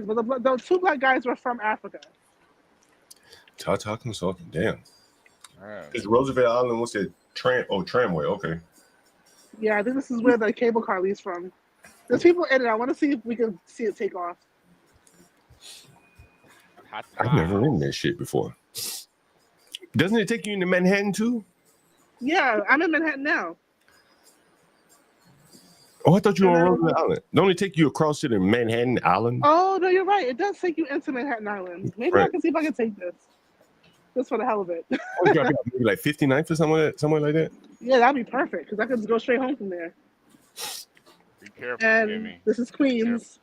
but the two black guys were from Africa. Tata Consulting, damn. Man. Is Roosevelt Island, what's that? Tramway, okay. Yeah, I think this is where the cable car leaves from. There's people in it. I want to see if we can see it take off. I've never ridden that shit before. Doesn't it take you into Manhattan too? Yeah, I'm in Manhattan now. Oh, I thought you were on Roosevelt Island. Don't it take you across to the Manhattan Island? Oh, no, you're right. It does take you into Manhattan Island. Maybe I Right. can see if I can take this. Just for the hell of it. Oh, drop you off maybe like 59th or somewhere like that. Yeah, that'd be perfect because I could just go straight home from there. Be careful, And Jimmy. this is Queens.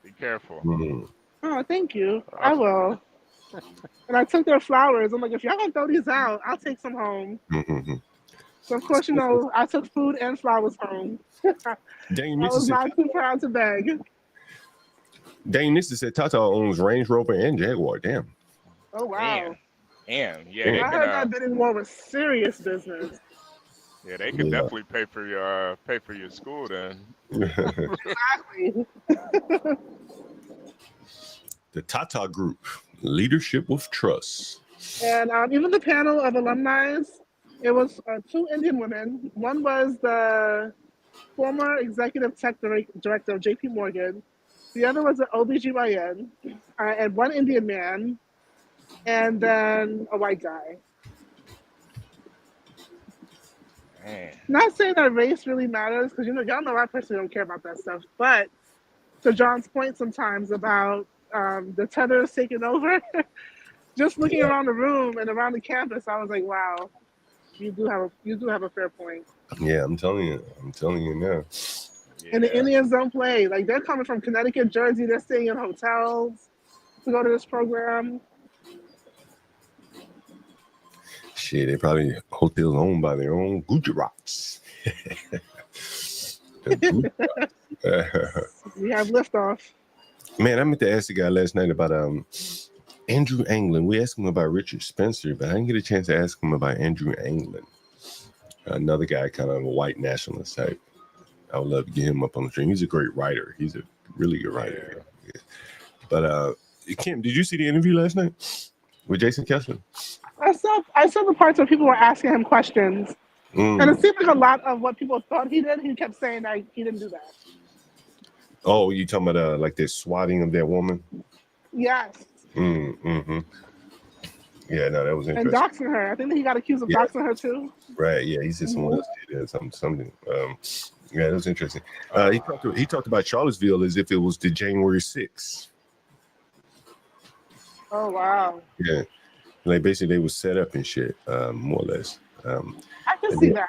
Be careful. Mm. Oh, thank you. I will. And I took their flowers. I'm like, if y'all gonna throw these out, I'll take some home. Mm-hmm. So of course, I took food and flowers home. Dang, I was not too proud to beg. Dang, Missy said Tata owns Range Rover and Jaguar. Damn. Oh wow. Damn. Yeah, Damn. they I can, heard that bidding war was serious business. yeah, they can definitely pay for your school then. Exactly. The Tata Group, leadership with trust. And even the panel of alumni, it was two Indian women. One was the former executive tech director of JP Morgan. The other was an OBGYN, and one Indian man, and then a white guy. Man. Not saying that race really matters, because y'all know I personally don't care about that stuff. But to John's point sometimes about the tethers taking over, just looking around the room and around the campus, I was like, wow, you do have a fair point. Yeah, I'm telling you now. Yeah. And the Indians don't play. Like, they're coming from Connecticut, Jersey. They're staying in hotels to go to this program. Shit, they probably hotels owned by their own Gujarats. We have liftoff. Man, I meant to ask the guy last night about Andrew Anglin. We asked him about Richard Spencer, but I didn't get a chance to ask him about Andrew Anglin. Another guy, kind of a white nationalist type. I would love to get him up on the stream. He's a great writer. He's a really good writer. Yeah. But Kim, did you see the interview last night with Jason Kessler? I saw the parts where people were asking him questions. And it seemed like a lot of what people thought he did, he kept saying that he didn't do that. Oh, you talking about like the swatting of that woman? Yes. Mm-hmm. Yeah, no, that was interesting. And doxing her. I think that he got accused of doxing her too. Right. Yeah, he said someone else did that, something. Yeah, that was interesting. He talked about Charlottesville as if it was the January 6th. Oh wow. Yeah, like basically they was set up and shit, more or less. I can see that.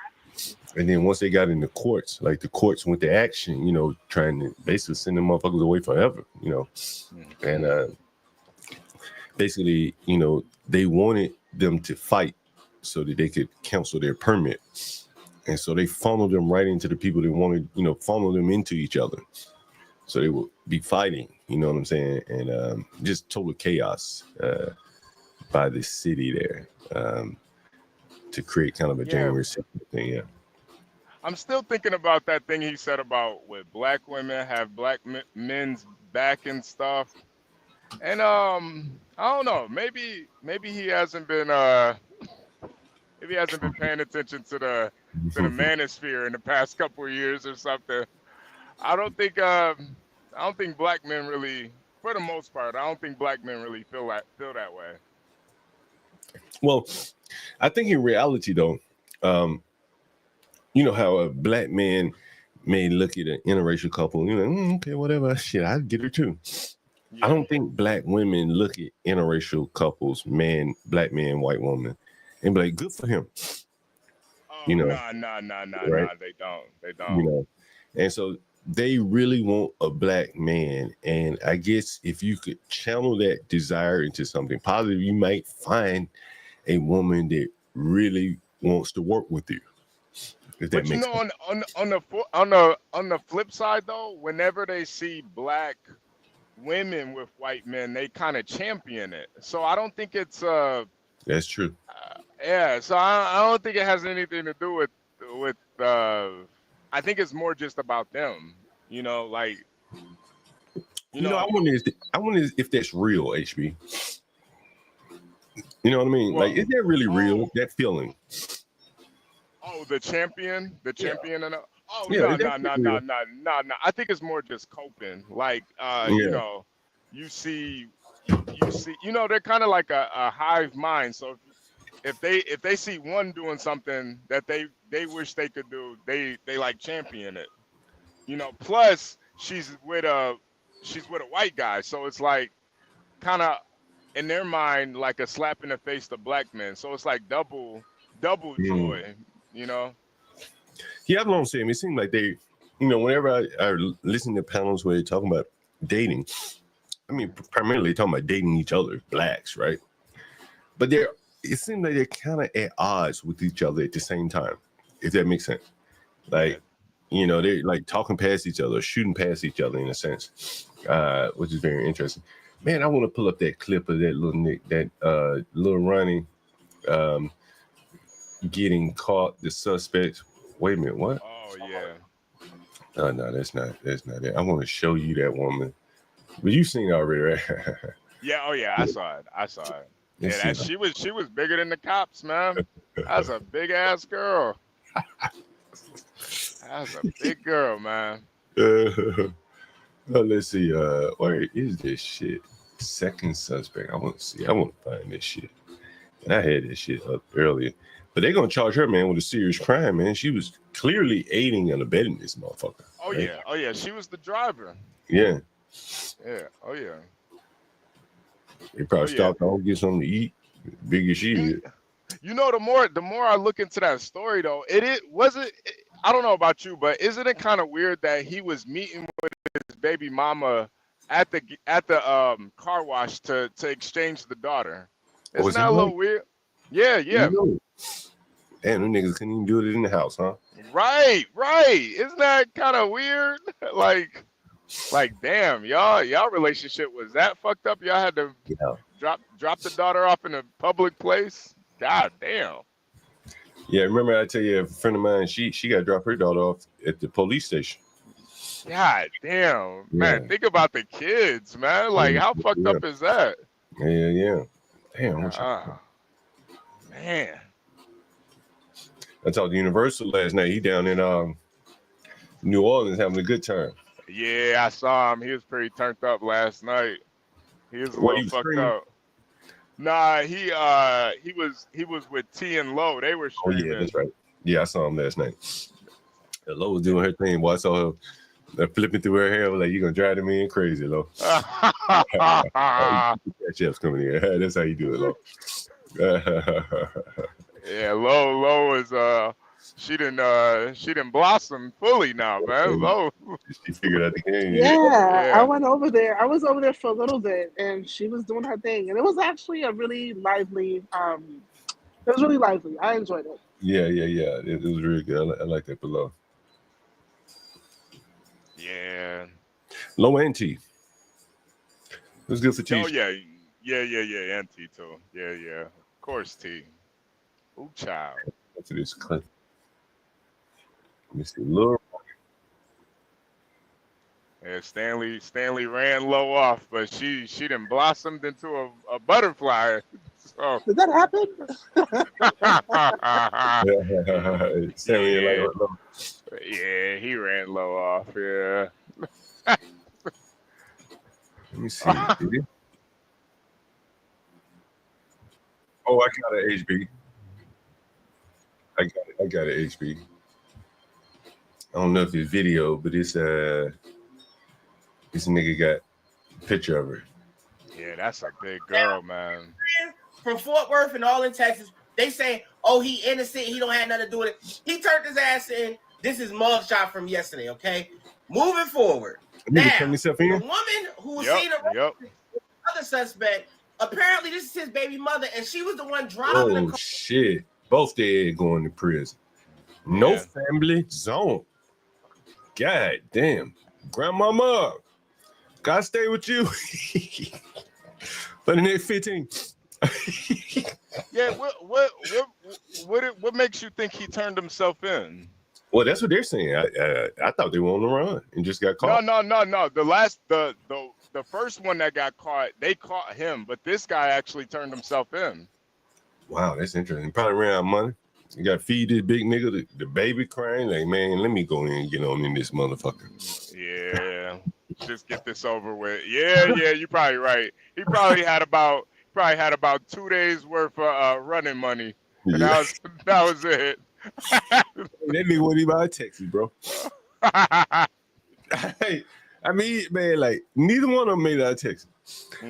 And then once they got in the courts, like the courts went to action, trying to basically send them motherfuckers away forever, and basically, they wanted them to fight so that they could cancel their permit. And so they funneled them right into the people that wanted, funnel them into each other. So they would be fighting, you know what I'm saying? And just total chaos by the city there to create kind of a January 6th thing, yeah. I'm still thinking about that thing he said about with black women have black men's back and stuff. And I don't know, maybe he hasn't been paying attention to the manosphere in the past couple of years or something. I don't think black men really, for the most part, I don't think black men really feel that way. Well, I think in reality though, you know how a black man may look at an interracial couple, okay, whatever, shit, I'd get her too. Yeah. I don't think black women look at interracial couples, black man, white woman, and be like, good for him. Oh, no, right? They don't. And so they really want a black man. And I guess if you could channel that desire into something positive, you might find a woman that really wants to work with you. But on the flip side though, whenever they see black women with white men, they kind of champion it. So I don't think it's that's true. Yeah, so I don't think it has anything to do with I think it's more just about them, like. You You know, know, I wonder if that's real, HB. You know what I mean? well, Like, is that really real? oh, That feeling? the champion, Yeah. and oh Yeah, no, is that no, shit no, no, real? no, no, no. I think it's more just coping. Like, Yeah. you see, you see, they're kind of like a hive mind. So if they see one doing something that they wish they could do, they like champion it. Plus she's with a white guy, so it's like kind of in their mind like a slap in the face to black men. So it's like double Mm. joy, you know. Yeah, that's what I'm saying. It seems like they, whenever I listen to panels where they're talking about dating, I mean, primarily talking about dating each other, blacks, right? But it seems like they're kind of at odds with each other at the same time, if that makes sense. Yeah. Like, they're like talking past each other, shooting past each other in a sense, which is very interesting. Man, I want to pull up that clip of that little Nick, that little Ronnie um, getting caught, the suspects. Wait a minute, what? Oh yeah. Oh no, that's not it. I want to show you that woman. But you've seen it already, right? Yeah. Oh yeah. I saw it. Let's Yeah. see. She was bigger than the cops, man. That's a big ass girl. That's a big girl, man. Let's see. Where is this shit? Second suspect. I want to see. I want to find this shit. I had this shit up earlier. But they're gonna charge her, man, with a serious crime, man. She was clearly aiding and abetting this motherfucker. Oh right? yeah. Oh yeah. She was the driver. Yeah. Yeah. Oh yeah. They probably Oh yeah. stopped off, get something to eat. Big as she You, is. the more I look into that story though, I don't know about you, but isn't it kind of weird that he was meeting with his baby mama at the car wash to exchange the daughter? Oh, Isn't is he that a right? little weird? Yeah, yeah. Damn, them niggas couldn't even do it in the house, huh? Right, right. Isn't that kind of weird? like damn, y'all relationship was that fucked up? Y'all had to Yeah. drop the daughter off in a public place? God damn. Yeah, remember I tell you, a friend of mine, she got to drop her daughter off at the police station. God damn, man. Yeah. Think about the kids, man. Like, how fucked up is that? Yeah. Damn, Man. I talked to Universal last night. He down in New Orleans having a good time. Yeah, I saw him. He was pretty turned up last night. He was a What, little he was fucked screaming? up. Nah, he was with T and Low. They were Oh screaming. yeah, that's right. Yeah, I saw him last night. Lo was doing her thing. Boy, I saw her flipping through her hair. I was like, you gonna drive me in crazy, Lo. That chef's coming here. That's how you do it, Lo. Yeah, Low is she didn't blossom fully now, man. Low. She figured out the game. Yeah, I Yeah. went over there. I was over there for a little bit, and she was doing her thing, and it was actually a really lively. It was really lively. I enjoyed it. Yeah. It was really good. I like that below. Yeah. Low and T. It was good for T. Oh yeah. And T too. Yeah. Of course T. Ooh, child. To this clip. Let me see. Lil. Yeah, Stanley ran Low off, but she done blossomed into a butterfly. So Did that happen? Stanley, Yeah. like, Lo. Yeah, he ran Low off. Yeah. Let me see. Did he? Oh, I got an HB. I got an HB. I don't know if it's video, but this nigga got a picture of her. Yeah, that's a big girl, man. From Fort Worth and all in Texas, they say, "Oh, he innocent. He don't have nothing to do with it." He turned his ass in. This is mugshot from yesterday. Okay, moving forward. Nigga Now, turn himself the in. woman who was Yep, seen around yep. the other suspect, apparently this is his baby mother, and she was the one driving the Oh car. shit! Both dead going to prison. No Yeah. family zone. God damn, grandmama, gotta stay with you for the next 15. Yeah, what makes you think he turned himself in? Well, that's what they're saying. I thought they were on the run and just got No, caught. no. The the first one that got caught, they caught him, but this guy actually turned himself in. Wow, that's interesting. Probably ran out of money. You got to feed this big nigga, the baby crying. Like, man, let me go in and get on in this motherfucker. Yeah, just get this over with. Yeah, you're probably right. He probably had about 2 days worth of running money, and Yeah. that was it. That nigga wasn't even out of Texas, bro. Hey, I mean, man, like neither one of them made it out of Texas.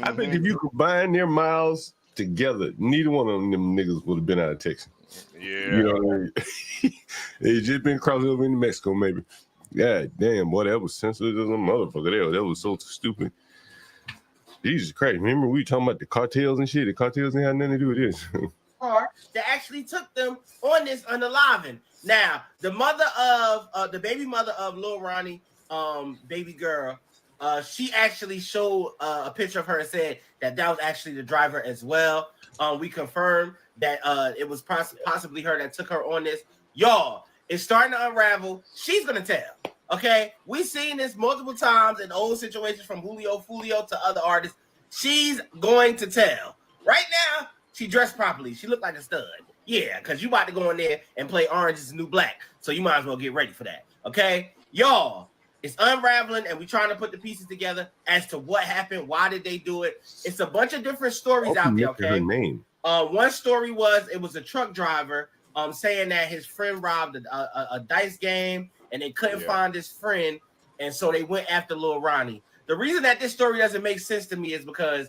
I bet if you combine their miles together, neither one of them niggas would have been out of Texas. Yeah. You know what I mean? They just been crossing over into Mexico, maybe. God damn, boy, that was sensitive as a motherfucker. That was so stupid. Jesus Christ. Remember we talking about the cartels and shit? The cartels ain't had nothing to do with this. Car that actually took them on this unaliving. Now, the mother of the baby mother of Lil Ronnie, baby girl, she actually showed a picture of her and said that was actually the driver as well. We confirmed that it was possibly her that took her on this. Y'all, it's starting to unravel. She's gonna tell. Okay, we've seen this multiple times in old situations from Julio Fulio to other artists. She's going to tell. Right now, she dressed properly. She looked like a stud. Yeah, because you about to go in there and play Orange is the New Black. So you might as well get ready for that. Okay? Y'all, it's unraveling and we're trying to put the pieces together as to what happened. Why did they do it? It's a bunch of different stories out there, okay? Her name. One story was it was a truck driver saying that his friend robbed a dice game and they couldn't find his friend. And so they went after Lil Ronnie. The reason that this story doesn't make sense to me is because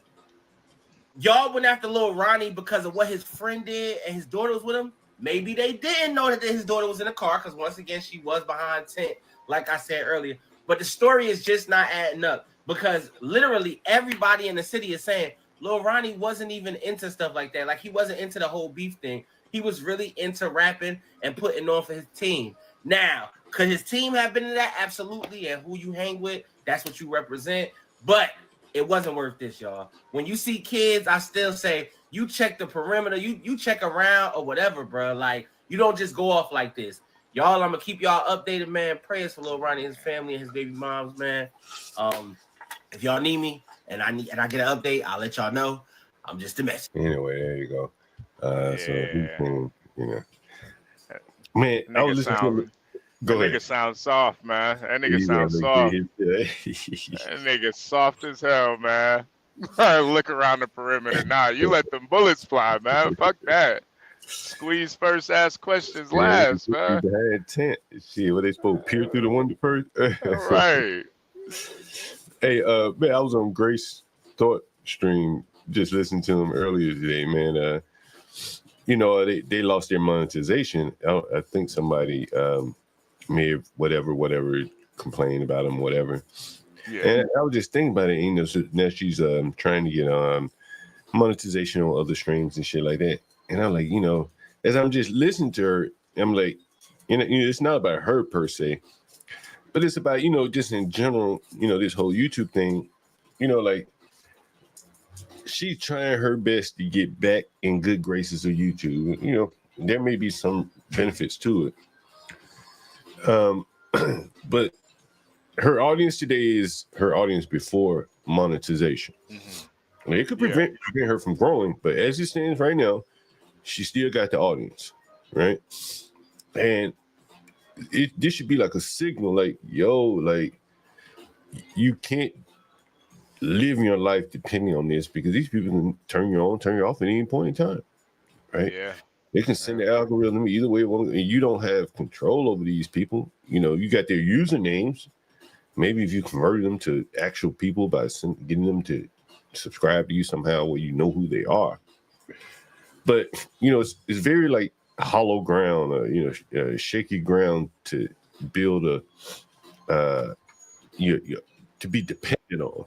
y'all went after Lil Ronnie because of what his friend did and his daughter was with him. Maybe they didn't know that his daughter was in the car because once again, she was behind tent, like I said earlier. But the story is just not adding up because literally everybody in the city is saying Lil Ronnie wasn't even into stuff like that. Like he wasn't into the whole beef thing. He was really into rapping and putting on for his team. Now, could his team have been in that? Absolutely. And who you hang with, that's what you represent. But it wasn't worth this, y'all. When you see kids, I still say you check the perimeter, you check around or whatever, bro. Like you don't just go off like this. Y'all, I'm gonna keep y'all updated, man. Prayers for Lil Ronnie and his family and his baby moms, man. If y'all need me and I get an update, I'll let y'all know. I'm just a message. Anyway, there you go. So you know, man, I was listening to. That nigga sounds soft, man. That nigga sounds soft. That nigga soft as hell, man. Look around the perimeter. Nah, you let them bullets fly, man. Fuck that. Squeeze first, ask questions last, man. Had tent. Shit, what they supposed to peer through the window first? Right. Hey, man, I was on Grace Thought stream just listening to him earlier today, man. You know, they lost their monetization. I think somebody may have whatever complained about him, whatever. Yeah. And I was just thinking about it. You know, so now she's trying to get monetization on other streams and shit like that. And I'm like, you know, as I'm just listening to her, I'm like, you know, it's not about her per se, but it's about, you know, just in general, you know, this whole YouTube thing, you know, like she's trying her best to get back in good graces of YouTube. You know, there may be some benefits to it. But her audience today is her audience before monetization. Mm-hmm. It could prevent her from growing, but as it stands right now, she still got the audience, right? And this should be like a signal, like, yo, like you can't live your life depending on this because these people can turn you on, turn you off at any point in time, right? Yeah. They can send the algorithm either way. And you don't have control over these people. You know, you got their usernames. Maybe if you converted them to actual people by getting them to subscribe to you somehow where you know who they are. But, you know, it's very like hollow ground, you know, shaky ground to build to be dependent on.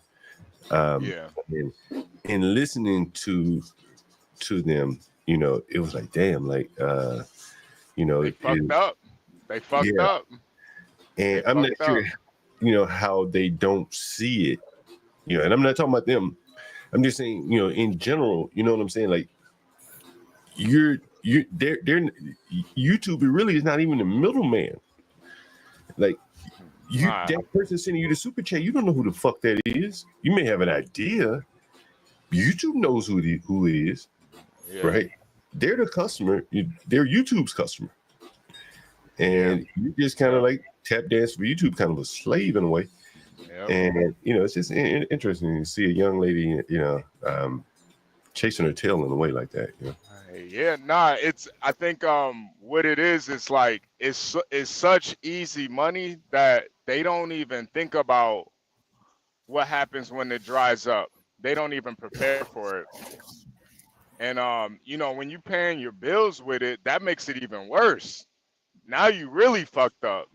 And listening to them, you know, it was like, damn, like, you know, they fucked up. They fucked up. And I'm not sure, you know, how they don't see it, you know, and I'm not talking about them. I'm just saying, you know, in general, you know what I'm saying? Like, they're YouTube really is not even the middleman. Like, That person sending you the super chat, you don't know who the fuck that is. You may have an idea. YouTube knows who it is, right? They're the customer. They're YouTube's customer, and you just kind of like tap dance for YouTube, kind of a slave in a way. And it's just interesting to see a young lady, chasing her tail in a way like that. I think what it is like it's such easy money that they don't even think about what happens when it dries up. They don't even prepare for it. And when you paying your bills with it, that makes it even worse. Now you really fucked up.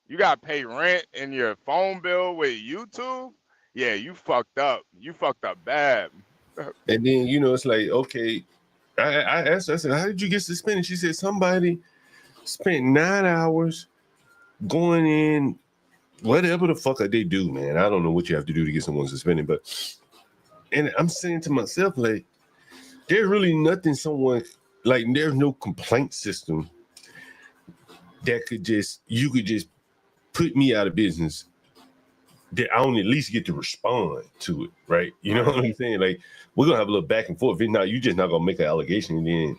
You got to pay rent and your phone bill with YouTube. Yeah, you fucked up. You fucked up bad. And then, it's like, okay, I asked her, I said, how did you get suspended? She said, somebody spent 9 hours going in, whatever the fuck they do, man. I don't know what you have to do to get someone suspended, and I'm saying to myself, like, there's really nothing there's no complaint system that you could just put me out of business that I don't at least get to respond to it, right? You know what I'm saying? Like, we're gonna have a little back and forth. If not, you just not gonna make an allegation, and then,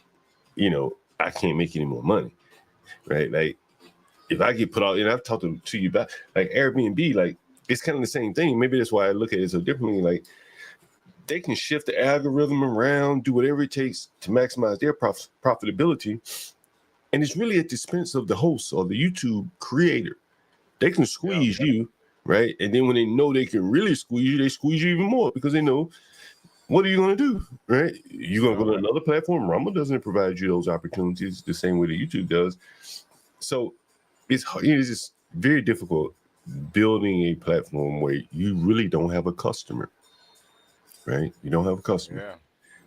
I can't make any more money, right? Like, if I get put out, and I've talked to you about like Airbnb, like it's kind of the same thing. Maybe that's why I look at it so differently. Like, they can shift the algorithm around, do whatever it takes to maximize their profitability, and it's really at the expense of the host or the YouTube creator. They can squeeze you, right? And then when they know they can really squeeze you, they squeeze you even more because they know, what are you going to do, right? You're going to go to another platform. Rumble doesn't provide you those opportunities the same way that YouTube does. So it's just very difficult building a platform where you really don't have a customer, right? You don't have a customer.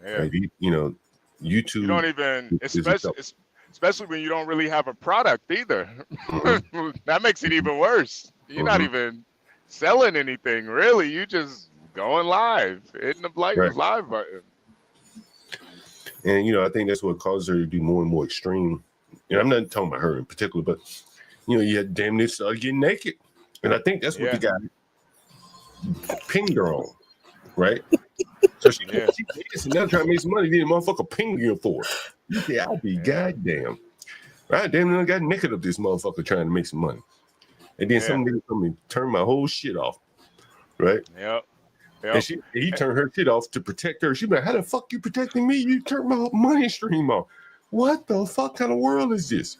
Yeah. Right? YouTube. You don't even, especially when you don't really have a product either. Mm-hmm. That makes it even worse. You're not even selling anything, really. You just going live, hitting the live button. And I think that's what causes her to do more and more extreme. And I'm not talking about her in particular, but you had damn near started getting naked. And I think that's what the guy pinged her on, right? So she now trying to make some money, then the motherfucker pinged you for it. You say, I'll be goddamn. Right? Damn near got naked up this motherfucker trying to make some money. And then some nigga come and turn my whole shit off. Right? Yep. And he turned her shit off to protect her. She be like, how the fuck you protecting me? You turned my money stream off. What the fuck kind of world is this?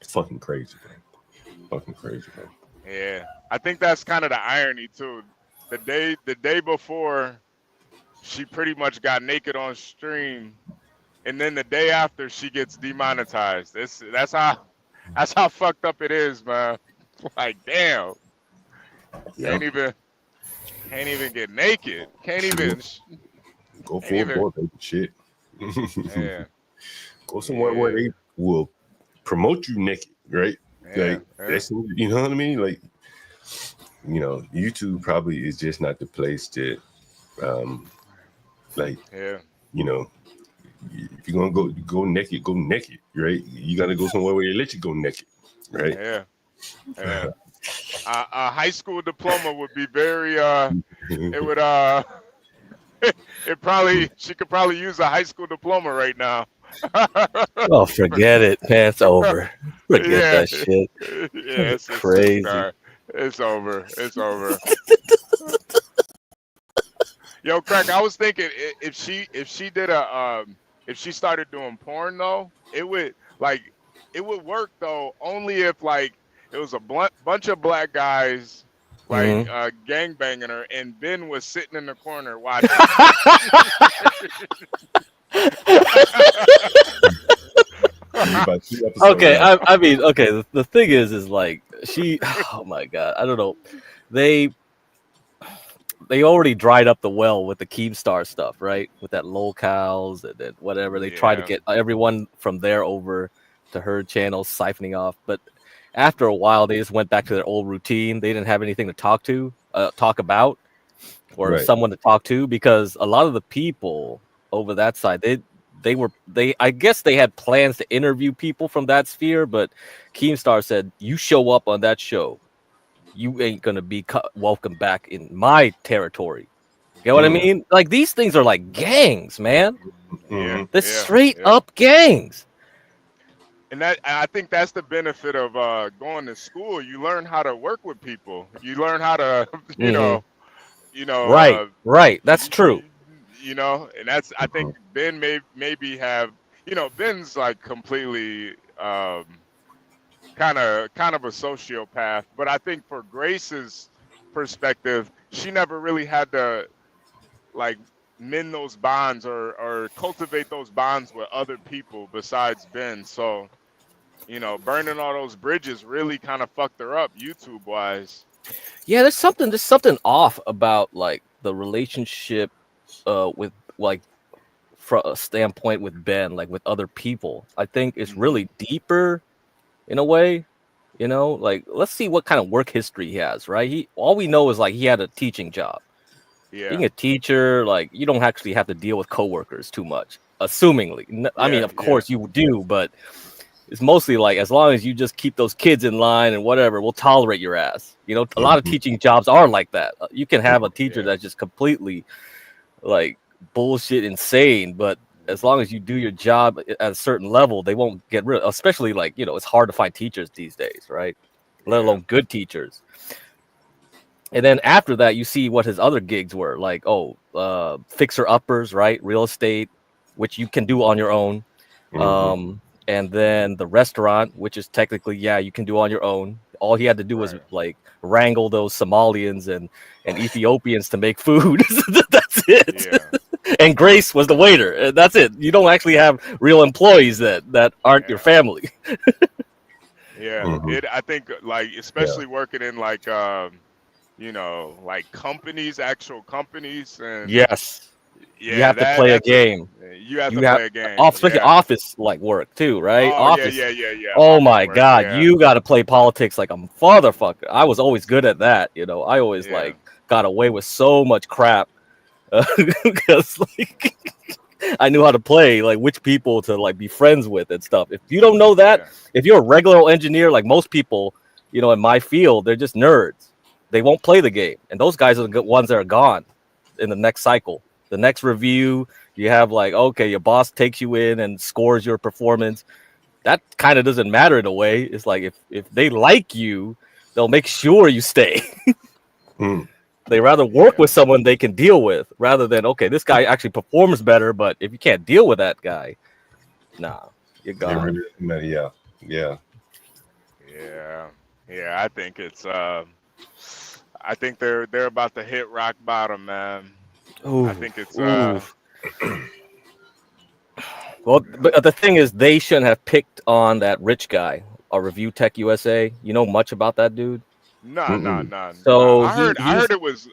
It's fucking crazy, man. Fucking crazy, man. Yeah. I think that's kind of the irony too. The day before, she pretty much got naked on stream, and then the day after she gets demonetized. That's how fucked up it is, man. Like, damn. Can't even get naked. Can't even go for it, shit. Go somewhere where they will promote you naked, right? That's, you know what I mean? Like, YouTube probably is just not the place that if you're gonna go naked, right? You gotta go somewhere where they let you go naked, right? Yeah. A high school diploma would be very it would she could probably use a high school diploma right now. Oh, forget it. Pants over. Forget that shit. Yeah, it's crazy. It's over. Yo, Crack, I was thinking if she did if she started doing porn though, it would work though only if it was a bunch of black guys gangbanging her, and Ben was sitting in the corner watching. Okay, I mean, okay. The thing is like she. Oh my god, I don't know. They already dried up the well with the Keemstar stuff, right? With that locals and then whatever. They tried to get everyone from there over to her channel, siphoning off. But after a while, they just went back to their old routine. They didn't have anything to talk about, or someone to talk to, because a lot of the people over that side, I guess they had plans to interview people from that sphere, but Keemstar said, you show up on that show, you ain't gonna be welcome back in my territory. You know what I Mm. mean? Like these things are like gangs, man. Yeah, They're yeah, straight yeah. up gangs. And I think that's the benefit of going to school. You learn how to work with people. You learn how to, Hmm. you know, Right, right. That's you, true. and that's I think Ben maybe have, Ben's like completely kind of a sociopath, but I think for Grace's perspective, she never really had to like mend those bonds or cultivate those bonds with other people besides Ben. So, burning all those bridges really kind of fucked her up YouTube wise. Yeah, there's something off about like the relationship with like from a standpoint with Ben, like with other people. I think it's Hmm. really deeper in a way. Like let's see what kind of work history he has, right? He all we know is like he had a teaching job. Yeah, Being a teacher, like you don't actually have to deal with coworkers too much, assumingly. I mean, yeah, of yeah, course you do, but it's mostly like as long as you just keep those kids in line and whatever, we'll tolerate your ass. A lot of teaching jobs are like that. You can have a teacher yeah, that's just completely like bullshit insane, but as long as you do your job at a certain level, they won't get rid of. Especially like it's hard to find teachers these days, right? Let yeah, alone good teachers. And then after that, you see what his other gigs were like. Fixer uppers, right? Real estate, which you can do on your own. And then the restaurant, which is technically, yeah, you can do on your own. All he had to do was right, like wrangle those Somalians and Ethiopians to make food. That's it. yeah, And Grace was the waiter. And that's it. You don't actually have real employees that aren't your yeah, family. yeah. I think like Yeah. especially working in like like companies, actual companies, and Yes. You yeah, have to play a that's game. you have to You have play a game. especially Yeah. office like work too, right? Oh yeah, Office. yeah, yeah, yeah. Oh Office my work. God, Yeah, you got to play politics like a motherfucker. I was always good at that. I always yeah, like got away with so much crap because like I knew how to play like which people to like be friends with and stuff. If you don't know that, yeah, if you're a regular old engineer, like most people, in my field, they're just nerds. They won't play the game, and those guys are the good ones that are gone in the next cycle. The next review, you have like, okay, your boss takes you in and scores your performance. That kind of doesn't matter in a way. It's like if they like you, they'll make sure you stay. Mm. They rather work yeah, with someone they can deal with rather than, okay, this guy actually performs better, but if you can't deal with that guy, nah, you're It gone. really doesn't matter. Yeah. Yeah. yeah, yeah. I think it's I think they're about to hit rock bottom, man. I Ooh, think it's ooh. Well, but the thing is, they shouldn't have picked on that rich guy, or Review Tech USA. You know much about that dude? nah, nah, Mm-mm. nah, nah. So I he heard I he's heard it was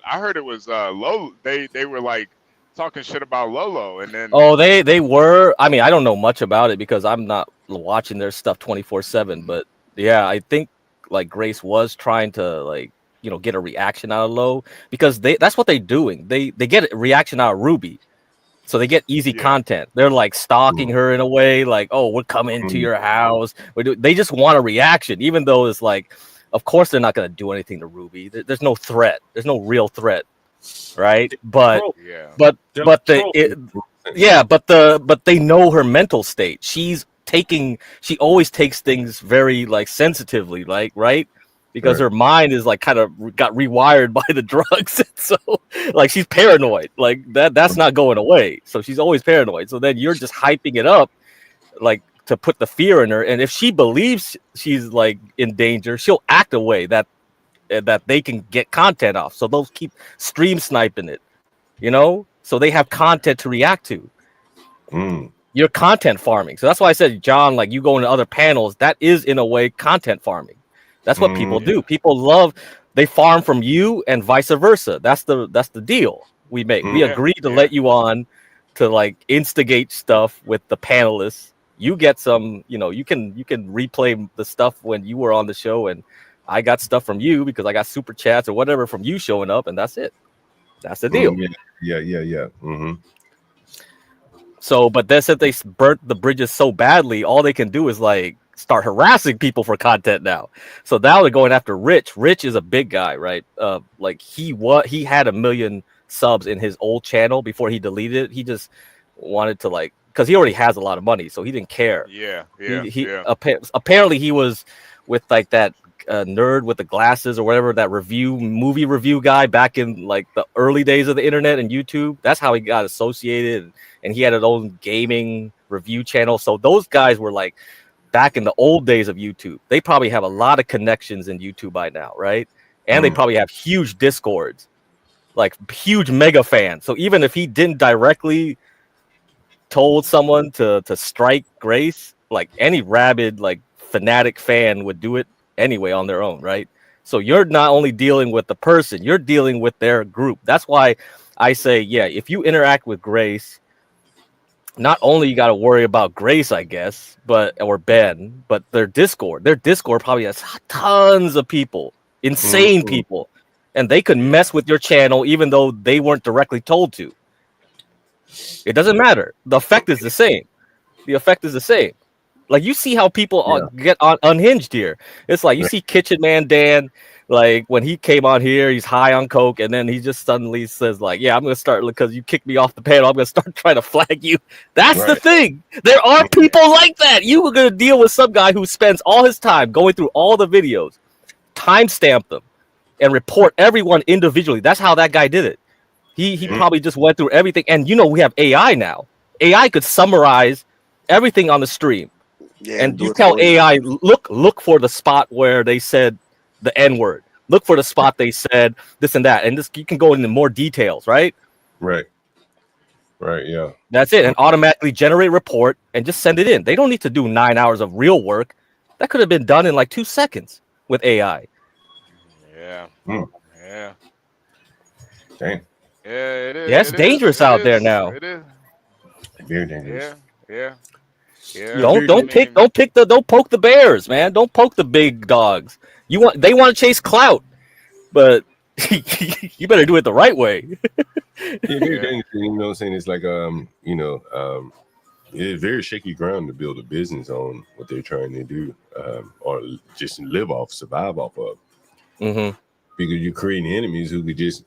Lolo. They were like talking shit about Lolo, and then oh they were. I mean, I don't know much about it because I'm not watching their stuff 24/7. But yeah, I think like Grace was trying to like get a reaction out of Low because that's what they're doing. They get a reaction out of Ruby. So they get easy yeah, content. They're like stalking Mm. her in a way, like, oh, we're coming to your house. They just want a reaction, even though it's like, of course they're not gonna do anything to Ruby. There's no threat. There's no real threat, right? But Troll. yeah, but They're but the trolling. it, yeah, but they know her mental state. She always takes things very like sensitively, like right? Because Right. her mind is like kind of got rewired by the drugs. So like she's paranoid. Like that's not going away. So she's always paranoid. So then you're just hyping it up like to put the fear in her. And if she believes she's like in danger, she'll act a way that they can get content off. So they'll keep stream sniping it, so they have content to react to. Mm. You're content farming. So that's why I said, John, like you go into other panels, that is in a way content farming. That's what people Mm. yeah, do. People love they farm from you and vice versa. That's the deal we make. We Mm. yeah, agree to yeah, let you on to like instigate stuff with the panelists. You get some, you can replay the stuff when you were on the show, and I got stuff from you because I got super chats or whatever from you showing up, and that's it. That's the deal. Mm. Yeah. Mm-hmm. So, but then since they burnt the bridges so badly, all they can do is like start harassing people for content now. So now they're going after Rich. Rich is a big guy, right? Like he had 1 million subs in his old channel before he deleted it. He just wanted to like because he already has a lot of money, so he didn't care. Yeah. Apparently he was with like that nerd with the glasses or whatever, that movie review guy back in like the early days of the internet and YouTube. That's how he got associated, and he had his own gaming review channel. So those guys were like back in the old days of YouTube. They probably have a lot of connections in YouTube by now, right? And they probably have huge discords, like huge mega fans. So even if he didn't directly told someone to strike Grace, like any rabid like fanatic fan would do it anyway on their own, right? So you're not only dealing with the person, you're dealing with their group. That's why I say, yeah, if you interact with Grace, not only you got to worry about Grace, I guess, or Ben, but their Discord probably has tons of people, insane people, and they could mess with your channel even though they weren't directly told to. It doesn't matter. The effect is the same. Like you see how people get unhinged here. It's like you see Kitchen Man Dan, like when he came on here, he's high on coke, and then he just suddenly says like, "Yeah, I'm gonna start because you kicked me off the panel. I'm gonna start trying to flag you." That's the thing. There are people like that. You were gonna deal with some guy who spends all his time going through all the videos, timestamp them, and report everyone individually. That's how that guy did it. He probably just went through everything, and we have AI now. AI could summarize everything on the stream. Yeah, and you tell AI, look for the spot where they said the N-word. Look for the spot they said this and that. And you can go into more details, right? Right, yeah. That's it. And automatically generate a report and just send it in. They don't need to do 9 hours of real work. That could have been done in like 2 seconds with AI. Yeah. Yeah. Dang. Yeah, it is. Yeah, it's dangerous out there now. It is. Very dangerous. Yeah. Don't poke the bears, man. Don't poke the big dogs. They want to chase clout, but you better do it the right way. Very dangerous. You know what I'm saying? It's like it's very shaky ground to build a business on what they're trying to do, or just survive off of. Mm-hmm. Because you're creating enemies who could just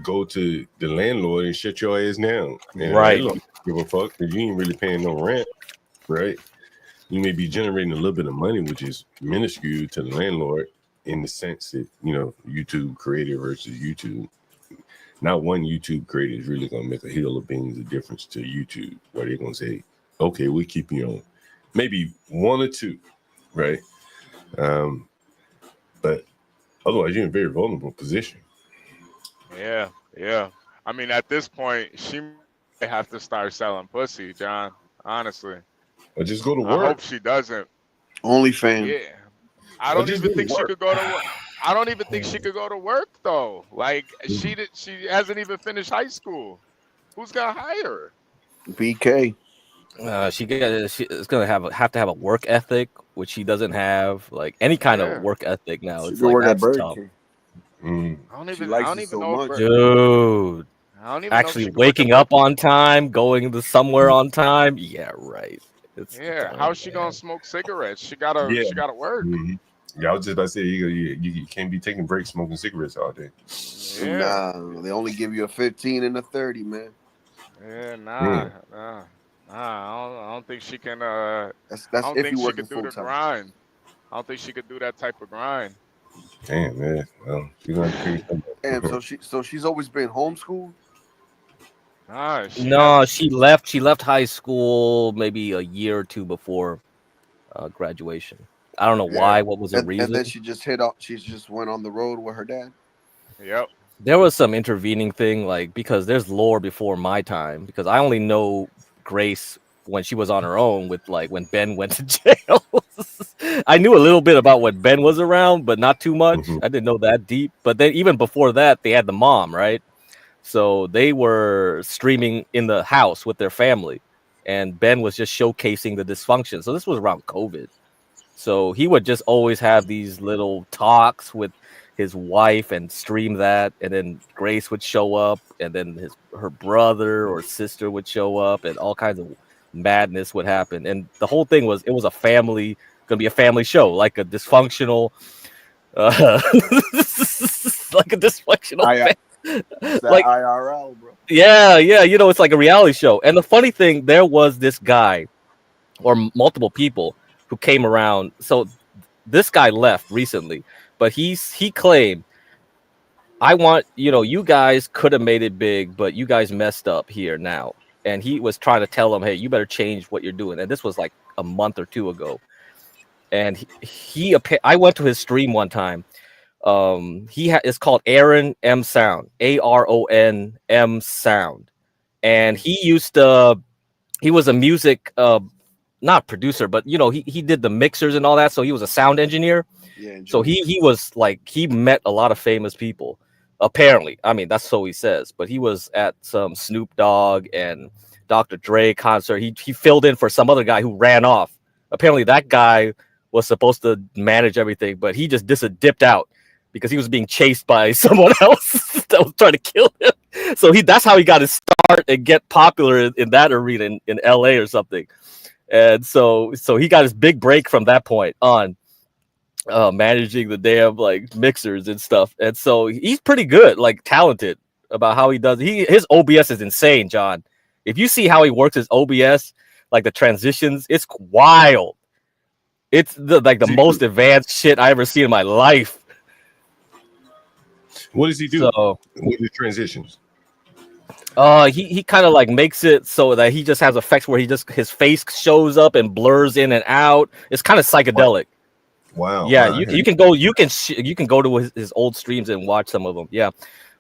go to the landlord and shut your ass down. And right. They don't give a fuck because you ain't really paying no rent. Right, you may be generating a little bit of money, which is minuscule to the landlord in the sense that YouTube creator versus YouTube. Not one YouTube creator is really going to make a hill of beans of difference to YouTube, where they're going to say, "Okay, we'll keep you on." Maybe one or two, right? But otherwise, you're in a very vulnerable position. Yeah. I mean, at this point, she may have to start selling pussy, John. Honestly. Or just go to work. I hope she doesn't. OnlyFans. Yeah. I don't even think she could go to work. I don't even think she could go to work though. Like she hasn't even finished high school. Who's gonna hire her? BK. She's gonna have to have a work ethic, which she doesn't have. Like any kind of work ethic now. It's like that's tough. I don't even know, dude. I don't even actually waking up on time, going to somewhere on time. Yeah, right. How's she gonna smoke cigarettes? She gotta work. Mm-hmm. Yeah, I was just about to say you can't be taking breaks smoking cigarettes all day. Yeah. Nah, they only give you a 15 and a 30, man. Yeah, nah. I don't think she can. That's if you work full time. Grind. I don't think she could do that type of grind. Damn, man. Well, she's gonna have to figure something out. Damn, so she's always been homeschooled. She left high school maybe a year or two before graduation. I don't know why. What was the reason? And then she just went on the road with her dad. Yep. There was some intervening thing, like because there's lore before my time. Because I only know Grace when she was on her own with like when Ben went to jail. I knew a little bit about when Ben was around, but not too much. I didn't know that deep. But then even before that, they had the mom, right? So they were streaming in the house with their family, and Ben was just showcasing the dysfunction. So this was around COVID. So he would just always have these little talks with his wife and stream that, and then Grace would show up, and then her brother or sister would show up, and all kinds of madness would happen. And the whole thing was, it was a family gonna be a family show, like a dysfunctional, like a dysfunctional, It's that like IRL, bro. yeah, you know, it's like a reality show. And the funny thing, there was this guy or multiple people who came around. So this guy left recently, but he claimed, I want, you know, you guys could have made it big, but you guys messed up here now. And he was trying to tell them, hey, you better change what you're doing. And this was like a month or two ago. And I went to his stream one time. It's called Aaron M Sound, ARON M Sound. And he was a music not producer, but you know, he did the mixers and all that, so he was a sound engineer. Yeah. So he was like, he met a lot of famous people, apparently. I mean, that's so he says. But he was at some Snoop Dogg and Dr. Dre concert. He filled in for some other guy who ran off. Apparently that guy was supposed to manage everything, but he just dipped out because he was being chased by someone else that was trying to kill him. So that's how he got his start and get popular in that arena in LA or something. And so he got his big break from that point on, managing the damn like mixers and stuff. And so he's pretty good, like talented about how he does. His OBS is insane, John. If you see how he works his OBS, like the transitions, it's wild. It's the most advanced shit I ever seen in my life. What does he do? So, with the transitions? He kind of like makes it so that he just has effects where his face shows up and blurs in and out. It's kind of psychedelic. Wow. Yeah, wow. you can go to his old streams and watch some of them. Yeah,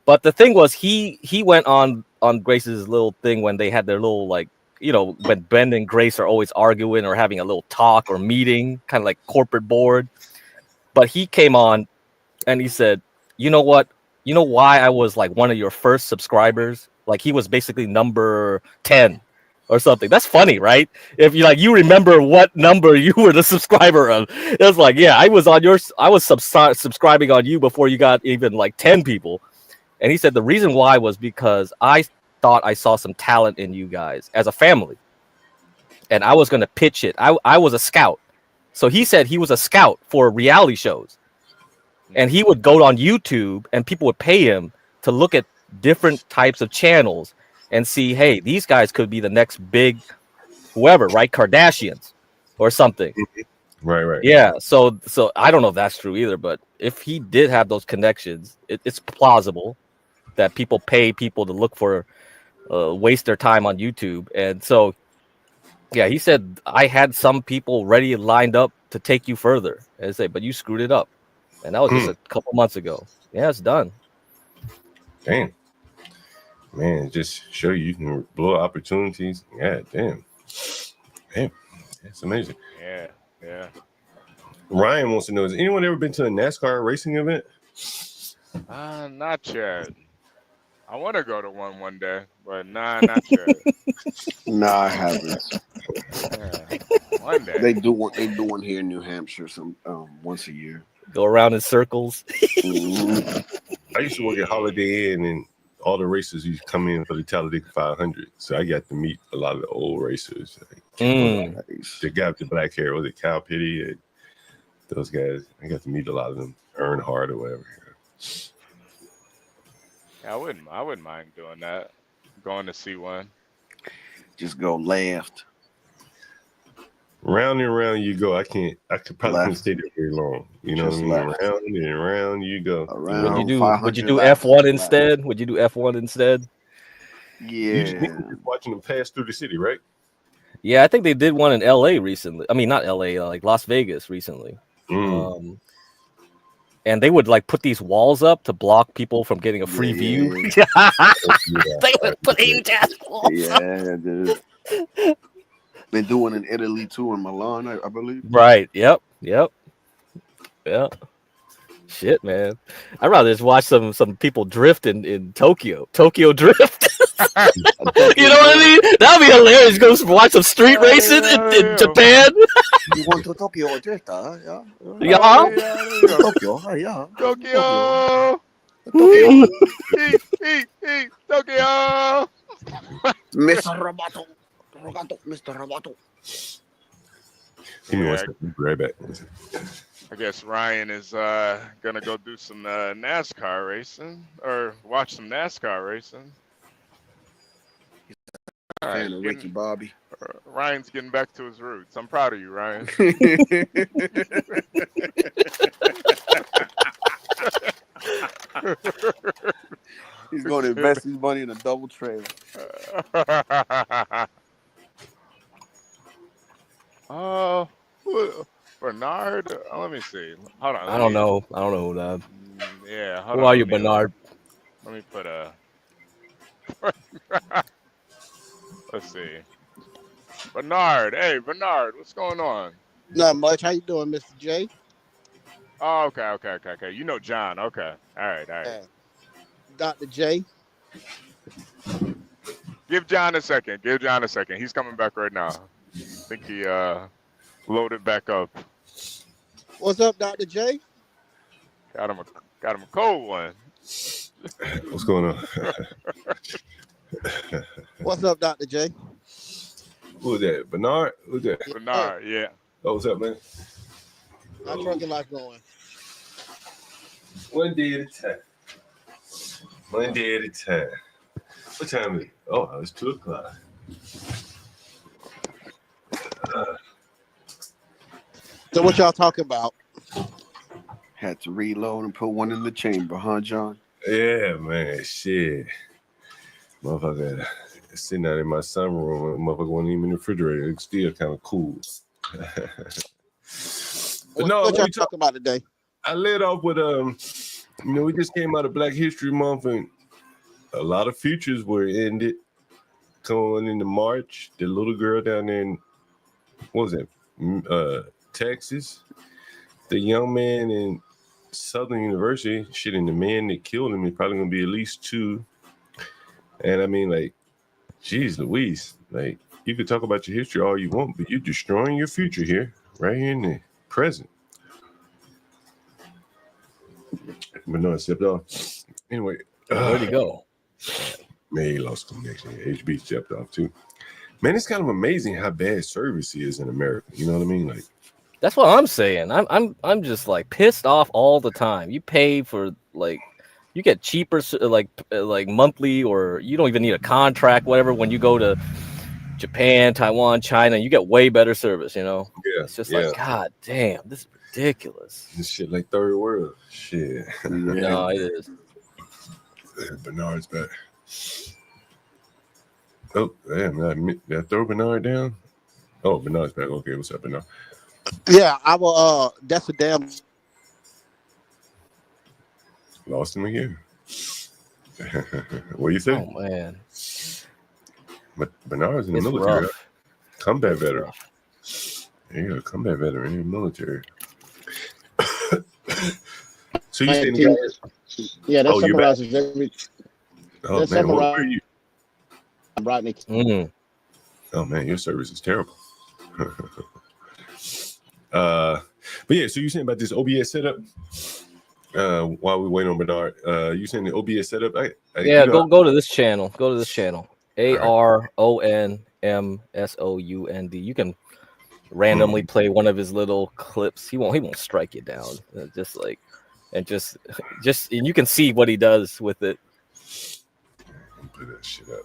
but the thing was, he went on Grace's little thing when they had their little, like, you know, when Ben and Grace are always arguing or having a little talk or meeting, kind of like corporate board. But he came on and he said, you know what? You know why I was like one of your first subscribers? Like he was basically number 10 or something. That's funny, right? If you remember what number you were the subscriber of. It's like, yeah, I was subscribing on you before you got even like 10 people. And he said the reason why was because I thought I saw some talent in you guys as a family. And I was going to pitch it. I was a scout. So he said he was a scout for reality shows. And he would go on YouTube and people would pay him to look at different types of channels and see, hey, these guys could be the next big whoever, right? Kardashians or something. Right. Yeah. So I don't know if that's true either, but if he did have those connections, it's plausible that people pay people to look for, waste their time on YouTube. And so, yeah, he said, I had some people ready lined up to take you further. And I say, but you screwed it up. And that was just a couple months ago. Yeah, it's done. Damn. Man, just show you can blow opportunities. Yeah, damn. That's amazing. Yeah. Ryan wants to know, has anyone ever been to a NASCAR racing event? Not yet. I want to go to one day, but not yet. Nah, I haven't. Yeah, one day. They do one here in New Hampshire once a year. Go around in circles. I used to work at Holiday Inn, and all the racers used to come in for the Talladega 500. So I got to meet a lot of the old racers. The guy with the black hair, was it Cal Pitty? And those guys, I got to meet a lot of them. Earnhardt or whatever. I wouldn't mind doing that. Going to see one. Just go left. Round and round you go. I could probably couldn't stay there very long. You know what I mean? Round and round you go. Would you do F1 instead? Would you do F1 instead? Yeah. You just watching them pass through the city, right? Yeah, I think they did one in LA recently. I mean, not LA, like Las Vegas recently. And they would like put these walls up to block people from getting a free view. They would put huge ass walls up. Yeah, dude. They do one in Italy too, in Milan, I believe. Right. Yep. Yeah. Shit, man. I'd rather just watch some people drift in Tokyo. Tokyo drift. You know what I mean? That'd be hilarious. Go watch some street racing in Japan. You want to Tokyo drift, huh? Yeah. Tokyo, yeah. Tokyo. Mr. Roboto. Mr. Roboto. Give me one second. Be right back. I guess Ryan is gonna go do some NASCAR racing or watch some NASCAR racing. All right, Fan of Ricky Bobby. Ryan's getting back to his roots. I'm proud of you, Ryan. He's going to invest his money in a double trailer. Bernard. Let me see. Hold on. I don't know who that. Yeah. Hold Who on, are you, Bernard? Let me put a. Let's see. Bernard. Hey, Bernard. What's going on? Not much. How you doing, Mr. J? Oh, okay. You know John. Okay. All right. Dr. J. Give John a second. He's coming back right now. I think he loaded back up. What's up, Dr. J? Got him a cold one. What's going on? What's up, Dr. J? Who's that? Bernard? Who's that? Bernard, yeah. Oh, what's up, man? How's trucking life going? One day at a time. One day at a time. What time is it? Oh, it's 2 o'clock. So what y'all talking about? Had to reload and put one in the chamber, huh, John? Yeah, man. Shit. Motherfucker sitting out in my sunroom. Motherfucker wasn't even in the refrigerator. It's still kind of cool. But no, what y'all talking about today? I led off with we just came out of Black History Month and a lot of futures were ended going into March. The little girl down there in what was it? Texas. The young man in Southern University, shit, and the man that killed him is probably gonna be at least 2. And I mean, like, geez Louise, like you could talk about your history all you want, but you're destroying your future here, right here in the present. But no, I stepped off. Anyway, Where'd he go? Man, he lost connection. HB stepped off too. Man, it's kind of amazing how bad service is in America. You know what I mean? Like, that's what I'm saying. I'm just like pissed off all the time. You pay for like, you get cheaper like monthly, or you don't even need a contract, whatever. When you go to Japan, Taiwan, China, you get way better service. You know? Yeah, it's just like, God damn, this is ridiculous. This shit like third world shit. No, it is. Bernard's back. Oh, damn! Did I throw Bernard down? Oh, Bernard's back. Okay, what's up, Bernard? Yeah, I will. That's a damn. Lost him again. What do you say? Oh man, but Bernard's in the it's military. rough. Combat veteran. There you go, combat veteran in the military. So you saying yeah, that summarizes every. Oh man, where are you? I'm Rodney. Oh man, your service is terrible. But yeah, so you saying about this OBS setup? While we wait on Bernard, you saying the OBS setup? Yeah, go to this channel. Go to this channel. ARONMSOUND. You can randomly play one of his little clips. He won't strike you down. Just and you can see what he does with it. Put that shit up.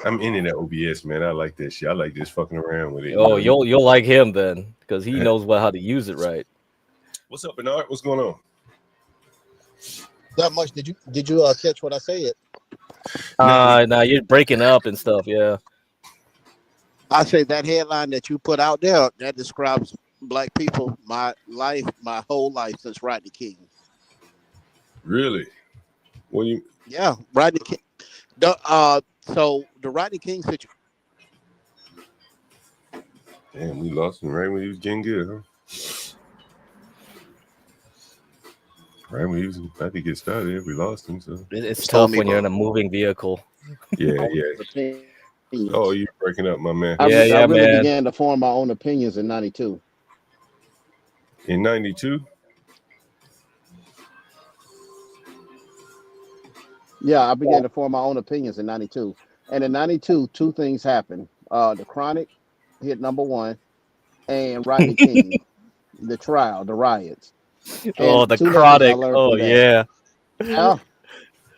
I'm into that OBS, man. I like that shit. I like just fucking around with it. Oh, you'll like him then, because he knows how to use it right. What's up, Bernard? What's going on? Not much. Did you catch what I said? Nah, you're breaking up and stuff. Yeah. I say that headline that you put out there, that describes black people, my whole life since Rodney King. Really? Well, yeah, Rodney King. So the Rodney King situation. Damn, we lost him right when he was getting good, huh? Right when he was about to get started, we lost him. So it's tough when you're in a moving vehicle. Yeah. Oh, you're breaking up, my man. I really began to form my own opinions in '92. In '92? Yeah, I began to form my own opinions in '92. And in '92, 2 things happened. The Chronic hit #1, and Rodney King, the trial, the riots. Oh, And the two lessons I chronic. learned Oh from that. yeah. Yeah,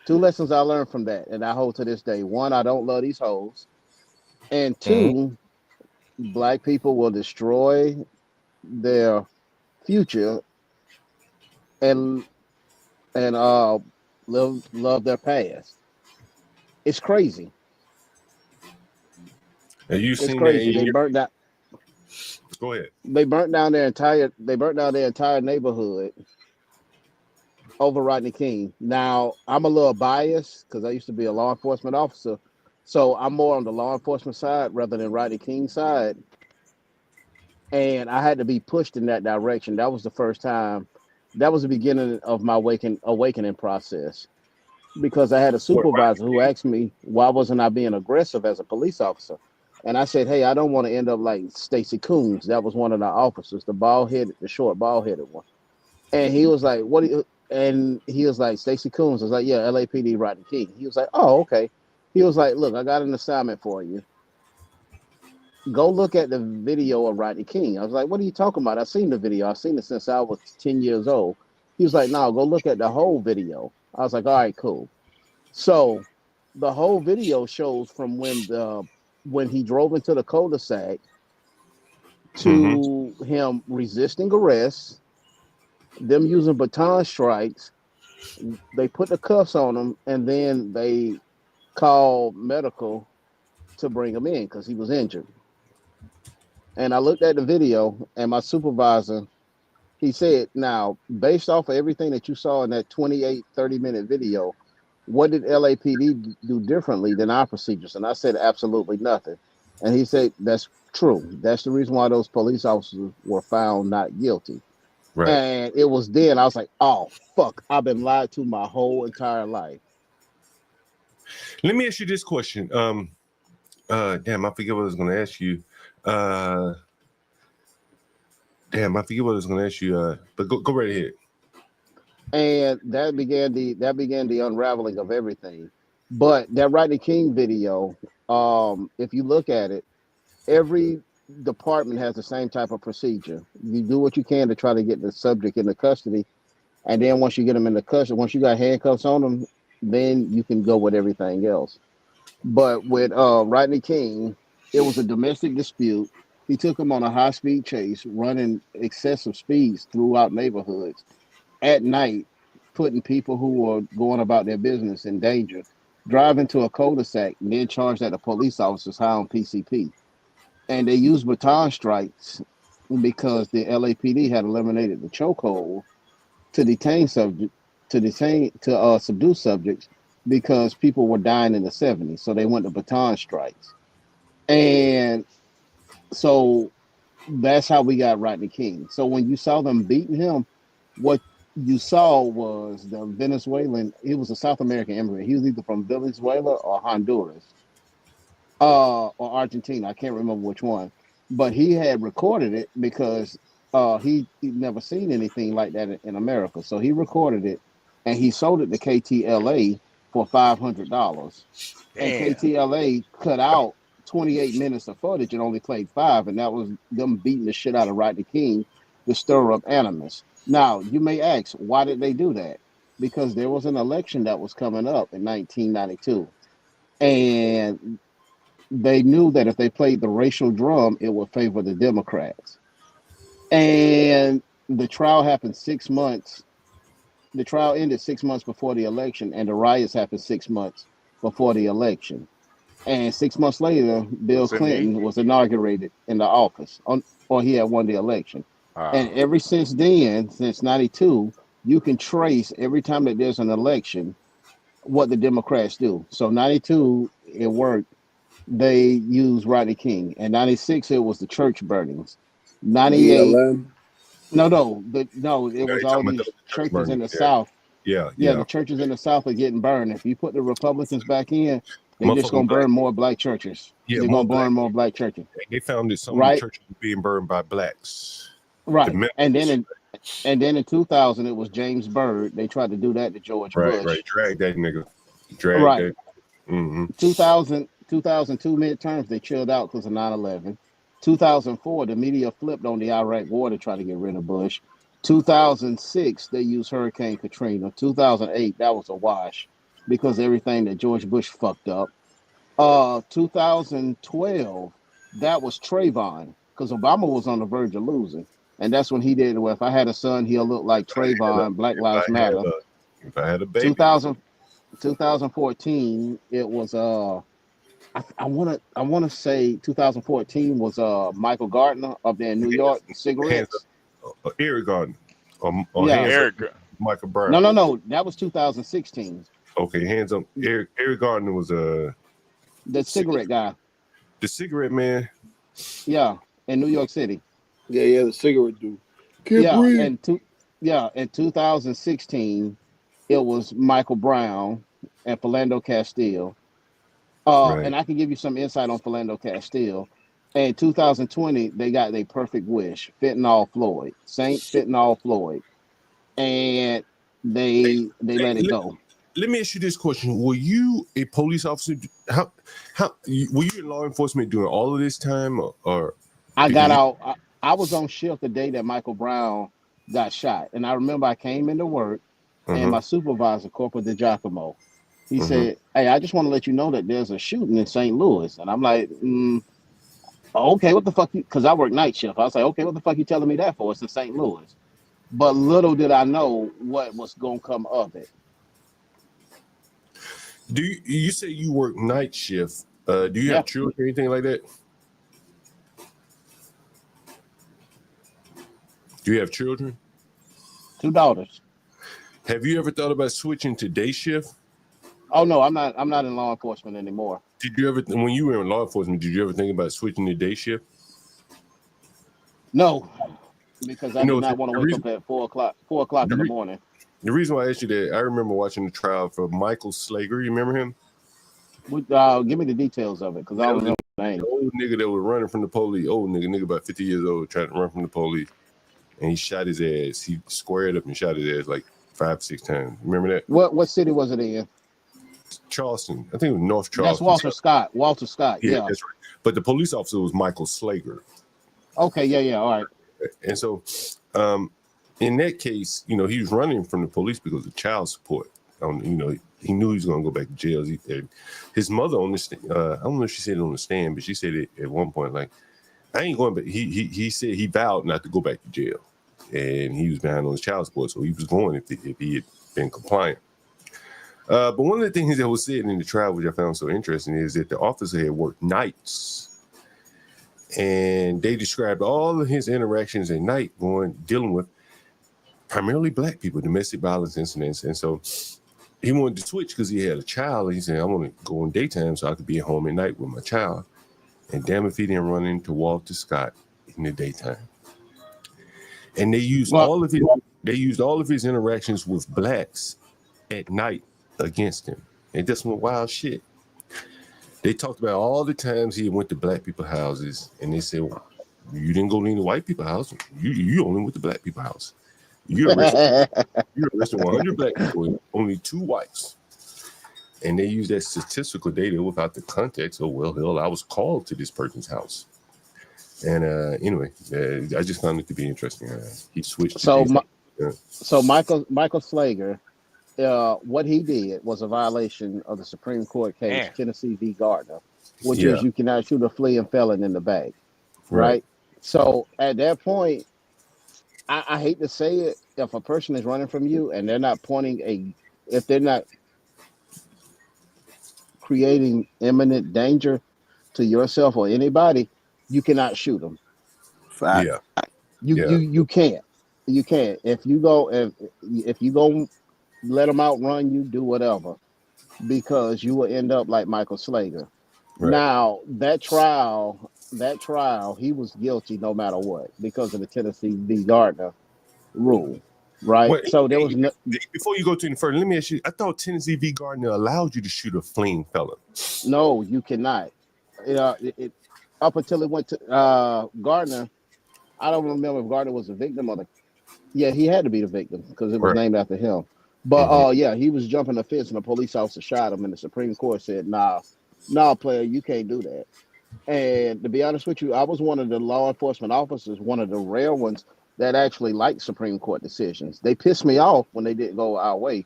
two lessons I learned from that, and I hold to this day. One, I don't love these hoes, and Mhm. two, black people will destroy their future and and love their past. It's crazy. Have you It's seen that crazy. in They your? burnt down. Go ahead. They burnt down their entire. They burnt down their entire neighborhood over Rodney King. Now I'm a little biased because I used to be a law enforcement officer, so I'm more on the law enforcement side rather than Rodney King's side. And I had to be pushed in that direction. That was the first time. That was the beginning of my awakening process because I had a What supervisor who Rodney asked me why wasn't I being aggressive as a police officer, and I said, "Hey, I don't want to end up like Stacy Coons. That was one of the officers, the short bald headed one." And he was like, "What do you?" And he was like, "Stacy Coons." I was like, "Yeah, LAPD, Rodney King." He was like, "Oh, okay." He was like, "Look, I got an assignment for you. Go look at the video of Rodney King." I was like, "What are you talking about? I've seen the video. I've seen it since I was 10 years old." He was like, "No, go look at the whole video." I was like, "All right, cool." So the whole video shows from when he drove into the cul-de-sac King? to him resisting arrest, them using baton strikes. They put the cuffs on him, and then they called medical to bring him in because he was injured. And I looked at the video, and my supervisor, he said, "Now, based off of everything that you saw in that 28, 30-minute video, what did LAPD do differently than our procedures?" And I said, "Absolutely nothing." And he said, "That's true. That's the reason why those police officers were found not guilty." Right. And it was then I was like, "Oh, fuck, I've been lied to my whole entire life." Let me ask you this question. Damn, I forget what I was going to ask you. Uh, Damn, I forget what I was going to ask you. But go right ahead. And that began the unraveling of everything. But that Rodney King video, if you look at it, every department has the same type of procedure. You do what you can to try to get the subject into custody, and then once you get them into custody, once you got handcuffs on them, then you can go with everything else. But with Rodney King, it was a domestic dispute. He took him on a high speed chase, running excessive speeds throughout neighborhoods at night, putting people who were going about their business in danger, driving to a cul-de-sac, and then charged at the police officers high on PCP. And they used baton strikes because the LAPD had eliminated the chokehold to detain subject to subdue subjects because people were dying in the 70s. So they went to baton strikes. And so that's how we got Rodney King. So when you saw them beating him, what you saw was the Venezuelan, he was a South American immigrant. He was either from Venezuela or Honduras, or Argentina. I can't remember which one. But he had recorded it because he'd never seen anything like that in America. So he recorded it and he sold it to KTLA for $500. And Damn. KTLA cut out 28 minutes of footage and only played 5, and that was them beating the shit out of Rodney King to stir up animus. Now, you may ask, why did they do that? Because there was an election that was coming up in 1992, and they knew that if they played the racial drum, it would favor the Democrats. And the trial happened 6 months. The trial ended 6 months before the election, and the riots happened 6 months before the election. And 6 months later, Bill Was it me? Clinton was inaugurated in the office, or he had won the election. And Ah, ever since then, since '92, you can trace every time that there's an election what the Democrats do. So '92, it worked. They used Rodney King. And '96, it was the church burnings. '98, BLM. no, it No, was you're all talking about these the church churches in burning. the Yeah, South. yeah, Yeah, yeah. the churches in the South are getting burned. If you put the Republicans back in, they just Motherfucking gonna black. burn more black churches. Yeah, They're more gonna black. burn more black churches, They found that some of the right? churches were being burned by blacks. The Right. And then members. in 2000, it was James Byrd. They tried to do that to George Right. Bush. Drag that nigga. Drag Right. that. Mm-hmm. 2002 midterms, they chilled out because of 9/11. 2004, the media flipped on the Iraq War to try to get rid of Bush. 2006, they used Hurricane Katrina. 2008, that was a wash because everything that George Bush fucked up. 2012, that was Trayvon because Obama was on the verge of losing, and that's when he did. Well, if I had a son, he'll look like Trayvon. Black Lives Matter. If I had a baby. 2014, it was I wanna say 2014 was Michael Gardner up there in New York, cigarettes. Eric Gardner. Yeah. Hands Eric. up, Michael Brown. No, that was 2016. Okay, hands up. Eric Gardner was The cigarette guy. the cigarette man. Yeah, in New York City. Yeah, the cigarette dude. In 2016, it was Michael Brown and Philando Castile. Right. And I can give you some insight on Philando Castile. In 2020, they got their perfect wish, Fentanyl Floyd, Saint Fentanyl Floyd, and they let it go. Let me ask you this question: were you a police officer? How were you in law enforcement during all of this time, or I got out. I was on shift the day that Michael Brown got shot, and I remember I came into work, and my supervisor, Corporal DiGiacomo, he said, "Hey, I just want to let you know that there's a shooting in St. Louis," and I'm like, "Okay, what the fuck?" Because I work night shift. I was like, "Okay, what the fuck you telling me that for? It's in St. Louis." But little did I know what was gonna come of it. do you say you work night shift? Do you have children or anything like that? Do you have children? 2 daughters. Have you ever thought about switching to day shift? Oh no, I'm not in law enforcement anymore. Did you ever, when you were in law enforcement, did you ever think about switching to day shift? No, because I do not want to wake up at 4 o'clock in the morning. The reason why I asked you that, I remember watching the trial for Michael Slager. You remember him? Give me the details of it, because I don't remember the name. The old nigga that was running from the police, old nigga about 50 years old, trying to run from the police. And he shot his ass. He squared up and shot his ass like 5-6 times. Remember that? What city was it in? Charleston. I think it was North Charleston. That's Walter Scott. Yeah, that's right. But the police officer was Michael Slager. Okay, yeah, all right. And so, in that case, he was running from the police because of child support. He knew he was going to go back to jail. His mother on the stand, I don't know if she said it on the stand, but she said it at one point, like, I ain't going back. He said he vowed not to go back to jail, and he was behind on his child support, so he was going if he had been compliant. But one of the things that was said in the trial, which I found so interesting, is that the officer had worked nights, and they described all of his interactions at night dealing with primarily black people, domestic violence incidents. And so he wanted to switch because he had a child. And he said, I want to go in daytime so I could be at home at night with my child. And damn if he didn't run into Walter Scott in the daytime. And they used all of his interactions with blacks at night against him. And that's some wild shit. They talked about all the times he went to black people's houses, and they said, well, you didn't go to any white people's house. You only went to black people's house. You arrested 100 black people and only 2 whites. And they use that statistical data without the context of, well, hell, I was called to this person's house. And anyway, I just found it to be interesting. He switched. So Michael Slager, what he did was a violation of the Supreme Court case, Tennessee v. Gardner, which is you cannot shoot a fleeing felon in the back. Right? So at that point, I hate to say it, if a person is running from you and they're not if they're not creating imminent danger to yourself or anybody, you cannot shoot them. You can't. You can't. If you go let them outrun you, do whatever, because you will end up like Michael Slager. Right. Now that trial, he was guilty no matter what because of the Tennessee v. Gardner rule. Right. Wait, so there was before you go to any further, let me ask you, I thought Tennessee v. Gardner allowed you to shoot a fleeing felon. No, you cannot. Up until it went to Gardner, I don't remember if Gardner was a victim or he had to be the victim because it was named after him. But he was jumping the fence and a police officer shot him, and the Supreme Court said, nah, player, you can't do that. And to be honest with you, I was one of the law enforcement officers, one of the rare ones that actually liked Supreme Court decisions. They pissed me off when they didn't go our way,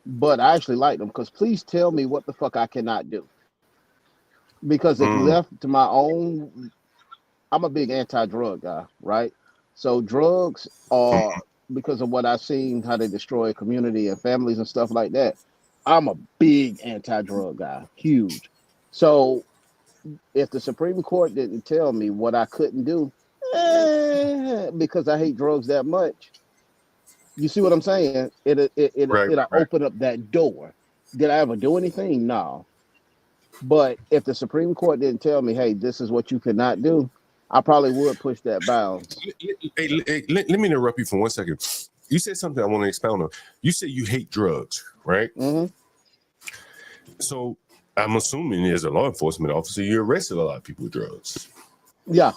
but I actually liked them because please tell me what the fuck I cannot do. Because if Mm, left to my own, I'm a big anti-drug guy, right? So drugs are, because of what I've seen, how they destroy community and families and stuff like that. I'm a big anti-drug guy, huge. So if the Supreme Court didn't tell me what I couldn't do, because I hate drugs that much, you see what I'm saying? right, It'll right. open up that door. Did I ever do anything? No. But if the Supreme Court didn't tell me, hey, this is what you cannot do, I probably would push that bounds. Let me interrupt you for 1 second. You said something I want to expound on. You said you hate drugs, right? Hmm. So I'm assuming as a law enforcement officer, you arrested a lot of people with drugs. Yeah.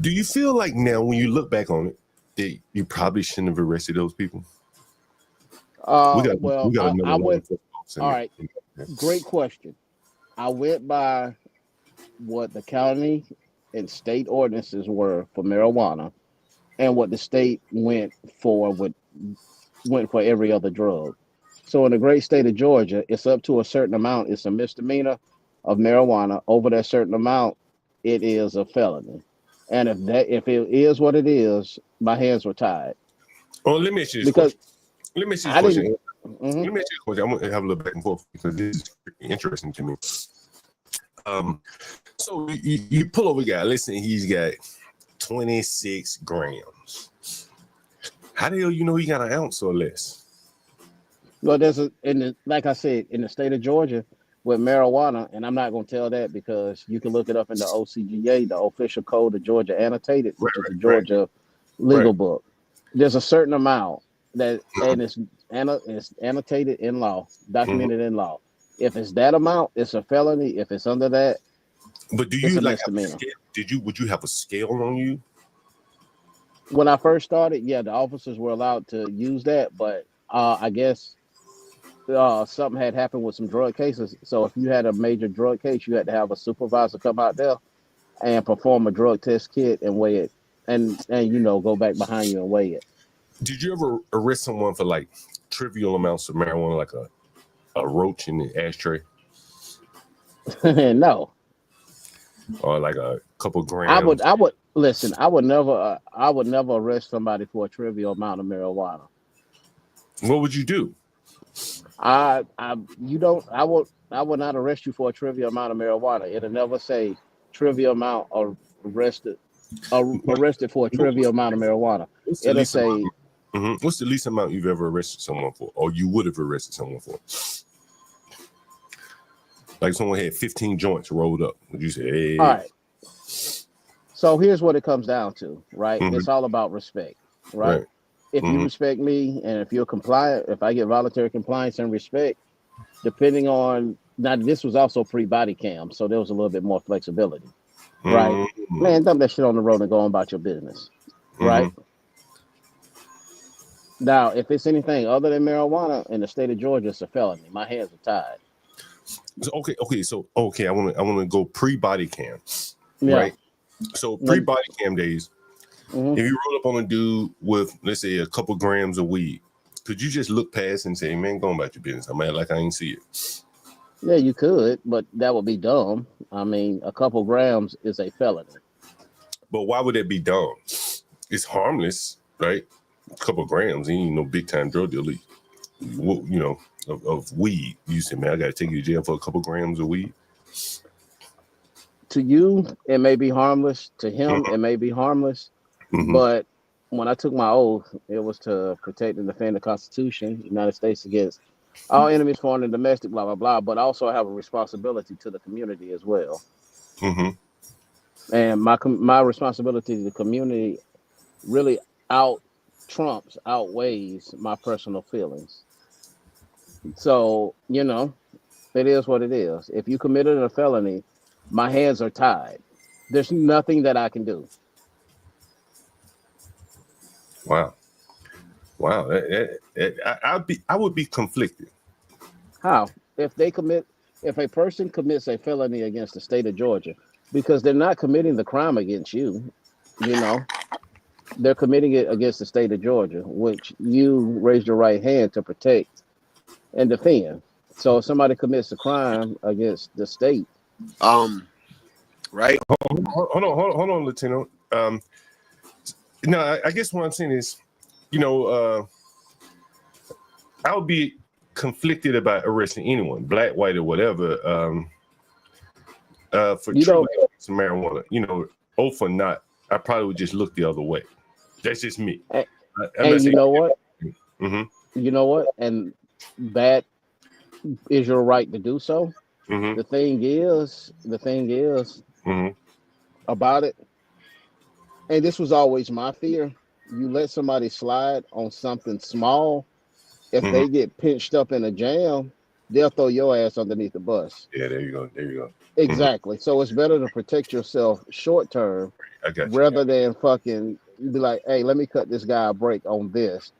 Do you feel like now, when you look back on it, that you probably shouldn't have arrested those people? We got Well, another I law went. enforcement officer All in right. there. Great question. I went by what the county and state ordinances were for marijuana and what the state went for every other drug. So in the great state of Georgia, it's up to a certain amount. It's a misdemeanor of marijuana. Over that certain amount, it is a felony. And if it is what it is, my hands were tied Oh, let me ask you this because question. Let me ask you this I didn't. question. Mhm. Let me ask you a question. I'm gonna have a little back and forth because this is interesting to me. So you pull over a guy. Listen, he's got 26 grams. How the hell you know he got an ounce or less? Well, like I said, in the state of Georgia with marijuana, and I'm not going to tell that because you can look it up in the OCGA, the official code of Georgia annotated, Right, which is the right, Georgia right, legal book. There's a certain amount and it's annotated in law, Mhm. documented in law. If it's that amount, it's a felony. If it's under that, But do it's you a like have a misdemeanor. scale? Would you have a scale on you? When I first started, yeah, the officers were allowed to use that, but I guess something had happened with some drug cases. So if you had a major drug case, you had to have a supervisor come out there and perform a drug test kit and weigh it, and go back behind you and weigh it. Did you ever arrest someone for like trivial amounts of marijuana, like a roach in the ashtray, No, or like a couple I would grams? I would listen. I would never arrest somebody for a trivial amount of marijuana. What would you do? I you don't I would not arrest you for a trivial amount of marijuana. It'll never say trivial amount or arrested arrested for a trivial amount of marijuana. What's the It'll least amount? say What's the least amount you've ever arrested someone for, or you would have arrested someone for? Like someone had 15 joints rolled up. Would you say, all hey? right. So here's what it comes down to, right? Mhm. It's all about respect, right? Right. If you Hmm. respect me and if you're compliant, if I get voluntary compliance and respect, depending on now, this was also pre-body cam, so there was a little bit more flexibility, right? Hmm. Man, dump that shit on the road and go on about your business, Hmm. right? Now, if it's anything other than marijuana in the state of Georgia, it's a felony. My hands are tied. So, okay. I want to go pre-body cam, Yeah. right? So When, pre-body cam days, mhm. if you roll up on a dude with, let's say, a couple grams of weed, could you just look past and say, man, go about your business? I'm mad like I ain't see it. Yeah, you could, but that would be dumb. I mean, a couple grams is a felony. But why would that be dumb? It's harmless, right? A couple grams, he ain't no big time drug dealer. Of weed. You say, man, I got to take you to jail for a couple grams of weed. To you, it may be harmless. To him, Mm-hmm. it may be harmless. Mm-hmm. But when I took my oath, it was to protect and defend the Constitution, United States against all enemies, foreign and domestic, blah blah blah. But also, I have a responsibility to the community as well, Mm-hmm. and my responsibility to the community really outweighs my personal feelings. So it is what it is. If you committed a felony, my hands are tied. There's nothing that I can do. Wow. Wow. I would be conflicted. How? If they commit if a person commits a felony against the state of Georgia, because they're not committing the crime against you, you know, they're committing it against the state of Georgia, which you raised your right hand to protect and defend. So if somebody commits a crime against the state, Right. Hold on, Latino. No, I guess what I'm saying is, I would be conflicted about arresting anyone, black, white, or whatever, for true some marijuana. Or for not, I probably would just look the other way. That's just me. And you know what? Mm-hmm. You know what? And that is your right to do so. Mm-hmm. The thing is mm-hmm. about it, and this was always my fear. You let somebody slide on something small, if Mm-hmm. they get pinched up in a jam, they'll throw your ass underneath the bus. Yeah, there you go. Exactly. Mm-hmm. So it's better to protect yourself short term rather than fucking be like, hey, let me cut this guy a break on this.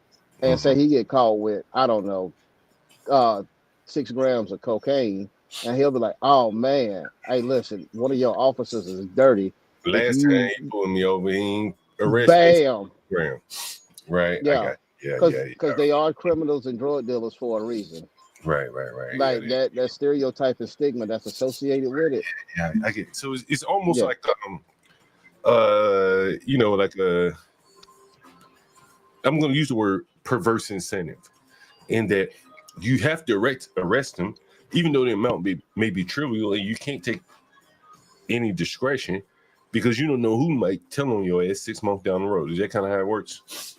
And say he get caught with, I don't know, 6 grams of cocaine. And he'll be like, oh man, hey, listen, one of your officers is dirty. Last time he pulled me over, he ain't arrested. Bam. Right. Yeah. Because they are criminals and drug dealers for a reason. Right. Like that stereotype and stigma that's associated with it. Yeah, I get it. So it's almost like like a, I'm going to use the word perverse incentive, in that you have to arrest them, even though the amount may be trivial, and you can't take any discretion because you don't know who might tell on your ass 6 months down the road. Is that kind of how it works?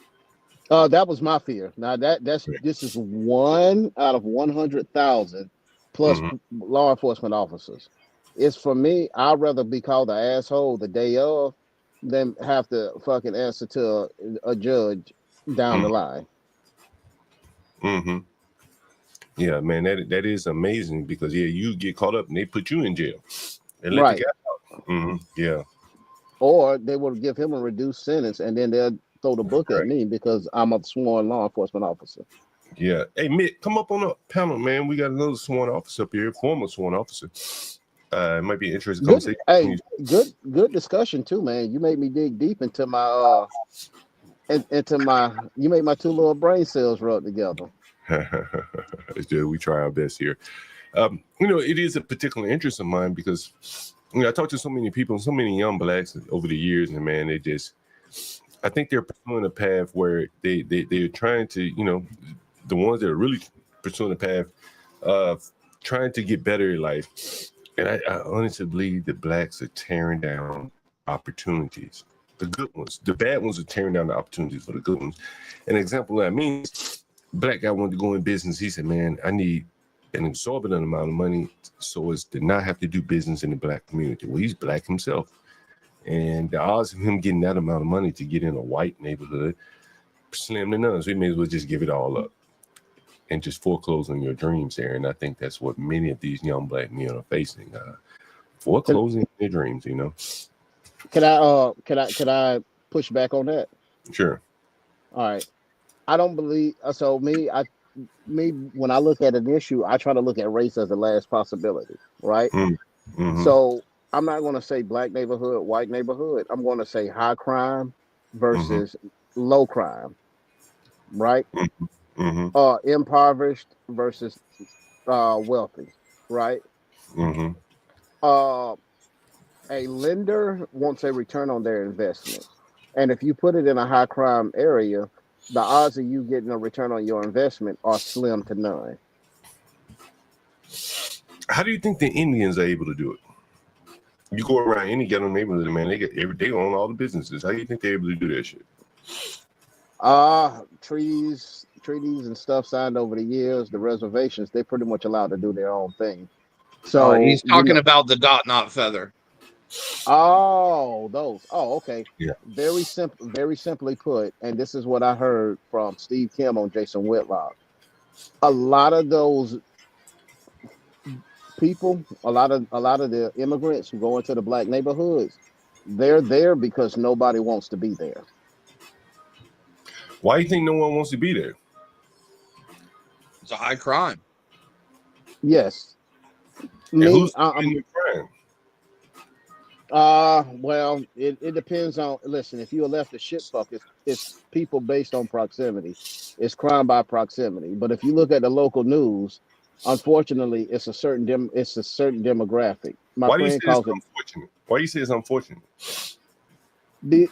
That was my fear. Now this is 1 out of 100,000 plus law enforcement officers. It's for me, I'd rather be called the asshole the day of than have to fucking answer to a judge down the line. Mm-hmm. Yeah, man, that is amazing because you get caught up and they put you in jail and let the guy out. Mm-hmm. Yeah. Or they will give him a reduced sentence and then they'll throw the book at me because I'm a sworn law enforcement officer. Yeah. Hey, Mick, come up on the panel, man. We got another sworn officer up here, former sworn officer. It might be an interesting conversation. Hey, good discussion too, man. You made me dig deep into my you made my 2 little brain cells rub together. We try our best here. It is a particular interest of mine because I talk to so many people, so many young blacks over the years, and man, I think they're pursuing a path where they're trying to, the ones that are really pursuing the path of trying to get better in life. And I honestly believe that blacks are tearing down opportunities. The good ones. The bad ones are tearing down the opportunities for the good ones. An example of that means black guy wanted to go in business. He said, man, I need an exorbitant amount of money so as to not have to do business in the black community. Well, he's black himself. And the odds of him getting that amount of money to get in a white neighborhood, slim to none. So he may as well just give it all up and just foreclose on your dreams there. And I think that's what many of these young black men are facing, foreclosing their dreams, Can I push back on that? Sure. All right. I don't believe so. When I look at an issue, I try to look at race as the last possibility, right? Mm-hmm. So I'm not going to say black neighborhood, white neighborhood. I'm going to say high crime versus low crime, right? Mm-hmm. Impoverished versus wealthy, right? Mm-hmm. A lender wants a return on their investment, and if you put it in a high crime area, the odds of you getting a return on your investment are slim to none. How do you think the Indians are able to do it? You go around any ghetto neighborhood, man, they own all the businesses. How do you think they're able to do that shit? Treaties and stuff signed over the years, the reservations, they're pretty much allowed to do their own thing. So he's talking about the dot not feather. Oh, those. Oh, okay. Yeah. Very simply put, and this is what I heard from Steve Kim on Jason Whitlock. A lot of those people, a lot of the immigrants who go into the black neighborhoods, they're there because nobody wants to be there. Why do you think no one wants to be there? It's a high crime. Yes. And Me, who's committing the crime? well, it depends on. Listen, if you left a shit fuck, it's people based on proximity. It's crime by proximity. But if you look at the local news, unfortunately, it's a certain demographic. My Why do you say friend it's calls it. unfortunate? Why do you say it's unfortunate?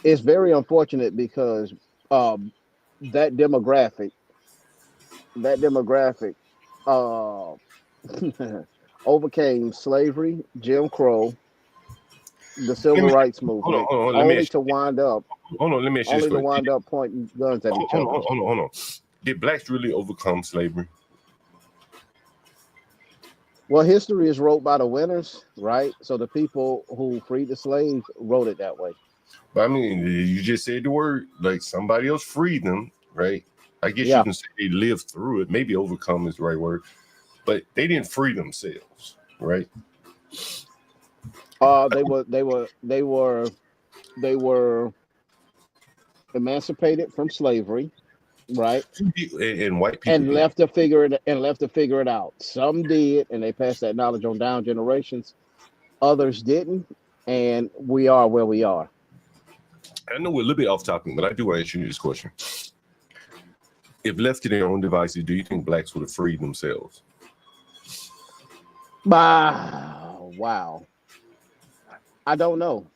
It's very unfortunate because um that demographic that demographic uh overcame slavery, Jim Crow, the Let civil me rights hold on, movement, hold on. Let me only ask to wind up you. Hold on, let me ask you this only to question. wind up pointing guns at each other. Hold on. Did blacks really overcome slavery? Well, history is wrote by the winners, right? So the people who freed the slaves wrote it that way. But I mean, you just said the word like somebody else freed them, right? I guess you Yeah. can say they lived through it. Maybe overcome is the right word, but they didn't free themselves, right? They were emancipated from slavery, right? And white people And did. left to figure it out. Some did, and they passed that knowledge on down generations. Others didn't, and we are where we are. I know we're a little bit off topic, but I do want to ask you this question. If left to their own devices, do you think blacks would have freed themselves? Wow. I don't know.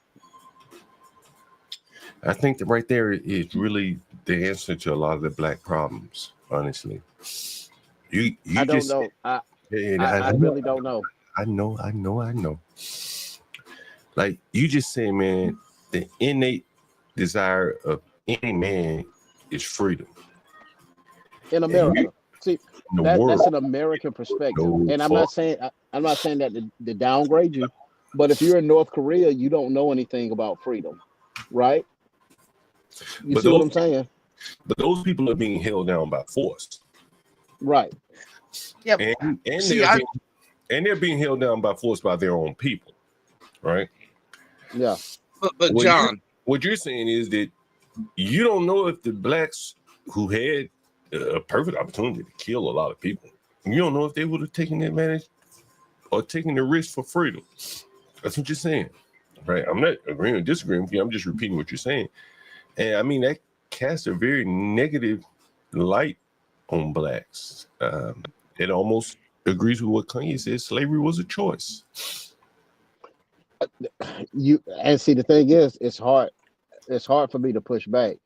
I think that right there is really the answer to a lot of the black problems, honestly. You I don't just know. and I really don't know. I know. Like you just say, man, the innate desire of any man is freedom. In America, see In the world, that's an American perspective, no and fuck. I'm not saying that to downgrade you, but if you're in North Korea, you don't know anything about freedom, right? You But see what those I'm saying? but those people are being held down by force. Right. Yeah. And See, they're being held down by force by their own people, right? Yeah. but John, What you're saying is that you don't know if the blacks who had a perfect opportunity to kill a lot of people, you don't know if they would have taken advantage or taken the risk for freedom. That's what you're saying, right? I'm not agreeing or disagreeing with you. I'm just repeating what you're saying. And I mean, that casts a very negative light on blacks. It almost agrees with what Kanye said. Slavery was a choice. You and see the thing is, it's hard for me to push back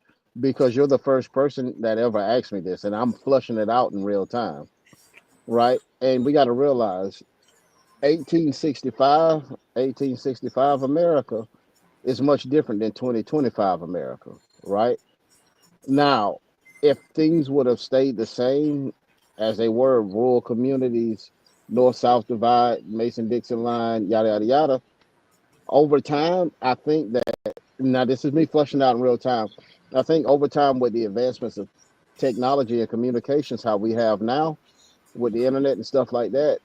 because you're the first person that ever asked me this, and I'm flushing it out in real time, right? And we got to realize 1865 America is much different than 2025 America, right? Now, if things would have stayed the same as they were, rural communities, north south divide, Mason Dixon line, yada, yada, yada, over time, I think that now this is me flushing out in real time. I think over time, with the advancements of technology and communications, how we have now with the internet and stuff like that,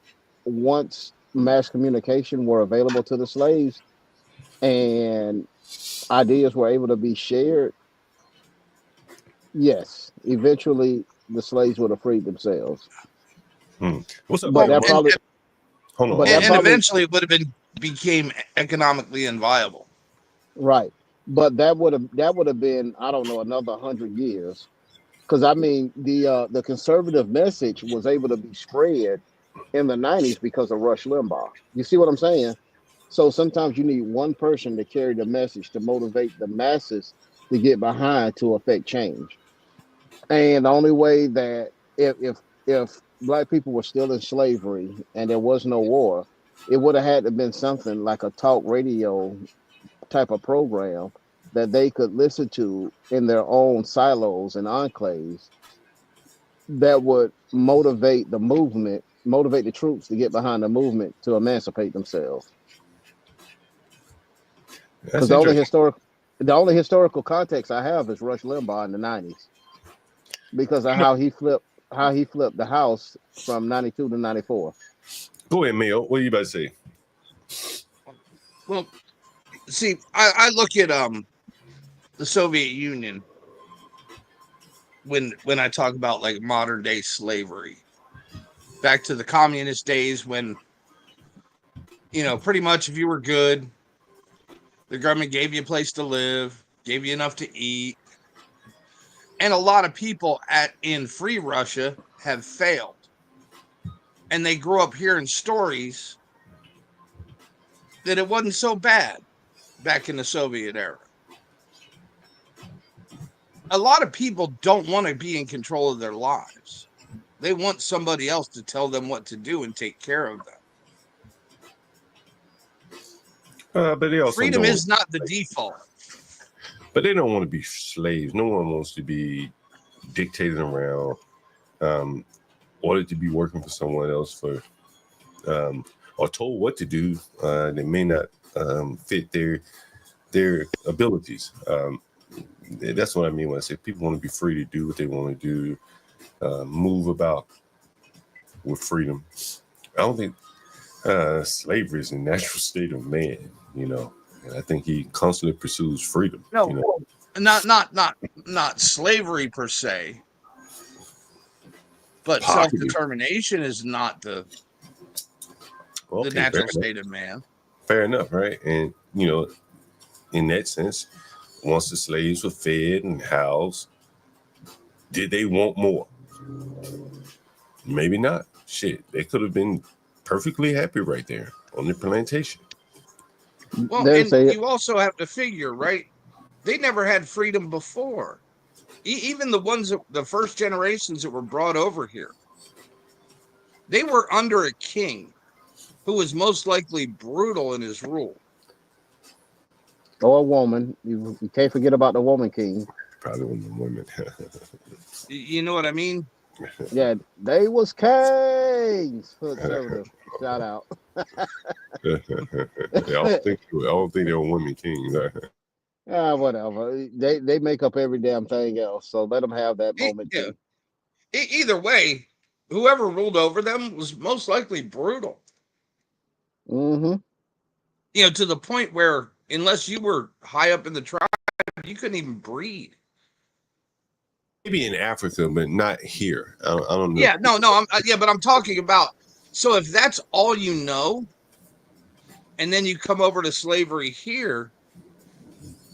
once mass communication were available to the slaves and ideas were able to be shared, yes, eventually the slaves would have freed themselves. What's up, But well, man? that probably, Hold on. but that and probably eventually it would have became economically inviable. right. But that would have been, I don't know, another 100 years. Because I mean, the conservative message was able to be spread in the '90s because of Rush Limbaugh. You see what I'm saying? So sometimes you need one person to carry the message to motivate the masses to get behind to affect change. And the only way that if black people were still in slavery and there was no war, it would have had to been something like a talk radio type of program that they could listen to in their own silos and enclaves that would motivate the troops to get behind the movement to emancipate themselves. Because That's interesting. the only historical context I have is Rush Limbaugh in the '90s because of how he flipped the House from '92 to '94. Go ahead, Mayo. What are you about to say? Well, see, I look at the Soviet Union when I talk about like modern day slavery, back to the communist days when pretty much if you were good, the government gave you a place to live, gave you enough to eat. And a lot of people in free Russia have failed. And they grew up hearing stories that it wasn't so bad back in the Soviet era. A lot of people don't want to be in control of their lives. They want somebody else to tell them what to do and take care of them. But they also freedom is not the default. But they don't want to be slaves. No one wants to be dictated around, ordered to be working for someone else or told what to do. They may not fit their abilities. That's what I mean when I say people want to be free to do what they want to do, move about with freedom. I don't think slavery is a natural state of man, and I think he constantly pursues freedom. No, not slavery per se, but self-determination is not the natural state of man. Fair enough, right? And in that sense, once the slaves were fed and housed, did they want more? Maybe not. Shit, they could have been perfectly happy right there on the plantation. Well, and you also have to figure, right? They never had freedom before. Even the first generations that were brought over here, they were under a king who was most likely brutal in his rule. Or a woman. You can't forget about the woman king. Probably one of the women. You know what I mean? Yeah, they was kings. Shout out. I don't think they were women kings. Whatever. They make up every damn thing else. So let them have that moment. Yeah. Either way, whoever ruled over them was most likely brutal. Mm-hmm. To the point where unless you were high up in the tribe, you couldn't even breed. Maybe in Africa, but not here. I don't know. Yeah, no. But I'm talking about. So if that's all you know, and then you come over to slavery here,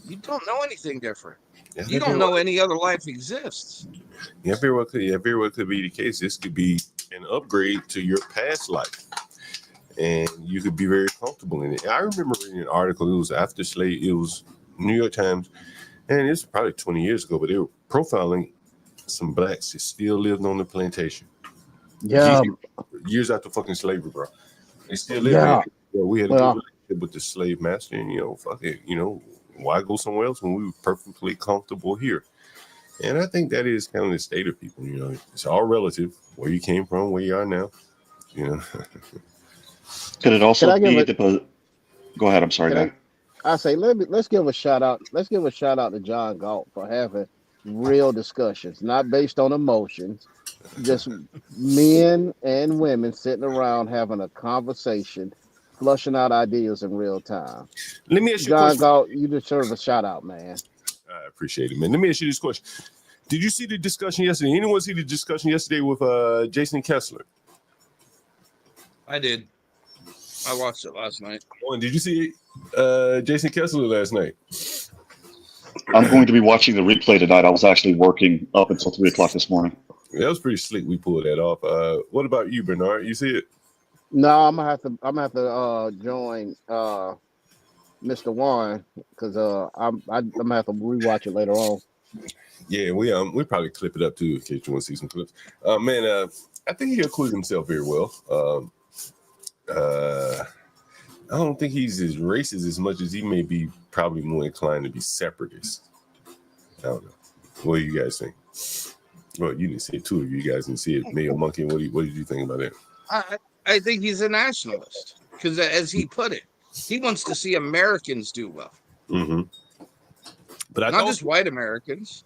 you don't know anything different. Yeah, you don't know any other life exists. Yeah, very well could be the case. This could be an upgrade to your past life, and you could be very comfortable in it. I remember reading an article. It was after slavery. It was New York Times, and it's probably 20 years ago. But they were profiling some blacks that still lived on the plantation. Yeah, years after fucking slavery, bro. They still live there. We had a good relationship with the slave master, and fuck it, why go somewhere else when we were perfectly comfortable here? And I think that is kind of the state of people. It's all relative. Where you came from, where you are now. Could it also be Go ahead. I'm sorry, guy. I say let's give a shout out. Let's give a shout out to John Galt for having real discussions, not based on emotions. Just men and women sitting around having a conversation, flushing out ideas in real time. Let me ask you John Galt, you deserve a shout out, man. I appreciate it, man. Let me ask you this question. Did you see the discussion yesterday? Anyone see the discussion yesterday with Jason Kessler? I did. I watched it last night. Did you see Jason Kessler last night? I'm going to be watching the replay tonight. I was actually working up until 3:00 this morning. That was pretty slick. We pulled that off. What about you, Bernard? You see it? No, I'm gonna have to join Mr. Warren because I'm gonna have to rewatch it later on. Yeah, we probably clip it up too in case you want to see some clips. Man, I think he acquitted himself very well. I don't think he's as racist as much as he may be. Probably more inclined to be separatist. I don't know. What do you guys think? Well, you didn't see it. Two of you guys didn't see it. Mayor Monkey, what did you think about it? I think he's a nationalist because, as he put it, he wants to see Americans do well. Mm-hmm. But not just white Americans.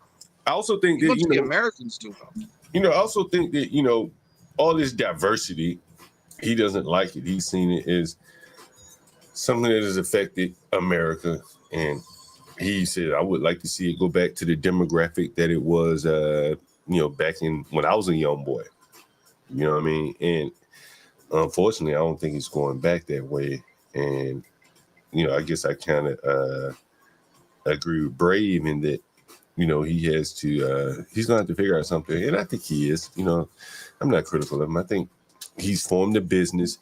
I also think he wants to see Americans do well. I also think that all this diversity, he doesn't like it. He's seen it as something that has affected America, and he said, I would like to see it go back to the demographic that it was, back in when I was a young boy. You know what I mean? And unfortunately, I don't think it's going back that way And I guess I kind of agree with Brave in that he has to he's gonna have to figure out something, and I think he is. I'm not critical of him. I think he's formed a business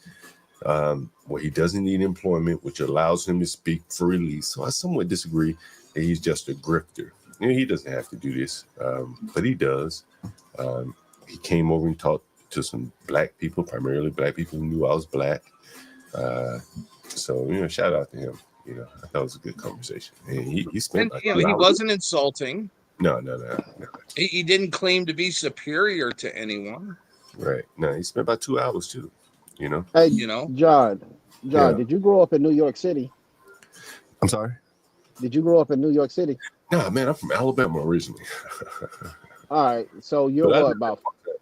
where he doesn't need employment, which allows him to speak freely. So I somewhat disagree that he's just a grifter. He doesn't have to do this, but he does. He came over and talked to some black people, primarily black people who knew I was black. So shout out to him. I thought it was a good conversation, and he spent. And he wasn't insulting. No. He didn't claim to be superior to anyone. Right. No, he spent about 2 hours too. Hey, John, Yeah. did you grow up in New York City? I'm sorry. Did you grow up in New York City? Nah, man, I'm from Alabama originally. All right, so you're But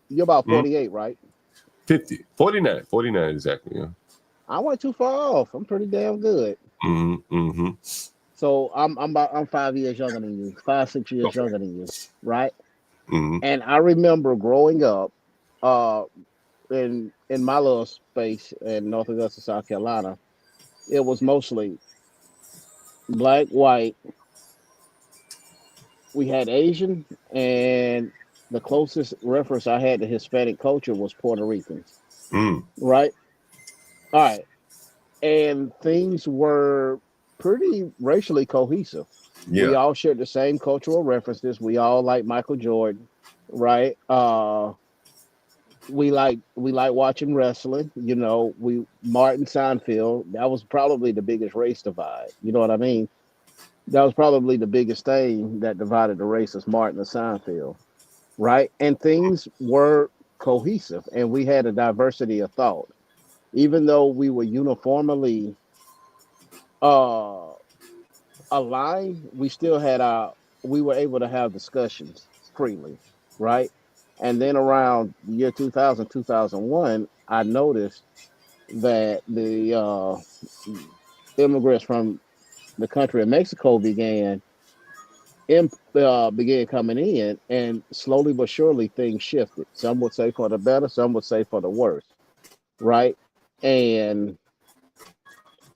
you're about 48, right? 50, 49 exactly. Yeah. I wasn't too far off. I'm pretty damn good. Mm-hmm. So I'm 5 years younger than you, 5-6 years Okay. younger than you, right? Mm-hmm. And I remember growing up, in my little space in North Augusta, South Carolina, it was mostly black, white. We had Asian, and the closest reference I had to Hispanic culture was Puerto Ricans, Mm. right? All right, and things were pretty racially cohesive. We Yeah. all shared the same cultural references. We all like Michael Jordan, right? We like watching wrestling. We Martin Seinfeld. That was probably the biggest race divide. You know what I mean? That was probably the biggest thing that divided the races, Martin and Seinfeld, right? And things were cohesive, and we had a diversity of thought, even though we were uniformly uh, aligned. We were able to have discussions freely, right? And then around the year 2000, 2001, I noticed that the immigrants from the country of Mexico began coming in, and slowly but surely things shifted. Some would say for the better, some would say for the worse, right? And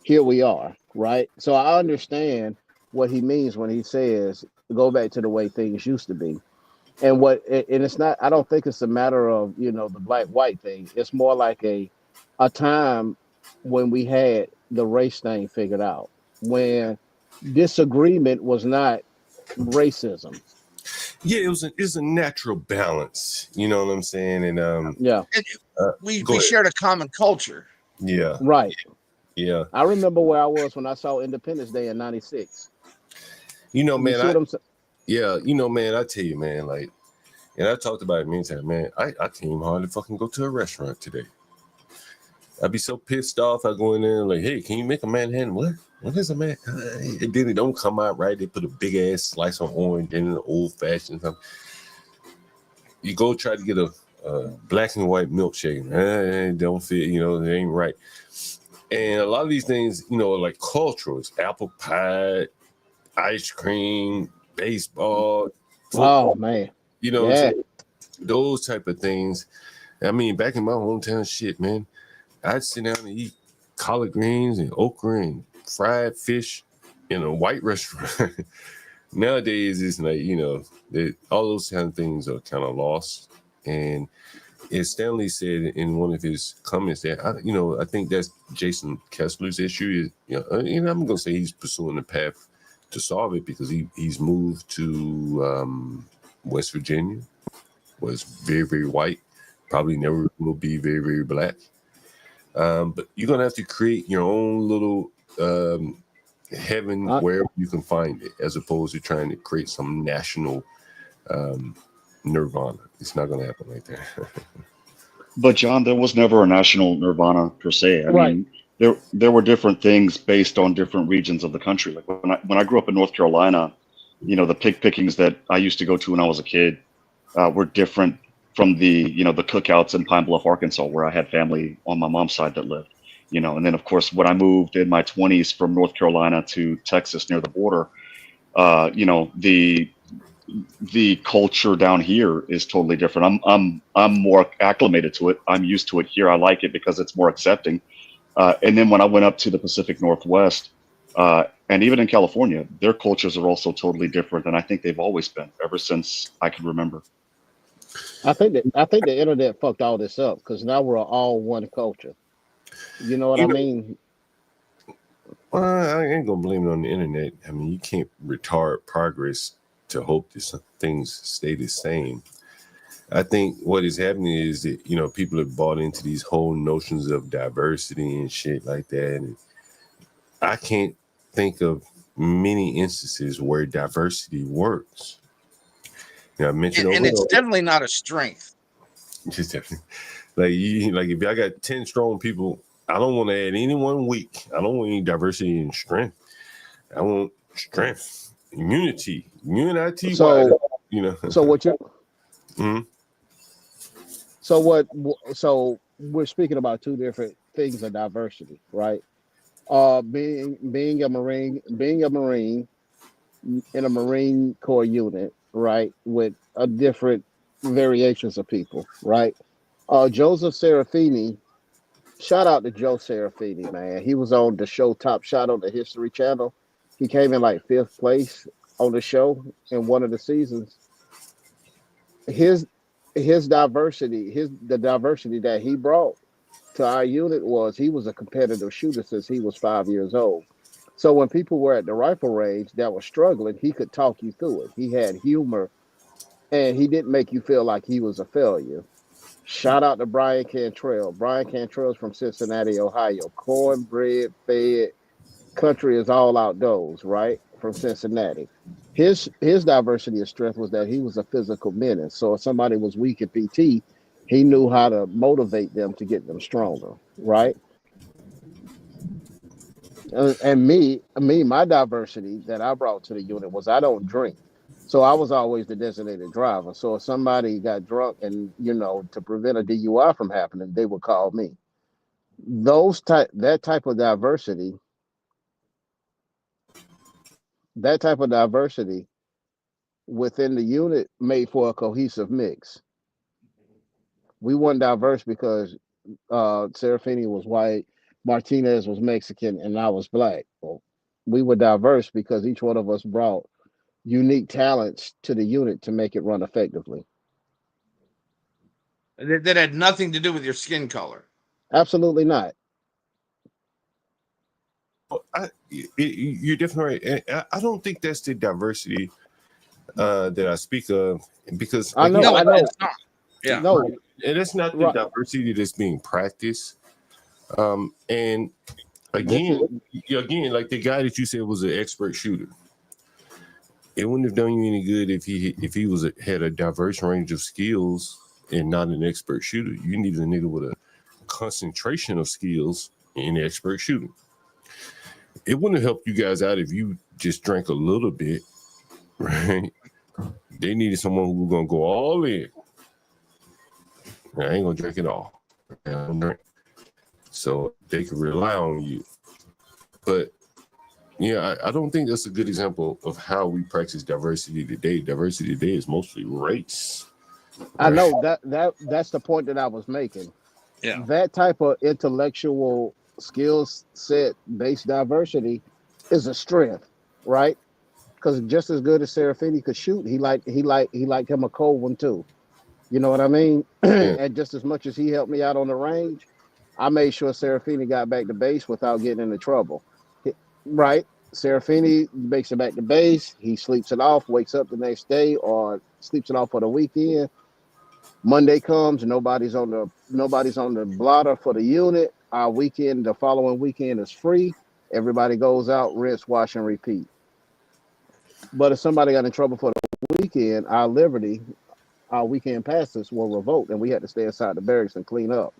here we are, right? So I understand what he means when he says go back to the way things used to be. And it's not, I don't think it's a matter of, the black white thing. It's more like a time when we had the race thing figured out, when disagreement was not racism. Yeah, it's a natural balance. You know what I'm saying? And Yeah, We go ahead. shared a common culture. Yeah. right. Yeah. I remember where I was when I saw Independence Day in '96. You Man, see what I'm saying? yeah, man, I tell you, man, like, and I talked about it many times, man. I can't even hardly fucking go to a restaurant today. I'd be so pissed off. I go in there like, hey, can you make a Manhattan? What is a man? And then it don't come out right. They put a big ass slice of orange in an old fashioned something. You go try to get a black and white milkshake. It don't fit, it ain't right. And a lot of these things, are like cultural. It's apple pie, ice cream, baseball, football. Oh man, What I'm yeah. saying? Those type of things. I mean, back in my hometown, shit, man, I'd sit down and eat collard greens and okra and fried fish in a white restaurant. Nowadays, it's like, all those kind of things are kind of lost. And as Stanley said in one of his comments there, I think that's Jason Kessler's issue. I'm going to say he's pursuing the path to solve it because he's moved to West Virginia, was very, very white, probably never will be very, very black. But you're going to have to create your own little heaven wherever you can find it, as opposed to trying to create some national nirvana. It's not going to happen like that. But John, there was never a national nirvana per se. I mean, there were different things based on different regions of the country. Like when I grew up in North Carolina, the pig pickings that I used to go to when I was a kid were different from the cookouts in Pine Bluff, Arkansas, where I had family on my mom's side that lived. And then of course when I moved in my 20s from North Carolina to Texas near the border, the culture down here is totally different. I'm more acclimated to it. I'm used to it here. I like it because it's more accepting. And then when I went up to the Pacific Northwest, and even in California, their cultures are also totally different, and I think they've always been ever since I can remember. I think the internet fucked all this up because now we're all one culture. You know what You I know, mean? well, I ain't gonna blame it on the internet. I mean, you can't retard progress to hope that things stay the same. I think what is happening is that people have bought into these whole notions of diversity and shit like that, and I can't think of many instances where diversity works. I mentioned And it's over definitely not a strength. just definitely like if I got 10 strong people, I don't want to add anyone weak. I don't want any diversity and strength. I want strength, unity wise. So so Mhm. what you so what so we're speaking about two different things of diversity, right? Being a marine in a Marine Corps unit, right, with a different variations of people, right? Joseph Serafini, shout out to Joe Serafini, man. He was on the show Top Shot on the History Channel. He came in like fifth place on the show in one of the seasons. His his diversity, the diversity that he brought to our unit was he was a competitive shooter since he was 5 years old. So when people were at the rifle range that were struggling, he could talk you through it. He had humor and he didn't make you feel like he was a failure. Shout out to Brian Cantrell. Brian Cantrell's from Cincinnati, Ohio. Cornbread fed country is all outdoors, right? From Cincinnati. His diversity of strength was that he was a physical menace. So if somebody was weak at PT, he knew how to motivate them to get them stronger, right? And my diversity that I brought to the unit was I don't drink. So I was always the designated driver. So if somebody got drunk and, to prevent a DUI from happening, they would call me. That type of diversity, within the unit made for a cohesive mix. We weren't diverse because Serafini was white, Martinez was Mexican, and I was black. Well, we were diverse because each one of us brought unique talents to the unit to make it run effectively. That had nothing to do with your skin color. Absolutely not. You're definitely right. I don't think that's the diversity that I speak of, because I again, know, No, I know. it's not. Yeah. No, right, and that's not the right. diversity that's being practiced. And This is again, like the guy that you said was an expert shooter, it wouldn't have done you any good if he had a diverse range of skills and not an expert shooter. You need a nigga with a concentration of skills in expert shooting. It wouldn't have helped you guys out if you just drank a little bit, right? They needed someone who was gonna go all in. I ain't gonna drink it all. I don't drink. So they could rely on you. But yeah, I don't think that's a good example of how we practice diversity today. Diversity today is mostly race. I Right? know that's the point that I was making. Yeah. That type of intellectual skills set based diversity is a strength, right? Because just as good as Serafini could shoot, he liked him a cold one too. You know what I mean? Yeah. And just as much as he helped me out on the range, I made sure Serafini got back to base without getting into trouble. Right? Serafini makes it back to base. He sleeps it off, wakes up the next day, or sleeps it off for the weekend. Monday comes, nobody's on the blotter for the unit. Our weekend, the following weekend is free. Everybody goes out, rinse, wash, and repeat. But if somebody got in trouble for the weekend, our weekend passes were revoked, and we had to stay inside the barracks and clean up.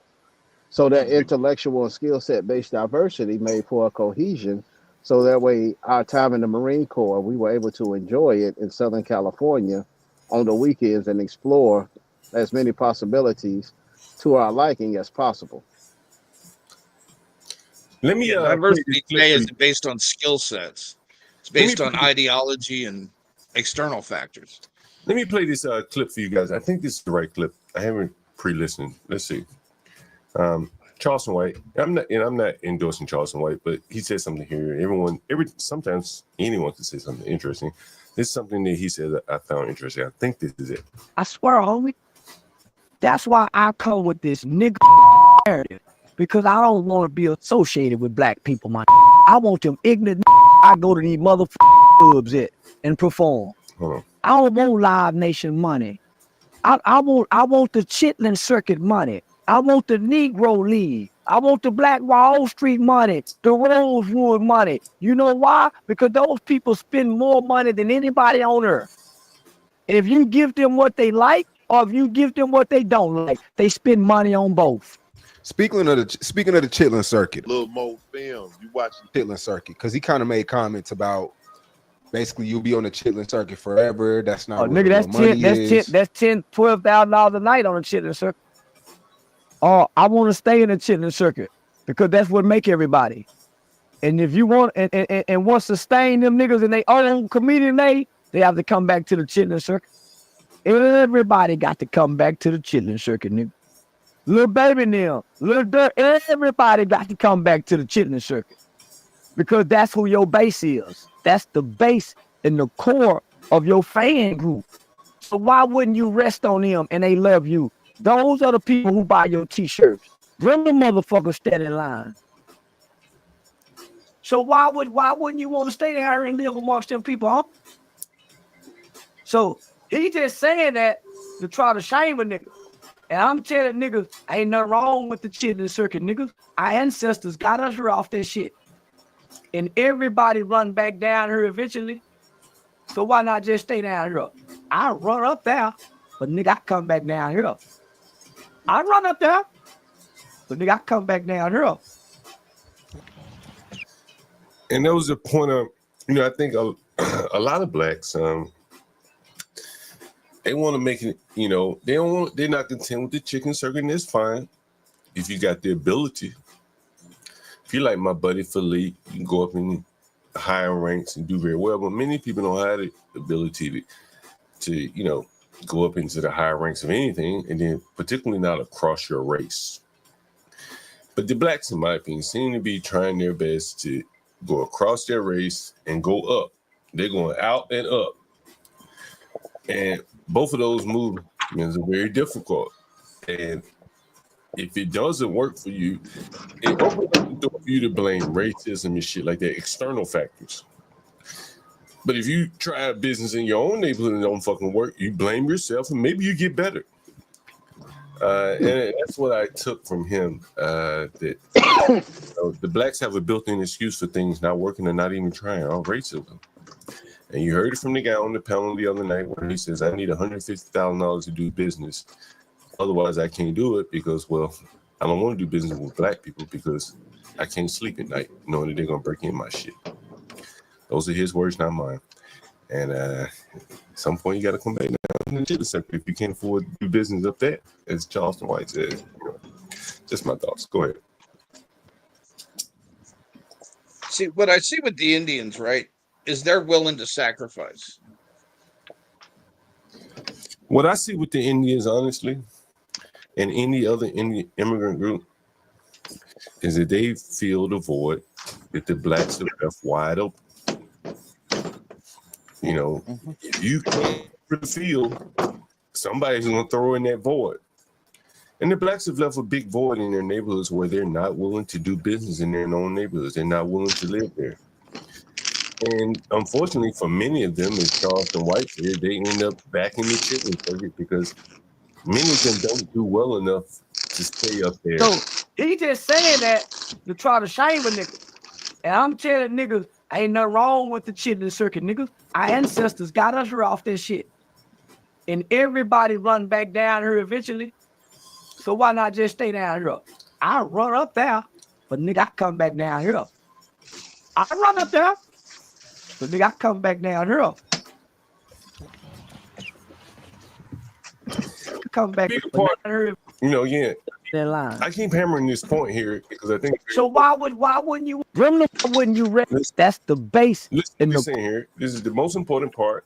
So that intellectual and skill set based diversity made for a cohesion. So that way, our time in the Marine Corps, we were able to enjoy it in Southern California on the weekends and explore as many possibilities to our liking as possible. Let me Yeah. play this Diversity clip today for isn't you. based on skill sets. It's Let me based on ideology and external factors. let me play this clip for you guys. I think this is the right clip. I haven't pre-listened. Let's see. Charleston White. I'm not endorsing Charleston White, but he said something here. Sometimes anyone can say something interesting. This is something that he said that I found interesting. I think this is it. I swear, homie. That's why I come with this nigga narrative, because I don't want to be associated with black people, man. I want them ignorant. I go to these motherfucking clubs and perform. I don't want Live Nation money. I want the Chitlin Circuit money. I want the Negro League. I want the Black Wall Street money, the Rosewood money. You know why? Because those people spend more money than anybody on earth. And if you give them what they like, or if you give them what they don't like, they spend money on both. Speaking of the Chitlin Circuit, Little Mo film, you watching Chitlin Circuit, because he kind of made comments about basically you'll be on the Chitlin Circuit forever. That's not nigga. That's $10,000-$12,000 a night on the Chitlin Circuit. Oh, I want to stay in the Chitlin Circuit because that's what make everybody. And if you want and want to sustain them niggas and they own comedian, they have to come back to the Chitlin Circuit. Everybody got to come back to the Chitlin Circuit, nigga. Little Baby Neil, Little Dirt, everybody got to come back to the Chitlin Circuit because that's who your base is. That's the base and the core of your fan group. So why wouldn't you rest on them and they love you? Those are the people who buy your t-shirts. Them the motherfuckers stand in line. So why wouldn't you want to stay there and live amongst them people, huh? So he just saying that to try to shame a nigga. And I'm telling niggas, ain't nothing wrong with the Chitlin Circuit, niggas. Our ancestors got us here off that shit. And everybody run back down here eventually. So why not just stay down here? I run up there, but nigga, I come back down here. I run up there, but nigga, I come back down here. And there was a point of, I think a lot of blacks, they want to make it, they're not content with the chicken circuit, and it's fine if you got the ability. If you like my buddy Philippe, you can go up in higher ranks and do very well, but many people don't have the ability to go up into the higher ranks of anything, and then particularly not across your race. But the blacks, in my opinion, seem to be trying their best to go across their race and go up. They're going out and up. And both of those movements are very difficult. And if it doesn't work for you, it opens up the door for you to blame racism and shit like that, external factors. But if you try a business in your own neighborhood and it don't fucking work, you blame yourself and maybe you get better. And that's what I took from him, that the blacks have a built-in excuse for things not working or not even trying, racism. And you heard it from the guy on the panel the other night where he says, I need $150,000 to do business. Otherwise, I can't do it because, I don't want to do business with black people because I can't sleep at night knowing that they're going to break in my shit. Those are his words, not mine. And at some point, you got to come back down to the circuit if you can't afford to do business up there, as Charleston White says. Just my thoughts. Go ahead. See, what I see with the Indians, right, is they're willing to sacrifice. What I see with the Indians, honestly, and any other Indian immigrant group, is that they fill the void that the blacks have left wide open. If you can't for the field, somebody's going to throw in that void. And the blacks have left a big void in their neighborhoods where they're not willing to do business in their own neighborhoods. They're not willing to live there. And unfortunately for many of them, as Charleston White said, they end up back in the Chitlin Circuit because many of them don't do well enough to stay up there. So he just saying that to try to shame a nigga. And I'm telling niggas, ain't nothing wrong with the Chitlin Circuit, niggas. Our ancestors got us here off that shit. And everybody run back down here eventually. So why not just stay down here? I run up there, but nigga, I come back down here. I run up there, but nigga, I come back down here. Come back down here. I keep hammering this point here because I think. So why wouldn't you? Wouldn't you? That's the base. Listen here. This is the most important part.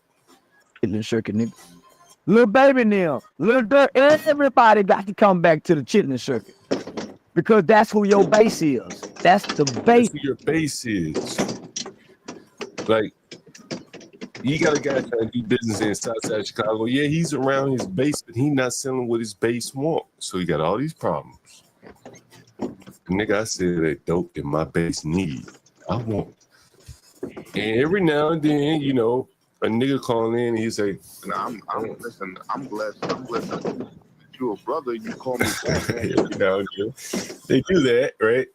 Chitlin Circuit, nigga. Little Baby Neil, Little Dirt, everybody got to come back to the Chitlin Circuit because that's who your base is. That's the base. That's who your base is. Like, you got a guy trying to do business in Southside Chicago. Yeah, he's around his base, but he's not selling what his base want. So he got all these problems. Nigga, I said that dope in my base need. I want. And every now and then, you know, a nigga calling in and he say, I'm listen, I'm blessed that you're a brother, you call me back. you know, they do that, right?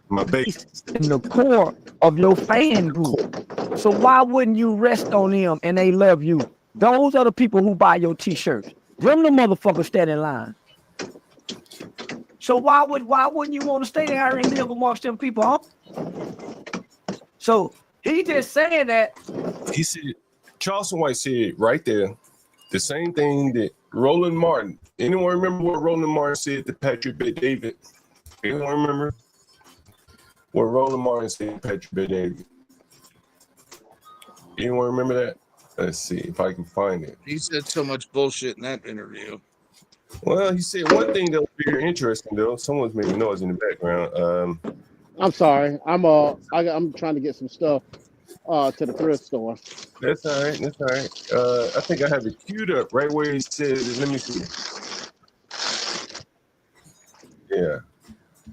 My base in the core of your fan group. So why wouldn't you rest on them and they love you? Those are the people who buy your t-shirts. Them the motherfuckers stand in line. So why wouldn't you want to stay there and live amongst them people, huh? So he just saying that. He said, Charleston White said right there, the same thing that Roland Martin. Anyone remember what Roland Martin said to Patrick Bet-David? Anyone remember what Roland Martin said to Patrick Bet-David? Anyone remember that? Let's see if I can find it. He said so much bullshit in that interview. Well, he said one thing that was very interesting though. Someone's making noise in the background. I'm sorry. I'm trying to get some stuff to the thrift store. That's all right. That's all right. I think I have it queued up right where he said, let me see. Yeah,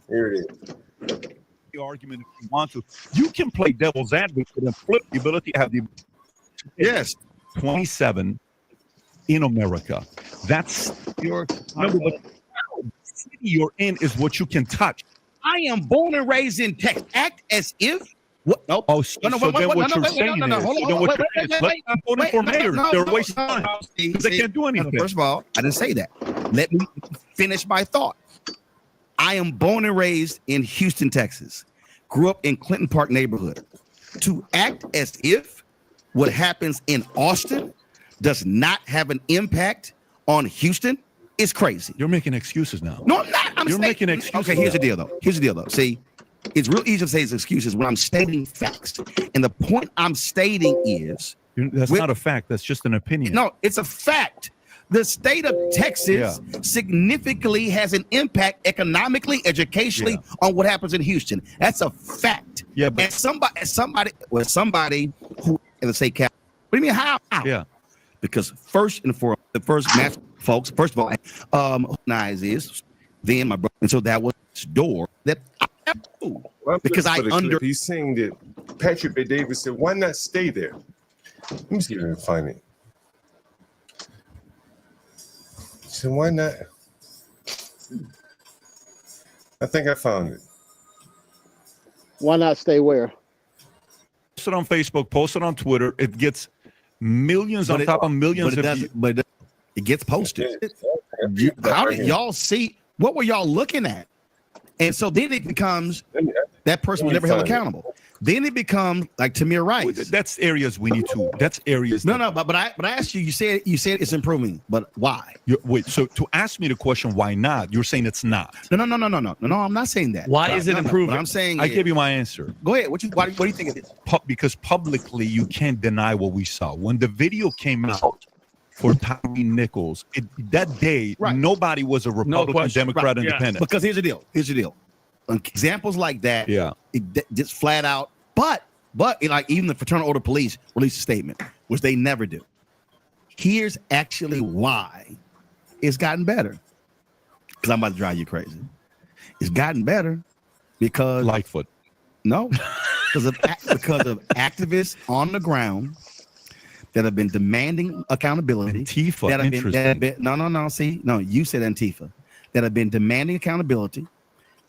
here it is. The argument if you want to. You can play devil's advocate and flip the ability to have the yes 27 in America. That's your number. But the city you're in is what you can touch. I am born and raised in Texas. Act as if. What? Nope. Oh, so then what you're saying is, let them vote for mayor. They're wasting time because they can't do anything. First of all, I didn't say that. Let me finish my thought. I am born and raised in Houston, Texas. Grew up in Clinton Park neighborhood. To act as if what happens in Austin does not have an impact on Houston is crazy. You're making excuses now. No, I'm not. You're making excuses. Okay, here's the deal, though. See, it's real easy to say it's excuses when I'm stating facts. And the point I'm stating is... That's not a fact. That's just an opinion. No, it's a fact. The state of Texas significantly has an impact economically, educationally on what happens in Houston. That's a fact. Yeah, but and somebody who, let's say, what do you mean how? Yeah. Because first and foremost, the first match, folks, first of all, recognize is then my brother, and so that was the door that I knew. Because he's saying that Patrick Bet-David said, why not stay there? Let me see if I can find it. So why not? I think I found it. Why not stay where? Post it on Facebook, post it on Twitter. It gets millions on top of millions of views. But it gets posted. How did y'all see? What were y'all looking at? And so then it becomes that person was never held accountable. Then it becomes like Tamir Rice. That's areas we need to. That's areas. No, but I asked you. You said it's improving, but why? Wait. So to ask me the question, why not? You're saying it's not. No. I'm not saying that. Why is it improving? I'm saying I gave you my answer. Go ahead. What do you think it is? Because publicly you can't deny what we saw when the video came out for Tyree Nichols. That day, nobody was a Republican, Democrat, Independent. Because here's the deal. Examples like that, just flat out. But like even the Fraternal Order Police released a statement, which they never do. Here's actually why it's gotten better. Because I'm about to drive you crazy. It's gotten better because Lightfoot. No, because of activists on the ground that have been demanding accountability. Antifa. No, you said Antifa. That have been demanding accountability.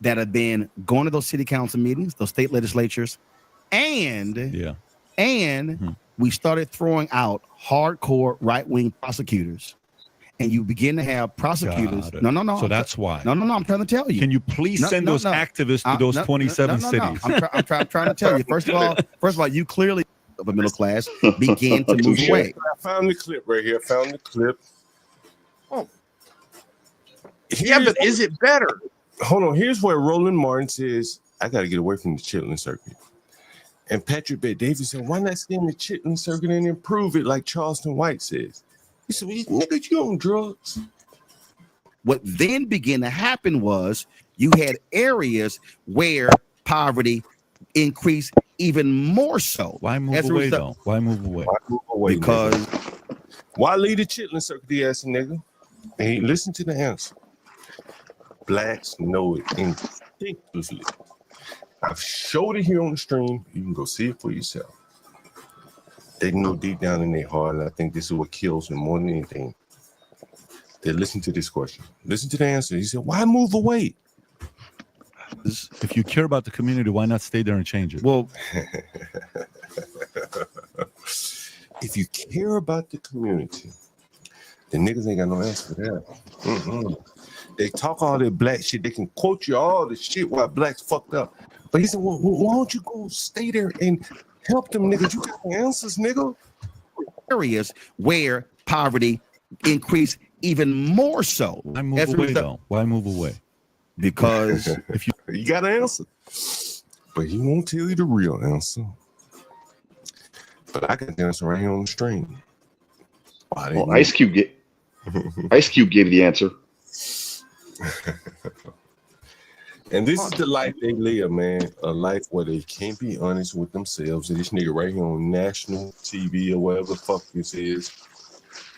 That have been going to those city council meetings, those state legislatures, and we started throwing out hardcore right-wing prosecutors, and you begin to have prosecutors. No. So that's why. No. I'm trying to tell you. Can you please send those activists to those 27 cities? I'm trying to tell you. First of all, you clearly of a middle class begin to move away. I found the clip right here. Oh. Yeah, but is it better? Hold on. Here's where Roland Martin says, I got to get away from the Chitlin circuit. And Patrick Bet-David said, why not stay in the Chitlin circuit and improve it like Charleston White says? He said, nigga, you on drugs. What then began to happen was you had areas where poverty increased even more so. Why move away though? Why move away? Why move away? Because why lead the chitlin circuit, the ass nigga? Hey, listen to the answer. Blacks know it instinctively. I've showed it here on the stream. You can go see it for yourself. They know deep down in their heart, and I think this is what kills them more than anything. They listen to this question. Listen to the answer. He said, why move away? If you care about the community, why not stay there and change it? Well, if you care about the community, the niggas ain't got no answer for that. They talk all that black shit. They can quote you all the shit why blacks fucked up. But he said, well, why don't you go stay there and help them niggas? You got the answers, nigga. Areas where poverty increased even more so. Why move away though? Why move away? Because if you got an answer, but he won't tell you the real answer. But I got the answer right here on the stream. Well, Ice Cube gave the answer. And this is the life they live, man. A life where they can't be honest with themselves. And this nigga right here on national TV or whatever the fuck this is,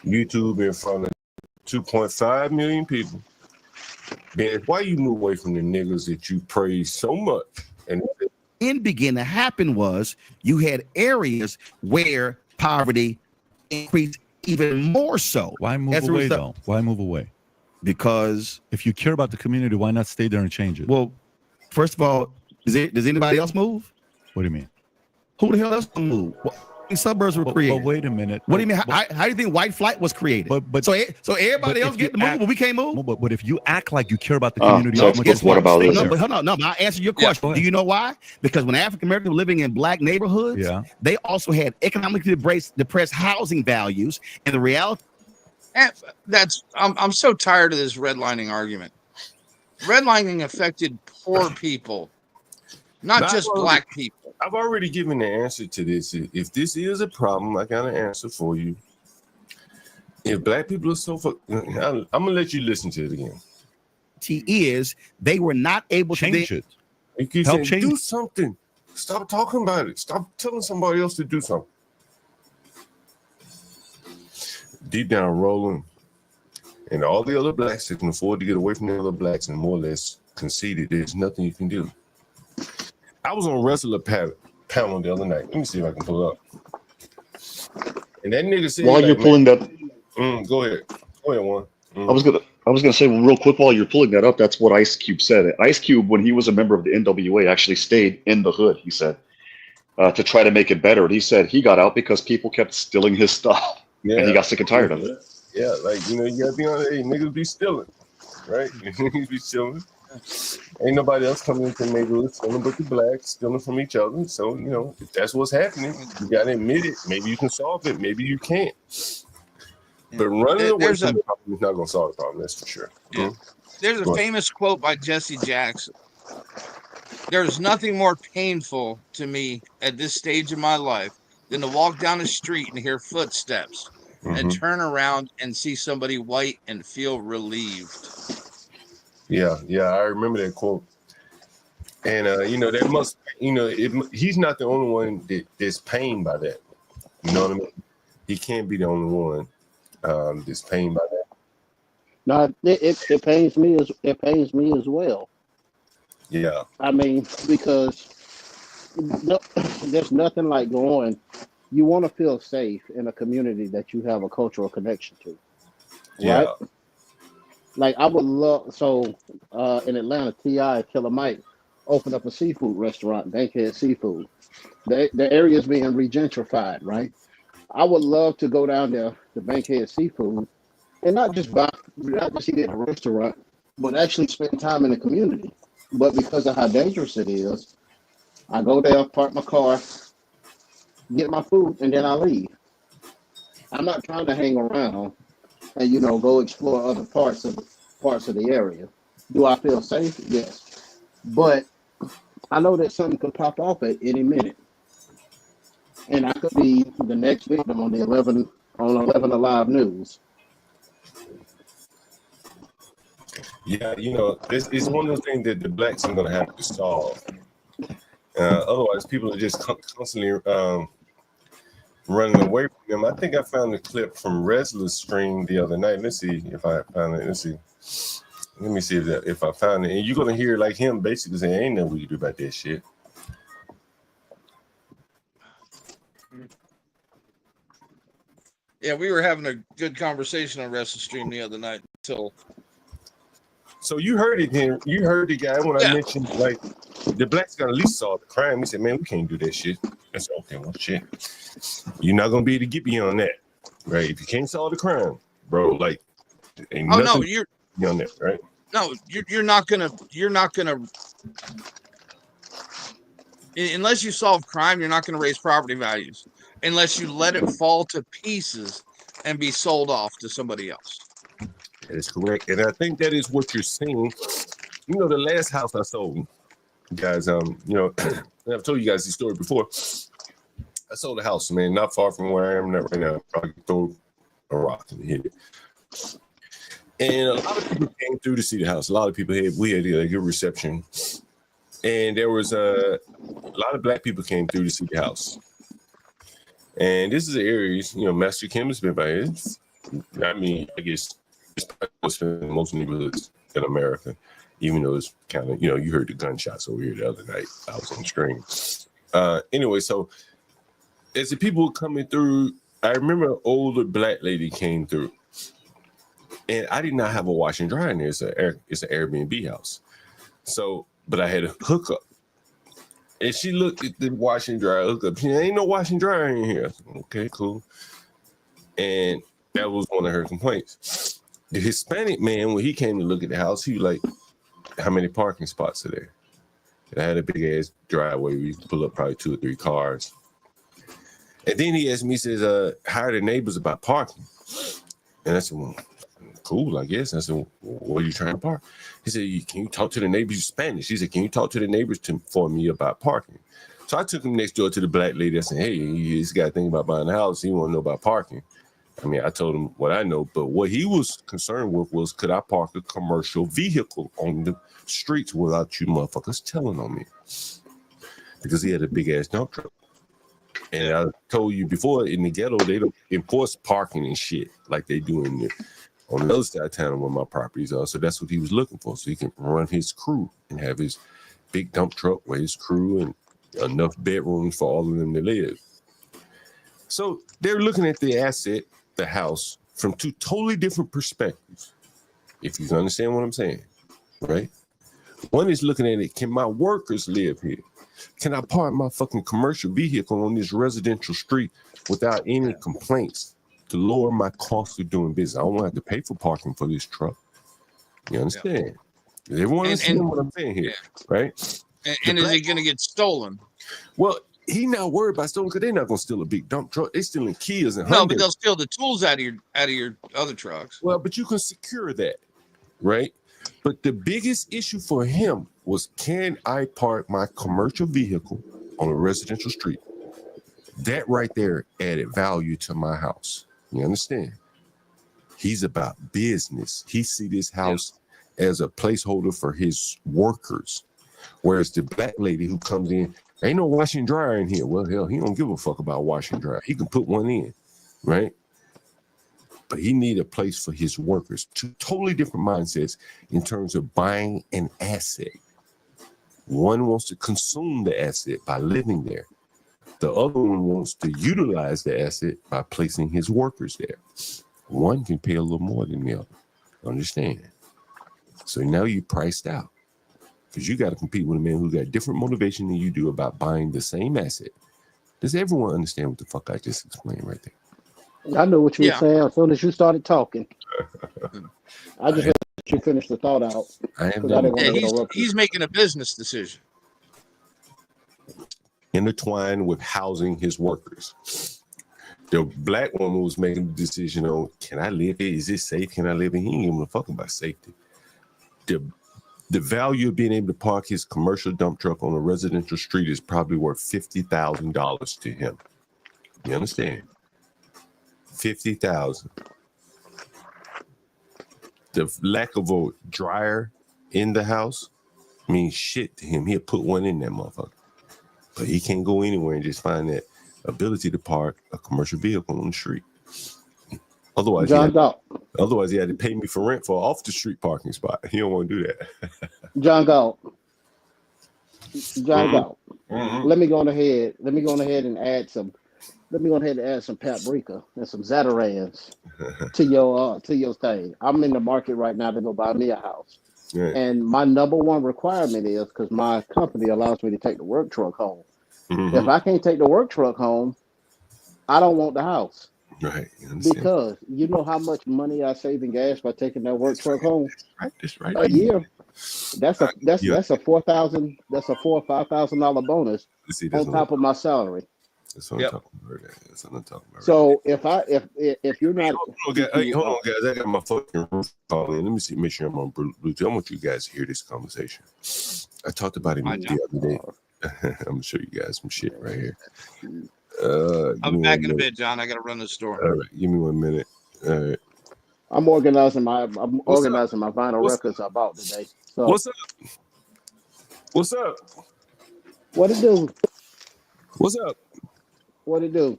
YouTube in front of 2.5 million people. Man, why you move away from the niggas that you praise so much? And in began to happen was you had areas where poverty increased even more so. Why move away though? Why move away? Because if you care about the community, why not stay there and change it? Well, first of all, does anybody else move? What do you mean? Who the hell else move? Suburbs were created. But wait a minute. What do you mean? How do you think white flight was created? But so everybody else get to move, but we can't move. But if you act like you care about the community, so what about this? No, but hold on. No, I'll answer your question. Do you know why? Because when African Americans were living in black neighborhoods, they also had economically depressed housing values, and the reality. And I'm so tired of this redlining argument. Redlining affected poor people, not just black people. I've already given the answer to this. If this is a problem, I got an answer for you. If black people are so I'm gonna let you listen to it again. They were not able to change it. Help change. Do something. Stop talking about it. Stop telling somebody else to do something. Deep down, Roland and all the other blacks that can afford to get away from the other blacks and more or less conceded, there's nothing you can do. I was on Wrestler panel the other night. Let me see if I can pull it up. And that nigga said, while you're pulling that, go ahead, Juan. I was gonna say real quick while you're pulling that up. That's what Ice Cube said. Ice Cube, when he was a member of the NWA, actually stayed in the hood. He said to try to make it better. He said he got out because people kept stealing his stuff, and he got sick and tired of it. Yeah, like you gotta be on. Hey, niggas be stealing, right? Niggas be stealing. Ain't nobody else coming into the neighborhood stealing but the blacks, stealing from each other. So, if that's what's happening, you got to admit it. Maybe you can solve it. Maybe you can't. But running away from the problem is not going to solve the problem. That's for sure. Yeah. There's a famous quote by Jesse Jackson. There's nothing more painful to me at this stage of my life than to walk down the street and hear footsteps and turn around and see somebody white and feel relieved. Yeah, I remember that quote. And that must, he's not the only one that's pained by that. You know what I mean? He can't be the only one that's pained by that. No, it pains me as well. Yeah. I mean, because there's nothing like going. You want to feel safe in a community that you have a cultural connection to. Yeah. Right? Like I would love in Atlanta, T.I. Killer Mike opened up a seafood restaurant, Bankhead Seafood. The area is being regentrified, right? I would love to go down there to Bankhead Seafood and not just eat at a restaurant, but actually spend time in the community. But because of how dangerous it is, I go there, park my car, get my food, and then I leave. I'm not trying to hang around and go explore other parts of the area. Do I feel safe? Yes, but I know that something could pop off at any minute, and I could be the next victim on 11 Alive News. Yeah, it's one of those things that the blacks are going to have to solve. Otherwise, people are just constantly running away from them. I think I found a clip from Wrestler's stream the other night. Let's see if I found it. Let's see. Let me see if I found it. And you're going to hear like him basically saying, ain't nothing we can do about that shit. Yeah, we were having a good conversation on Wrestle Stream the other night until. So you heard it, then. You heard the guy when I mentioned like the blacks got at least solve the crime. He said, "Man, we can't do that shit." I said, "Okay, well, shit. You're not gonna be able to get me on that, right? If you can't solve the crime, bro, like, ain't nothing no, you're on that, right? No, you're not gonna. Unless you solve crime, you're not gonna raise property values unless you let it fall to pieces and be sold off to somebody else. That is correct, and I think that is what you're seeing. The last house I sold, guys. I've told you guys this story before. I sold a house, man, not far from where I am right now. Probably throw a rock and hit it. And a lot of people came through to see the house. A lot of people we had a good reception, and there was a lot of black people came through to see the house. And this is an area, Master Kim has been by it. I mean, I guess it's probably most neighborhoods in America, even though it's kind of, you heard the gunshots over here the other night. I was on the screen. Anyway, so as the people were coming through, I remember an older black lady came through. And I did not have a wash and dry in there. It's an Airbnb house. So, but I had a hookup. And she looked at the wash and dry hookup. She ain't no wash and dry in here. Okay, cool. And that was one of her complaints. The Hispanic man, when he came to look at the house, he was like, how many parking spots are there? And I had a big ass driveway. We pull up probably 2 or 3 cars. And then he asked me, he says, how are the neighbors about parking? And I said, well, cool, I guess. And I said, well, where are you trying to park? He said, can you talk to the neighbors? Spanish. He said, can you talk to the neighbors for me about parking? So I took him next door to the black lady. I said, hey, he's got to think about buying a house. He want to know about parking. I mean, I told him what I know, but what he was concerned with was, could I park a commercial vehicle on the streets without you motherfuckers telling on me? Because he had a big ass dump truck. And I told you before, in the ghetto, they don't enforce parking and shit like they do on the other side of town where my properties are. So that's what he was looking for. So he can run his crew and have his big dump truck with his crew and enough bedrooms for all of them to live. So they're looking at the asset, the house, from 2 totally different perspectives. If you understand what I'm saying, right? One is looking at it, can my workers live here? Can I park my fucking commercial vehicle on this residential street without any complaints to lower my cost of doing business? I don't want to have to pay for parking for this truck. You understand? Yeah. Everyone understands what I'm saying here, right? And is it going to get stolen? Well, he's not worried about stolen because they're not going to steal a big dump truck. They're stealing Kias and Hyundais. No, but they'll steal the tools out of your other trucks. Well, but you can secure that, right? But the biggest issue for him was, can I park my commercial vehicle on a residential street? That right there added value to my house. You understand? He's about business. He see this house as a placeholder for his workers. Whereas the black lady who comes in, ain't no wash and dryer in here. Well, hell, he don't give a fuck about wash and dryer. He can put one in, right? But he need a place for his workers. 2 totally different mindsets in terms of buying an asset. One wants to consume the asset by living there. The other one wants to utilize the asset by placing his workers there. One can pay a little more than the other. Understand? So now you're priced out because you got to compete with a man who got different motivation than you do about buying the same asset. Does everyone understand what the fuck I just explained right there? I know what you were saying as soon as you started talking. I just let you finish the thought out. He's making a business decision. Intertwined with housing his workers. The black woman was making the decision on, can I live here? Is it safe? Can I live here? He ain't giving a fuck about safety. The value of being able to park his commercial dump truck on a residential street is probably worth $50,000 to him. You understand? $50,000. the lack of a dryer in the house means shit to him. He'll put one in that motherfucker. But he can't go anywhere and just find that ability to park a commercial vehicle on the street. Otherwise, he had to pay me for rent for an off the street parking spot. He don't want to do that. John Galt. Let me go on ahead and add some. Let me go ahead and add some paprika and some Zatarans to your thing. I'm in the market right now to go buy me a house. Right. And my number one requirement is, because my company allows me to take the work truck home. Mm-hmm. If I can't take the work truck home, I don't want the house. Right. Because you know how much money I save in gas by taking that work truck home right. a year. That's a $4,000 or $5,000 bonus on top of my salary. That's what I'm talking about. So if you're not, hold on, guys. I got my fucking roof calling. Let me see. Make sure I'm on Bluetooth. I want you guys to hear this conversation. I talked about it the other day. I'm gonna show you guys some shit right here. I'm back in a bit, John. I gotta run the store. All right, give me 1 minute. All right. I'm organizing my vinyl records I bought today. So what's up? What's up? What it do? What's up? What it do?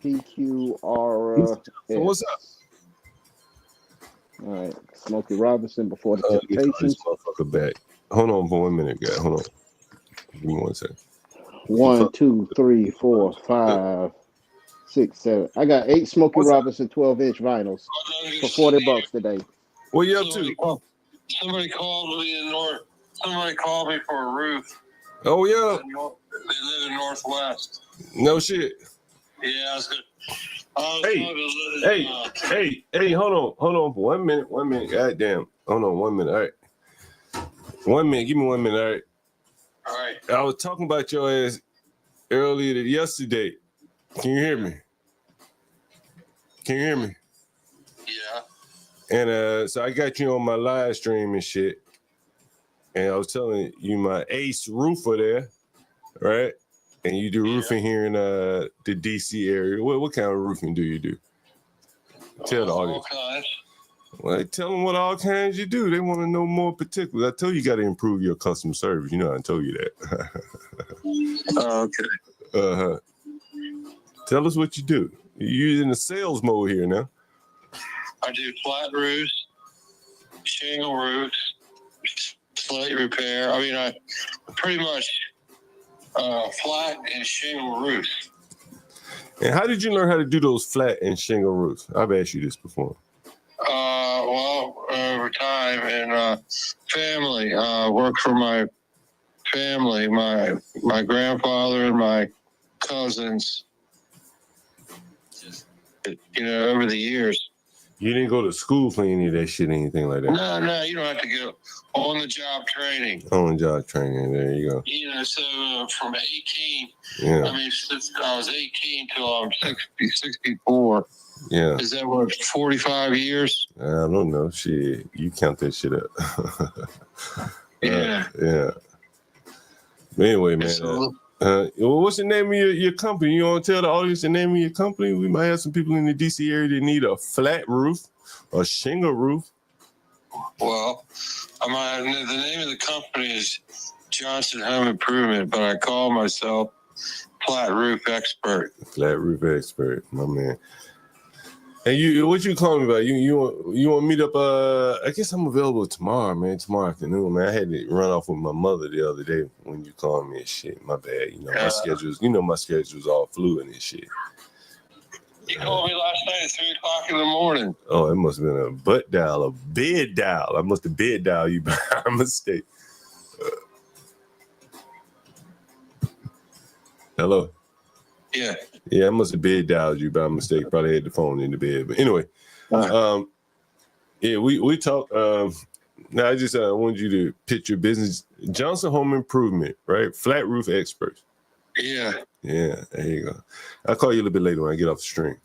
PQR. What's up? All right, Smokey Robinson before the Temptations. Motherfucker back. Hold on for 1 minute, guys. Hold on. Give me 1 second. 1, 2, 3, 4, 5, 6, 7. I got 8 Smokey Robinson 12-inch vinyls for $40 today. What you up to? Somebody called me Somebody called me for a roof. Oh yeah. They live in Northwest. No shit. Yeah, Hey, hold on for 1 minute. 1 minute. Goddamn. Hold on 1 minute. All right. 1 minute. Give me 1 minute. All right. All right. I was talking about your ass earlier yesterday. Can you hear me? Yeah. And so I got you on my live stream and shit. And I was telling you my ace roofer there, right? And you do roofing here in the DC area. What kind of roofing do you do? Tell the audience. All kinds. Well, tell them what all kinds you do. They want to know more particulars. I told you got to improve your customer service. You know I told you that. Okay. Tell us what you do. You're in the sales mode here now. I do flat roofs, shingle roofs, slate repair. I mean, I pretty much flat and shingle roofs. And how did you learn how to do those flat and shingle roofs? I've asked you this before. Well, over time and family. Worked for my family, my grandfather and my cousins. You know, over the years. You didn't go to school for any of that shit, anything like that? No, you don't have to go on-the-job trtraining. On-the-job training, there you go. You know, so from 18, yeah. I mean, since I was 18 till I'm 64. Yeah. Is that what, 45 years? I don't know. Shit, you count that shit up. Yeah. Yeah. But anyway, man. What's the name of your company? You want to tell the audience the name of your company? We might have some people in the DC area that need a flat roof, a shingle roof. Well, the name of the company is Johnson Home Improvement, but I call myself Flat Roof Expert. Flat Roof Expert, my man. And you, what you calling me about? You want to meet up? I guess I'm available tomorrow, man. Tomorrow afternoon, man. I had to run off with my mother the other day when you called me and shit. My bad. You know my schedules. You know my schedule's all fluid and shit. You called me last night at 3 o'clock in the morning. Oh, it must have been a butt dial, a bed dial. I must have bed dialed you by mistake. Hello. Yeah. Yeah, I must have bed dialed you by mistake. Probably had the phone in the bed. But anyway, yeah, we talk. Now I just wanted you to pitch your business. Johnson Home Improvement, right? Flat Roof Experts. Yeah. Yeah, there you go. I'll call you a little bit later when I get off the stream.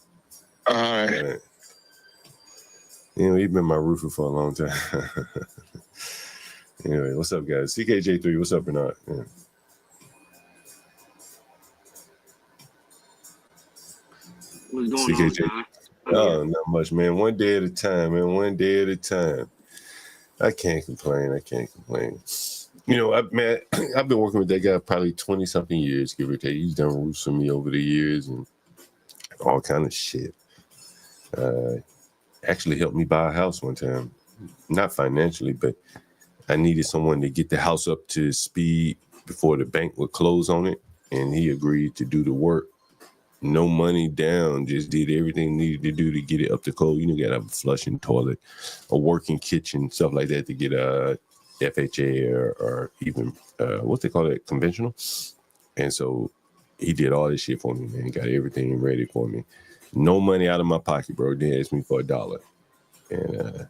All right. You know, you've been my roofer for a long time. Anyway, what's up, guys? CKJ3, what's up, Bernard? Yeah. What's going on, John? Oh, not much, man. One day at a time, man. One day at a time. I can't complain. You know, I've been working with that guy probably 20-something years, give or take. He's done roofs for me over the years and all kind of shit. Actually helped me buy a house one time. Not financially, but I needed someone to get the house up to speed before the bank would close on it. And he agreed to do the work. No money down, just did everything needed to do to get it up to code. You gotta have a flushing toilet, a working kitchen, stuff like that to get a FHA or even what they call it, conventional. And so he did all this shit for me, man. He got everything ready for me. No money out of my pocket, bro. Didn't ask me for $1. And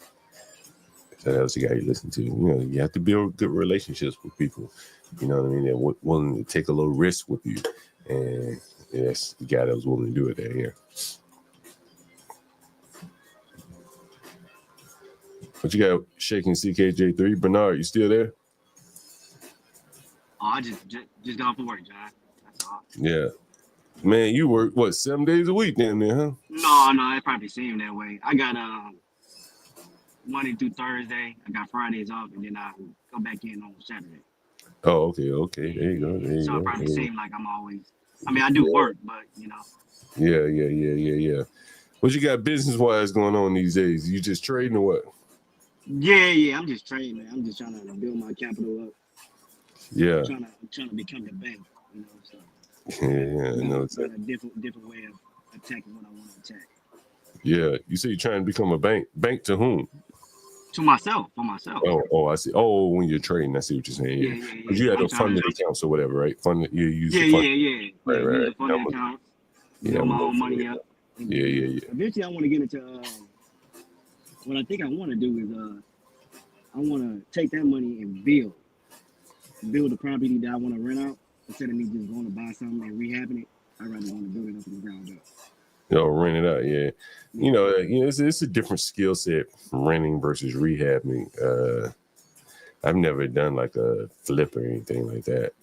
so that was the guy you listen to. You know, you have to build good relationships with people. You know what I mean? They're willing to take a little risk with you. And yes, the guy that was willing to do it there. Yeah. What you got shaking CKJ3? Bernard, you still there? Oh, I just got off of work, John. That's all. Yeah. Man, you work, what, 7 days a week then, huh? No, it probably seemed that way. I got Monday through Thursday. I got Fridays off, and then I go back in on Saturday. Oh, okay. There you go. It probably seemed like I'm always. I mean, I do work, but you know. Yeah. What you got business-wise going on these days? You just trading or what? Yeah. I'm just trading, man. I'm just trying to build my capital up. Yeah. I'm trying to become the bank, you know. So. Yeah. I know. It's a different way of attacking what I want to attack. Yeah. You say you're trying to become a bank. Bank to whom? To myself, for myself. Oh, I see. Oh, when you're trading, I see what you're saying. Yeah. Because you had those funded accounts or whatever, right? You use the fund. Yeah. Right. Use the funded accounts. Build my own money up. Yeah. Eventually, I want to get into what I think I want to do is I want to take that money and build a property that I want to rent out instead of me just going to buy something and rehabbing it. I'd rather want to build it up from the ground up. Rent it out, yeah. You know, it's a different skill set, renting versus rehabbing. I've never done like a flip or anything like that.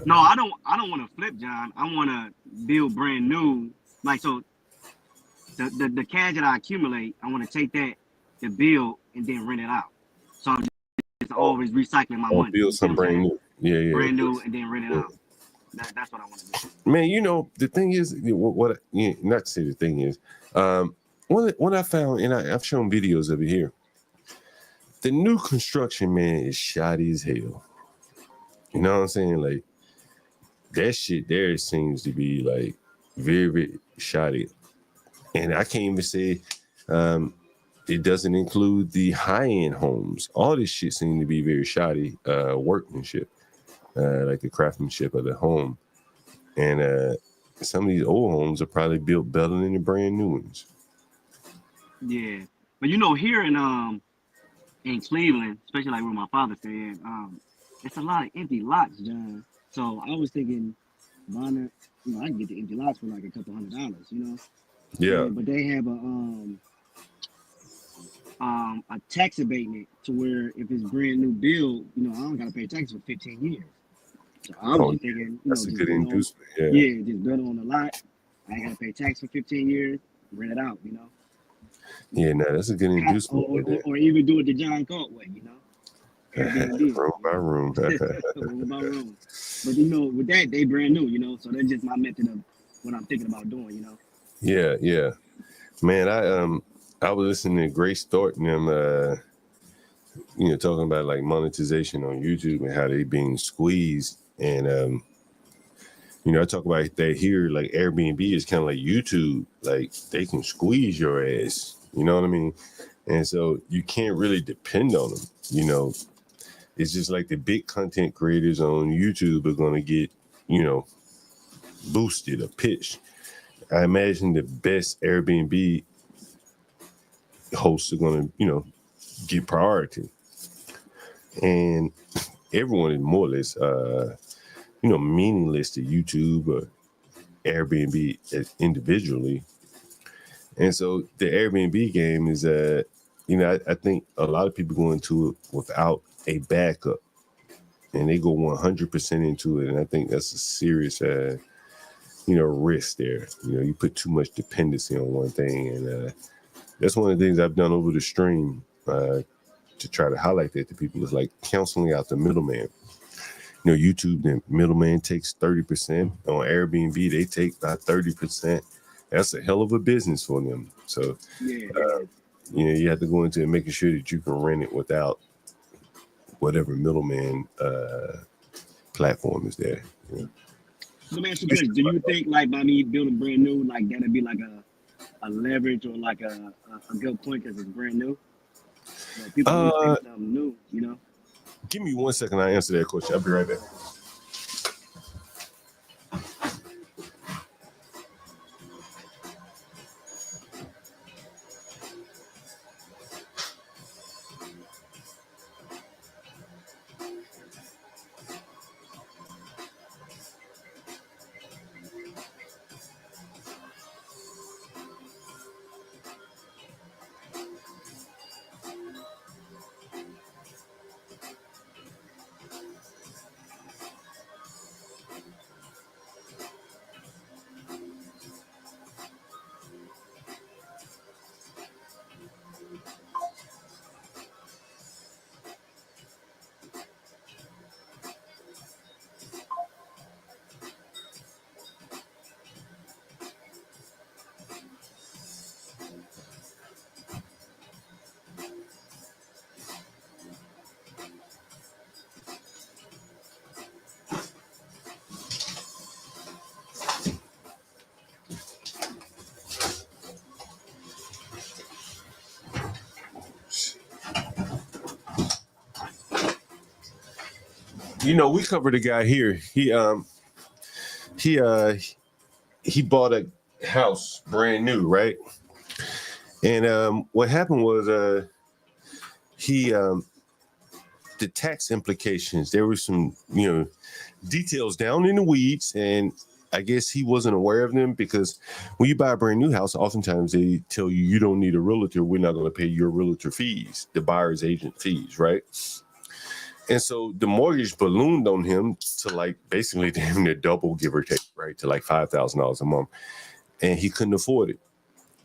No, I don't want to flip, John. I want to build brand new. Like, so the cash that I accumulate, I want to take that to build and then rent it out. So I'm just always recycling my money. Build some brand new. Yeah. Brand new and then rent it out. That's what I want to do. Man, you know, the thing is, not to say the thing is, what I found, and I've shown videos of it here, the new construction, man, is shoddy as hell. You know what I'm saying? Like, that shit there seems to be, like, very, very shoddy. And I can't even say it doesn't include the high-end homes. All this shit seems to be very shoddy workmanship. Like the craftsmanship of the home. And some of these old homes are probably built better than the brand new ones. Yeah. But you know, here in Cleveland, especially like where my father said, it's a lot of empty lots, John. So I was thinking buying I can get the empty lots for like a couple $100, you know? Yeah. But they have a tax abatement to where if it's brand new build, you know, I don't gotta pay taxes for 15 years. So I was just thinking, that's a good inducement. Just build on the lot. I ain't gotta pay tax for 15 years, rent it out, you know. Yeah, that's a good inducement. Or even do it the John Galt way, you know. Room by room. Room by room. But you know, with that, they brand new, you know. So that's just my method of what I'm thinking about doing, you know. Yeah. Man, I was listening to Grace Thornton and talking about like monetization on YouTube and how they being squeezed. And I talk about that here, like Airbnb is kind of like YouTube, like they can squeeze your ass, you know what I mean? And so you can't really depend on them, you know. It's just like the big content creators on YouTube are going to get, boosted or pitched. I imagine the best Airbnb hosts are going to, get priority. And everyone is more or less, meaningless to YouTube or Airbnb individually. And so the Airbnb game is, I think a lot of people go into it without a backup and they go 100% into it. And I think that's a serious risk there. You put too much dependency on one thing, and that's one of the things I've done over the stream to try to highlight that to people is like canceling out the middleman. YouTube, the middleman takes 30%. On Airbnb, they take about 30%. That's a hell of a business for them. So, you have to go into it making sure that you can rent it without whatever middleman platform is there. Let me ask you this: do you think like by me building brand new, like that'd be like a leverage or like a good point because it's brand new? Like people want to something new, Give me 1 second. I'll answer that question. I'll be right back. We covered a guy here. He bought a house brand new, right? And what happened was the tax implications, there were some details down in the weeds, and I guess he wasn't aware of them, because when you buy a brand new house, oftentimes they tell you don't need a realtor. We're not going to pay your realtor fees, the buyer's agent fees, right? And so the mortgage ballooned on him to like basically damn near double, give or take, right, to like $5,000 a month. And he couldn't afford it.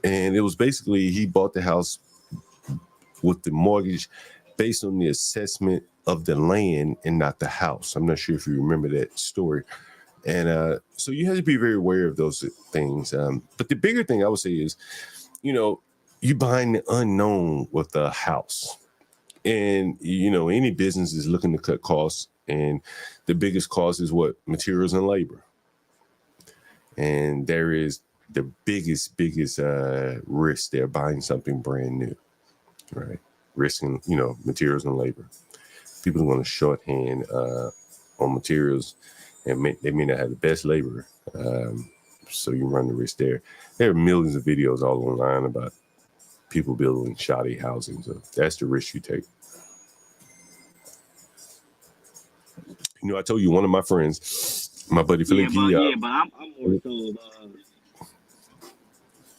And it was basically, he bought the house with the mortgage based on the assessment of the land and not the house. I'm not sure if you remember that story. And so you have to be very aware of those things. But the bigger thing I would say is, you buying the unknown with a house. And, any business is looking to cut costs. And the biggest cost is what? Materials and labor. And there is the biggest risk there, buying something brand new, right? Risking, materials and labor. People are going to shorthand on materials, and they may not have the best labor. So you run the risk there. There are millions of videos all online about people building shoddy housing. So that's the risk you take. I told you one of my friends, my buddy Philippe. But I'm more so.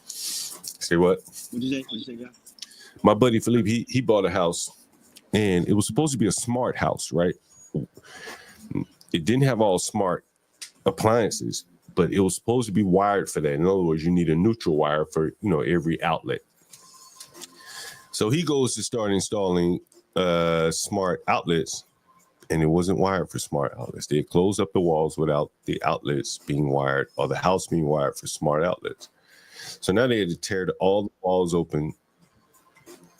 Say what? What'd you say, guy? My buddy Philippe, he bought a house, and it was supposed to be a smart house, right? It didn't have all smart appliances, but it was supposed to be wired for that. In other words, you need a neutral wire for every outlet. So he goes to start installing smart outlets, and it wasn't wired for smart outlets. They had closed up the walls without the outlets being wired, or the house being wired for smart outlets. So now they had to tear all the walls open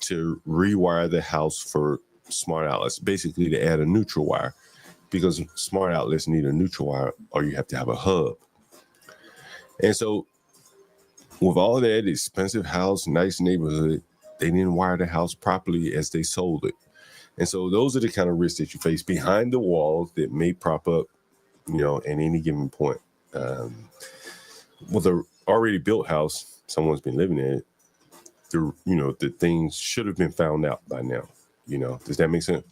to rewire the house for smart outlets, basically to add a neutral wire, because smart outlets need a neutral wire, or you have to have a hub. And so with all that expensive house, nice neighborhood, they didn't wire the house properly as they sold it. And so those are the kind of risks that you face behind the walls that may prop up, at any given point. With a already built house, someone's been living in it, the things should have been found out by now. Does that make sense?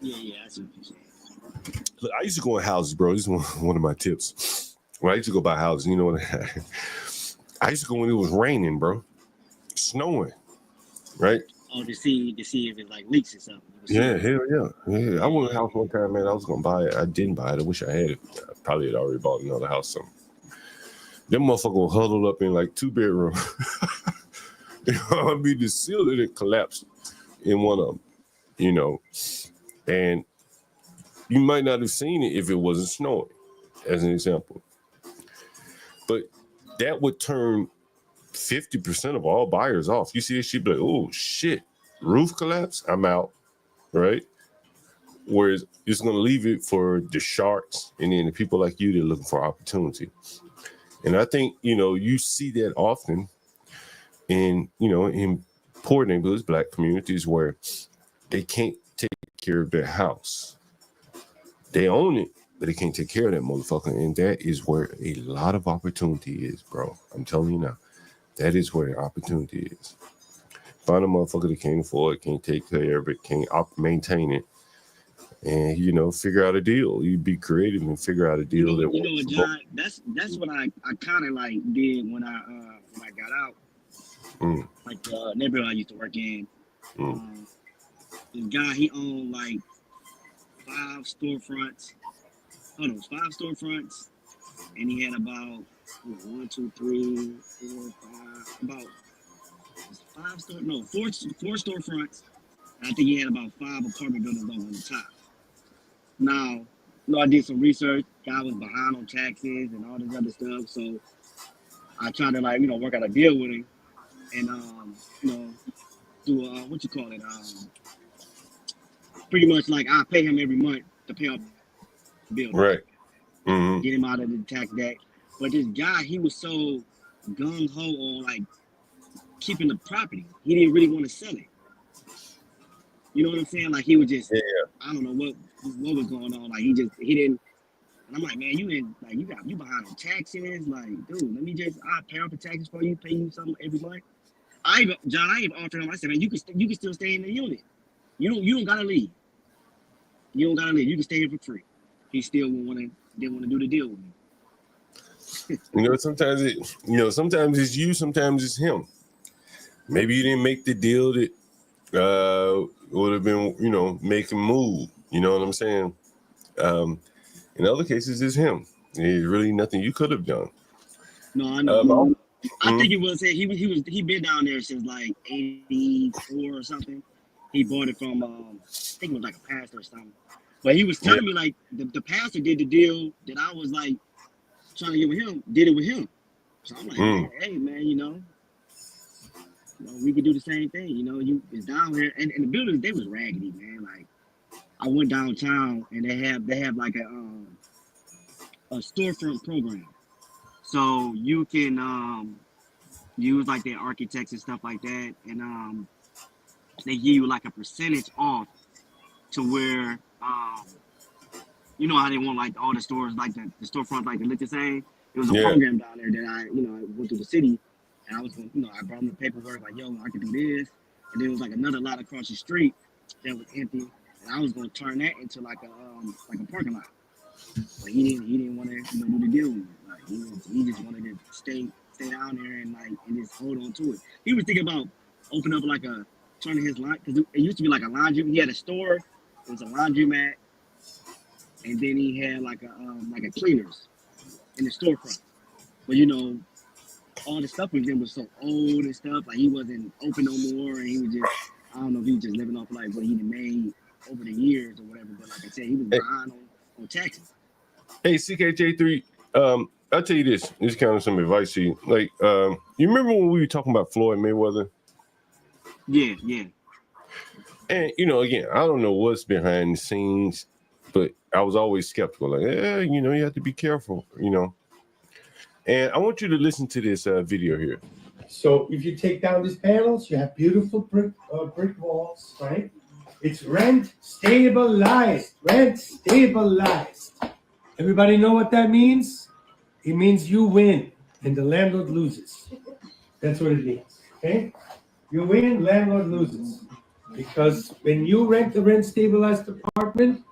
Yeah, that's what you're saying. Look, I used to go in houses, bro. This is one of my tips. When I used to go buy houses, you know what? I used to go when it was raining, bro. Snowing, right? Oh, to see if it like leaks or something. Yeah, hell yeah. I went to a house one time, man. I was gonna buy it. I didn't buy it. I wish I had it. I probably had already bought another house. Something. Them motherfucker huddled up in like 2 bedrooms. I mean, the ceiling it collapsed in one of them, you know. And you might not have seen it if it wasn't snowing, as an example. But that would turn 50% of all buyers off. You see this shit, be like, oh shit, roof collapse, I'm out, right? Whereas it's going to leave it for the sharks and then the people like you that are looking for opportunity. And I think, you know, you see that often in, you know, in poor neighborhoods, black communities where they can't take care of their house. They own it, but they can't take care of that motherfucker. And that is where a lot of opportunity is, bro. I'm telling you now. That is where the opportunity is. Find a motherfucker that can't afford it, can't take care of it, can't maintain it, and you know, figure out a deal. You be creative and figure out a deal that You know works. what, John? That's what I kind of like did when I got out. Like the neighborhood I used to work in. This guy, he owned like 5 storefronts. Oh no, 5 storefronts, and he had about 1, 2, 3, 4, 5, about 4 storefronts. And I think he had about 5 apartment buildings on the top. Now, you know, I did some research. Guy was behind on taxes and all this other stuff, so I tried to, like, you know, work out a deal with him, and you know, do what you call it, pretty much like I pay him every month to pay off the bill, right? Get him out of the tax debt. But this guy, he was so gung ho on like keeping the property. He didn't really want to sell it. You know what I'm saying? Like he was just, I don't know what was going on. Like he didn't. And I'm like, man, you behind on taxes. Like, dude, let me I'll pay off the taxes for you, pay you something every month. I even offered him. I said, man, you can still stay in the unit. You don't gotta leave. You don't gotta leave. You can stay here for free. He still didn't want to do the deal with me. You know, sometimes it's you, sometimes it's him. Maybe you didn't make the deal that would have been, you know, make him move. You know what I'm saying? In other cases, it's him. There's really nothing you could have done. No, I know. I think it was he been down there since like 84 or something. He bought it from I think it was like a pastor or something. But he was telling me like the pastor did the deal that I was like trying to get with him, did it with him. So I'm like, hey man, you know, we could do the same thing. You know, it's down here, and the buildings, they was raggedy, man. Like I went downtown and they have like a storefront program, so you can use like their architects and stuff like that, and they give you like a percentage off to where you know how they want like all the stores like the storefront like to look the same. It was a program down there that I went through the city, and I was I brought them the paperwork like, yo, I can do this, and there was like another lot across the street that was empty, and I was gonna turn that into like a parking lot. But he didn't want to do the deal with me. Like he just wanted to stay down there and just hold on to it. He was thinking about opening up like turning his line, because it used to be like a laundry. He had a store. It was a laundromat, and then he had like a cleaners in the storefront. But you know, all the stuff with him was so old and stuff. Like he wasn't open no more, and he was just, I don't know if he was just living off like what he made over the years or whatever. But like I said, he was behind on taxes. Hey, CKJ3, I'll tell you this. This is kind of some advice to you. Like, you remember when we were talking about Floyd Mayweather? Yeah. And, you know, again, I don't know what's behind the scenes, but I was always skeptical. Like, you know, you have to be careful, you know. And I want you to listen to this video here. So if you take down these panels, you have beautiful brick walls, right? It's rent stabilized. Rent stabilized. Everybody know what that means? It means you win and the landlord loses. That's what it means. Okay? You win, landlord loses. Because when you rent a rent stabilized apartment,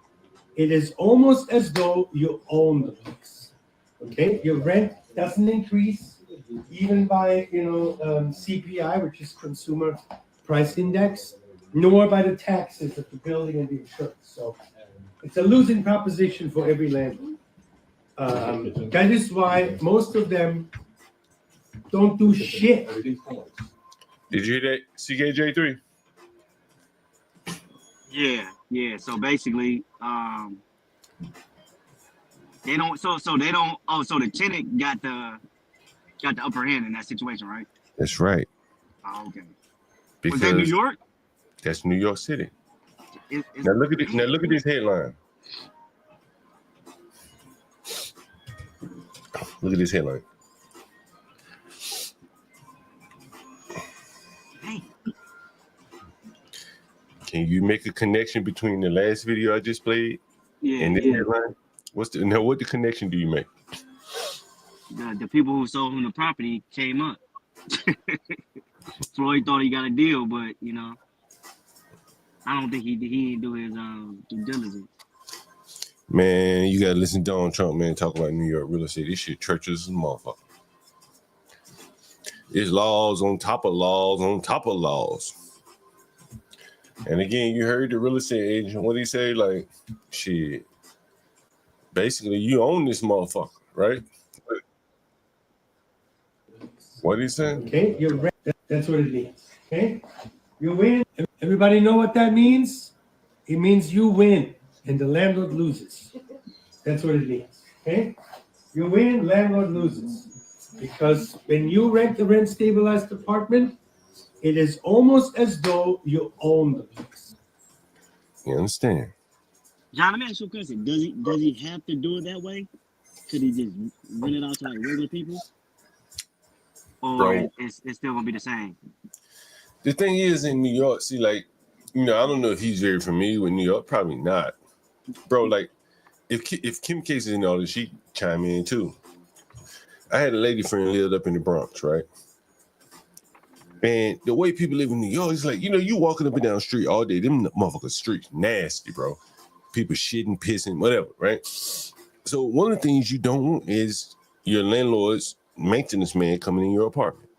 it is almost as though you own the place. Okay? Your rent doesn't increase even by CPI, which is consumer price index, nor by the taxes of the building and the insurance. So it's a losing proposition for every landlord. That is why most of them don't do shit. Did you hear that, CKJ3? Yeah. So basically, they don't. So they don't. Oh, so the tenant got the upper hand in that situation, right? That's right. Oh, okay. Because Was that New York? That's New York City. Now look at it. Now look at this headline. Look at this headline. Can you make a connection between the last video I just played and this headline? What the connection do you make? The people who sold him the property came up. Floyd thought he got a deal, but I don't think he didn't do his due diligence. Man, you gotta listen to Donald Trump, man, talk about New York real estate. This shit treacherous as a motherfucker. It's laws on top of laws on top of laws. And again, you heard the real estate agent, what he say? Like, shit. Basically, you own this motherfucker, right? What did he say? Okay, you're right. That's what it means. Okay, you win. Everybody know what that means? It means you win and the landlord loses. That's what it means. Okay, you win, landlord loses. Because when you rent a rent stabilized apartment, it is almost as though you own the place. You understand? John, let me ask you a question. Does he have to do it that way? Could he just rent it out to like regular people? Or Bro, it's still gonna be the same? the thing is in New York, see, like, I don't know if he's very familiar with New York, probably not. Bro, like, if Kim Casey's in all this, she chime in too. I had a lady friend lived up in the Bronx, right? And the way people live in New York, it's like, you walking up and down the street all day, them motherfuckers streets nasty, bro. People shitting, pissing, whatever, right? So one of the things you don't want is your landlord's maintenance man coming in your apartment.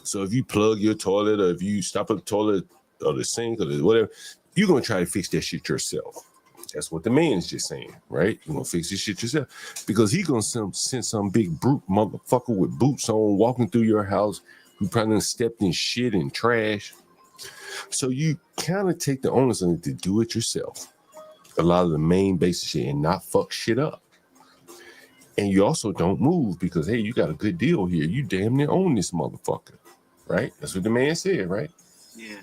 So if you plug your toilet or if you stop at the toilet or the sink or whatever, you're going to try to fix that shit yourself. That's what the man's just saying, right? You're going to fix this shit yourself. Because he's going to send some big brute motherfucker with boots on walking through your house who probably done stepped in shit and trash. So you kind of take the onus on it to do it yourself. A lot of the main basic shit and not fuck shit up. And you also don't move because, hey, you got a good deal here. You damn near own this motherfucker, right? That's what the man said, right? Yeah.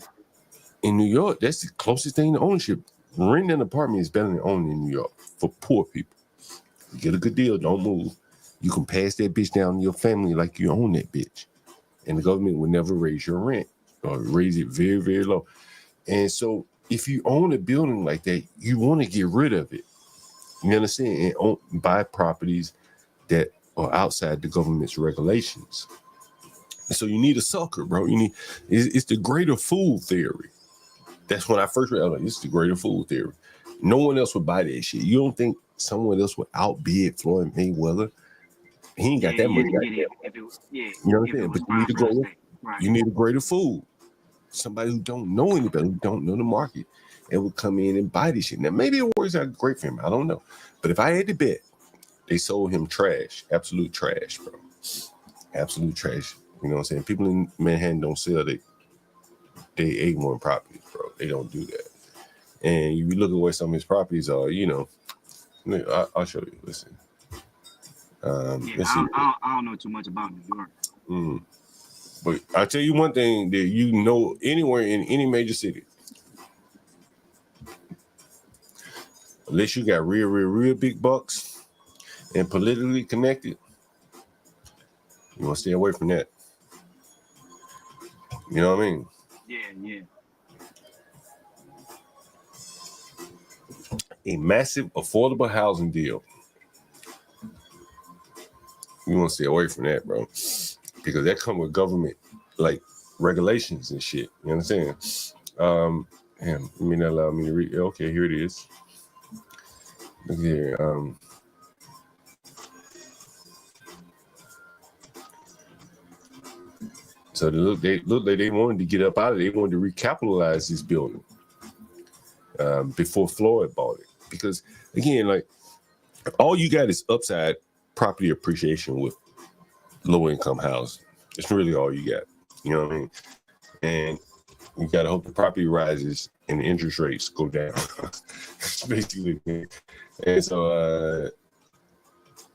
In New York, that's the closest thing to ownership. Renting an apartment is better than owning in New York for poor people. You get a good deal, don't move. You can pass that bitch down to your family like you own that bitch. And the government will never raise your rent or raise it very, very low. And so if you own a building like that, you want to get rid of it. You understand? And buy properties that are outside the government's regulations. So you need a sucker, bro. It's the greater fool theory. That's when I first read it. Like, it's the greater fool theory. No one else would buy that shit. You don't think someone else would outbid Floyd Mayweather? He ain't got that money. You know what I'm saying? But you need you need a greater fool. Somebody who don't know anybody, who don't know the market, and will come in and buy this shit. Now, maybe it works out great for him. I don't know. But if I had to bet, they sold him trash. Absolute trash, bro. Absolute trash. You know what I'm saying? People in Manhattan don't sell they A1 properties, bro. They don't do that. And you look at where some of his properties are, I'll show you. Listen. Let's see. I don't know too much about New York. But I'll tell you one thing that anywhere in any major city. Unless you got real big bucks and politically connected, you want to stay away from that. You know what I mean? Yeah. A massive affordable housing deal. You want to stay away from that, bro. Because that come with government, like, regulations and shit. You understand? Damn, you may not allow me to read. Okay, here it is. Look here. So they looked like they wanted to get up out of it. They wanted to recapitalize this building before Floyd bought it. Because again, like all you got is upside property appreciation with low income housing. It's really all you got. You know what I mean? And you got to hope the property rises and the interest rates go down. Basically. And so,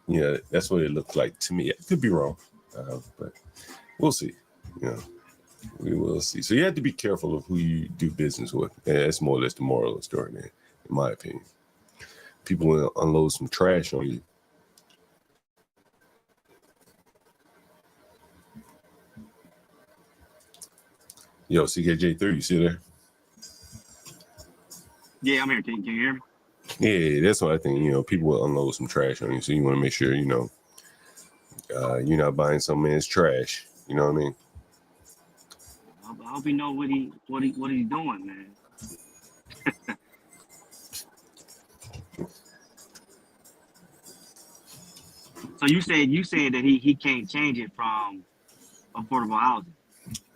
that's what it looked like to me. I could be wrong, but we'll see. We will see. So you have to be careful of who you do business with. And that's more or less the moral of the story, man, in my opinion. People will unload some trash on you. Yo, CKJ3, you see there? Yeah, I'm here. Can you hear me? Yeah, that's what I think. People will unload some trash on you. So you want to make sure, you're not buying some man's trash. You know what I mean? I hope you know what he's doing, man. So you said that he can't change it from affordable housing.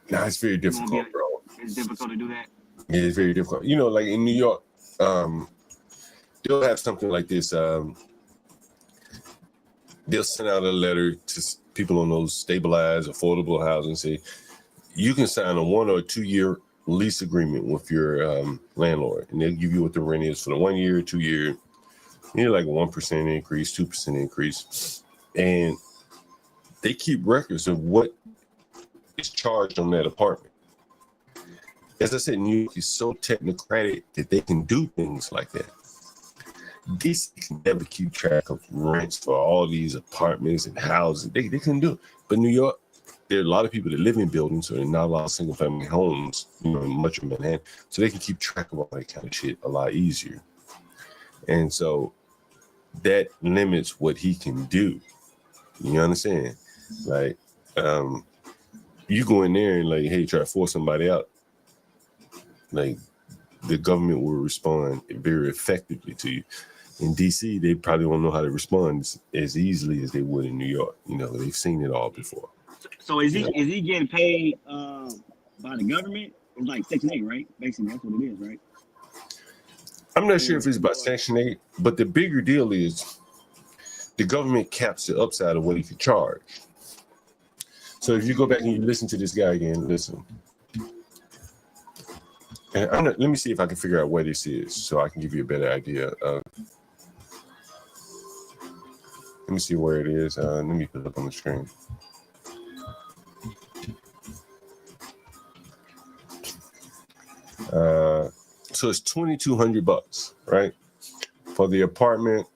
Nah, it's very difficult, bro. It's difficult to do that. Yeah, it's very difficult. Like in New York, they'll have something like this. They'll send out a letter to people on those stabilized, affordable housing, say you can sign a 1 or 2 year lease agreement with your landlord, and they'll give you what the rent is for the 1 year, 2 year. Like a 1% increase, 2% increase, and they keep records of what is charged on that apartment. As I said, New York is so technocratic that they can do things like that. DC can never keep track of rents for all these apartments and houses. They can do it. But New York, there are a lot of people that live in buildings, so there are not a lot of single family homes, in much of Manhattan. So they can keep track of all that kind of shit a lot easier. And so that limits what he can do. You understand? Like, you go in there and like, hey, try to force somebody out. Like, the government will respond very effectively to you. In DC, they probably won't know how to respond as easily as they would in New York. They've seen it all before. So is he getting paid by the government? It's like Section 8, right? Basically, that's what it is, right? I'm not sure if it's about Section 8, but the bigger deal is the government caps the upside of what he could charge. So if you go back and you listen to this guy again, listen. And let me see if I can figure out where this is so I can give you a better idea. Let me see where it is. Let me put it up on the screen. So it's $2,200, right? For the apartment.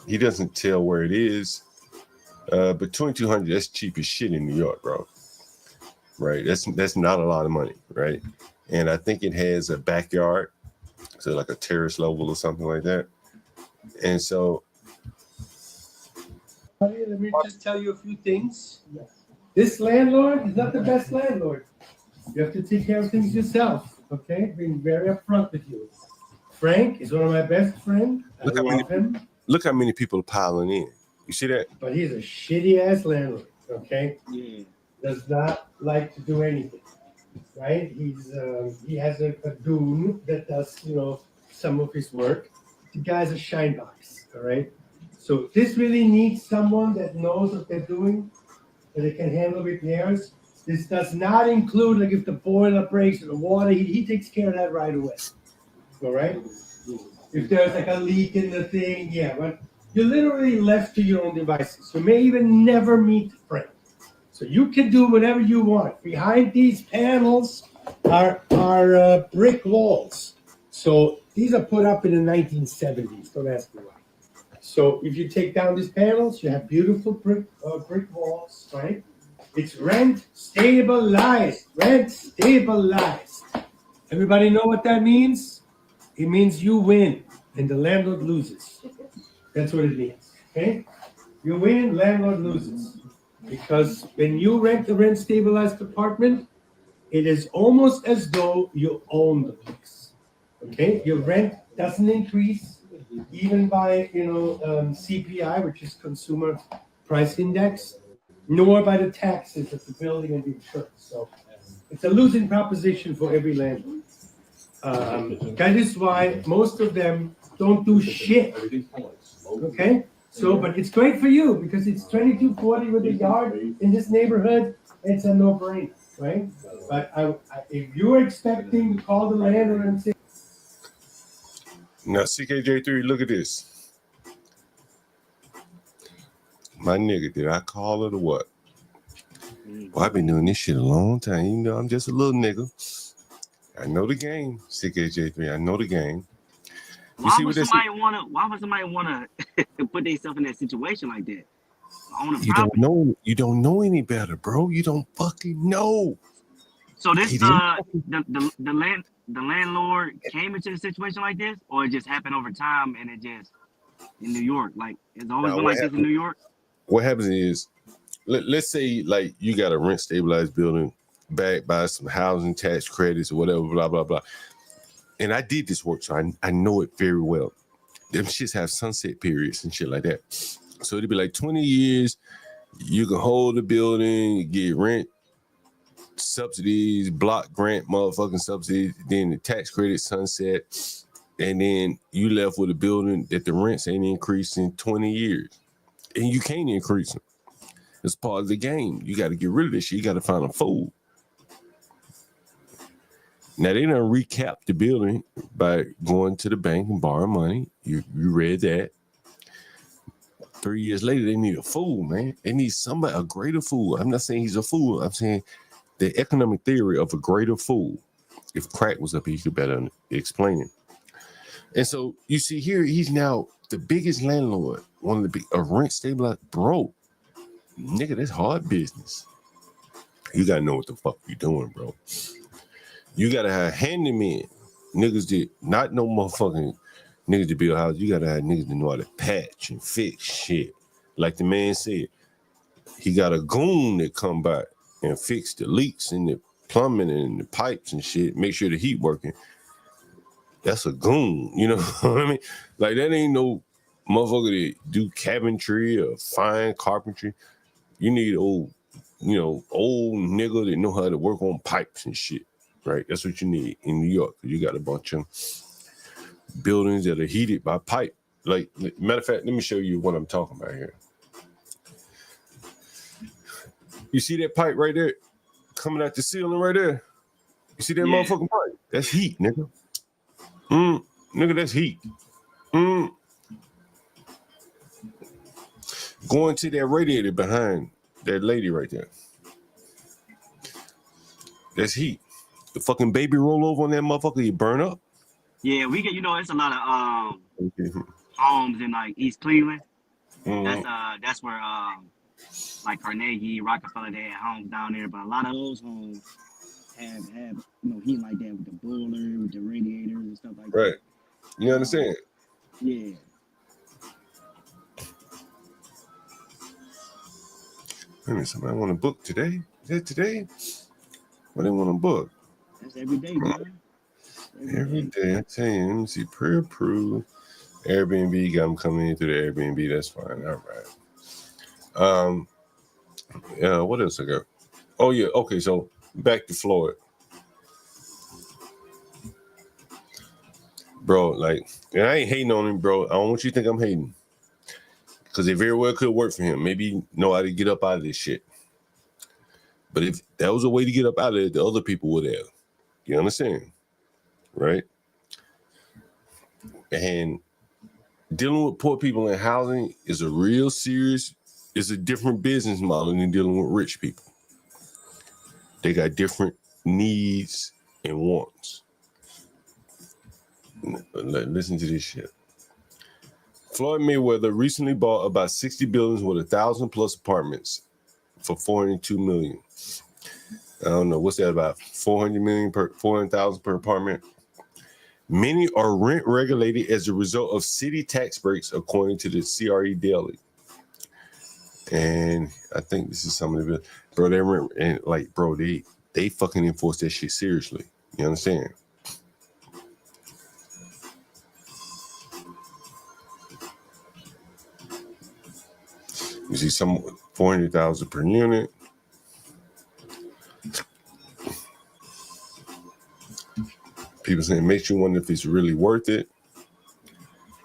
He doesn't tell where it is, but $2,200, that's cheap as shit in New York, bro. Right? That's not a lot of money, right? And I think it has a backyard, so like a terrace level or something like that. And so, let me just tell you a few things. This landlord is not the best landlord. You have to take care of things yourself, okay? Being very upfront with you. Frank is one of my best friends. Look how many people are piling in. You see that? But he's a shitty ass landlord, okay? Yeah. Does not like to do anything, right? He has a goon that does, some of his work. The guy's a shine box, all right? So this really needs someone that knows what they're doing, that they can handle repairs. This does not include, like, if the boiler breaks or the water, he takes care of that right away, all right? If there's like a leak in the thing, yeah, but you're literally left to your own devices. You may even never meet Frank. So you can do whatever you want. Behind these panels are brick walls. So these are put up in the 1970s. Don't ask me why. So if you take down these panels, you have beautiful brick walls, right? It's rent stabilized. Rent stabilized. Everybody know what that means? It means you win and the landlord loses. That's what it means. Okay? You win, landlord loses. Because when you rent a rent stabilized apartment, it is almost as though you own the place. Okay? Your rent doesn't increase even by CPI, which is Consumer Price Index. nor by the taxes of the building and the insurance. So it's a losing proposition for every landlord. That is why most of them don't do shit. Okay? So, but it's great for you because it's 2240 with a yard in this neighborhood. It's a no-brainer, right? But if you're expecting to call the landlord and say, now CKJ3, look at this. My nigga, did I call it or what? Well, I've been doing this shit a long time. You know, I'm just a little nigga. I know the game, CKJ3. I know the game. Why would somebody wanna put themselves in that situation like that? You don't know any better, bro. You don't fucking know. So this the landlord came into the situation like this, or it just happened over time and it just in New York? Like it's always been like this in New York? What happens is, let's say like you got a rent stabilized building backed by some housing tax credits or whatever, blah, blah, blah. And I did this work, so I know it very well. Them shits have sunset periods and shit like that. So it'd be like 20 years, you can hold the building, get rent subsidies, block grant motherfucking subsidies, then the tax credit sunset, and then you left with a building that the rents ain't increased in 20 years. And you can't increase them. It's part of the game. You got to get rid of this shit. You got to find a fool. Now, they done recap the building by going to the bank and borrowing money. You read that. 3 years later, they need a fool, man. They need somebody, a greater fool. I'm not saying he's a fool. I'm saying the economic theory of a greater fool. If Crack was up here, he could better explain it. And so you see here, he's now the biggest landlord, one of the big, a rent stabilized, bro. Nigga, that's hard business. You got to know what the fuck you're doing, bro. You got to have handymen. Niggas did not no motherfucking niggas to build houses. You got to have niggas to know how to patch and fix shit. Like the man said, he got a goon that come by and fix the leaks in the plumbing and the pipes and shit. Make sure the heat working. That's a goon. You know what I mean? Like that ain't no motherfucker that do cabinetry or fine carpentry. You need old nigga that know how to work on pipes and shit. Right, that's what you need in New York. You got a bunch of buildings that are heated by pipe. Like, matter of fact, let me show you what I'm talking about here. You see that pipe right there coming out the ceiling right there? You see that motherfucking pipe? That's heat, nigga. Nigga, that's heat. Going to that radiator behind that lady right there. That's heat. The fucking baby roll over on that motherfucker, you burn up. Yeah, we get, it's a lot of homes in like East Cleveland. That's where like Carnegie, Rockefeller, they had homes down there, but a lot of those homes have heat like that with the boiler, with the radiators and stuff like that. Right. You understand? Yeah. Wait a minute, somebody want to book today? Is that today? What they want to book? That's every day, man. Every day. I tell you, let me see. Pre-approved. Airbnb got them coming in through the Airbnb. That's fine. All right. What else I got? Oh yeah. Okay. So back to Floyd, bro. Like, and I ain't hating on him, bro. I don't want you to think I'm hating, because it very well could work for him. Maybe he know how to get up out of this shit. But if that was a way to get up out of it, the other people would have. You understand? Right? And dealing with poor people in housing is a different business model than dealing with rich people. They got different needs and wants. Listen to this shit. Floyd Mayweather recently bought about 60 buildings with 1,000+ apartments for $402 million. I don't know, what's that about? $400,000 per apartment. Many are rent regulated as a result of city tax breaks, according to the CRE Daily. And I think this is some of the, bro, they rent, and like, bro, they fucking enforce that shit seriously. You understand? You see, $400,000 per unit. People saying makes you wonder if it's really worth it.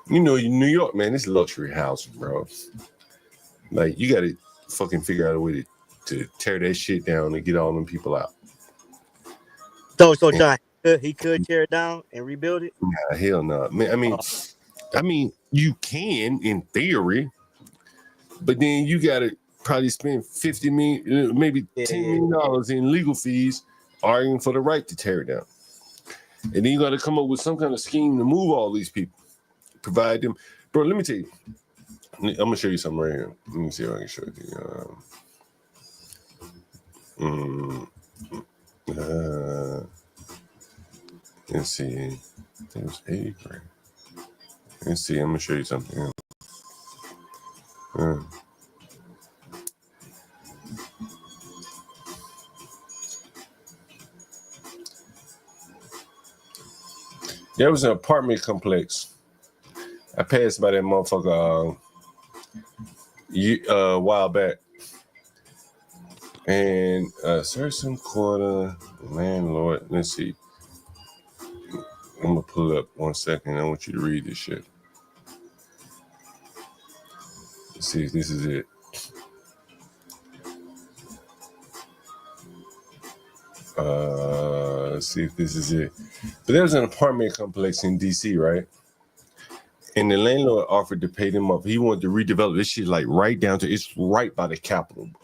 You know, in New York, man, it's luxury housing, bro. Like, you got to fucking figure out a way to tear that shit down and get all them people out. So John, he could tear it down and rebuild it? Nah, hell no. Man, I mean, you can in theory, but then you got to probably spend $50 million, maybe $10 million in legal fees arguing for the right to tear it down. And then you got to come up with some kind of scheme to move all these people, provide them. Bro, let me tell you. I'm gonna show you something right here. Let me see if I can show you. Let's see. I think it was 80 grand. Let's see. I'm gonna show you something. There was an apartment complex. I passed by that motherfucker a while back. And Surson Quarter landlord. Let's see. I'm gonna pull up 1 second. I want you to read this shit. Let's see if this is it. Let's see if this is it. But there was an apartment complex in DC, right? And the landlord offered to pay them up. He wanted to redevelop this shit like right down to, it's right by the Capitol, bro.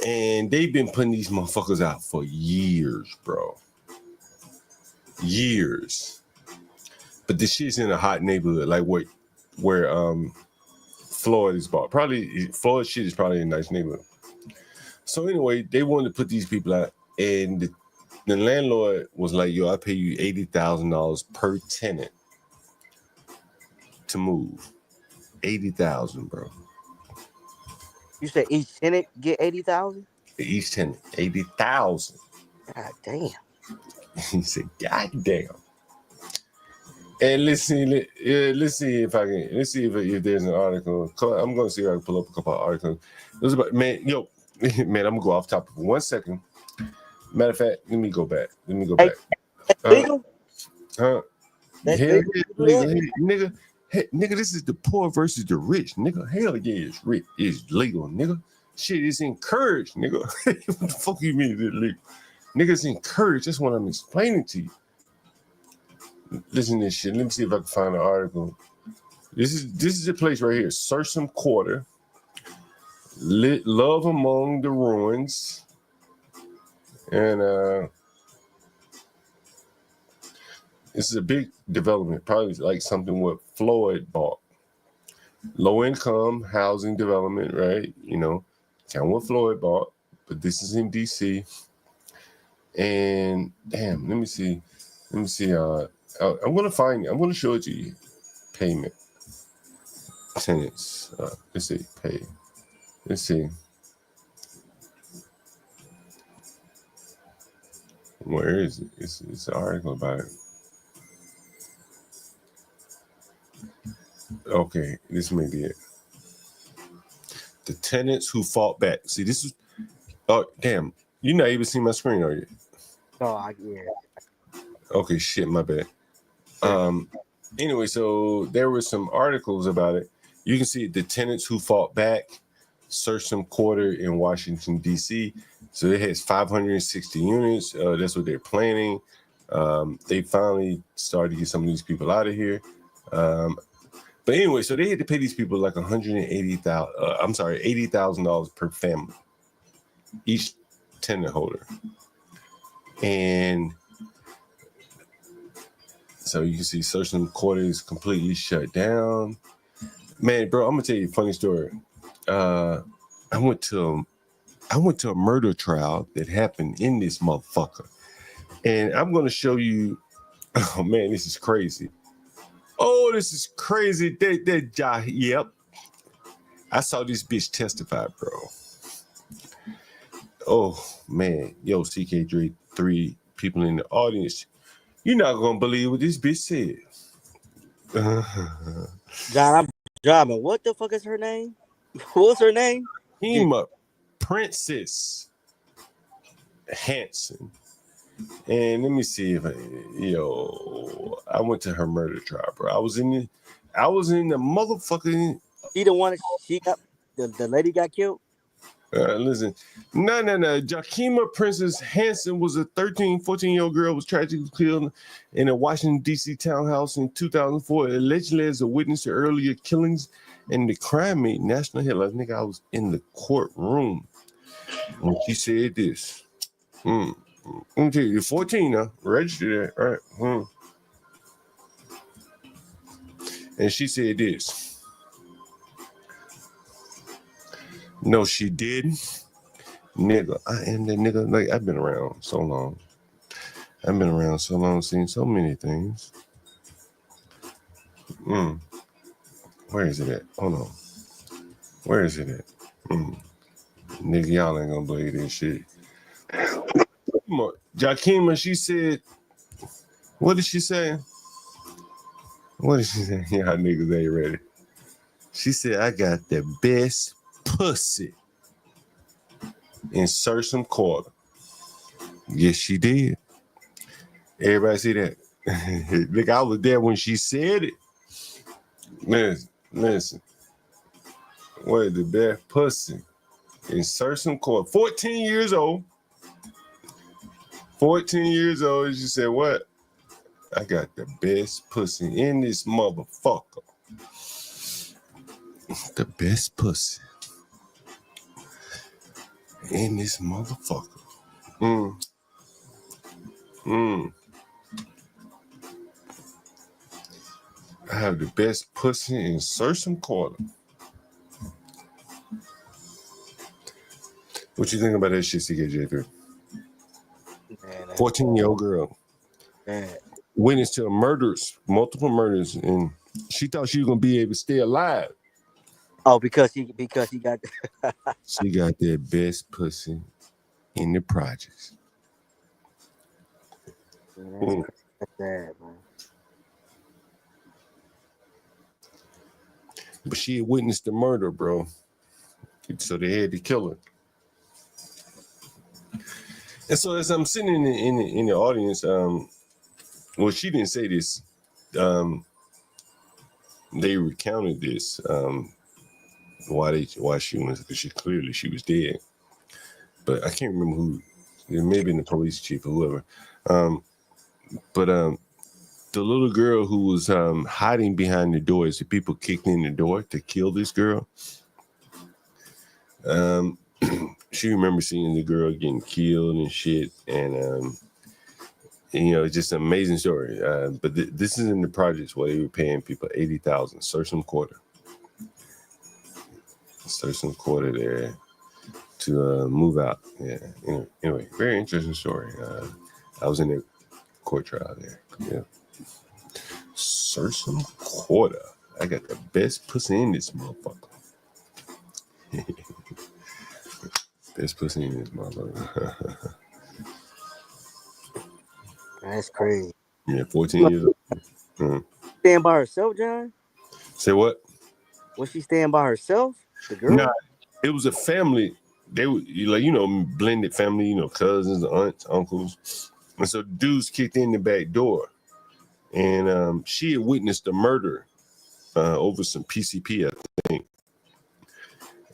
And they've been putting these motherfuckers out for years, bro. Years. But this shit's in a hot neighborhood, like where Floyd is bought. Probably Floyd shit is probably a nice neighborhood. So anyway, they wanted to put these people out, and the landlord was like, "Yo, I pay you $80,000 per tenant to move." 80,000, bro. You said each tenant get 80,000? Each tenant, 80,000. God damn. He said, "God damn." And let's see if there's an article. I'm gonna see if I can pull up a couple of articles. It was about, man, I'm gonna go off topic for 1 second. Matter of fact, let me go back. Legal? Hell yeah, legal. Nigga. Hey, nigga, this is the poor versus the rich, nigga. Hell yeah, it's rich. It's legal, nigga. Shit is encouraged, nigga. What the fuck you mean it's legal? Nigga, it's encouraged. That's what I'm explaining to you. Listen to this shit. Let me see if I can find an article. This is a place right here. Sursum Quarter. Love Among the Ruins. And this is a big development, probably like something what Floyd bought. Low income housing development, right? You know, kind of what Floyd bought, but this is in DC. And damn, let me see. I'm gonna show it to you. Payment. Tenants. Let's see, pay. Let's see. Where is it? It's an article about it. Okay, this may be it. The tenants who fought back. See, this is. Oh, damn. You're not even seeing my screen, are you? No, yeah. Okay, shit, my bad. Anyway, so there were some articles about it. You can see the tenants who fought back, Sursum Quarter in Washington, D.C. So it has 560 units. That's what they're planning. They finally started to get some of these people out of here. But anyway, so they had to pay these people like $80,000 per family, each tenant holder. And so you can see Sursum Quarter is completely shut down. Man, bro, I'm gonna tell you a funny story. I went to a murder trial that happened in this motherfucker, and I'm gonna show you. Oh man, this is crazy. Oh, this is crazy. Yep. I saw this bitch testify, bro. Oh man, yo, CK3 people in the audience, you're not gonna believe what this bitch said. John, I'm driving. What the fuck is her name? What's her name? Hema Princess Hanson. And let me see if I went to her murder trial, bro. I was in the motherfucking. She the one. She got the lady got killed. Listen, no. Jakima Princess Hanson was a 14-year-old girl was tragically killed in a Washington, D.C. townhouse in 2004, allegedly as a witness to earlier killings, and the crime made national headlines. Nigga, I was in the courtroom when she said this. Let me tell you, you're 14 now, registered that, right? And she said this. No, she didn't. Nigga, I am the nigga. Like, I've been around so long. Seen so many things. Where is it at? Hold on. Where is it at? Nigga, y'all ain't gonna believe this shit. Jakima, she said, what did she say? Y'all niggas ain't ready. She said, I got the best pussy in Sursum Quarter. Yes, she did. Everybody see that? Look, I was there when she said it. Listen. What the best pussy in Sursum Quarter? 14 years old. 14 years old. She said, what? I got the best pussy in this motherfucker. The best pussy in this motherfucker. I have the best pussy in Sursum Quarter. What you think about that shit, CKJ3? 14-year-old girl. Witness to multiple murders, and she thought she was gonna be able to stay alive. Oh, because he got. She got that best pussy in the projects. That's sad, man. But she had witnessed the murder, bro. So they had to kill her. And so as I'm sitting in the audience, well, she didn't say this. They recounted this. Why she was, because she was dead. But I can't remember who. It may have been the police chief or whoever. But the little girl who was hiding behind the door as the people kicked in the door to kill this girl. She remembers seeing the girl getting killed and shit, and it's just an amazing story. But this is in the projects where they were paying people $80,000, Sursum Quarter there to move out. Yeah. Anyway, very interesting story. I was in the court trial there. Yeah. Sursum Quarter. I got the best pussy in this motherfucker. Best pussy in this motherfucker. That's crazy. Yeah, 14 years old. Stand by herself, John? Say what? Was she staying by herself? The girl? Nah, it was a family. They were blended family, cousins, aunts, uncles. And so dudes kicked in the back door. And she had witnessed a murder over some PCP, I think.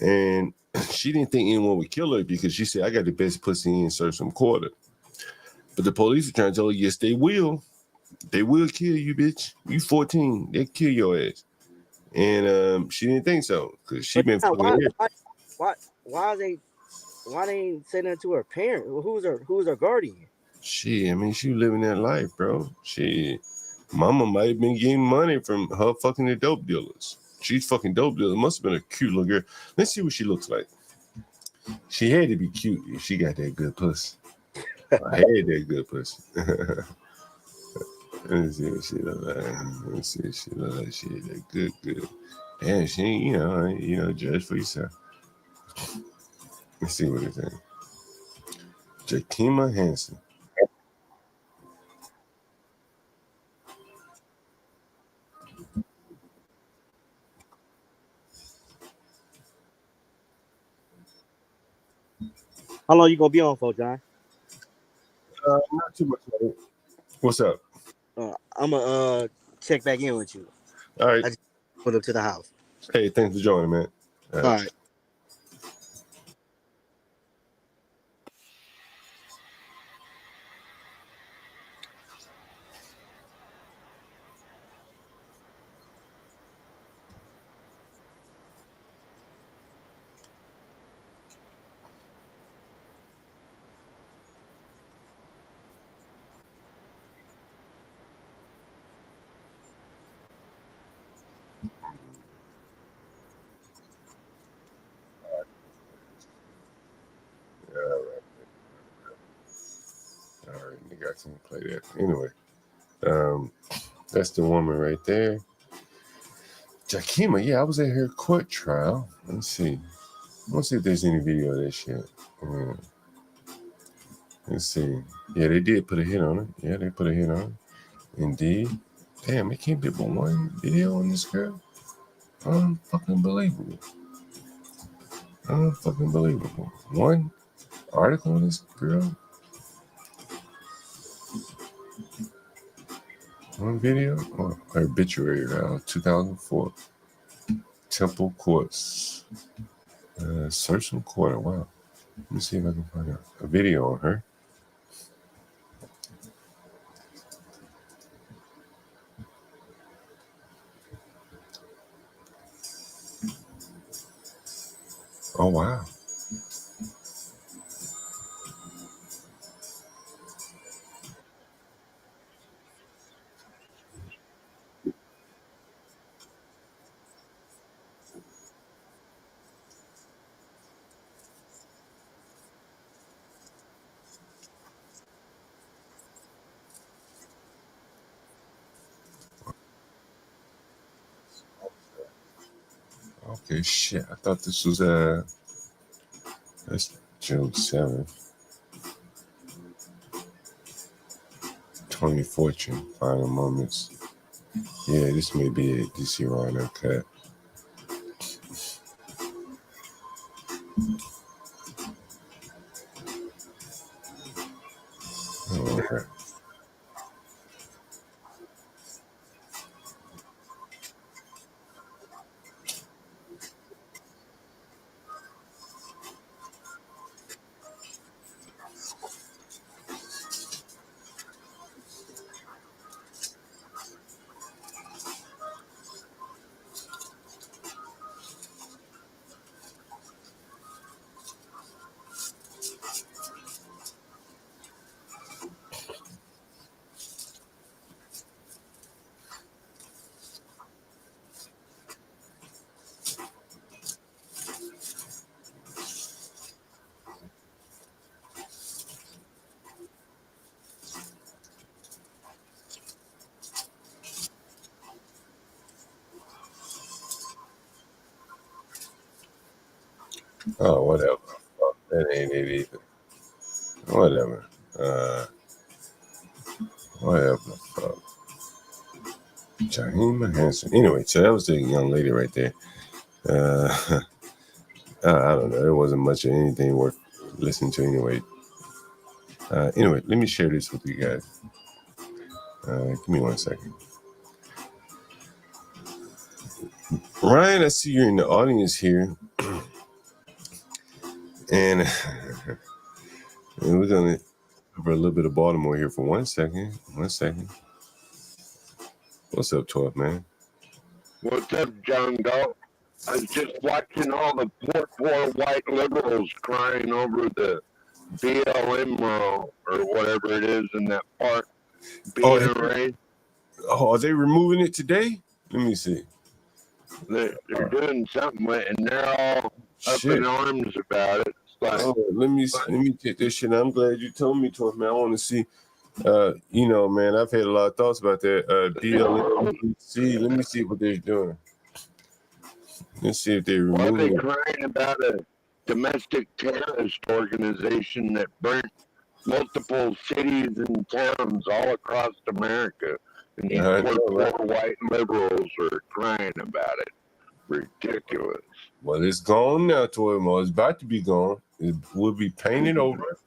And she didn't think anyone would kill her because she said, I got the best pussy in Sursum Quarter. But the police are trying to tell her, yes, they will. They will kill you, bitch. You 14. They'll kill your ass. And she didn't think so because she been fucking here. Why they ain't saying that to her parent? Who's her guardian? She living that life, bro. Mama might have been getting money from her fucking the dope dealers. She's fucking dope dealer. Must have been a cute little girl. Let's see what she looks like. She had to be cute if she got that good pussy. I had that good pussy. Let's see what she look like. She had that good. And she, judge for yourself. Let's see what it is. Jakima Hanson. How long you gonna be on for, John? Not too much. What's up? I'm gonna check back in with you. All right. I just put up to the house. Hey, thanks for joining, man. All right. All right, you got to play that. Anyway, that's the woman right there. Jakima, yeah, I was at her court trial. Let's see. Let's see if there's any video of that shit. Let's see. Yeah, they did put a hit on her. Yeah, they put a hit on her. Indeed. Damn, it can't be but one video on this girl. Unfucking believable. Unfucking believable. One article on this girl. One video. Oh, her obituary around 2004. Temple Courts. Search and quarter. Wow. Let me see if I can find a video on her. Oh, wow. Okay, shit. I thought this was that's June 7th. 20 Fortune, Final Moments. Yeah, this may be it. This year on that cut. Oh, okay. Oh, whatever. Fuck, that ain't it either. Whatever. Whatever. Fuck. Jahima Hanson. Anyway, so that was the young lady right there. I don't know. There wasn't much of anything worth listening to anyway. Anyway, let me share this with you guys. Give me 1 second. Ryan, I see you're in the audience here. And we're going to cover a little bit of Baltimore here for 1 second. 1 second. What's up, 12 man? What's up, John Galt? I was just watching all the poor white liberals crying over the BLM or whatever it is in that park being erased. Oh, are they removing it today? Let me see. They're doing something with it, and they're all up in arms about it. It's like, let me take this shit. I'm glad you told me, 12 man. I want to see. You know, man, I've had a lot of thoughts about that. BLM. Let me see what they're doing. Let's see if they're removing it. crying about a domestic terrorist organization that burnt multiple cities and towns all across America. And these poor white liberals are crying about it. Ridiculous. Well, it's gone now, Toy. It's about to be gone. It will be painted over.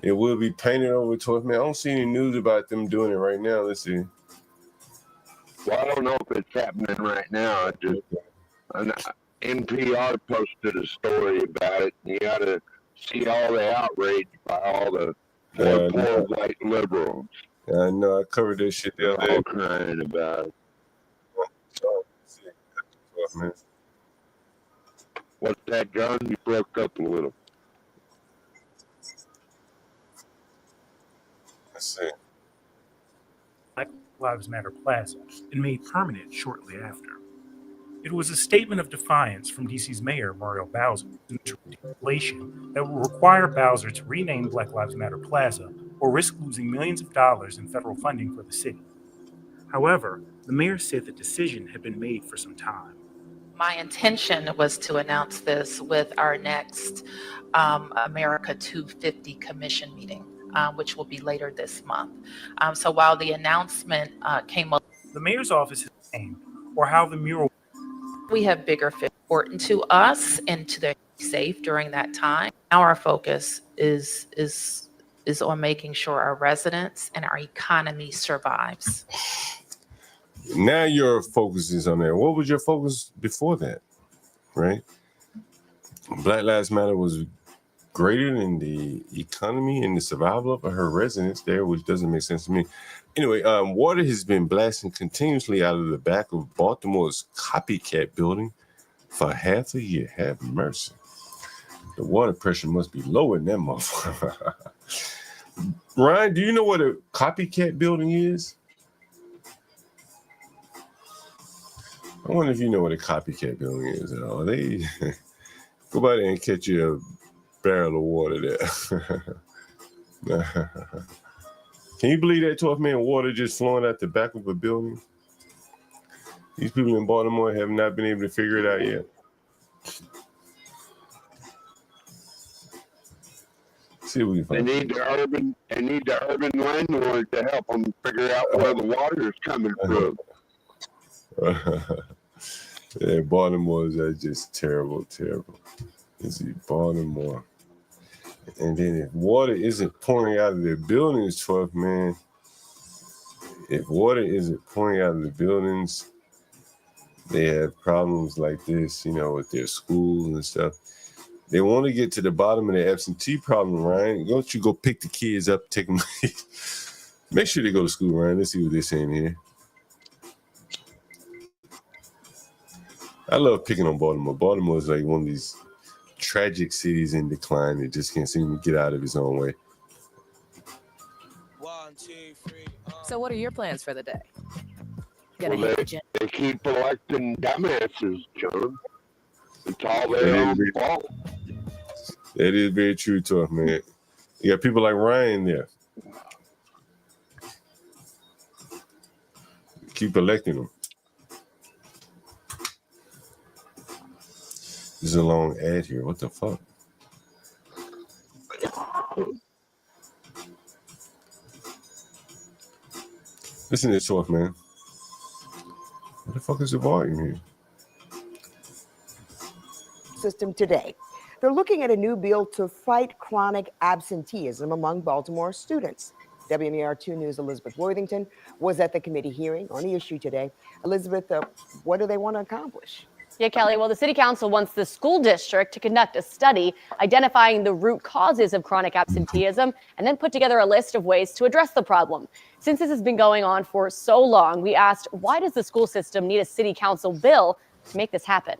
It will be painted over 12th man. I don't see any news about them doing it right now. Let's see. Well, I don't know if it's happening right now. NPR posted a story about it. You got to see all the outrage by all the poor white liberals. I know. I covered this shit the other day. All crying about it. What's that, John? You broke up a little. Let's see. Black Lives Matter Plaza and made permanent shortly after. It was a statement of defiance from DC's Mayor Muriel Bowser to legislation that will require Bowser to rename Black Lives Matter Plaza or risk losing millions of dollars in federal funding for the city. However, the mayor said the decision had been made for some time. My intention was to announce this with our next America 250 Commission meeting, which will be later this month. So while the announcement came up, the mayor's office is named, or how the mural. We have bigger fish important to us and to their safe during that time. Our focus is on making sure our residents and our economy survives. Now your focus is on that. What was your focus before that? Right? Black Lives Matter was greater than the economy and the survival of her residents there, which doesn't make sense to me. Anyway, water has been blasting continuously out of the back of Baltimore's copycat building for half a year. Have mercy. The water pressure must be low in that motherfucker. Ryan, do you know what a copycat building is? I wonder if you know what a copycat building is at all. They go by there and catch you a barrel of water there. Can you believe that 12 man water just flowing out the back of a building? These people in Baltimore have not been able to figure it out yet. See what we can find. They need the urban landlord to help them figure out where the water is coming from. Yeah, Baltimore is just terrible. Let's see, Baltimore. And then if water isn't pouring out of their buildings, 12 man, if water isn't pouring out of the buildings, they have problems like this, with their schools and stuff. They want to get to the bottom of the absentee problem, Ryan. Don't you go pick the kids up, take them. Make sure they go to school, Ryan. Let's see what they're saying here. I love picking on Baltimore. Baltimore is like one of these tragic cities in decline that just can't seem to get out of its own way. So what are your plans for the day? Well, they keep electing dumbasses, John. It's all their own fault. That is very true, tough man. You got people like Ryan there. Keep electing them. There's a long ad here. What the fuck? Listen to this, 12 man. What the fuck is the volume here? System today. They're looking at a new bill to fight chronic absenteeism among Baltimore students. WMER2 News' Elizabeth Worthington was at the committee hearing on the issue today. Elizabeth, what do they want to accomplish? Yeah, Kelly. Well, the city council wants the school district to conduct a study identifying the root causes of chronic absenteeism and then put together a list of ways to address the problem. Since this has been going on for so long, we asked, why does the school system need a city council bill to make this happen?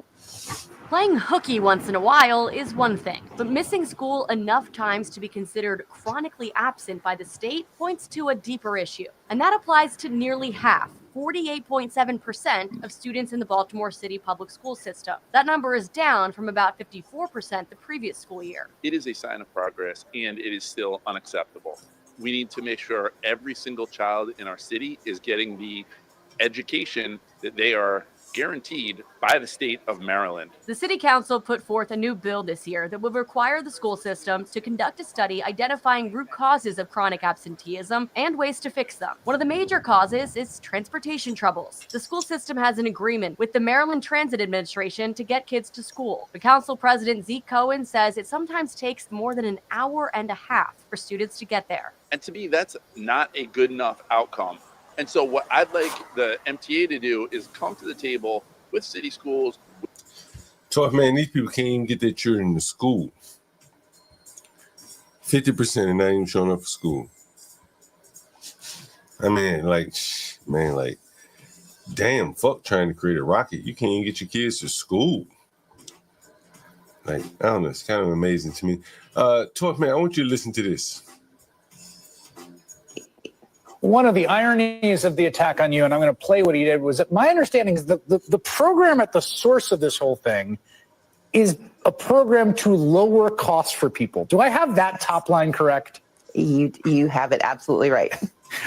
Playing hooky once in a while is one thing, but missing school enough times to be considered chronically absent by the state points to a deeper issue. And that applies to nearly half, 48.7% of students in the Baltimore City public school system. That number is down from about 54% the previous school year. It is a sign of progress, and it is still unacceptable. We need to make sure every single child in our city is getting the education that they are guaranteed by the state of Maryland. The City Council put forth a new bill this year that would require the school systems to conduct a study identifying root causes of chronic absenteeism and ways to fix them. One of the major causes is transportation troubles. The school system has an agreement with the Maryland Transit Administration to get kids to school. The council president, Zeke Cohen, says it sometimes takes more than an hour and a half for students to get there. And to me, that's not a good enough outcome. And so what I'd like the MTA to do is come to the table with city schools. Tough man, these people can't even get their children to school. 50% are not even showing up for school. I mean, like, damn, fuck trying to create a rocket. You can't even get your kids to school. Like, I don't know, it's kind of amazing to me. Tough man, I want you to listen to this. One of the ironies of the attack on you, and I'm going to play what he did, was that my understanding is the program at the source of this whole thing is a program to lower costs for people. Do I have that top line correct? You have it absolutely right.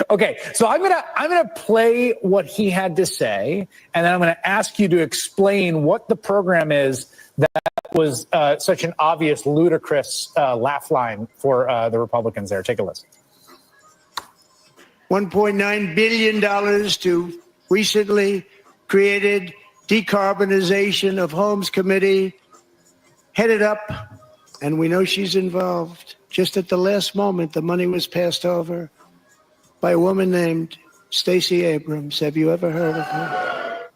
Okay, so I'm gonna play what he had to say, and then I'm going to ask you to explain what the program is that was such an obvious, ludicrous laugh line for the Republicans there. Take a listen. $1.9 billion to recently created decarbonization of homes committee, headed up, and we know she's involved. Just at the last moment, the money was passed over by a woman named Stacey Abrams. Have you ever heard of her?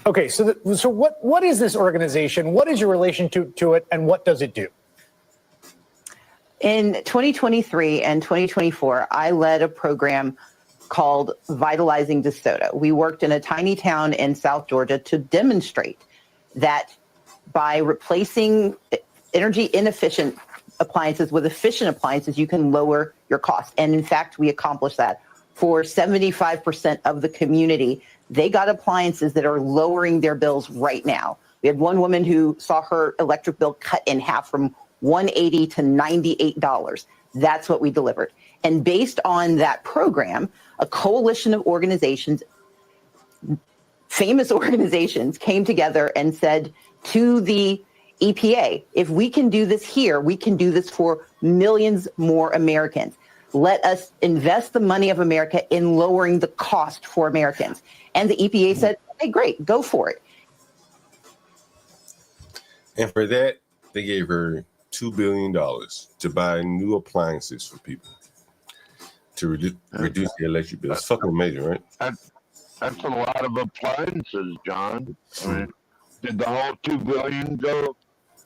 Okay, so what is this organization? What is your relation to it, and what does it do? In 2023 and 2024, I led a program called Vitalizing DeSoto. We worked in a tiny town in South Georgia to demonstrate that by replacing energy inefficient appliances with efficient appliances, you can lower your costs. And in fact, we accomplished that. For 75% of the community, they got appliances that are lowering their bills right now. We had one woman who saw her electric bill cut in half from $180 to $98. That's what we delivered. And based on that program, a coalition of organizations, famous organizations, came together and said to the EPA, if we can do this here, we can do this for millions more Americans. Let us invest the money of America in lowering the cost for Americans. And the EPA said, hey, great, go for it. And for that, they gave her $2 billion to buy new appliances for people to reduce the electric bill. It's fucking amazing, right? That's a lot of appliances, John. I mean, did the whole $2 billion go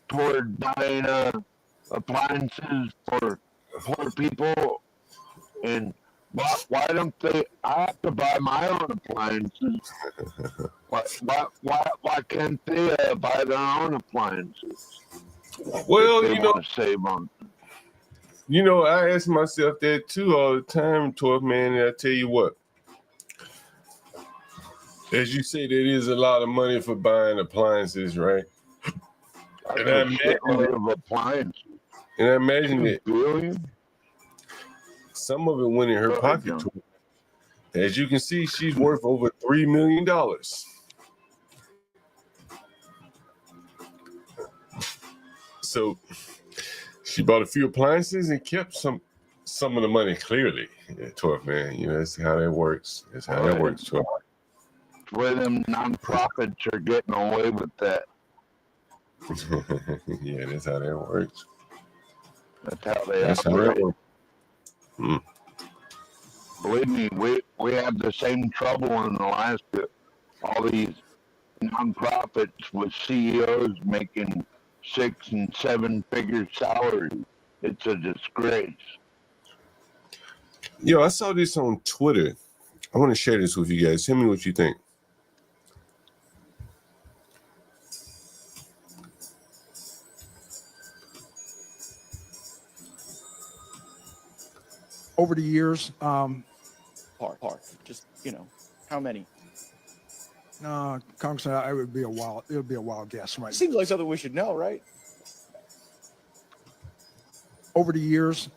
toward buying appliances for poor people? And why don't they? I have to buy my own appliances. Why can't they buy their own appliances? Well, you know, save on. You know, I ask myself that too all the time, 12 man. And I tell you what, as you say, there is a lot of money for buying appliances, right? And I imagine that some of it went in her pocket too. As you can see, she's worth over $3 million. So she bought a few appliances and kept some of the money. Clearly, 12 man. You know, that's how that works. That's how that works. 12. Where them nonprofits are getting away with that. Yeah, that's how that works. That's how they That's operate. how that works. Believe me, we have the same trouble in Alaska. All these nonprofits with CEOs making 6 and 7 figure salaries. It's a disgrace. Yo, I saw this on Twitter. I want to share this with you guys. Tell me what you think. Over the years, just, you know, how many? Congressman, it would be a wild guess, right? Seems like something we should know, right? Over the years,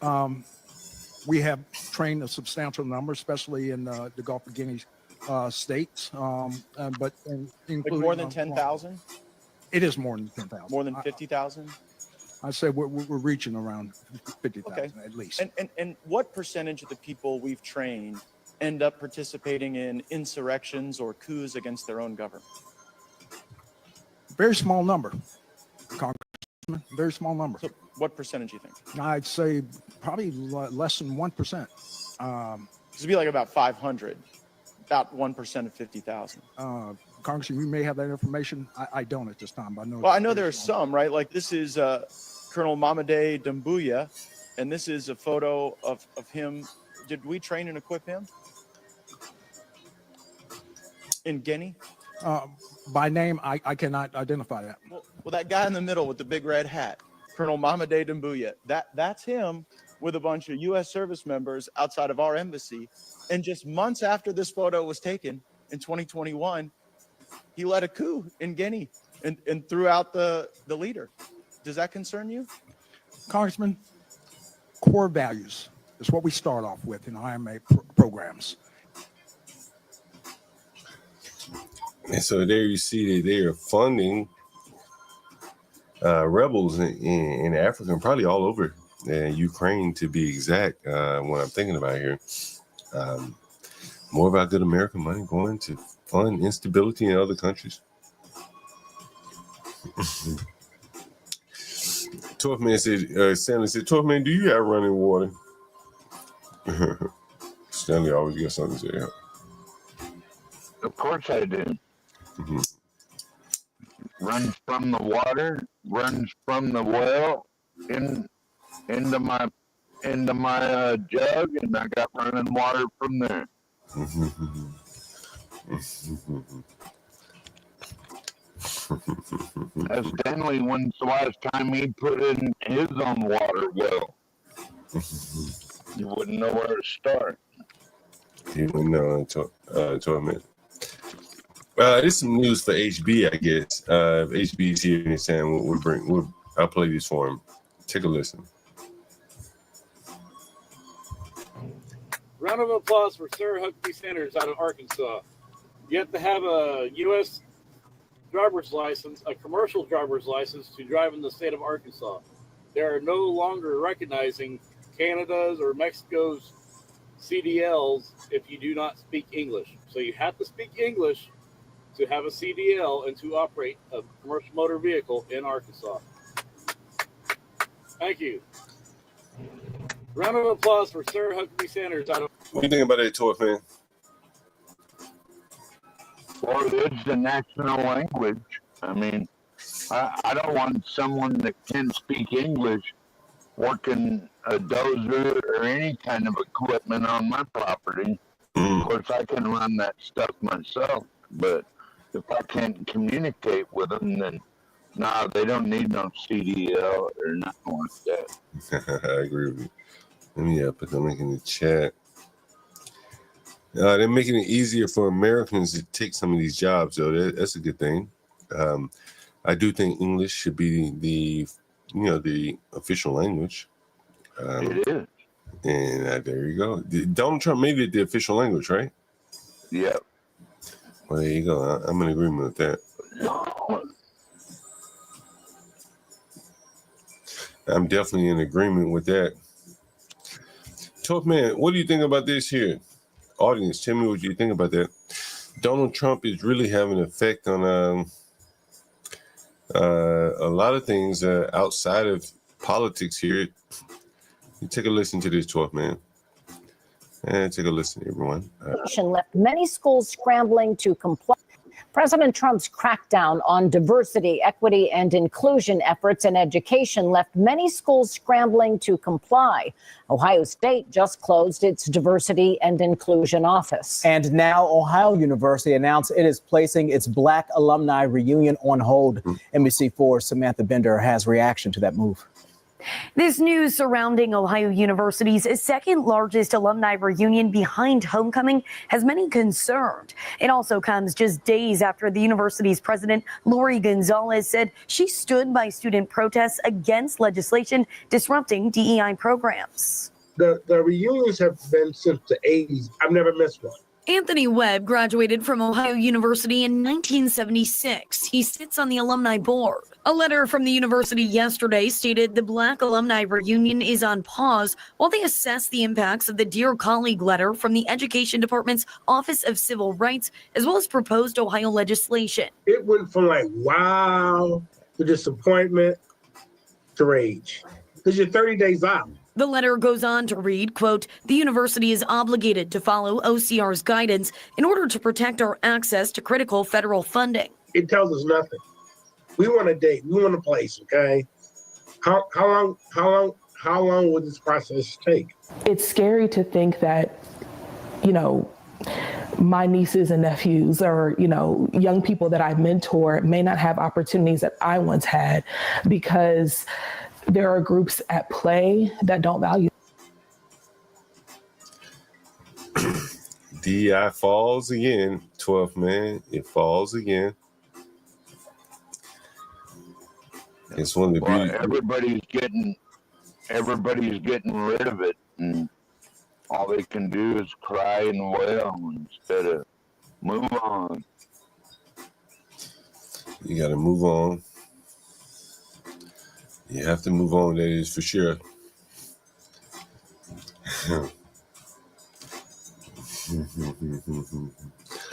we have trained a substantial number, especially in the Gulf of Guinea states, but including Like more than 10,000? It is more than 10,000. More than 50,000? I say we're reaching around 50,000 Okay. at least. And what percentage of the people we've trained end up participating in insurrections or coups against their own government? Very small number, Congressman. Very small number. So what percentage do you think? I'd say probably less than 1%. It'd be like about 500, about 1% of 50,000. Congressman, you may have that information. I don't at this time, but I know. Well, I know there are some, right? Like this is Colonel Mamade Doumbouya, and this is a photo of him. Did we train and equip him in Guinea? By name, I cannot identify that. Well, that guy in the middle with the big red hat, Colonel Mamade Doumbouya, that's him with a bunch of U.S. service members outside of our embassy. And just months after this photo was taken in 2021, he led a coup in Guinea and threw out the leader. Does that concern you? Congressman, core values is what we start off with in IMA programs. And so there you see that they are funding rebels in Africa and probably all over Ukraine, to be exact. What I'm thinking about here, more about good American money going to fund instability in other countries. 12 man said, Stanley said, 12 man, do you have running water? Stanley always got something to say. Of course I do. Mm-hmm. Runs from the water, runs from the well into my jug, and I got running water from there. As Stanley, when's the last time he put in his own water well? You wouldn't know where to start. You wouldn't know until 12 minutes. This is some news for HB, I guess. If HB is here and saying I'll play this for him. Take a listen. Round of applause for Sarah Huckabee Sanders out of Arkansas. You have to have a U.S. driver's license, a commercial driver's license, to drive in the state of Arkansas. They are no longer recognizing Canada's or Mexico's CDLs if you do not speak English. So you have to speak English to have a CDL and to operate a commercial motor vehicle in Arkansas. Thank you. Round of applause for Sarah Huckabee Sanders out of... What do you think about that, Toy fan? Well, it's the national language. I mean, I don't want someone that can speak English working a dozer or any kind of equipment on my property. Of course, I can run that stuff myself, but if I can't communicate with them, then no, they don't need no CDL or nothing like that. I agree with you. Let me put the link in the chat. They're making it easier for Americans to take some of these jobs, though. That's a good thing. I do think English should be the official language. It is. And there you go. Donald Trump made it the official language, right? Yeah. Well, there you go. I'm in agreement with that. I'm definitely in agreement with that. Tough man, what do you think about this here? Audience, tell me what you think about that. Donald Trump is really having an effect on a lot of things outside of politics here. You take a listen to this, 12 man. And take a listen, everyone. Left many schools scrambling to comply. President Trump's crackdown on diversity, equity, and inclusion efforts in education left many schools scrambling to comply. Ohio State just closed its diversity and inclusion office. And now Ohio University announced it is placing its Black alumni reunion on hold. NBC4's Samantha Bender has reaction to that move. This news surrounding Ohio University's second largest alumni reunion behind homecoming has many concerned. It also comes just days after the university's president, Lori Gonzalez, said she stood by student protests against legislation disrupting DEI programs. The reunions have been since the 80s. I've never missed one. Anthony Webb graduated from Ohio University in 1976. He sits on the alumni board. A letter from the university yesterday stated the Black Alumni Reunion is on pause while they assess the impacts of the Dear Colleague letter from the Education Department's Office of Civil Rights, as well as proposed Ohio legislation. It went from like, wow, to disappointment to rage. Because you're 30 days out. The letter goes on to read, quote, the university is obligated to follow OCR's guidance in order to protect our access to critical federal funding. It tells us nothing. We want a date. We want a place, okay? How long would this process take? It's scary to think that, you know, my nieces and nephews or, you know, young people that I mentor may not have opportunities that I once had because there are groups at play that don't value. DI falls again, 12th man. It falls again. It's one of the Well, beauty. everybody's getting rid of it, and all they can do is cry and wail instead of move on. You got to move on. You have to move on, that is for sure.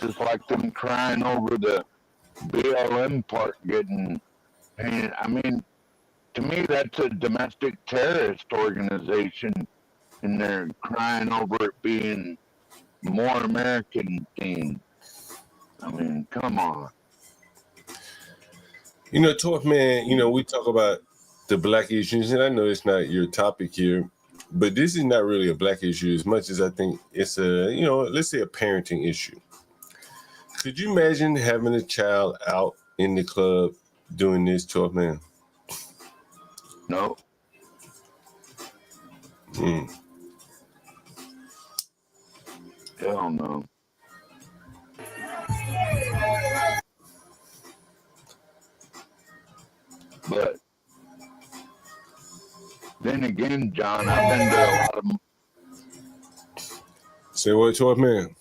Just like them crying over the BLM part getting painted. I mean, to me, that's a domestic terrorist organization, and they're crying over it being more American themed. I mean, come on. You know, 12th man, you know, we talk about the black issues, and I know it's not your topic here, but this is not really a black issue as much as I think it's a, you know, let's say a parenting issue. Could you imagine having a child out in the club doing this, 12th man? No. Hell no. But then again, John, I've been to a lot of. Say what, 12th man?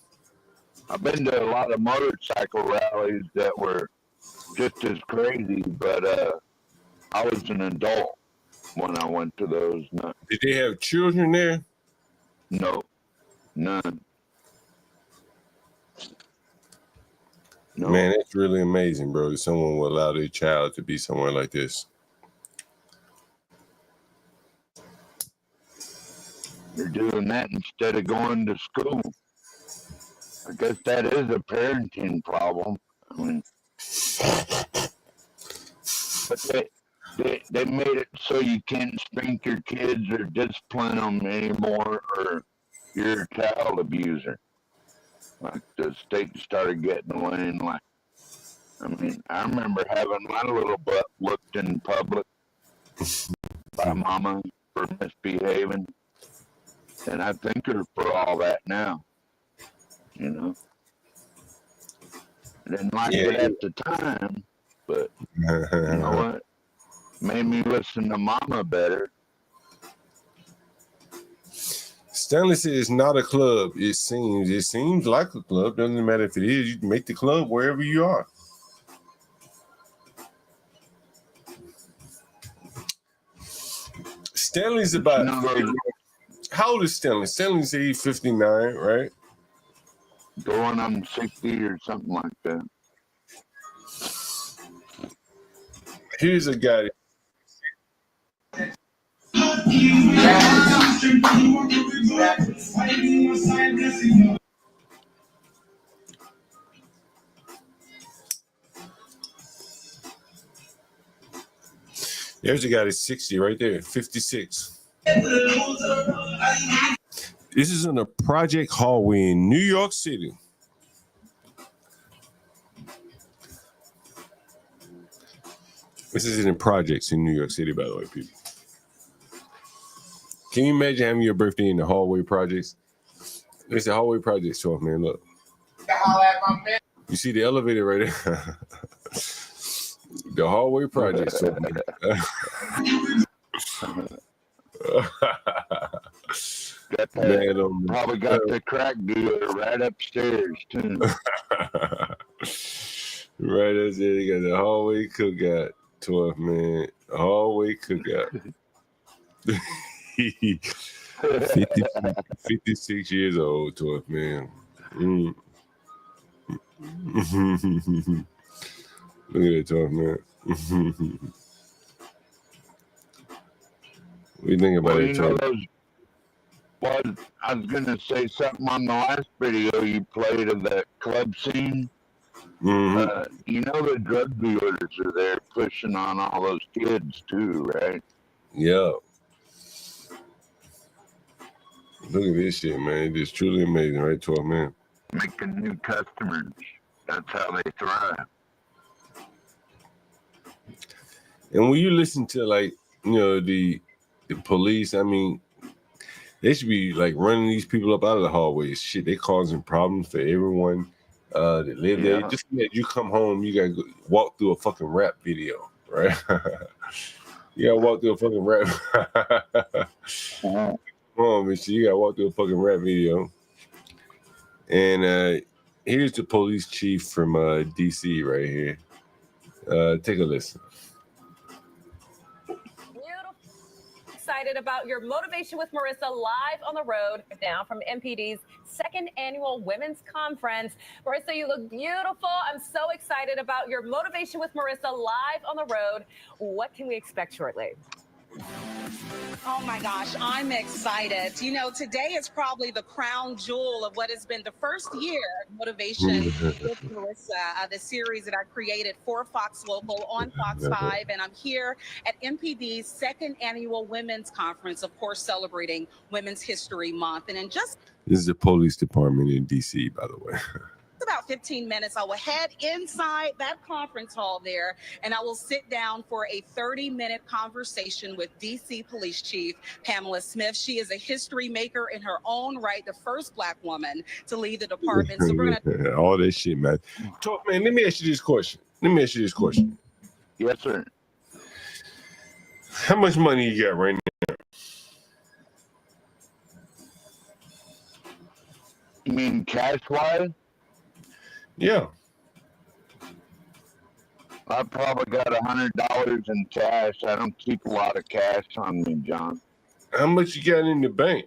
I've been to a lot of motorcycle rallies that were just as crazy, but I was an adult when I went to those. Did they have children there? No, none. No. Man, it's really amazing, bro, that someone will allow their child to be somewhere like this. They're doing that instead of going to school. I guess that is a parenting problem. I mean, but they made it so you can't spank your kids or discipline them anymore, or you're a child abuser. Like the state started getting away, and like, I mean, I remember having my little butt looked in public by mama for misbehaving, and I thank her for all that now. You know, I didn't like it at the time, but you know what? Made me listen to mama better. Stanley said it's not a club. It seems like a club. Doesn't matter if it is. You can make the club wherever you are. Stanley's about. How old is Stanley? Stanley's age 59, right? Going on 60 or something like that. Here's a guy. There's a guy that's 60 right there, 56. This is in a project hallway in New York City. This is in projects in New York City, by the way, people. Can you imagine having your birthday in the hallway projects? It's the hallway projects, 12, man. Look. You see the elevator right there? The hallway projects, 12, man. Man, on Probably got the crack dealer right upstairs too. Right as there, they got the hallway cookout, 12 man. Hallway cookout. 56 years old, 12 man. Mm. Look at that 12 man. What do you think about it, 12? Well, I was gonna say something on the last video you played of that club scene. You know the drug dealers are there pushing on all those kids too, right? Yeah. Look at this shit, man. It is truly amazing, right, 12 man? Making new customers. That's how they thrive. And when you listen to, like, you know, the police, I mean, they should be like running these people up out of the hallways. Shit, they causing problems for everyone that live there. Just that you come home, you gotta walk through a fucking rap video, right? You gotta walk through a fucking rap. Come on, man. You gotta walk through a fucking rap video. And here's the police chief from DC right here. Take a listen. Excited about your Motivation with Marissa live on the road now from MPD's second annual women's conference. Marissa, you look beautiful. I'm so excited about your Motivation with Marissa live on the road. What can we expect shortly? Oh my gosh, I'm excited. You know, today is probably the crown jewel of what has been the first year of Motivation with Marissa, the series that I created for Fox Local on Fox 5. And I'm here at MPD's second annual women's conference, of course, celebrating Women's History Month. And in just This is the police department in DC, by the way. about 15 minutes, I will head inside that conference hall there, and I will sit down for a 30-minute conversation with DC Police Chief Pamela Smith. She is a history maker in her own right, the first Black woman to lead the department. So we're gonna all that shit, man. Talk, man, let me ask you this question. Yes, sir. How much money you got right now? You mean cash-wise? Yeah. I probably got $100 in cash. I don't keep a lot of cash on me, John. How much you got in the bank?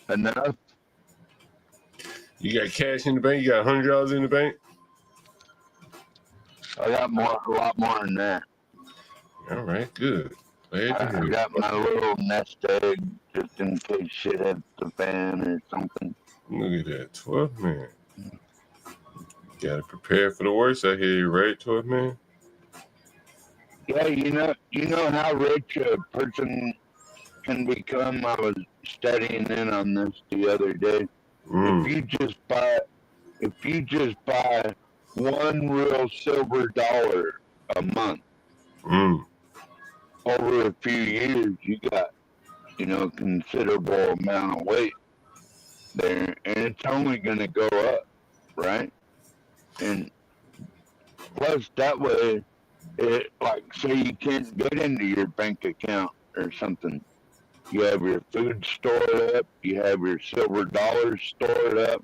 Enough. You got cash in the bank? You got $100 in the bank? I got a lot more than that. All right, good. I got my little nest egg just in case shit hits the fan or something. Look at that, 12 man. You gotta prepare for the worst out here, right, 12 man? Yeah, you know how rich a person can become. I was studying in on this the other day. If you just buy one real silver dollar a month, over a few years, you got, a considerable amount of weight there, and it's only going to go up, right? And plus, that way, say you can't get into your bank account or something. You have your food stored up, you have your silver dollars stored up,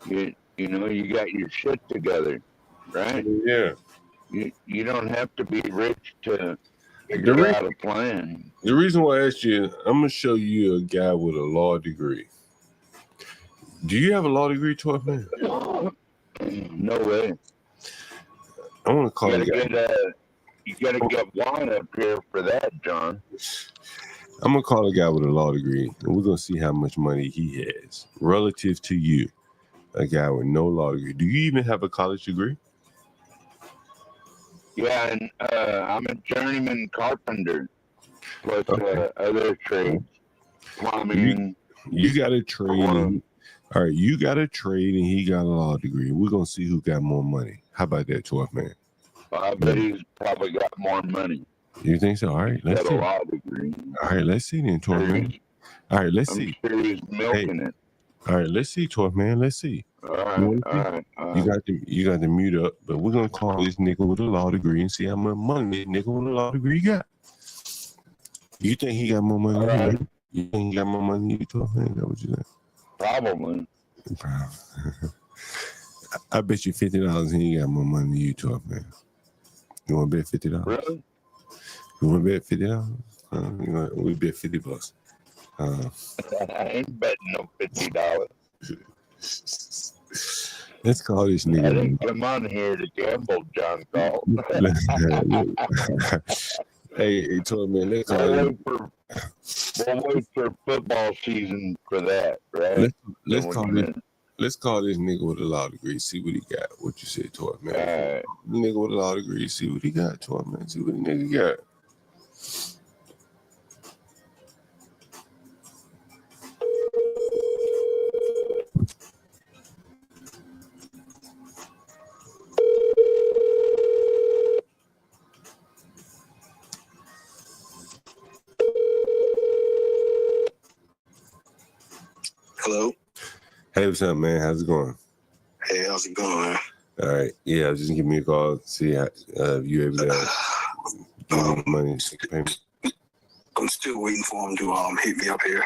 you got your shit together, right? Yeah. You don't have to be rich to figure out a plan. The reason why I asked you, I'm gonna show you a guy with a law degree. Do you have a law degree, 12 man? No way. I want to call you. You gotta get one up here for that, John. I'm gonna call a guy with a law degree, and we're gonna see how much money he has relative to you, a guy with no law degree. Do you even have a college degree? Yeah, and I'm a journeyman carpenter, plus other trades, plumbing. You got a trade. All right, you got a trade, and he got a law degree. We're gonna see who got more money. How about that, 12 man? I bet he's probably got more money. You think so? All right, let's see. A law degree. All right, let's see then, 12 man. All right, let's see. I'm sure he's milking it. All right, let's see, 12 man. Let's see. All right. You got the mute up, but we're gonna call this nigga with a law degree and see how much money this nigga with a law degree got. You think he got more money? You think you got more money than you talk, man? Is that what you think? Probably. I bet you $50 and you got more money than you talk, man. You want to bet $50? Really? You want to bet $50? We bet $50. I ain't betting no $50. Let's call this I nigga. didn't come on here to gamble, John Galt. Hey, told me, let's call We'll wait for football season for that, right? Let's call this nigga with a law degree. See what he got. What you said to him, man. Nigga with a law degree. See what he got to him, man. See what the nigga got. Hello. Hey, what's up, man? How's it going? Hey, how's it going? All right. Yeah, I was just giving me a call to see how you able to give me money to pay me. I'm still waiting for him to hit me up here.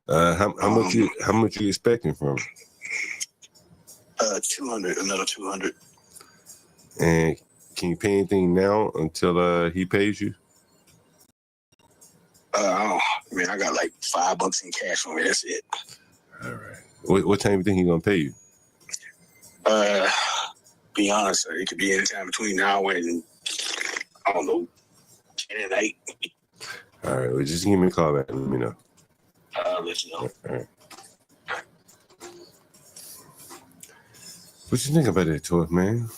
How much you expecting from him? 200, another 200. And can you pay anything now until he pays you? I got like $5 in cash on me. That's it. All right. What time do you think he's gonna pay you? Be honest, sir, it could be any time between now and I don't know, 10 and 8. All right. Well, just give me a call back and let me know. I'll let you know. All right. What you think about that, Toy, man?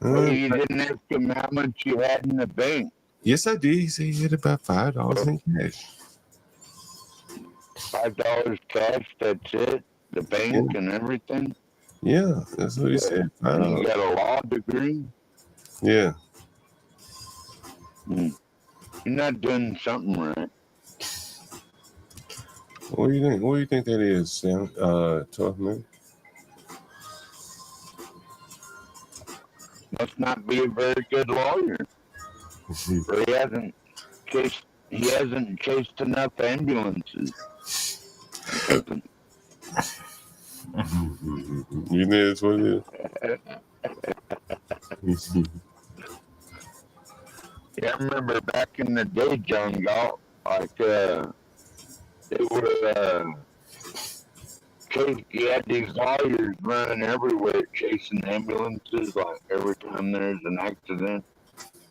Well, you didn't ask him how much you had in the bank. Yes, I did. He said he had about $5 in cash. $5 cash, that's it? The bank and everything? Yeah, that's what he said. You got a law degree? Yeah. You're not doing something right. What do you think? What do you think that is, Sam? Toy, man? Must not be a very good lawyer. Or he hasn't chased enough ambulances. You know that's what it is? Yeah, I remember back in the day, John Galt, like they would have he had these lawyers running everywhere chasing ambulances. Like every time there's an accident,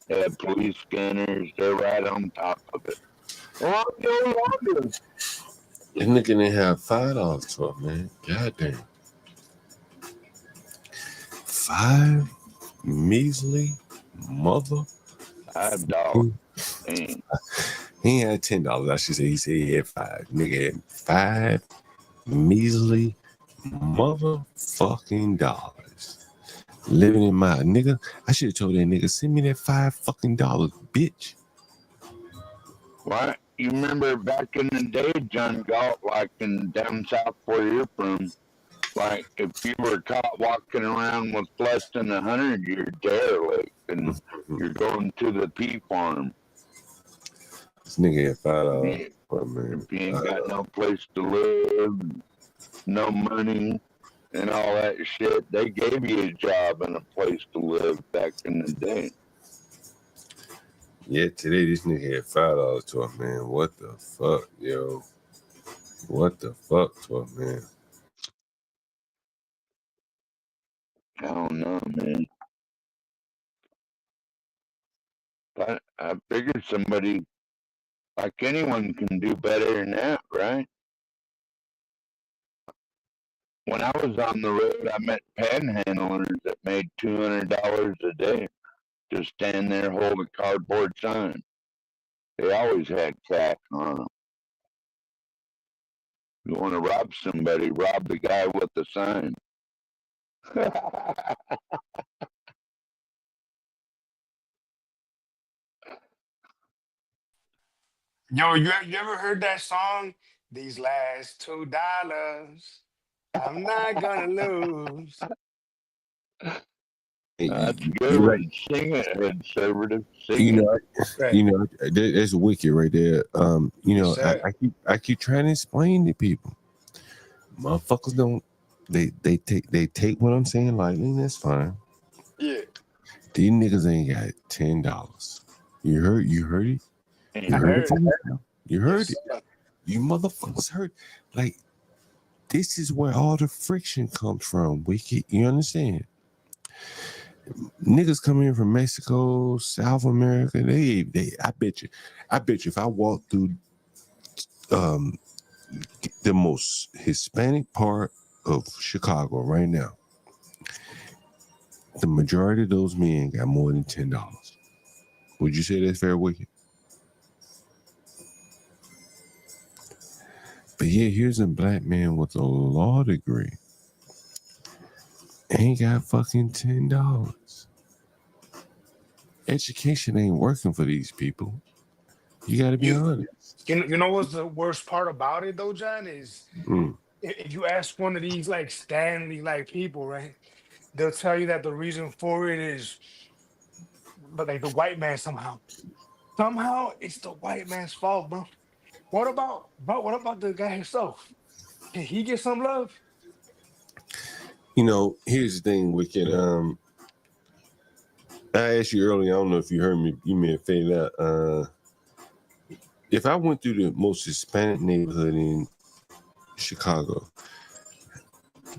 they had police scanners. They're right on top of it. Well, no wonder. This nigga didn't have $5 to it, man. God damn. 5 measly mother. $5. He had $10. I should say. He said he had 5. Nigga had 5 measly motherfucking dollars. Living in my nigga. I should have told that nigga, send me that $5 bitch. What? You remember back in the day, John Galt, like in down south where you're from, like if you were caught walking around with less than 100, you're derelict, and you're going to the pea farm. This nigga had $5. Man. If you ain't got no place to live, no money, and all that shit, they gave you a job and a place to live back in the day. Yeah, today this nigga had $5 to him, man. What the fuck, yo? What the fuck to him, man? I don't know, man. But I figured somebody like anyone can do better than that, right? When I was on the road, I met panhandlers that made $200 a day. Just stand there, hold a cardboard sign. They always had cash on them. You want to rob somebody, rob the guy with the sign. Yo, you ever heard that song? These last $2, I'm not gonna lose. That's You're good. right. Sing it, conservative. Sing You know, it. that's wicked right there. Yes, sir. I keep trying to explain to people. Motherfuckers don't. They take what I'm saying lightly, and that's fine. Yeah. These niggas ain't got $10. You heard it. You heard it. You heard it. Sir. You motherfuckers heard. Like, this is where all the friction comes from. Wicked. You understand? Niggas coming in from Mexico, South America. I bet you if I walk through the most Hispanic part of Chicago right now, the majority of those men got more than $10. Would you say that's fair, Wicked? But yeah, here's a black man with a law degree. Ain't got fucking $10. Education ain't working for these people. You got to be honest. You know what's the worst part about it though, John, is if you ask one of these like Stanley like people, right, they'll tell you that the reason for it is but like the white man somehow. Somehow it's the white man's fault, bro. What about the guy himself? Can he get some love? You know, here's the thing, Wicked. I asked you earlier, I don't know if you heard me, you may have faded out. If I went through the most Hispanic neighborhood in Chicago,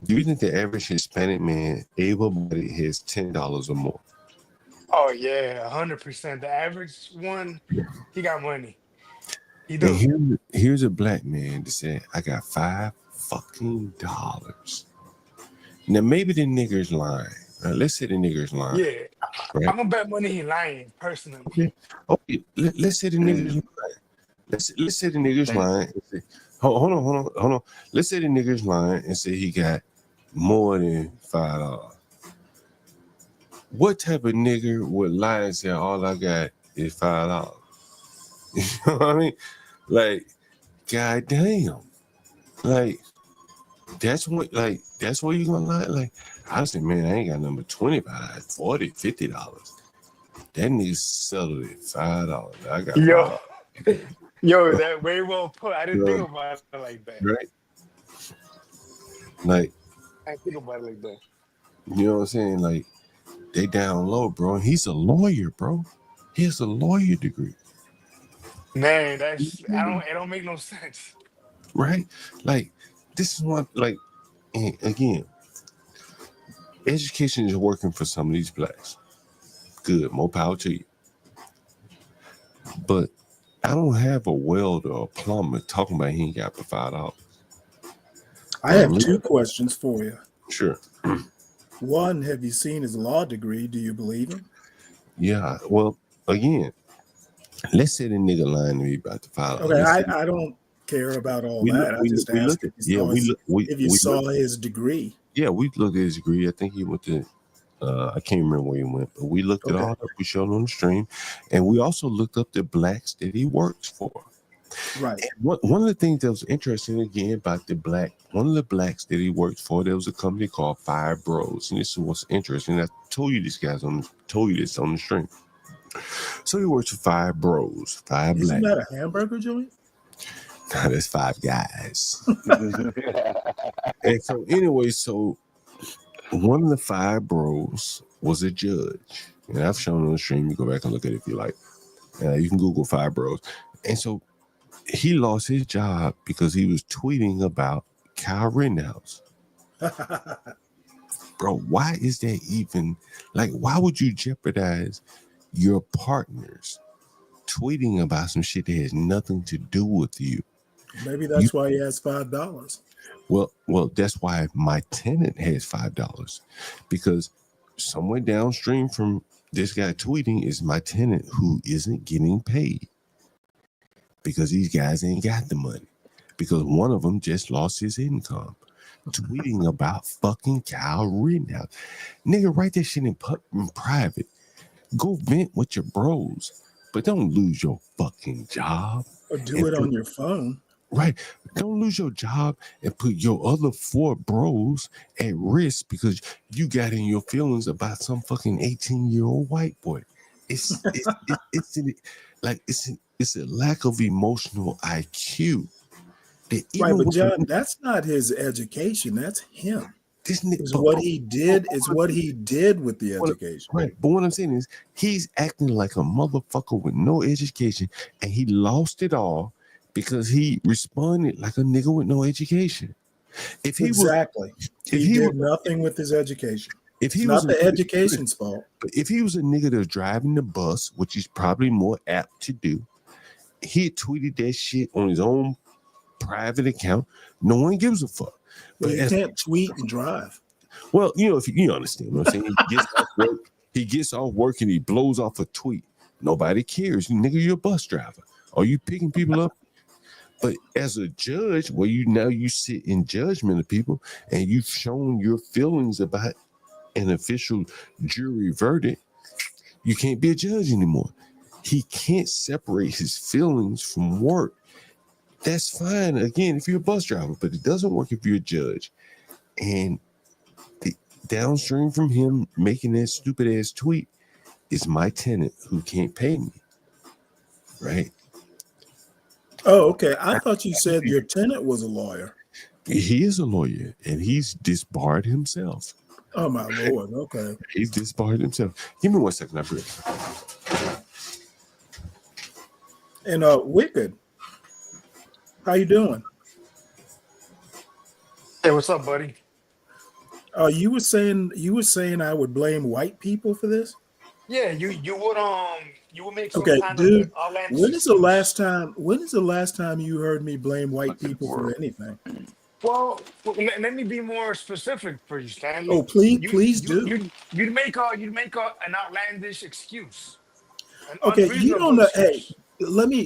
do you think the average Hispanic man, able-bodied, has $10 or more? Oh yeah, 100%. The average one, he got money. He And do. here's a black man that said, I got $5 fucking. Now, maybe the nigger's lying. Let's say the nigger's lying. Yeah, right? I'm gonna bet money he lying personally. Okay, let's say the nigger's lying. Let's say the nigger's lying. Hold on. Let's say the nigger's lying and say he got more than $5. What type of nigger would lie and say all I got is $5? You know what I mean? Like, goddamn. Like, that's where you gonna lie. Like, I said, man, I ain't got number 25, $40, $50. That nigga settled it $5. I got Yo, that way well put. I didn't think about it like that. Right? Like, I didn't think about it like that. you know what I'm saying? Like, they down low, bro. And he's a lawyer, bro. He has a lawyer degree. Man, it don't make no sense. Right? Like, this is what, like, and again, education is working for some of these blacks. Good, more power to you. But I don't have a welder or a plumber talking about he ain't got for $5. I have two questions for you. Sure. One, have you seen his law degree? Do you believe him? Yeah. Well, again, let's say the nigga lying to me about the $5. Okay, I don't care about all that. I just asked if you saw his degree. Yeah, we looked at his degree. I think he went to I can't remember where he went, but we looked it all up. We showed on the stream, and we also looked up the blacks that he works for. Right. And one of the things that was interesting again about one of the blacks that he worked for, there was a company called Fire Bros, and this is what's interesting. I told you this on the stream. So he works for Fire Bros, Isn't that a hamburger joint? Nah, that's Five Guys. And so anyway, one of the Five Bros was a judge. And I've shown on the stream. You go back and look at it if you like. You can Google Five Bros. And so he lost his job because he was tweeting about Kyle Rittenhouse. Bro, why is that even, like, why would you jeopardize your partners tweeting about some shit that has nothing to do with you? Maybe that's why he has $5. Well, that's why my tenant has $5, because somewhere downstream from this guy tweeting is my tenant who isn't getting paid because these guys ain't got the money, because one of them just lost his income tweeting about fucking Kyle Rittenhouse. Nigga, write that shit in private. Go vent with your bros, but don't lose your fucking job. Or do it on your phone. Right. Don't lose your job and put your other 4 bros at risk because you got in your feelings about some fucking 18-year-old white boy. It's it's a lack of emotional IQ. That Right, even but with John, that's not his education. That's him. this Is what he did. Is what he did with the education. Right. But what I'm saying is he's acting like a motherfucker with no education and he lost it all because he responded like a nigga with no education. If he Exactly. He did nothing with his education. If he It's was not the education's fault. But if he was a nigga that's driving the bus, which he's probably more apt to do, he tweeted that shit on his own private account. No one gives a fuck. But you can't tweet and drive. Well, if you understand what I'm saying, he gets off work and he blows off a tweet. Nobody cares. Nigga, you're a bus driver. Are you picking people up? But as a judge, where you sit in judgment of people and you've shown your feelings about an official jury verdict, you can't be a judge anymore. He can't separate his feelings from work. That's fine, again, if you're a bus driver, but it doesn't work if you're a judge. And the downstream from him making that stupid ass tweet is my tenant who can't pay me. Right? Oh, okay. I thought you said your tenant was a lawyer. He is a lawyer and he's disbarred himself. Oh my Lord. Okay. He's disbarred himself. Give me 1 second, I agree. And Wicked, how you doing? Hey, what's up, buddy? You were saying I would blame white people for this? Yeah, you would make some Okay, kind dude. of outlandish When is the excuse. last time you heard me blame white people for anything? Well, let me be more specific for you, Stanley. Oh, please do. You'd make an outlandish excuse. An Okay, you don't unreasonable know. Hey, excuse.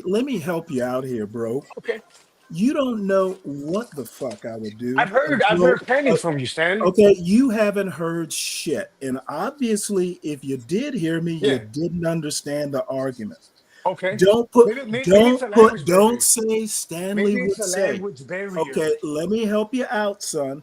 let me help you out here, bro. Okay. You don't know what the fuck I would do. I've heard plenty from you, Stanley. Okay, you haven't heard shit. And obviously, if you did hear me, you didn't understand the argument. Okay. Don't say Stanley Maybe would it's a say. language barrier. Okay, let me help you out, son.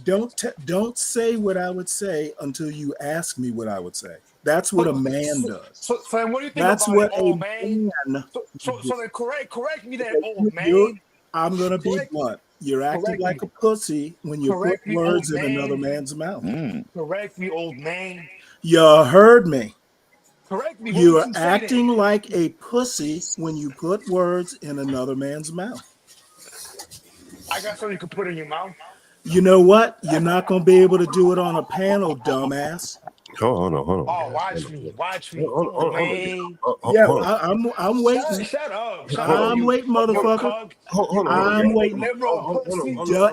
Don't say what I would say until you ask me what I would say. That's what a man does. So then what do you think That's about what it, a old man? man. So then correct me then, old man. I'm gonna be blunt. You're acting like a pussy when you put words in another man's mouth. Correct me, old man. You heard me. Correct me. You're acting like a pussy when you put words in another man's mouth. I got something you can put in your mouth. You know what? You're not gonna be able to do it on a panel, dumbass. Hold on. Oh, watch me, old man. Yeah, I'm waiting. Shut up. I'm waiting, motherfucker. I'm waiting.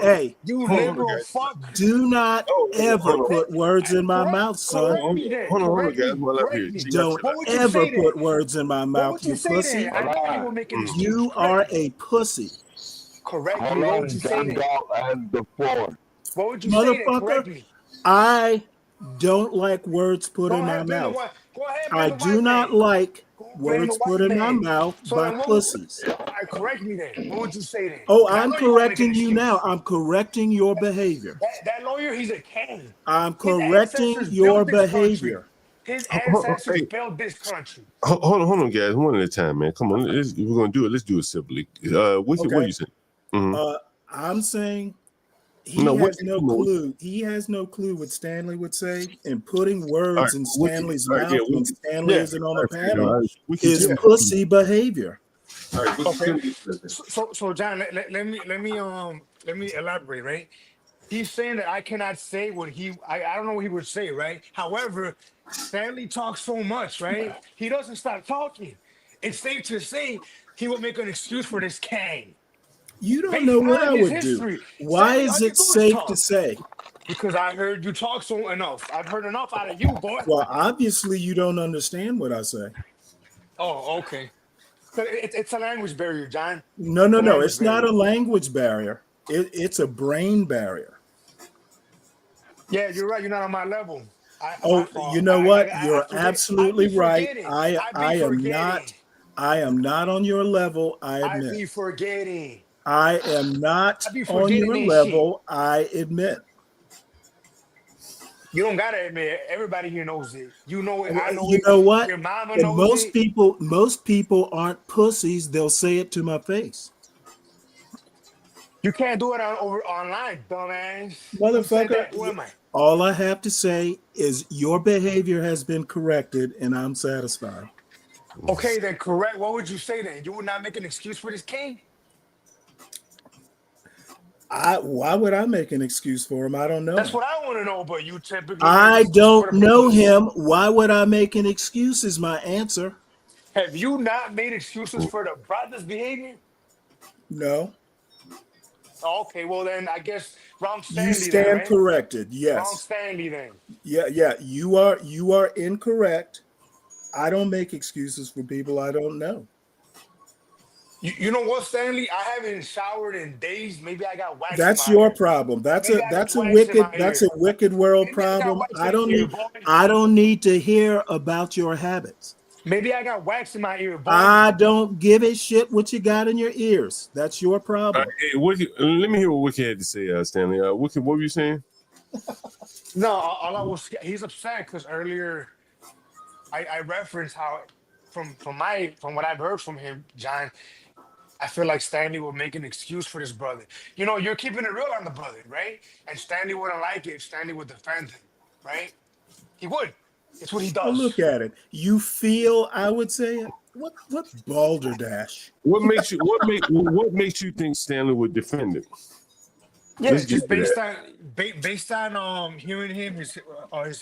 Hey, you liberal fuck. Do not ever put words in my mouth, son. Hold on, guys. Don't ever put words in my mouth, you pussy. You are a pussy. Correct me. What would you say then? What would you say then? Correct me. I don't like words put in my mouth. I do not like words put in my mouth by pussies. Correct me then. What would you say then? Oh, I'm correcting you now. I'm correcting your behavior. That lawyer, he's a king. I'm correcting your behavior. His ancestors built this country. Hold on, guys. One at a time, man. Come on. We're gonna do it. Let's do it simply. Wicked, what you saying? I'm saying he has no clue. He has no clue what Stanley would say, and putting words in Stanley's mouth when Stanley isn't on the panel is pussy behavior. Okay. So John, let me elaborate, right? He's saying that I cannot say what I don't know what he would say, right? However, Stanley talks so much, right? He doesn't stop talking. It's safe to say he will make an excuse for this king. You don't know what I would do. Why is it safe to say? Because I heard you talk so enough. I've heard enough out of you, boy. Well, obviously you don't understand what I say. Oh, okay. It's a language barrier, John. No. It's not a language barrier. It's a brain barrier. Yeah, you're right. You're not on my level. You know what? You're absolutely right. I am not on your level. I admit. I be forgetting. I am not I be on forgetting your this shit. level, I admit. You don't gotta admit it. Everybody here knows it. You know it. I know You it. know what? Your mama And knows it. most people aren't pussies. They'll say it to my face. You can't do it over online, dumbass. Who said Motherfucker, that? Who am I? all I have to say is your behavior has been corrected and I'm satisfied. Okay, then correct. What would you say then? You would not make an excuse for this king? Why would I make an excuse for him? I don't know That's him. what I want to know, but you typically make I excuses for don't the know police. him. Why would I make an excuse is my answer. Have you not made excuses for the brother's behavior? No. Okay, well then I guess wrong You Stanley then, stand right? corrected. Wrong Yes. Stanley then. Yeah. You are incorrect. I don't make excuses for people I don't know. You know what, Stanley? I haven't showered in days. Maybe I got wax in That's my your ear. problem. That's Maybe I got a wax in my ear. wicked world Maybe I got problem. wax in my ear, boy. I don't need to hear about your habits. Maybe I got wax in my ear, boy. I don't give a shit what you got in your ears. That's your problem. Hey, Wicked, let me hear what Wicked had to say, Stanley. Wicked, what were you saying? No, all I was he's upset because earlier I referenced how from what I've heard from him, John, I feel like Stanley will make an excuse for this brother. You know, you're keeping it real on the brother, right? And Stanley wouldn't like it if Stanley would defend him, right? He would. It's what he Well, does. look at it. You feel I would say it. What balderdash? What makes you think Stanley would defend it? Yeah, Let's just get to based on hearing him, his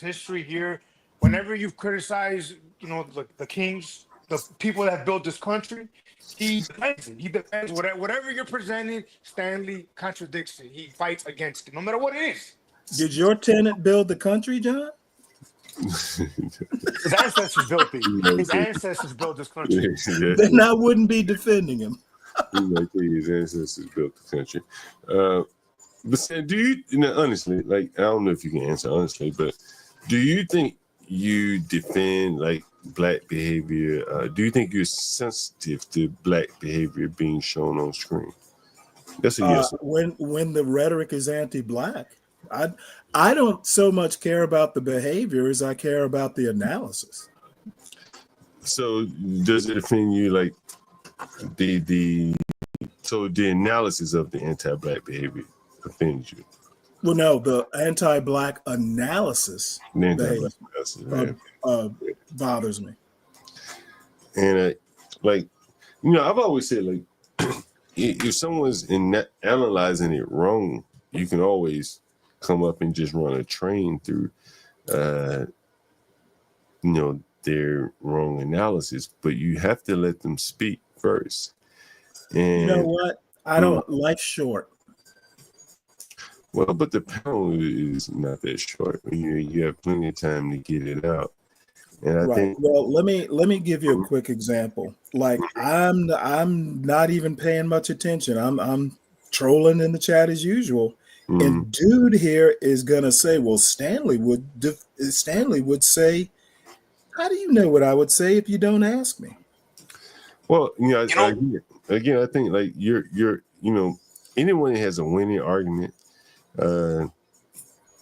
history here. Whenever you've criticized, you know, the kings, the people that built this country, he defends it. He defends whatever you're presenting. Stanley contradicts it. He fights against it, no matter what it is. Did your tenant build the country, John? His ancestors built it. His ancestors built this country. Then I wouldn't be defending him. His ancestors built the country. But Stan, do you know, honestly, like, I don't know if you can answer honestly, but do you think you defend like black behavior? Do you think you're sensitive to black behavior being shown on screen? That's a yes. When the rhetoric is anti-black, I don't so much care about the behavior as I care about the analysis. So does it offend you, like the analysis of the anti-black behavior offends you? Well, no, the anti-black analysis bothers me. And like, you know, I've always said, like, if someone's analyzing it wrong, you can always come up and just run a train through, you know, their wrong analysis. But you have to let them speak first. And you know what? I don't like short. Well, but the panel is not that short. You have plenty of time to get it out. And I think, well, let me give you a quick example. Like, I'm not even paying much attention. I'm trolling in the chat as usual. And dude here is gonna say, well, Stanley would say, how do you know what I would say if you don't ask me? well, you know, again, I think like you're you know, anyone that has a winning argument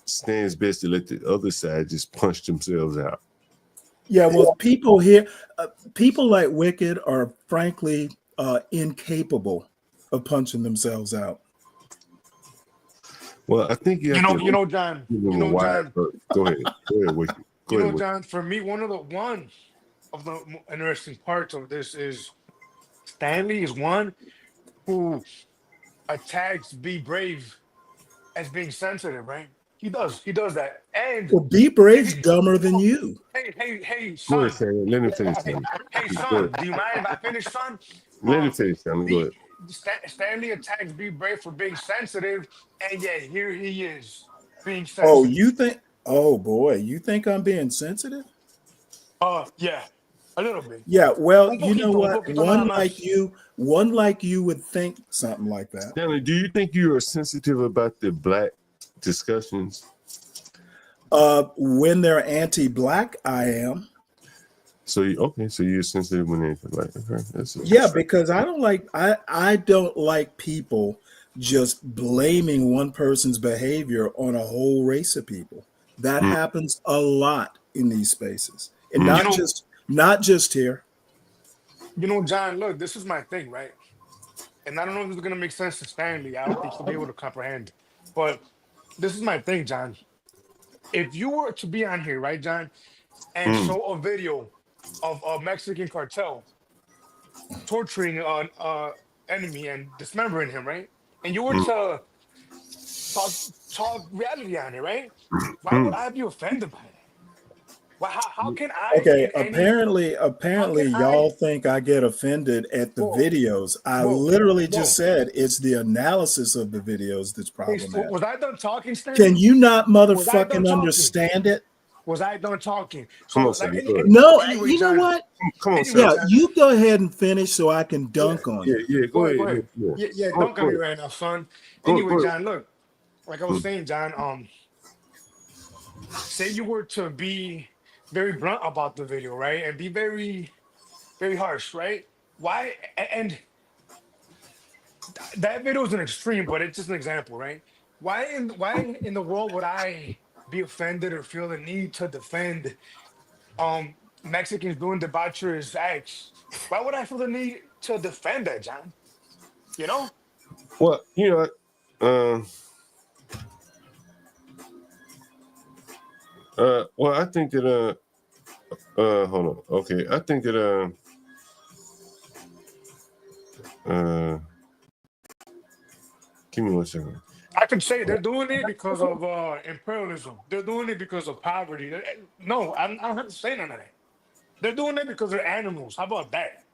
stands best to let the other side just punch themselves out. Yeah, well, people here, people like Wicked are frankly incapable of punching themselves out. Well, I think John. John. Go ahead, Wicked. John. For me, one of the interesting parts of this is Stanley is one who attacks Be Brave as being sensitive, right? He does that. And well, Be Brave's dumber than you. Hey, son. Let him finish. Hey, son. Do you mind if I finish, son? Let him finish. Go ahead. Stanley attacks Be Brave for being sensitive, and yet here he is being sensitive. Oh boy, you think I'm being sensitive? Yeah, a little bit. Yeah, well, you know what? One like you would think something like that. Stanley, do you think you are sensitive about the black discussions? When they're anti-black, I am. So you're sensitive when they like Yeah, because I don't like people just blaming one person's behavior on a whole race of people. That happens a lot in these spaces, and not just here. You know, John, look, this is my thing, right? And I don't know if this is going to make sense to Stanley. I don't think he'll be able to comprehend. But this is my thing, John. If you were to be on here, right, John, and show a video of a Mexican cartel torturing an enemy and dismembering him, right? And you were to talk reality on it, right? Why would I be offended by that? Why, how can I Okay, in any apparently y'all think I get offended at the videos. I literally just said it's the analysis of the videos that's problematic. was I done talking, Stanley? Can you not Was I done motherfucking talking? understand it? Was I done talking? Come So, on, Stanley, go ahead. No, anyway, you know John, what? Come on, anyway, Stanley. Yeah, you go ahead and finish so I can dunk on you. Yeah, Go ahead. Yeah, dunk on me right now, son. Anyway, John, look, like I was saying, John, say you were to be very blunt about the video, right? And be very, very harsh, right? Why? And that video is an extreme, but it's just an example, right? Why in the world would I be offended or feel the need to defend Mexicans doing debaucherous acts? Why would I feel the need to defend that, John? You know? Well, you know, well, I think that hold on. Okay, I think that give me 1 second. I can say they're doing it because of imperialism. They're doing it because of poverty. No, I don't have to say none of that. They're doing it because they're animals. How about that?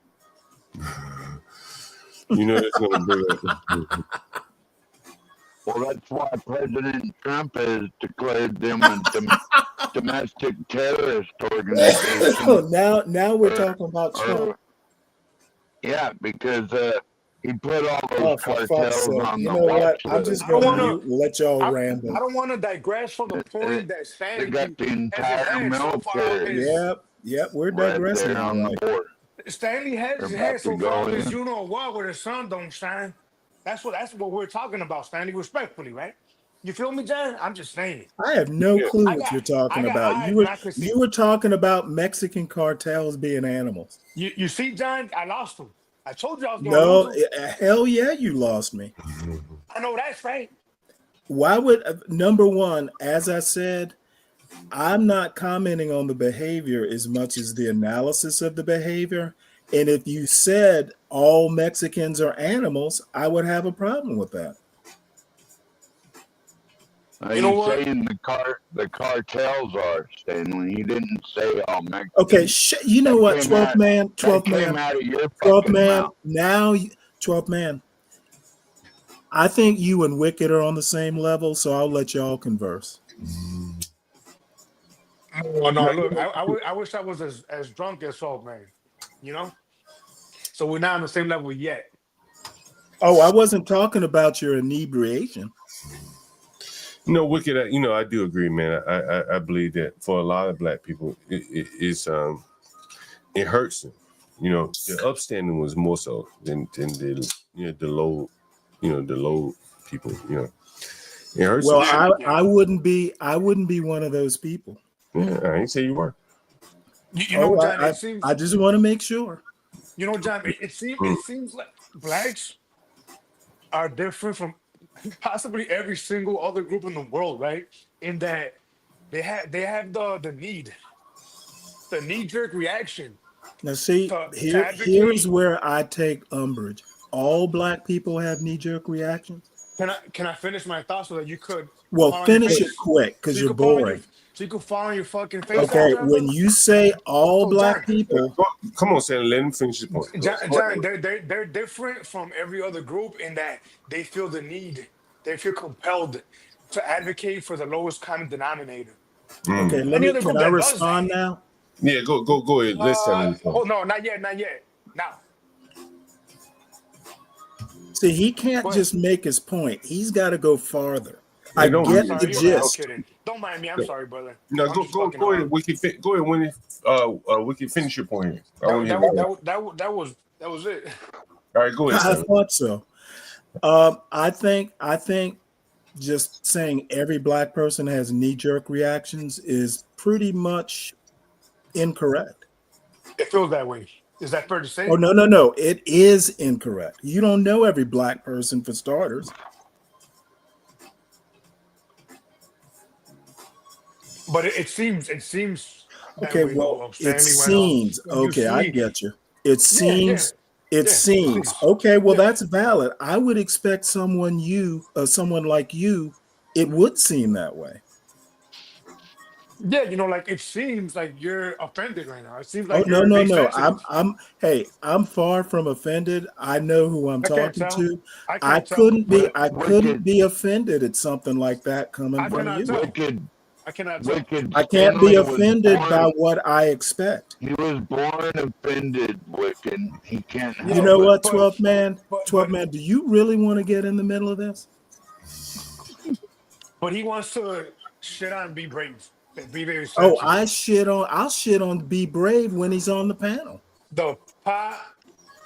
You know that's gonna bring up. Well, that's why President Trump has declared them a domestic terrorist organization. now we're talking about Trump. Yeah, because he put all Oh, those for fuck's cartels sake. on You the know what? watch I'm list. just going to let y'all ramble. I don't want to digress from the point that Stanley They got the has entire advanced so far on military his. Yep, we're right digressing. there on the board. Stanley has They're his about head to so go far on his in. you know what where the sun don't shine. That's what we're talking about, Stanley. Respectfully, right? You feel me, John? I'm just saying. I have no clue I what got- you're talking I got about. eyes and I can see. You were talking about Mexican cartels being animals. You see, John, I lost him. I told you I was going to No, lose him. hell yeah, you lost me. I know that's right. Why would number one, as I said, I'm not commenting on the behavior as much as the analysis of the behavior. And if you said all Mexicans are animals, I would have a problem with that. You know He's what? saying the cartels are, Stanley. He didn't say all Mexicans. Okay, you know what, 12th man, That 12th came man, out of your 12th fucking man. mouth. Now, 12th man. I think you and Wicked are on the same level, so I'll let y'all converse. Oh, no, look, I wish I was as drunk as Salt Man, you know? So we're not on the same level yet. Oh, I wasn't talking about your inebriation. No, Wicked. I do agree, man. I believe that for a lot of Black people, it hurts them. You know, the upstanding was more so than the low, the low people. You know, it hurts. Well, them. I wouldn't be one of those people. Yeah, I ain't say you were. You know, John, it seems. I just want to make sure. You know, John, it seems like Blacks are different from possibly every single other group in the world, right? In that they have the knee-jerk reaction. Now, see, here's where I take umbrage. All Black people have knee-jerk reactions. Can I finish my thought so that you could? Well, finish it quick because you're boring. So you can fall on your fucking face. Okay, when you say all Black people, come on, Santa, let him finish the point. John, they're different from every other group in that they feel the need, they feel compelled to advocate for the lowest common denominator. Okay, can I respond now? Yeah, go ahead. Let's tell him. Oh no, not yet. Now. See, he can't just make his point. He's got to go farther. I don't get read the it. Sorry, I was gist. kidding. Don't mind me. I'm sorry, brother. No, I'm go just go fucking go around. ahead. Go ahead, Winnie. We can finish your point here. I want to hear. That was it. All right, go ahead, I Sam. thought so. I think just saying every black person has knee-jerk reactions is pretty much incorrect. It feels that way. Is that fair to say? Oh, no. It is incorrect. You don't know every black person, for starters. But it seems that Okay, way well, though. it Stanley went off. seems. When you Okay, I see, get you. It yeah, seems. It yeah, seems. Okay, well, that's valid. I would expect someone like you, it would seem that way. yeah. Like it seems like you're offended right now. It seems Oh, like no, you're no, being no. sensitive. I'm far from offended. I know who I'm I can't talking tell. to. I I can't tell. couldn't be offended at something like that coming I from cannot you. tell. Wicked, I cannot tell. Wicked I can't be Stanley was offended by born. what I expect. He was born offended, Wicked. He can't You help know it. what, 12th man? 12th man, do you really want to get in the middle of this? But he wants to shit on Be Brave. Be very Oh, sensitive. I'll shit on Be Brave when he's on the panel. The pot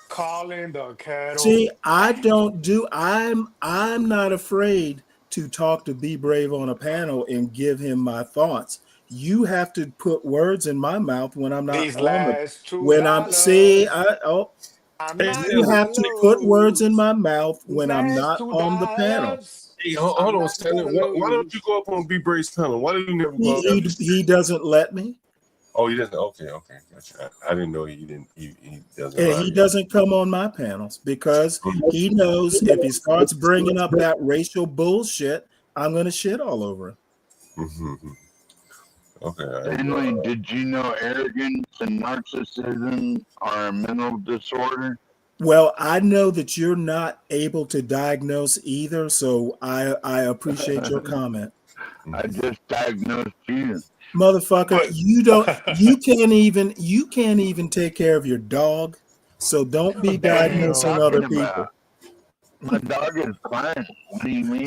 calling the kettle. See, I'm not afraid to talk to Be Brave on a panel and give him my thoughts. You have to put words in my mouth when I'm not These on the last $2. when I'm see I'm Hey, not you Stanley. have gonna to put words in lose. my mouth These when I'm last not on the panel. $2. Hey, I'm hold on, not Stanley. gonna Why don't lose. you go up on B Brave's panel? Why do you never go up there? He doesn't let me. Oh, he doesn't. Okay, gotcha. I didn't know he didn't. He doesn't. And allow he you. doesn't come on my panels because he knows if he starts bringing up that racial bullshit, I'm going to shit all over him. Mm-hmm. Okay. Stanley, did you know arrogance and narcissism are a mental disorder? Well, I know that you're not able to diagnose either, so I appreciate your comment. I just diagnosed you. Motherfucker, you can't even take care of your dog, so don't be diagnosing other people. My dog is fine. What do you mean?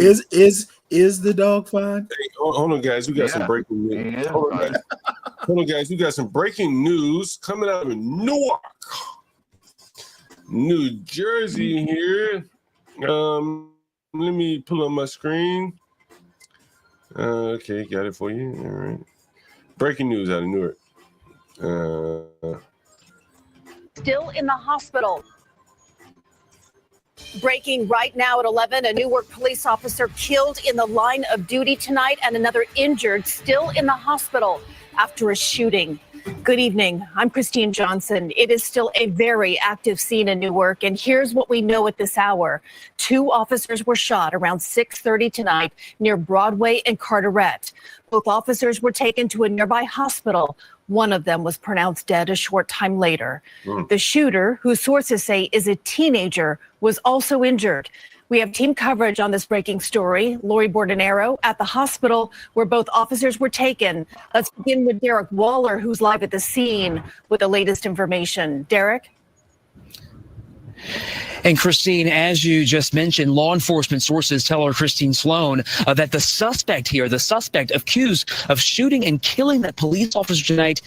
Is the dog fine? Hey, hold on, guys. We got some breaking news. Hold on, guys. We got some breaking news coming out of Newark, New Jersey here. Let me pull up my screen. Okay, got it for you. All right. Breaking news out of Newark. Still in the hospital. Breaking right now at 11, a Newark police officer killed in the line of duty tonight and another injured still in the hospital after a shooting. Good evening. I'm Christine Johnson. It is still a very active scene in Newark, and here's what we know at this hour. 2 officers were shot around 6:30 tonight near Broadway and Carteret. Both officers were taken to a nearby hospital. One of them was pronounced dead a short time later. The shooter, whose sources say is a teenager, was also injured. We have team coverage on this breaking story. Lori Bordenero at the hospital where both officers were taken. Let's begin with Derek Waller, who's live at the scene with the latest information. Derek? And Christine, as you just mentioned, law enforcement sources tell our Christine Sloan that the suspect accused of shooting and killing that police officer tonight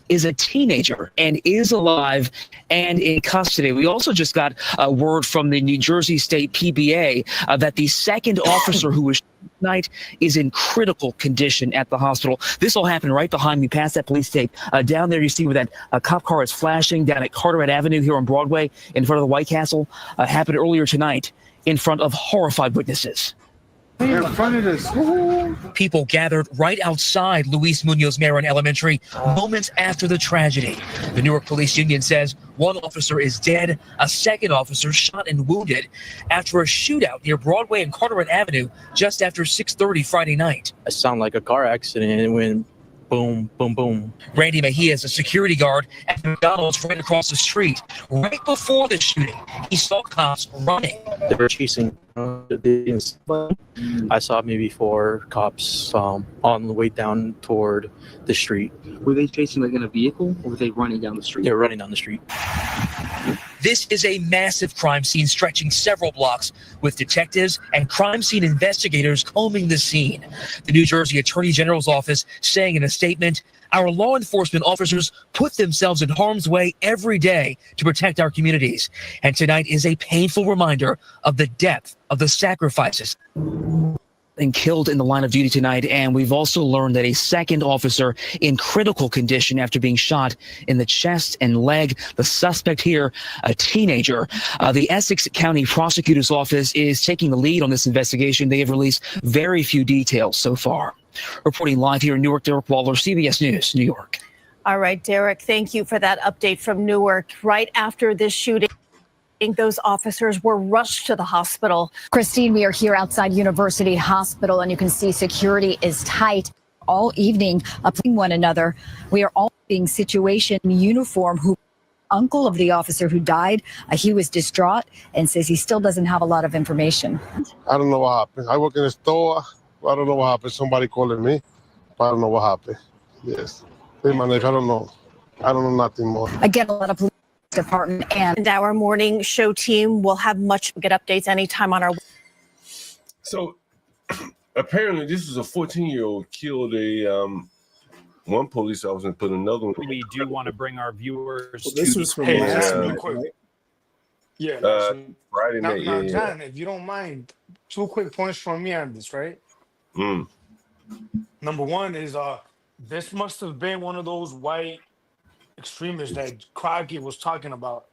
is a teenager and is alive and in custody. We also just got a word from the New Jersey State PBA that the second officer who was shot tonight is in critical condition at the hospital. This all happened right behind me, past that police tape. Down there, you see where that cop car is flashing down at Carteret Avenue here on Broadway in front of the White Castle. Happened earlier tonight in front of horrified witnesses. In front of the school. People gathered right outside Luis Munoz Marin Elementary moments after the tragedy. The Newark Police Union says one officer is dead, a second officer shot and wounded after a shootout near Broadway and Carteret Avenue just after 6:30 Friday night. It sounded like a car accident. It went boom, boom, boom. Randy Mejia is a security guard at McDonald's right across the street. Right before the shooting, he saw cops running. They were chasing. I saw maybe 4 cops on the way down toward the street. Were they chasing like in a vehicle or were they running down the street? They were running down the street. This is a massive crime scene stretching several blocks with detectives and crime scene investigators combing the scene. The New Jersey Attorney General's office saying in a statement, our law enforcement officers put themselves in harm's way every day to protect our communities. And tonight is a painful reminder of the depth of the sacrifices. And killed in the line of duty tonight. And we've also learned that a second officer in critical condition after being shot in the chest and leg. The suspect here, a teenager. The Essex County Prosecutor's Office is taking the lead on this investigation. They have released very few details so far. Reporting live here in Newark, Derek Waller, CBS News, New York. All right, Derek, thank you for that update from Newark. Right after this shooting, those officers were rushed to the hospital. Christine, we are here outside University Hospital, and you can see security is tight all evening, upon one another. We are all being situation uniform. Who uncle of the officer who died, he was distraught and says he still doesn't have a lot of information. I don't know what happened. I work in a store. I don't know what happened. Somebody calling me. But I don't know what happened. Yes. Hey, my life. I don't know. I don't know nothing more. Again, a lot of police department and our morning show team will have much good updates anytime on our. So apparently this was a 14-year-old killed a one police officer and put another one. We do want to bring our viewers. Well, this was from last week, right? Yeah. Friday night. Now, Yeah. John, if you don't mind, 2 quick points from me on this, right? Number one is this must have been one of those white extremists that Crockett was talking about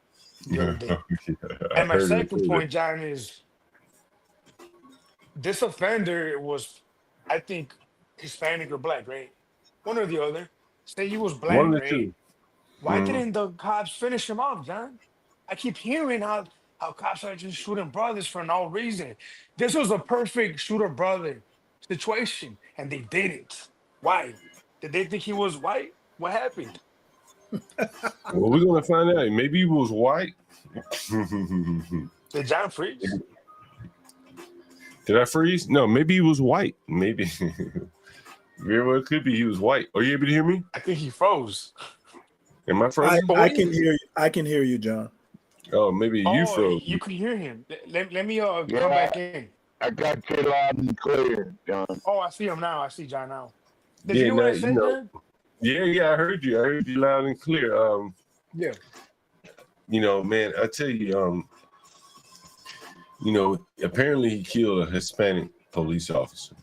the other day. And my second point, John, is this offender was, I think, Hispanic or black, right? One or the other. Say he was black, One or right? two. Why didn't the cops finish him off, John? I keep hearing how cops are just shooting brothers for no reason. This was a perfect shooter brother situation, and they didn't. Why? Did they think he was white? What happened? Well, we're gonna find out. Maybe he was white. Did John freeze? Did I freeze? No, maybe he was white. Maybe. Very well could be he was white. Are you able to hear me? I think he froze. Am I frozen? I can hear you. I can hear you, John. Oh, maybe you froze. You can hear him. Let me come back in. I got you loud and clear, John. Oh, I see him now. I see John now. Did Yeah, you hear what now, I said, you know, John? Yeah, I heard you. I heard you loud and clear. Yeah. You know, man, I tell you, you know, apparently he killed a Hispanic police officer.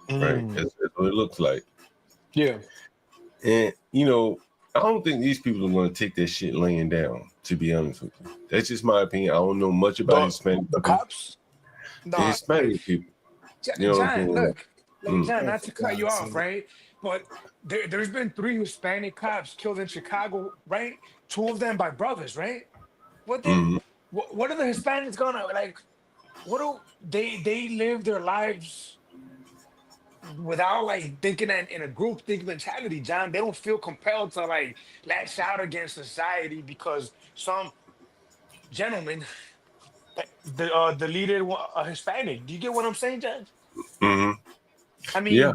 Right? That's what it looks like. Yeah. And, you know, I don't think these people are going to take that shit laying down, to be honest with you. That's just my opinion. I don't know much about Hispanic. The cops? The Hispanic people. You know John, look, Mm. John, not to cut you off, right? But there's been 3 Hispanic cops killed in Chicago, right? 2 of them by brothers, right? What are the Hispanics gonna like? What do they live their lives without like thinking in a group think mentality, John? They don't feel compelled to like lash out against society because some gentleman deleted a Hispanic. Do you get what I'm saying, John? I mean, yeah.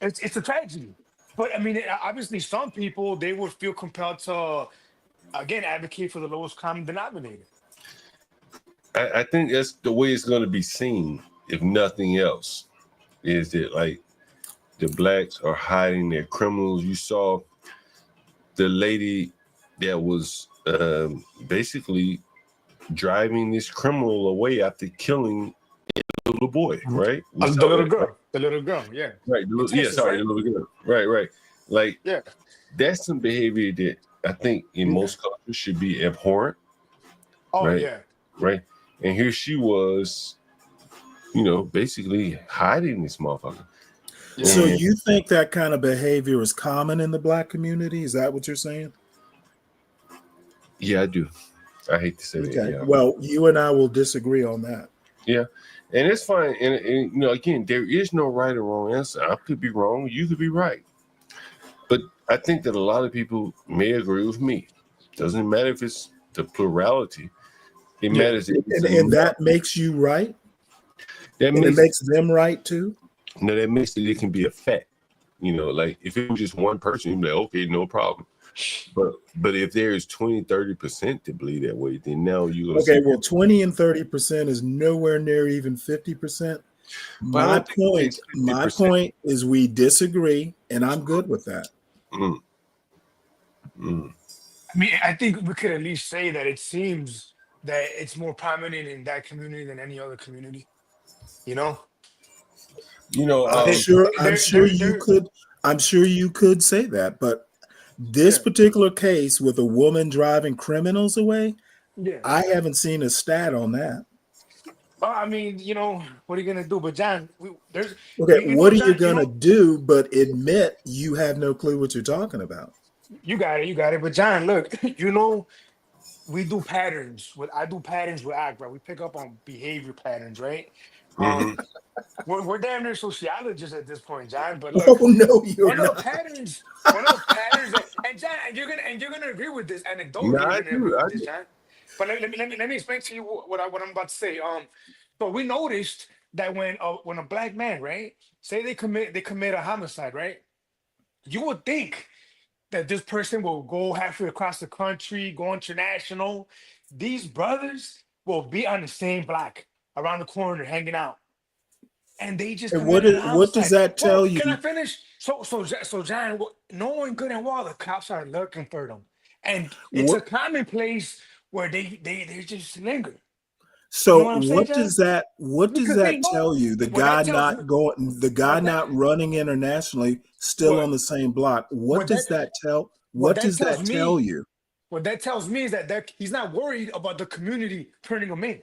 It's a tragedy. But I mean, obviously, some people they would feel compelled to, again, advocate for the lowest common denominator. I think that's the way it's going to be seen, if nothing else, is that like the blacks are hiding their criminals. You saw the lady that was basically driving this criminal away after killing a little boy, right? The little girl, yeah. Right. The little girl. Right. Like, that's some behavior that I think in most cultures should be abhorrent. Oh, right? yeah. Right. And here she was, you know, basically hiding this motherfucker. So you think that kind of behavior is common in the black community? Is that what you're saying? Yeah, I do. I hate to say that. Okay. Yeah. Well, you and I will disagree on that. Yeah. And it's fine. And you know, again, there is no right or wrong answer. I could be wrong. You could be right. But I think that a lot of people may agree with me. Doesn't matter if it's the plurality. It matters. And that makes you right? It makes them right too? No, that makes it can be a fact. You know, like if it was just one person, you'd be like, okay, no problem. But if there is 20-30% to believe that way, then now you're gonna Okay, see. well, 20 and 30% is nowhere near even 50%. But I My don't think my 50%. point is we disagree, and I'm good with that. I mean, I think we could at least say that it seems that it's more prominent in that community than any other community. You know, I'm sure you could. I'm sure you could say that, but this particular case with a woman driving criminals away, Yeah. I haven't seen a stat on that. Well, I mean, you know, what are you gonna do? But John, there's Okay, you what know, are you John, gonna do but admit you have no clue what you're talking about? you got it. But John, look, you know, we do patterns. I do patterns with act, right? We pick up on behavior patterns, right? We're damn near sociologists at this point, John. But look, Oh no, you're one of the not. patterns, and John, and you're gonna agree with this. Anecdotally, No, you're I gonna agree do. with this, John. But let me explain to you what I'm about to say. So we noticed that when a black man, right, say they commit a homicide, right, you would think that this person will go halfway across the country, go international. These brothers will be on the same block around the corner hanging out. And they just And committed a what does homicide. that Well, tell you? can I finish? So John, knowing good and well, the cops are looking for them, and it's a What commonplace where they just linger. You know so what I'm saying, what John? does Because they that tell know you? The what guy that tells not me. going the guy What that not running internationally still what on the same block. what that what What that does tells that tell me. you? What that tells me is that he's not worried about the community turning him in.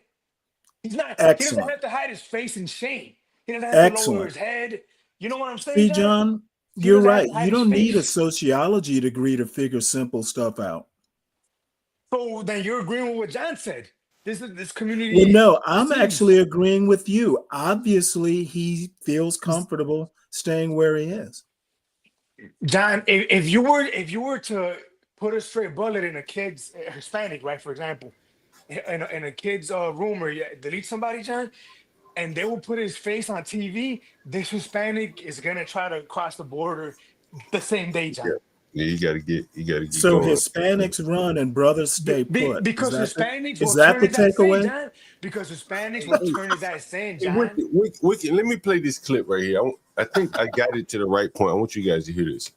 He's not. He doesn't Excellent. have to hide his face in shame. He doesn't have to lower Excellent. his head. You know what I'm saying, See, John? John, He you're doesn't have right. to You hide his don't need a face. sociology degree to figure simple stuff out. So then you're agreeing with what John said. This Well, community no, I'm actually seems. agreeing with you. Obviously, he feels comfortable staying where he is. John, if you were to put a straight bullet in a kid's Hispanic, right, for example, in a kid's room or delete somebody, John, and they will put his face on TV, this Hispanic is gonna try to cross the border the same day, Yeah, John. yeah, you gotta get So going. Hispanics run and brothers stay put. Because Hispanics Is will that turn the his ass in, takeaway? John. Because Hispanics will turn his ass in, Hey, John. Wicked, let me play this clip right here. I think I got it to the right point. I want you guys to hear this.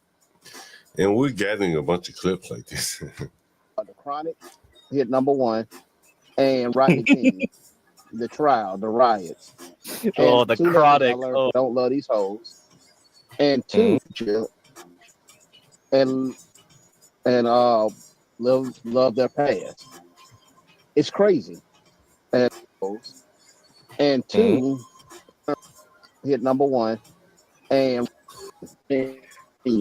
And we're gathering a bunch of clips like this. The Chronic hit #1, and Rodney King, the trial, the riots. Oh, And the two lessons I Chronic. learned Oh, don't love these hoes. And two, and love their past. It's crazy. And two hit #1, and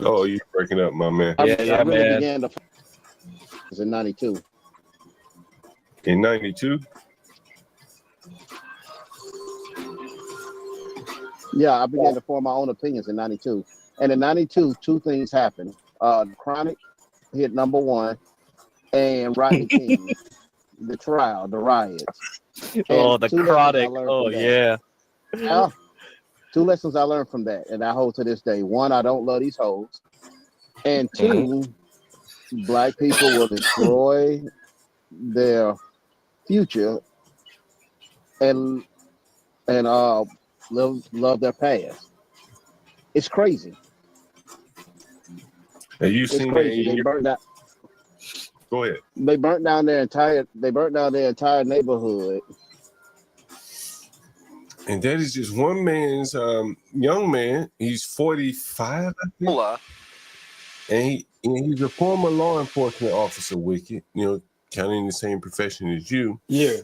Oh, you're breaking up, my man. I really began to in '92. In 92? Yeah, I began to form my own opinions in '92. And in '92, two things happened. The Chronic hit #1, and Rodney King, the trial, the riots. oh, And the two lessons I Chronic. learned Oh, from that. yeah. Yeah, two lessons I learned from that, and I hold to this day. One, I don't love these hoes. And two, black people will destroy their future and love their past. It's crazy. Have you It's seen that crazy. in They your... burnt down. Go ahead. They burnt down their entire. They burnt down their entire neighborhood. And that is just one man's young man. He's 45, I think. And he's a former law enforcement officer, Wicked, you know, kind of in the same profession as you. Yeah.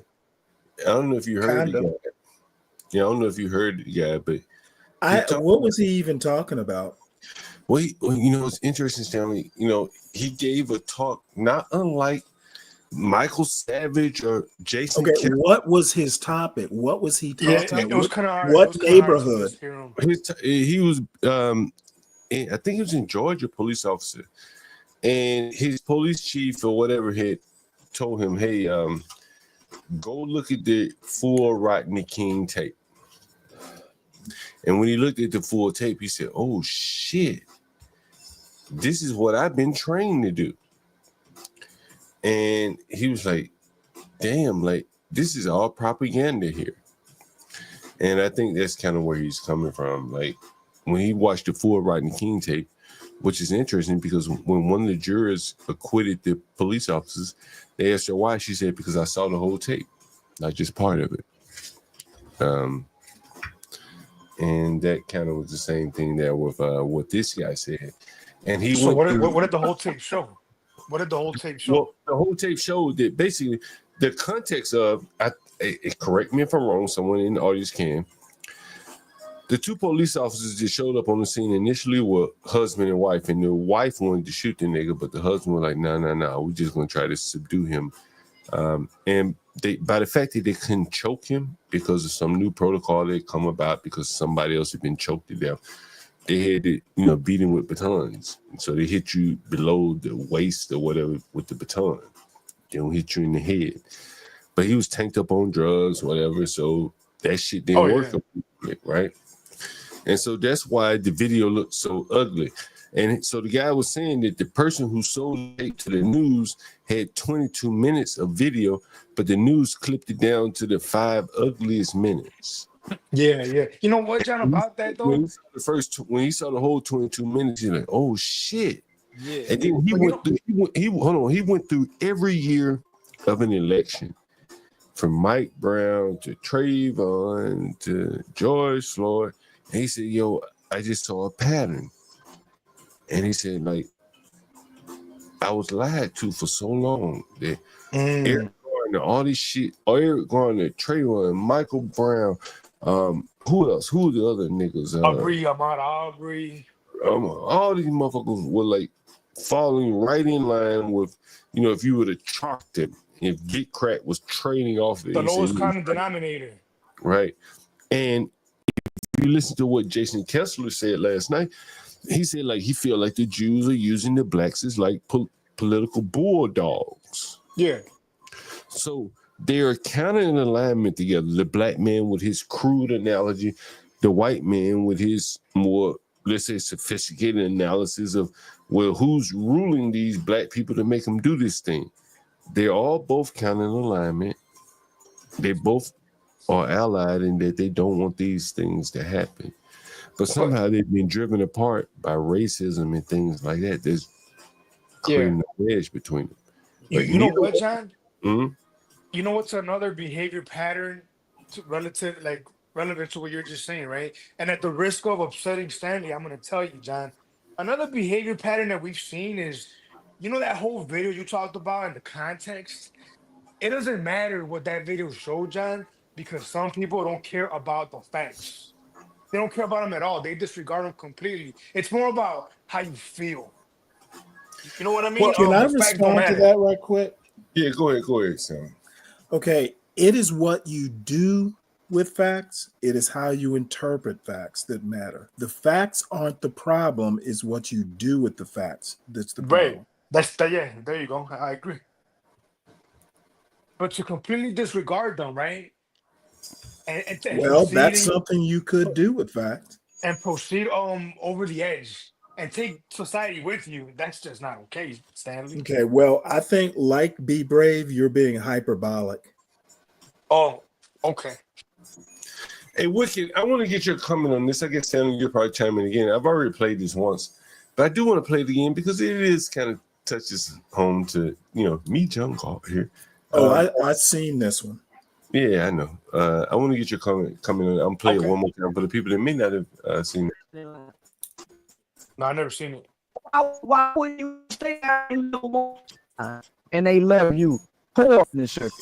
I don't know if you heard Kinda. the guy. Yeah, I don't know if you heard the guy, but What was he even talking about? well, you know, it's interesting, Stanley. You know, he gave a talk not unlike Michael Savage or Jason. Okay, what was his topic? What was he talking Yeah, about? it was kind of hard. What neighborhood? Just hear him. He was, I think he was in Georgia, police officer, and his police chief or whatever had told him, "Hey, go look at the full Rodney King tape." And when he looked at the full tape, he said, "Oh shit, this is what I've been trained to do." And he was like, damn, like, this is all propaganda here. And I think that's kind of where he's coming from. Like, when he watched the full Rodney King tape, which is interesting because when one of the jurors acquitted the police officers, they asked her why. She said, because I saw the whole tape, not just part of it. And that kind of was the same thing there with what this guy said. And he So went what did the whole tape show? What did the whole tape show? Well, the whole tape showed that basically the context of, correct me if I'm wrong, someone in the audience can. The two police officers that showed up on the scene initially were husband and wife, and the wife wanted to shoot the nigga, but the husband was like, no, we're just going to try to subdue him. And by the fact that they couldn't choke him because of some new protocol that come about because somebody else had been choked to death, they had to, beat him with batons. And so they hit you below the waist or whatever with the baton. They don't hit you in the head. But he was tanked up on drugs, whatever, so that shit didn't work, right? And so that's why the video looked so ugly. And so the guy was saying that the person who sold it to the news had 22 minutes of video, but the news clipped it down to the 5 ugliest minutes. Yeah. You know what, John, about that though? When he saw the whole 22 minutes, he's like, "Oh shit!" Yeah. And then he went through every year of an election, from Mike Brown to Trayvon to George Floyd. And he said, "Yo, I just saw a pattern." And he said, like, I was lied to for so long that Eric Garner, all this shit, Eric Garner, Trayvon, Michael Brown, who else? Who are the other niggas? Ahmaud Arbery. All these motherfuckers were like falling right in line with, if you would have chalked them, if Big Crack was trading off The lowest common denominator. Right. And if you listen to what Jason Kessler said last night, he said like he feel like the Jews are using the blacks as like political bulldogs. Yeah. So they're kind of in alignment together. The black man with his crude analogy, the white man with his more, let's say, sophisticated analysis of, well, who's ruling these black people to make them do this thing? They're all both kind of in alignment. They both are allied in that they don't want these things to happen. But somehow they've been driven apart by racism and things like that. There's creating a wedge between them. You know what, John? Mm-hmm. You know what's another behavior pattern relevant to what you're just saying, right? And at the risk of upsetting Stanley, I'm going to tell you, John, another behavior pattern that we've seen is, that whole video you talked about in the context, it doesn't matter what that video showed, John, because some people don't care about the facts. They don't care about them at all. They disregard them completely. It's more about how you feel. You know what I mean? Well, can I respond to that right quick? Yeah, go ahead, Sam. Okay, it is what you do with facts. It is how you interpret facts that matter. The facts aren't the problem. It's what you do with the facts that's the problem. Right. There you go. I agree. But to completely disregard them, right? Well, that's something you could do with facts. And proceed over the edge and take society with you. That's just not okay, Stanley. Okay, well, I think like Be Brave, you're being hyperbolic. Oh, okay. Hey, Wicked, I want to get your comment on this. I guess, Stanley, you'll probably chime in again. I've already played this once, but I do want to play it again because it is kind of touches home to, me, John Galt here. I've seen this one. Yeah, I know. I want to get your comment on it. I'm playing it one more time for the people that may not have seen it. No, I never seen it. Why would you stay out in the more? And they left you poor in the circuit.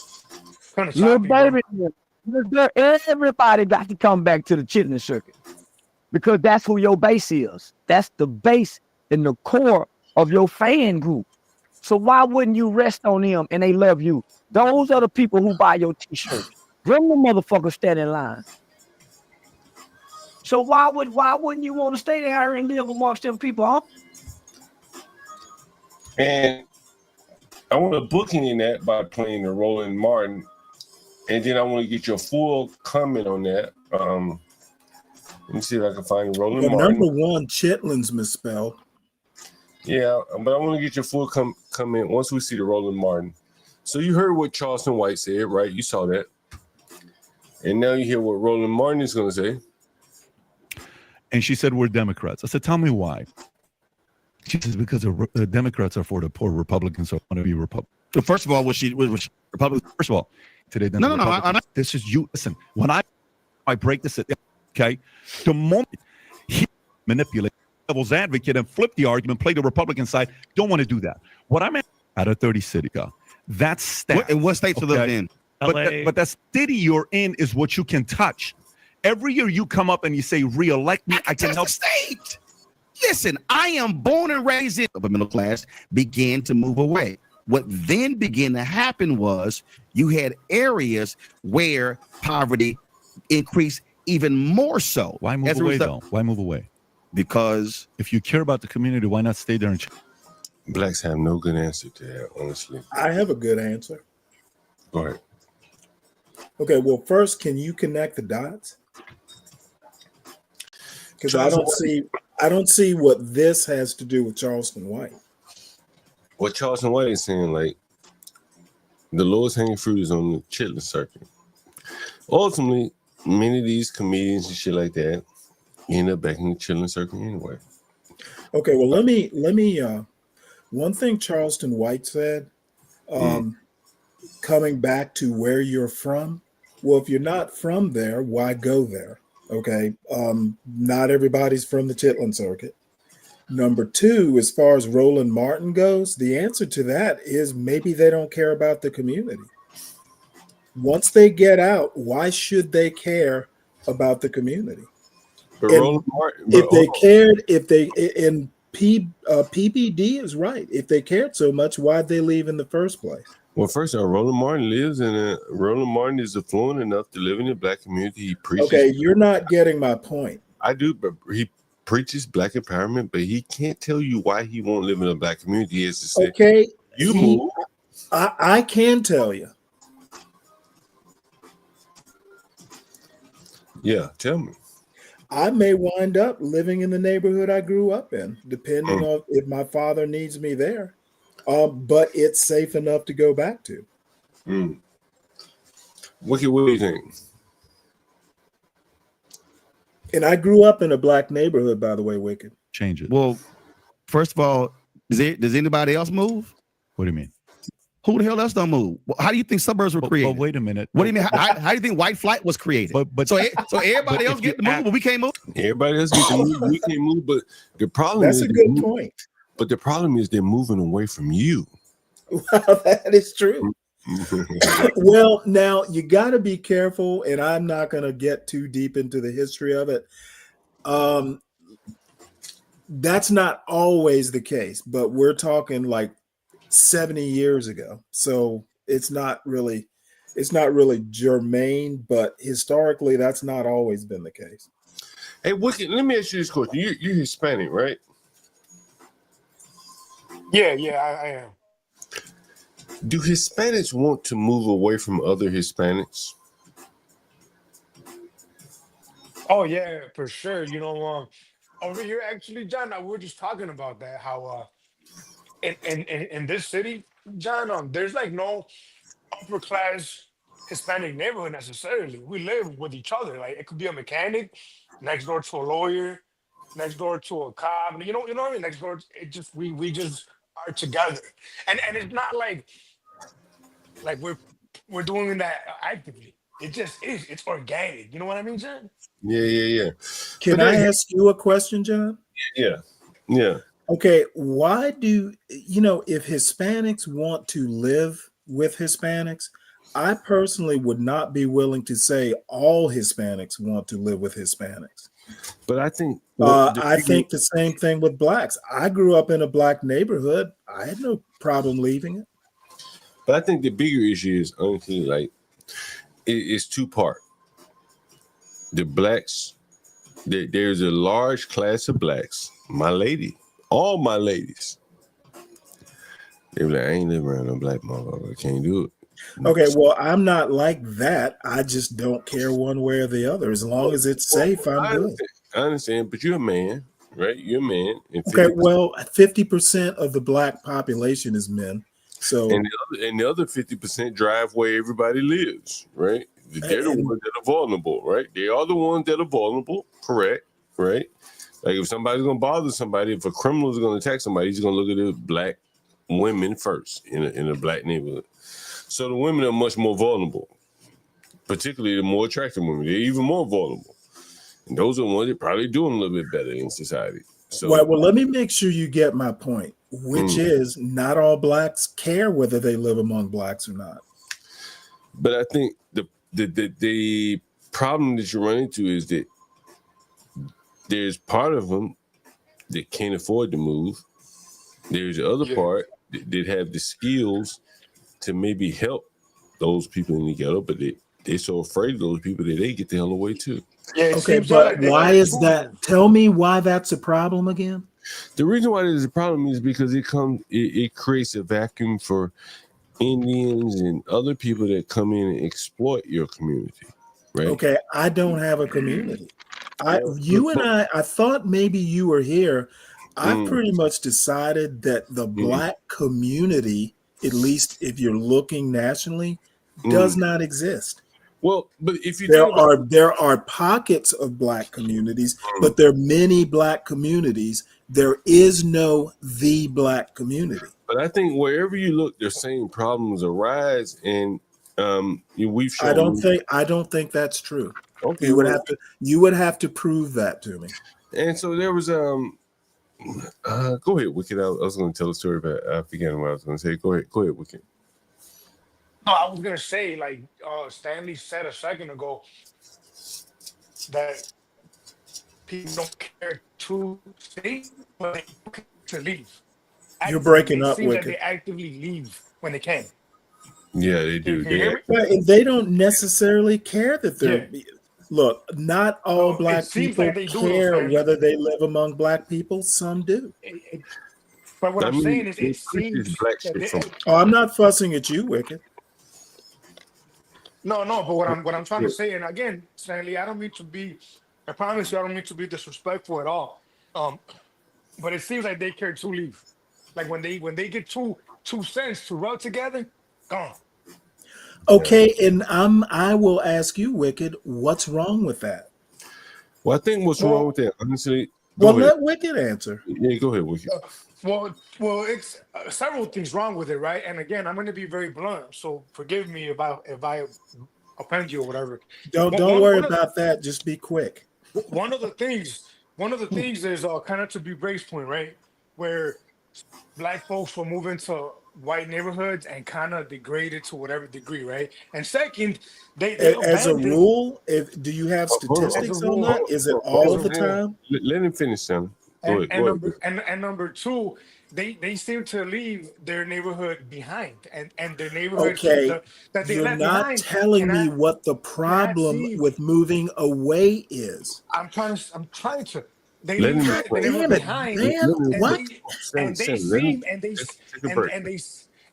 Little baby, everybody got to come back to the chitlin circuit because that's who your base is. That's the base and the core of your fan group. So why wouldn't you rest on them and they love you? Those are the people who buy your t-shirt. Bring the motherfuckers stand in line. So why wouldn't you want to stay there and live amongst them people, huh? And I want to bookend that by playing the Roland Martin, and then I want to get your full comment on that. Let me see if I can find Roland Martin. Number one, chitlins misspelled. Yeah, but I want to get your full come in once we see the Roland Martin. So you heard what Charleston White said, right? You saw that. And now you hear what Roland Martin is going to say. And she said, we're Democrats. I said, tell me why. She says, because the Democrats are for the poor, Republicans want to be Republicans. So first of all, was she Republican? First of all, today, no. This is you. Listen, when I break this, okay, the moment he manipulates devil's advocate and flip the argument, play the Republican side, don't want to do that. What I'm at out of 30 cities, that's stat. And what states are those in? But the city you're in is what you can touch. Every year you come up and you say, re-elect me, I can help. State. Listen, I am born and raised in the middle class, began to move away. What then began to happen was you had areas where poverty increased even more so. Why move away, though? Why move away? Because if you care about the community, why not stay there and Blacks have no good answer to that, honestly. I have a good answer. Go ahead. Okay, well, first, can you connect the dots? Because I don't see what this has to do with Charleston White. What Charleston White is saying, like, the lowest hanging fruit is on the chitlin circuit. Ultimately, many of these comedians and shit like that end up back in the chitlin circuit anyway. Okay, well, let me one thing Charleston White said, coming back to where you're from. Well, if you're not from there, why go there? Okay. Not everybody's from the Chitlin circuit. Number two, as far as Roland Martin goes, the answer to that is maybe they don't care about the community. Once they get out, why should they care about the community? But Roland Martin, if they cared, PBD is right. If they cared so much, why'd they leave in the first place? Well, first of all, Roland Martin lives in Roland Martin is affluent enough to live in a black community. He preaches. Okay, you're not getting my point. I do, but he preaches black empowerment, but he can't tell you why he won't live in a black community. He has to say, okay, you move. I can tell you. Yeah, tell me. I may wind up living in the neighborhood I grew up in, depending on if my father needs me there. But it's safe enough to go back to. Wicked, what do you think? And I grew up in a black neighborhood, by the way, Wicked. Change it. Well, first of all, does anybody else move? What do you mean? Who the hell else don't move? How do you think suburbs were created? Wait a minute. What do you mean? How do you think white flight was created? But so everybody else get to move, but we can't move. Everybody else get to move. We can't move. But the problem That's is a good point. But the problem is they're moving away from you. Well, that is true. Well, now you got to be careful, and I'm not going to get too deep into the history of it. That's not always the case, but we're talking like 70 years ago. So it's not really germane, but historically that's not always been the case. Hey, Wicked, let me ask you this question. You're Hispanic, right? Yeah, I am. Do Hispanics want to move away from other Hispanics? Oh yeah, for sure. Over here, actually, John, we were just talking about that. How in this city, John, there's like no upper class Hispanic neighborhood necessarily. We live with each other. Like it could be a mechanic next door to a lawyer, next door to a cop. You know what I mean? Next door, we just are together, and it's not like we're doing that actively. It just is. It's organic. You know what I mean, John? Yeah. Can I ask you a question, John? Yeah. Okay, why do if Hispanics want to live with Hispanics, I personally would not be willing to say all Hispanics want to live with Hispanics. But I think I think the same thing with blacks. I grew up in a black neighborhood. I had no problem leaving it. But I think the bigger issue is honestly like it's two-part. The blacks, there's a large class of blacks. My lady, all my ladies, they were like, I ain't living around no black motherfucker. I can't do it. Okay, well, I'm not like that. I just don't care one way or the other. As long as it's safe, I'm good. I understand, but you're a man. right? You're a man, and Okay, 50%, well, 50% of the black population is men. So and the other 50% drive where everybody lives, right? They're the and ones that are vulnerable, right? They are the ones that are vulnerable, correct? Right? Like if somebody's gonna bother somebody, if a criminal is gonna attack somebody, he's gonna look at the black women first in a black neighborhood. So the women are much more vulnerable, particularly the more attractive women. They're even more vulnerable. And those are the ones that probably doing a little bit better in society. So well, let me make sure you get my point, which is not all blacks care whether they live among blacks or not. but I think the problem that you run into is that there's part of them that can't afford to move. There's the other part that have the skills to maybe help those people in the ghetto, but they're so afraid of those people that they get the hell away too. Yeah, it Okay, seems but like they why care is too that? much. Tell me why that's a problem again. The reason why there's a problem is because it creates a vacuum for Indians and other people that come in and exploit your community, right? Okay, I don't have a community. I thought maybe you were here. I've pretty much decided that the black community, at least if you're looking nationally, does not exist. Well, but if you think about There are pockets of black communities, but there are many black communities. There is no the black community. but I think wherever you look, the same problems arise, and we've shown. I don't think that's true. Okay, You would have to prove that to me. And so there was go ahead, Wicked. I was going to tell a story, but I forget what I was going to say. Go ahead, Wicked. No, I was gonna say, like Stanley said a second ago, that people don't care to stay, but they don't care to leave. You're Actively, breaking it up, seems like Wicked. they actively leave when they can. Yeah, they do. Can you hear me? And they don't necessarily care that they're. Yeah. Look, not all It black seems people like they do, though, care Stanley. whether they live among black people. Some do. But what I'm saying is, it push this seems black that shit from. Oh, I'm not fussing at you, Wicked. no. But what I'm trying to say, and again, Stanley, I promise you, I don't mean to be disrespectful at all. But it seems like they care to leave. Like when they get two cents to rub together, gone. Okay, and I will ask you, Wicked, what's wrong with that? Well, I think what's wrong with that, honestly. Well, let Wicked answer. Yeah, go ahead, Wicked. Well, it's several things wrong with it, right? And again, I'm going to be very blunt, so forgive me if I offend you or whatever. Don't worry about that. Just be quick. One of the things is kind of to be Brace's point, right? Where black folks will move into white neighborhoods and kind of degrade it to whatever degree, right? And second, they as a abandon- rule, do you have statistics on that? Is it all the time? Let him finish, son. Go ahead. And number two, they seem to leave their neighborhood behind, and their neighborhood that they You're left not behind. telling me what the problem with moving away is. I'm trying to. They Let leave him their explain. neighborhood Damn it, behind, man. What?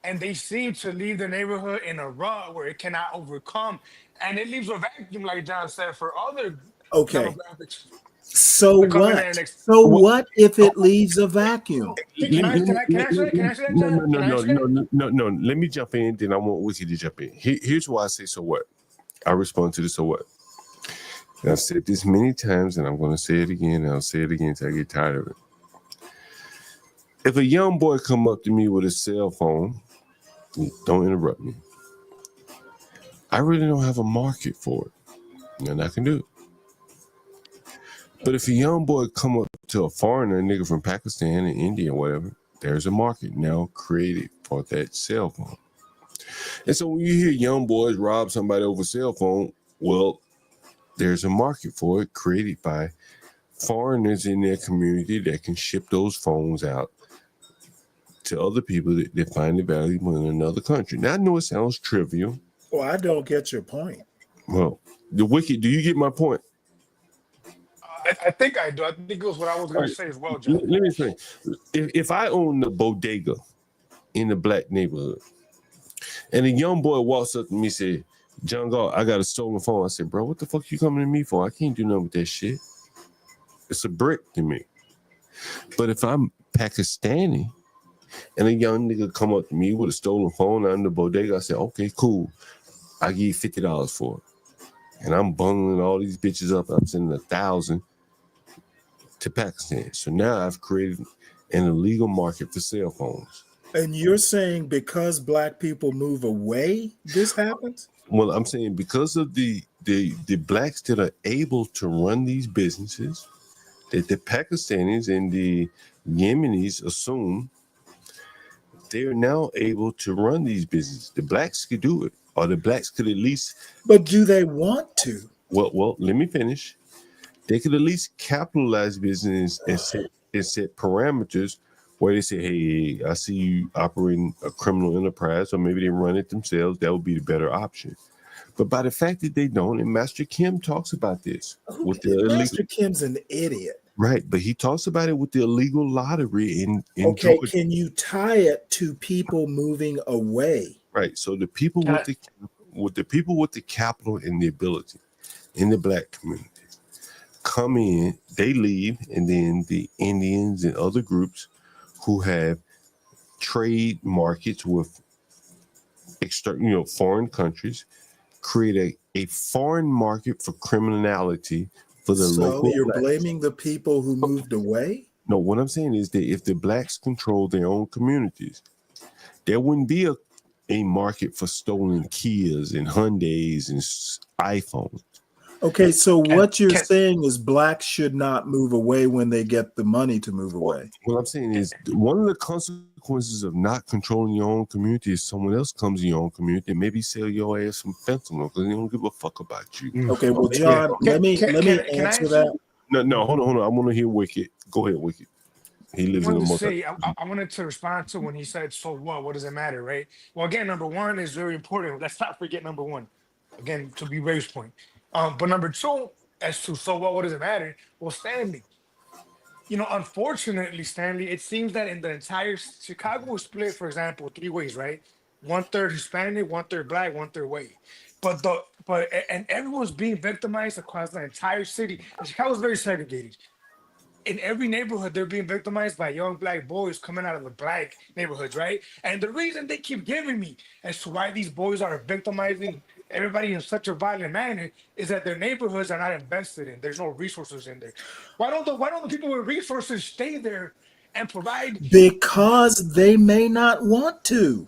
And they seem to leave the neighborhood in a rut where it cannot overcome, and it leaves a vacuum, like John said, for other Okay. demographics. So to come in what? and What if it leaves a vacuum? Can I answer that, John? Can I answer that? No. Let me jump in, then I want Wicked to jump in. Here's why I say so what. I respond to this so what. And I've said this many times, and I'm going to say it again, and I'll say it again until I get tired of it. If a young boy come up to me with a cell phone, don't interrupt me. I really don't have a market for it. Nothing I can do. But if a young boy come up to a foreigner, a nigga from Pakistan and India or whatever, there's a market now created for that cell phone. And so when you hear young boys rob somebody over a cell phone, well, there's a market for it created by foreigners in their community that can ship those phones out to other people that find it valuable in another country. Now, I know it sounds trivial. Well, I don't get your point. Well, the Wicked, do you get my point? I think I do. I think it was what I was going to say as well, John. Let me explain. If I own the bodega in the black neighborhood, and a young boy walks up to me and says, John Galt, I got a stolen phone. I said, bro, what the fuck you coming to me for? I can't do nothing with that shit. It's a brick to me. But if I'm Pakistani and a young nigga come up to me with a stolen phone out in the bodega, I say, okay, cool. I give you $50 for it. And I'm bungling all these bitches up. I'm sending 1,000 to Pakistan. So now I've created an illegal market for cell phones. And you're saying because black people move away, this happens? Well, I'm saying because of the blacks that are able to run these businesses, that the Pakistanis and the Yemenis assume they're now able to run these businesses. The blacks could do it, or the blacks could at least. But do they want to? Well, let me finish. They could at least capitalize business and set parameters where they say, hey, I see you operating a criminal enterprise, or maybe they run it themselves. That would be the better option. But by the fact that they don't, and Master Kim talks about this with the illegal. Master Kim's an idiot. Right, but he talks about it with the illegal lottery in Okay, Georgia. can you tie it to people moving away? Right, so the people with the people with the capital and the ability in the black community come in, they leave, and then the Indians and other groups who have trade markets with external, foreign countries create a foreign market for criminality for the local. So you're blacks. blaming the people who moved away? No, what I'm saying is that if the blacks control their own communities, there wouldn't be a market for stolen Kias and Hyundais and iPhones. Okay, so what you're saying is blacks should not move away when they get the money to move away. What I'm saying is one of the consequences of not controlling your own community is someone else comes in your own community and maybe sell your ass some fentanyl because they don't give a fuck about you. Okay, well, John, let me answer that. No, hold on. I want to hear Wicked. Go ahead, Wicked. He lives in the multi. I wanted to respond to when he said, so what? What does it matter, right? Well, again, number one is very important. Let's not forget number one. Again, to be Ray's point. But number two, as to so what does it matter? Well, Stanley, unfortunately, Stanley, it seems that in the entire Chicago was split, for example, 3 ways, right? 1/3 Hispanic, 1/3 black, 1/3 white. But everyone's being victimized across the entire city. And Chicago's very segregated. In every neighborhood, they're being victimized by young black boys coming out of the black neighborhoods, right? And the reason they keep giving me as to why these boys are victimizing everybody in such a violent manner is that their neighborhoods are not invested in. There's no resources in there. Why don't the people with resources stay there and provide? Because they may not want to.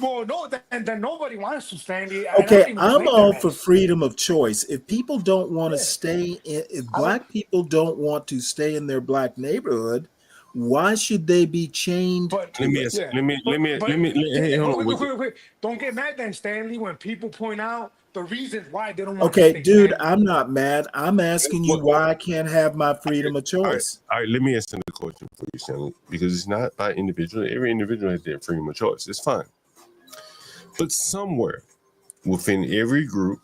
Well, no, then nobody wants to, Stanley. Okay, I'm all for freedom of choice. If people don't want to stay in, if black people don't want to stay in their black neighborhood, why should they be chained? Let me. Wait. Don't get mad then, Stanley, when people point out the reasons why they don't want to Okay, stay. dude, I'm not mad. I'm asking you why I can't have my freedom of choice. All right, let me answer the question for you, Stanley, because it's not by individual. Every individual has their freedom of choice. It's fine. But somewhere within every group,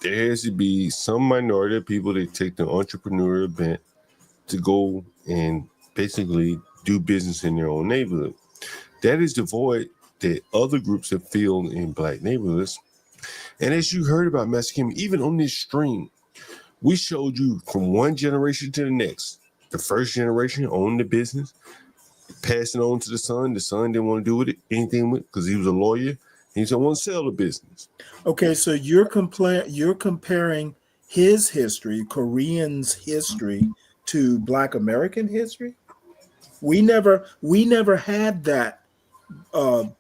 there has to be some minority of people that take the entrepreneurial bent to go and basically do business in their own neighborhood. That is the void that other groups have filled in black neighborhoods. And as you heard about Master Kim, even on this stream, we showed you from one generation to the next. The first generation owned the business, passing on to the son. The son didn't want to do with it, anything with it, because he was a lawyer. He said, I want to sell the business. Okay, so you're comparing his history, Korean's history, to Black American history. We never had that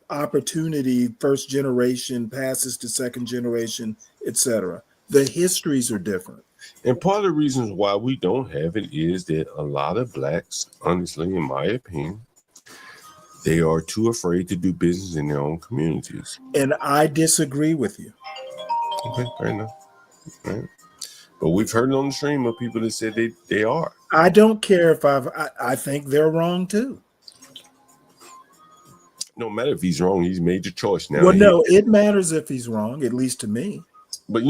opportunity. First generation passes to second generation, etc. The histories are different. And part of the reasons why we don't have it is that a lot of blacks, honestly, in my opinion, they are too afraid to do business in their own communities. And I disagree with you. Okay, fair enough. Right. But we've heard on the stream of people that said they are. I don't care if I think they're wrong too. No matter if he's wrong, he's made the choice now. Well, no, it matters if he's wrong, at least to me. But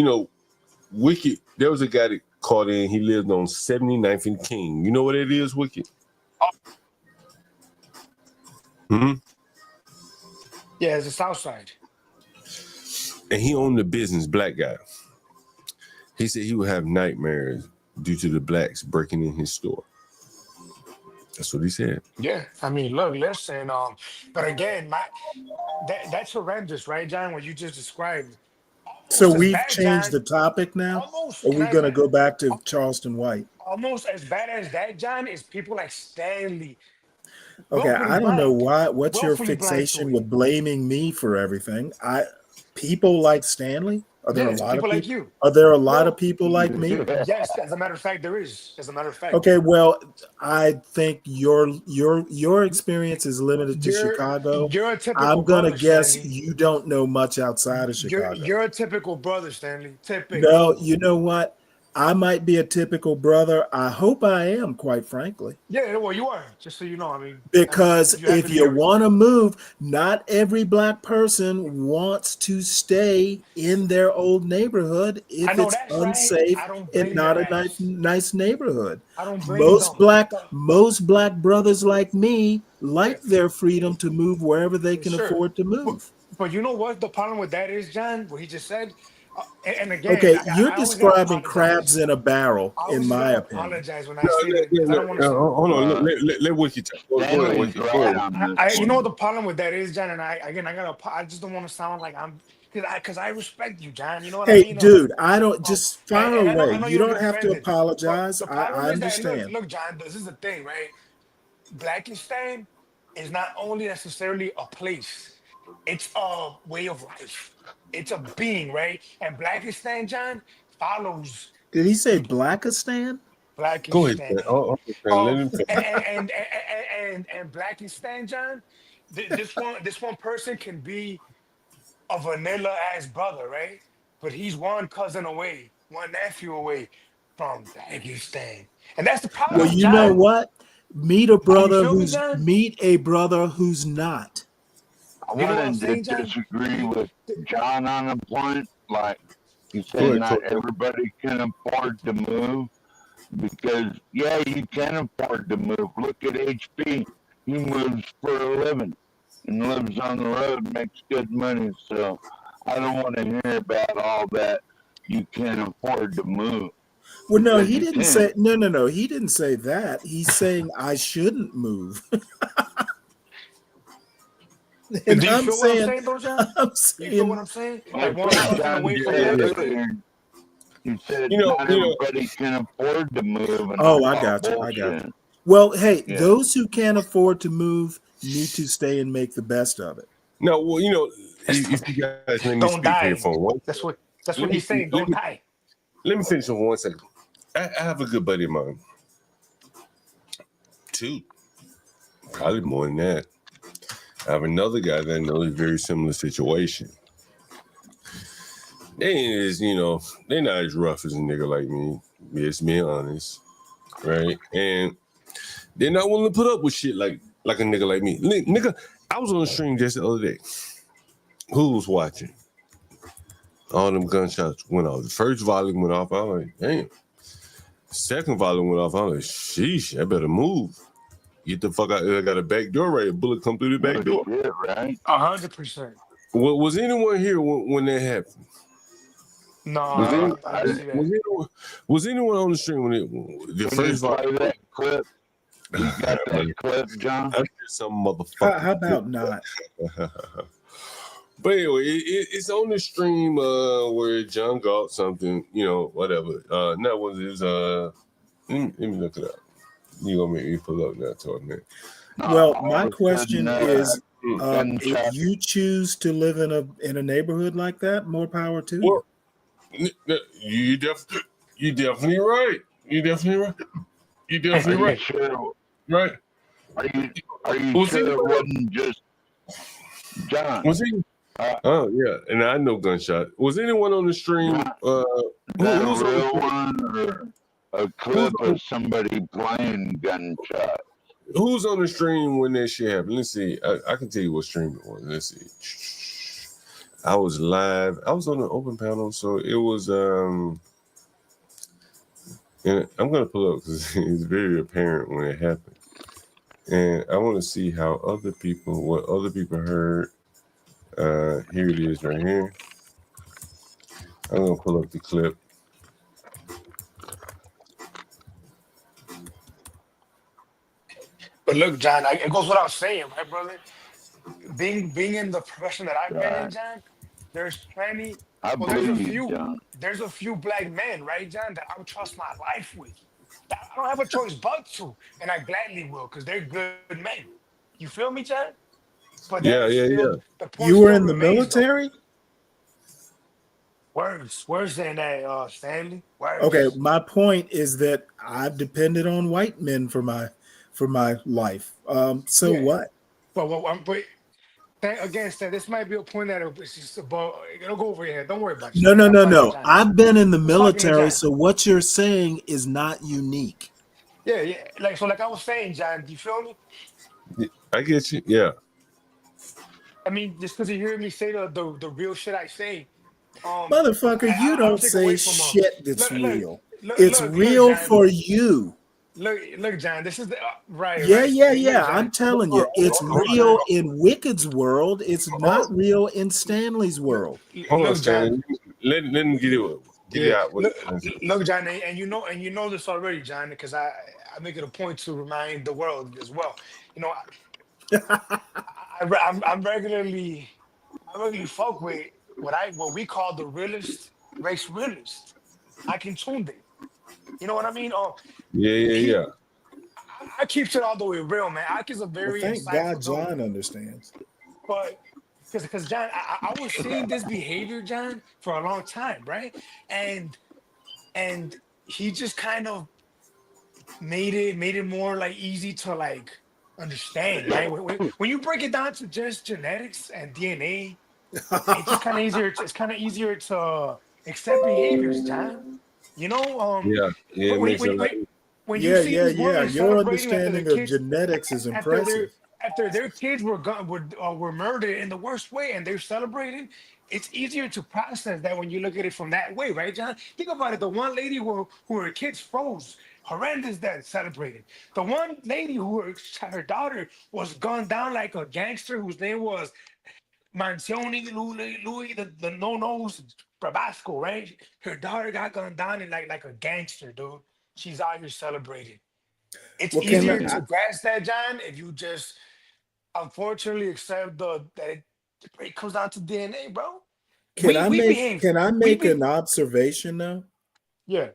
Wicked, there was a guy that called in, he lived on 79th and King. You know what it is, Wicked? Yeah, it's the South Side. And he owned the business, black guy. He said he would have nightmares due to the blacks breaking in his store. That's what he said. Yeah, I mean, look, listen. But again, that's horrendous, right, John? What you just described, So almost as we've bad, changed John. the topic now. Almost. Or are Can we I? going to go back to Charleston White? Almost as bad as that, John, is people like Stanley, Okay, willfully I don't know blind, why. What's your willfully blind to fixation it. with blaming me for everything? People like Stanley. Are there a Yes, lot of people like people? you. Are there a lot of No, people like me? yes. As a matter of fact, there is. As a matter of fact, Okay, well, I think your experience is limited to Chicago. you're a typical I'm gonna brother, guess Stanley. you don't know much outside of Chicago. You're a typical brother, Stanley. No, Typical. you know what? I might be a typical brother. I hope I am, quite frankly. Yeah, well, you are. Just so you know, I mean, Because you happen if to be you a. want to move, not every black person wants to stay in their old neighborhood I if know it's that's right. unsafe I don't and blame their not a nice, ass. nice neighborhood. I don't blame Most them. black brothers like me Yeah, like their freedom to move wherever they can sure. afford to But, move. but you know what the problem with that is, John? What he just said. And again, Okay, you're I always gotta describing apologize. crabs in a barrel, I in always just my gotta opinion. apologize when I No, say that because I don't want to sound. hold on. Let Wiki talk. Go ahead, Stanley's Wiki. Go right ahead. on this You know what one. the problem with that is, John, and I just don't want to sound like I'm because I respect you, John. You know what I Hey, mean? dude, I don't just fire And away. I know You you don't don't get have to offended, but apologize. the I problem is that understand. look, John, this is the thing, right? Blackistan is not only necessarily a place; it's a way of life. It's a being, right? And Blackistan, John, follows Did he say people. Blackistan? Go ahead, Stan. Blackistan. Let him finish. And Blackistan, John, this one person can be a vanilla ass brother, right? But he's one cousin away, one nephew away from Dagestan. And that's the Well, problem, you know John. what? You feel me, John? Meet a brother who's not. I You know what I'm wanted to saying, John? disagree with John on a point. Like he Go said, ahead, not Torto. everybody can afford to move because, yeah, you can afford to move. Look at HP. He moves for a living and lives on the road, makes good money. So I don't want to hear about all that. You can't afford to move Well, no, because he you didn't can. say no. He didn't say that. He's saying I shouldn't move. And Do you feel what I'm saying, though, John? I'm Do you feel what saying, I'm saying? Like That's one what cousin John away from said Dagestan? earlier. You said You know, not everybody can afford to move, and I oh, I call got you. I got bullshit. you. Well, hey, Yeah. those who can't afford to move need to stay and make the best of it. no, well, if you guys let me Don't speak here die. for one That's second. what he's saying. Don't die. Let me finish for 1 second. I have a good buddy of mine. Two, probably more than that. I have another guy that I know is very similar situation. They ain't as, they're not as rough as a nigga like me. Let's be honest. Right? And they're not willing to put up with shit like a nigga like me. Nigga, I was on the stream just the other day. Who was watching? All them gunshots went off. The first volume went off. I was like, damn. Second volume went off. I was like, sheesh, I better move. Get the fuck out. I got a back door right. A bullet come through the back door. Shit, right? 100%. Was anyone here when that happened? No, I didn't see that. Was anyone on the stream when the Can first you play volume? that clip? You got that clip, John? I'm just some motherfucker. How about not? But anyway, it's on the stream where John Galt something, whatever. That was his let me look it up. You gonna make me pull up that talk, man. Well, my question is, gunshot. if you choose to live in a neighborhood like that, more power to you. You definitely right. You definitely right. You definitely right. Sure? Right. Are you sure it wasn't just John? Was he? Oh yeah, and I know gunshot. Was anyone on the stream? That Who's a on real the one or a clip of somebody playing gunshot? Who's on the stream when that shit happened? Let's see. I can tell you what stream it was. Let's see. I was live. I was on the open panel, so it was and I'm gonna pull up because it's very apparent when it happened. And I want to see what other people heard. Here it is right here. I'm gonna pull up the clip. But look, John, it goes without saying, right, brother? Being in the profession that I've been in, God, John, there's plenty. I Well, there's a believe you, few. John. There's a few black men, right, John, that I would trust my life with. That I don't have a choice but to, and I gladly will, because they're good men. You feel me, John? But Yeah, that yeah, still, yeah. the point You were still in the remains, though. military? Words in that, Stanley. Okay, Words. my point is that I've depended on white men for my life. So Yeah. what? But again, Stan, this might be a point that it's just about. It'll go over your head. Don't worry about it, No, Stan. no, I'm no, talking to no. John. I've been in the I'm talking to military, John. so what you're saying is not unique. Yeah, yeah. Like I was saying, John. Do you feel me? I get you. Yeah. I mean, just because you hear me say the real shit I say, Motherfucker, you I don't don't take away say from shit that's look, look, real. look, It's look, real John. for you. Look, John. This is the right, Yeah, right, yeah, Stanley. Look, yeah. John. I'm telling you, it's Look, John. real in Wicked's world. It's not real in Stanley's world. Hold on, Look, John. Stanley. Let him get it Yeah, out. What look, he's trying to say. look, John, and you know this already, John, because I make it a point to remind the world as well. You know, I regularly fuck with what we call the realist race realist. I can tune it. You know what I mean? Yeah, yeah, He, yeah. I keep it all the way real, man. I is a Well, very thank God insightful dude, John understands. but because John, I was seeing this behavior, John, for a long time, right? And and he just kind of made it more like easy to like understand, right? When you break it down to just genetics and DNA, it's just kind of easier. It's kind of easier to accept behaviors, John. You know, Yeah, yeah, it when makes it like when you Yeah, see yeah, these yeah. women Your celebrating after their understanding of kids genetics is after their impressive. after their kids were murdered in the worst way and they're celebrating, it's easier to process that when you look at it from that way, right, John? Think about it. The one lady who her kids froze, horrendous death celebrated. The one lady who her daughter was gunned down like a gangster whose name was Mancioni Louis the no nose Brabasco, right? Her daughter got gunned down and like a gangster, dude. She's out here celebrating. It's Well, can easier I to grasp that, John, if you just unfortunately accept it comes down to DNA, bro. can I We make behave. can I We make be an observation though? yeah.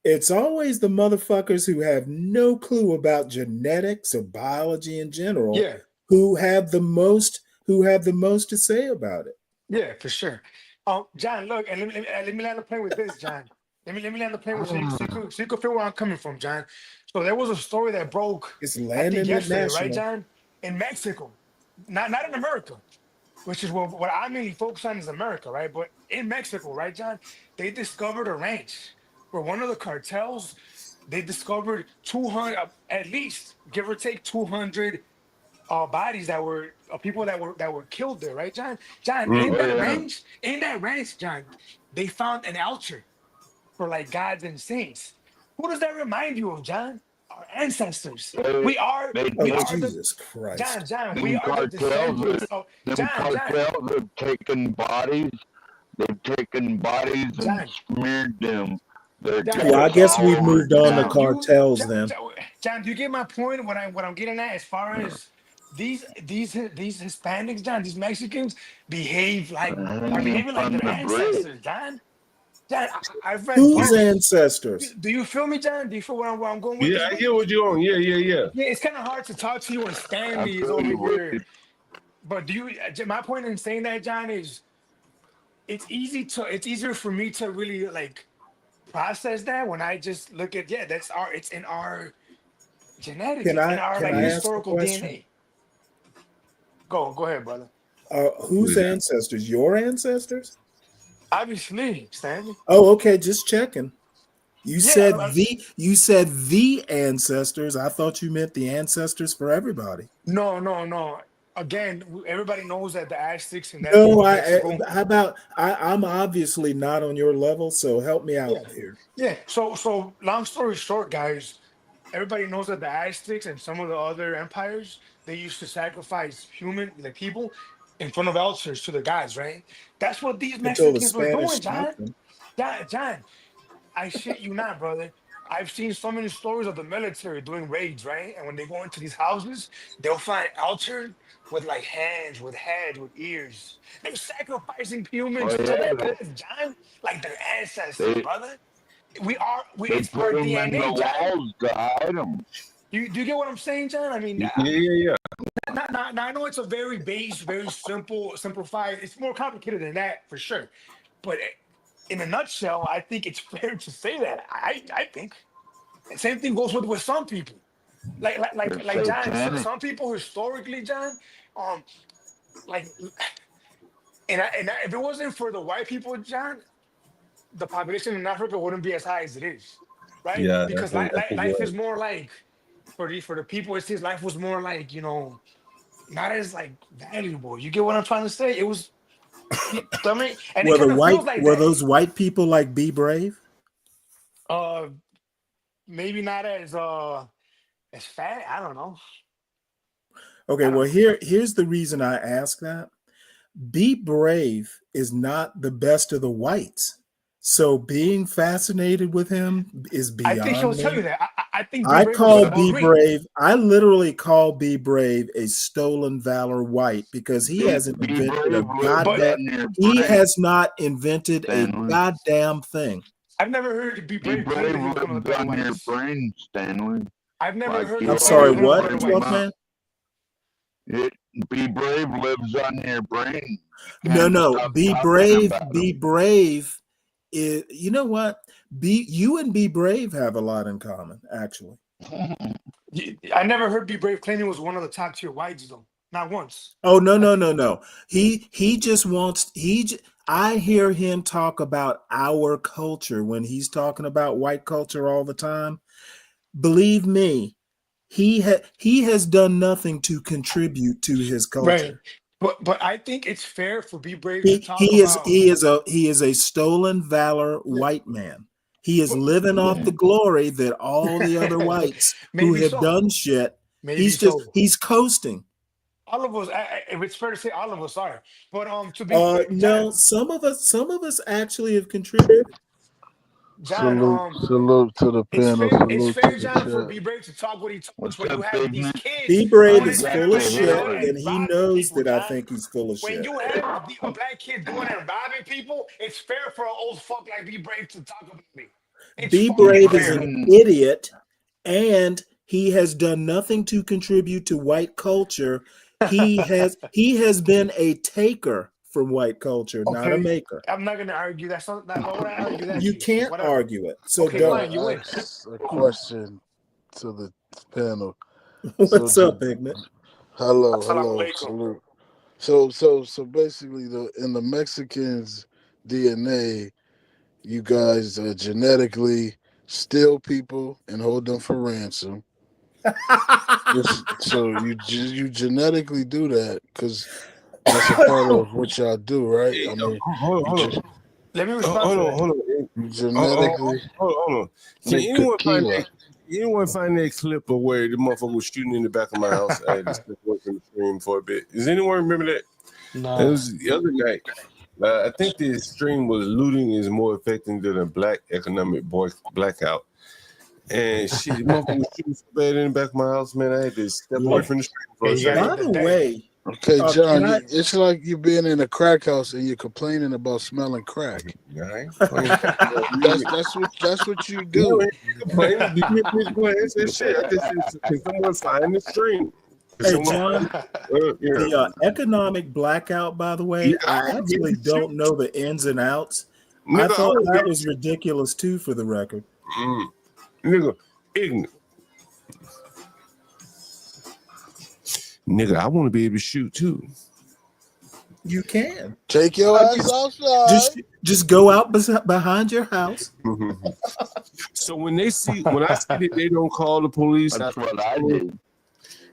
It's always the motherfuckers who have no clue about genetics or biology in general Yeah. who have the most to say about it. Yeah, for sure. John, look, and let me land the plane with this, John. Let me land the plane with so you could feel where I'm coming from, John. So there was a story that broke, It's I think landing at yesterday, right, national. John? In Mexico, not in America, which is what I mainly focus on is America, right? But in Mexico, right, John, they discovered a ranch where one of the cartels they discovered 200, at least give or take 200 bodies that were people that were killed there, right, John? John, mm, in that ranch, John, they found an altar for like gods and saints. Who does that remind you of, John? Our ancestors. They, We are they Oh, we take are the Jesus Christ. John. We them are the descendants of John. cartels have taken bodies. They've taken bodies and John. smeared them. Their John, Well, I guts guess all we've over moved on to John, town. cartels then. John, do you get my point? What I'm getting at as far as these Hispanics, John, these Mexicans behave like are Hanging behaving like from their the bridge. ancestors, John. John, I've read Whose books. ancestors? Do you feel me, John? Do you feel where I'm going with yeah, this, I brother? get what you're on. Yeah, yeah, yeah. Yeah, it's kind of hard to talk to you when I Stanley is feel over you with here. it. But my point in saying that, John, is it's easier for me to really like process that when I just look at it's in our genetics, Can it's in I our can like I ask a historical question? DNA. Go ahead, brother. Whose ancestors? Your ancestors? Obviously, Stanley. Oh, okay, just checking. You Yeah, said the ancestors. I thought you meant the ancestors for everybody. no. Again, everybody knows that the Aztecs and that No, of Mexico. how about I'm obviously not on your level, so help me out Yeah, here. yeah. So long story short, guys, everybody knows that the Aztecs and some of the other empires they used to sacrifice people in front of altars to the gods, right? That's what these Until the Mexicans were Spanish doing, stopped John. them. John, I shit you not, brother. I've seen so many stories of the military doing raids, right? And when they go into these houses, they'll find altars with like hands, with heads, with ears. They're sacrificing Oh humans to yeah, their gods, John, like their ancestors, they brother. they It's our put them in the DNA, John. walls to hide them. Do you get what I'm saying, John? I mean, Yeah. now I know it's a very base, very simplified. It's more complicated than that for sure. But in a nutshell, I think it's fair to say that. I think. And same thing goes with some people. They're Like John, satanic. some people historically, John, like, if it wasn't for the white people, John, the population in Africa wouldn't be as high as it is, right? Yeah, Because I think life you're is right. more like for the people. It seems life was more like not as like valuable. You get what I'm trying to say? It was. I mean, and it kind of feels like were that. those white people like Be Brave? Maybe not as fat. I don't know. Okay, well here's the reason I ask that. Be Brave is not the best of the whites. So being fascinated with him is I think he'll beyond tell you me. that. I think Be I Brave was call well Be read. Brave, I literally call Be Brave a stolen valor white because he hasn't Be invented a brave lives goddamn, on your he brain, has not invented a Stanley. goddamn thing. I've never heard Be Be Brave claim brave that he was one of the lives better on your whites. brain, Stanley. I've never Like heard you him I'm claim he sorry, was one of the what, better already whites. Wolfman? Be brave lives on your brain. No, Can't no. stop Be talking Brave, about Be them. Brave is, you know what? You and Be Brave have a lot in common, actually. I never heard Be Brave claim he was one of the top tier whites though. Not once. Oh, no. He just wants I hear him talk about our culture when he's talking about white culture all the time. Believe me, he has done nothing to contribute to his Right. culture. But I think it's fair for Be Brave to He talk he is about. he is a stolen valor white man. He is living off the glory that all the other whites who Maybe have so. done shit. Maybe so. He's coasting. All of us, if it's fair to say, all of us are. But to be fair, No, some of us actually have contributed. John, Salute to the panel. it's Salute fair, to the John, for chat. Be Brave to talk what he talks What's when you up, have these Ignorant? kids Be Brave going is in full of there shit, doing and and he robbing knows people, that I John. think he's full of When shit. you have a black kid doing and robbing people, it's fair for an old fuck like Be Brave to talk about me. It's Be fucking Brave is fair. an idiot, and he has done nothing to contribute to white culture. He has been a taker from white culture, not a Okay, maker. I'm not gonna argue. That's not that. Why would I argue that? You Chief? can't Whatever. argue it, so Okay, don't. fine. You win. Ask a question to the panel. What's up, Ignat? Hello, Assalamu salute. alaikum. So basically, in the Mexicans' DNA, you guys genetically steal people and hold them for ransom. So you genetically do that because that's a part of what y'all do, right? I mean, Hold on. Let me respond to that. Hold on. You genetically Hold on. Can make anyone find that clip of where the motherfucker was shooting in the back of my house? I had to step away from the stream for a bit. Does anyone remember that? No. It was the other night. I think the stream was looting is more effective than a black economic blackout. And shit, the motherfucker was shooting so bad in the back of my house, man. I had to step away from the stream for a second. By the way, okay, John, can I- it's like you being in a crack house and you're complaining about smelling crack. Right? That's what you do. Can someone find the stream? Hey, John, the economic blackout, by the way, I actually don't know the ins and outs. I thought that was ridiculous, too, for the record. Nigga, ignorant. Nigga, I want to be able to shoot, too. You can. Take your ass outside. Just go out behind your house. So when I see that they don't call the police, That's what I did.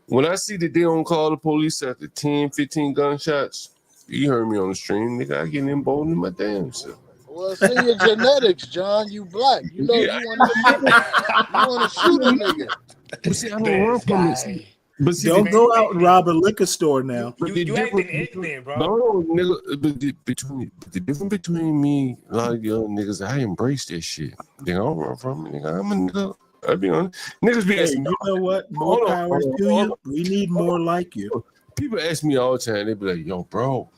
When I see that they don't call the police after 10, 15 gunshots, you heard me on the stream, nigga, I get emboldened in my damn self. Well, see your genetics, John. You black. You know you want to shoot a nigga. But see, I don't run from it. But see, Don't go out and rob a liquor store now. You acting ignorant, bro. No, nigga, but the difference between me, a lot of young niggas, I embrace that shit. Nigga, I don't run from it, nigga. I'm a nigga. I be on niggas be Hey, asking. you know what? More power to you. We need more like you. People ask me all the time. They be like, "Yo, bro."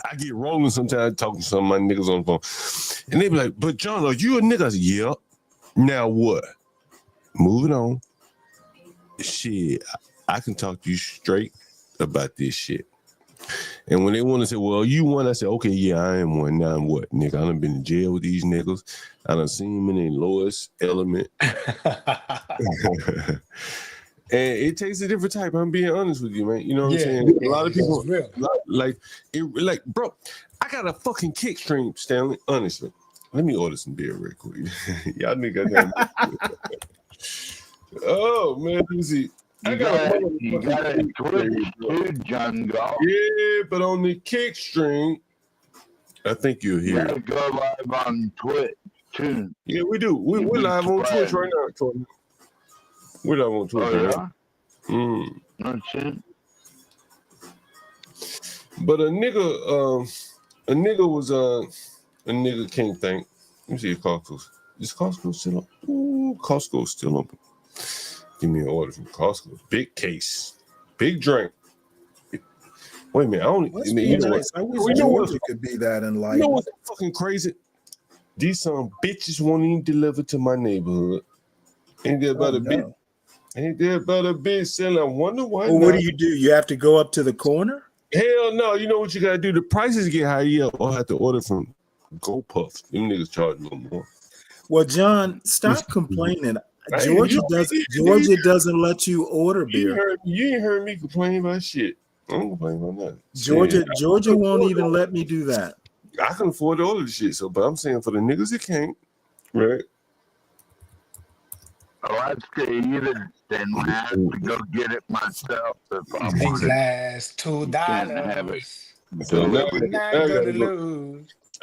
I get rolling sometimes talking to some of my niggas on the phone, and they be like, "But John, are you a nigga?" I say, "Yeah." Now what? Moving on. Shit, I can talk to you straight about this shit. And when they want to say, well, you won, I say, okay, yeah, I am one. Now I'm what, nigga? I done been in jail with these niggas. I done seen them in their lowest element. And it takes a different type. I'm being honest with you, man. You know what I'm saying? A lot of people, like, bro, I got a fucking kick stream, Stanley, honestly. Let me order some beer real quick. Y'all niggas oh, man, let me see. You got a Twitch too, John Galt. Yeah, but on the kick stream, I think you'll hear it. You gotta go live on Twitch too. Yeah, we do. We're live on Twitch right now, Tony. We're live on Twitch right now. That's it. But a nigga was a nigga can't think. Let me see if Costco's. Is Costco still open? Ooh, Costco's still open. Give me an order from Costco. Big case. Big drink. Wait a minute. I don't You know nice. I wish Georgia could be that in life. You know what's fucking crazy? These some bitches won't even deliver to my neighborhood. Ain't there about a bitch? Ain't there about a bitch selling? I wonder why. Well, what do? You have to go up to the corner? Hell no. You know what you gotta do? The prices get higher up, or have to order from GoPuff. Them niggas charge a little more. Well, John, stop complaining. Georgia doesn't let you order beer. You ain't heard me complain about shit. I don't complain about nothing. Georgia won't even let me do that. I can afford to order the shit, so but I'm saying for the niggas that can't, right? Oh, I'd say either then I have to go get it myself if I Things want it. last $2. So now I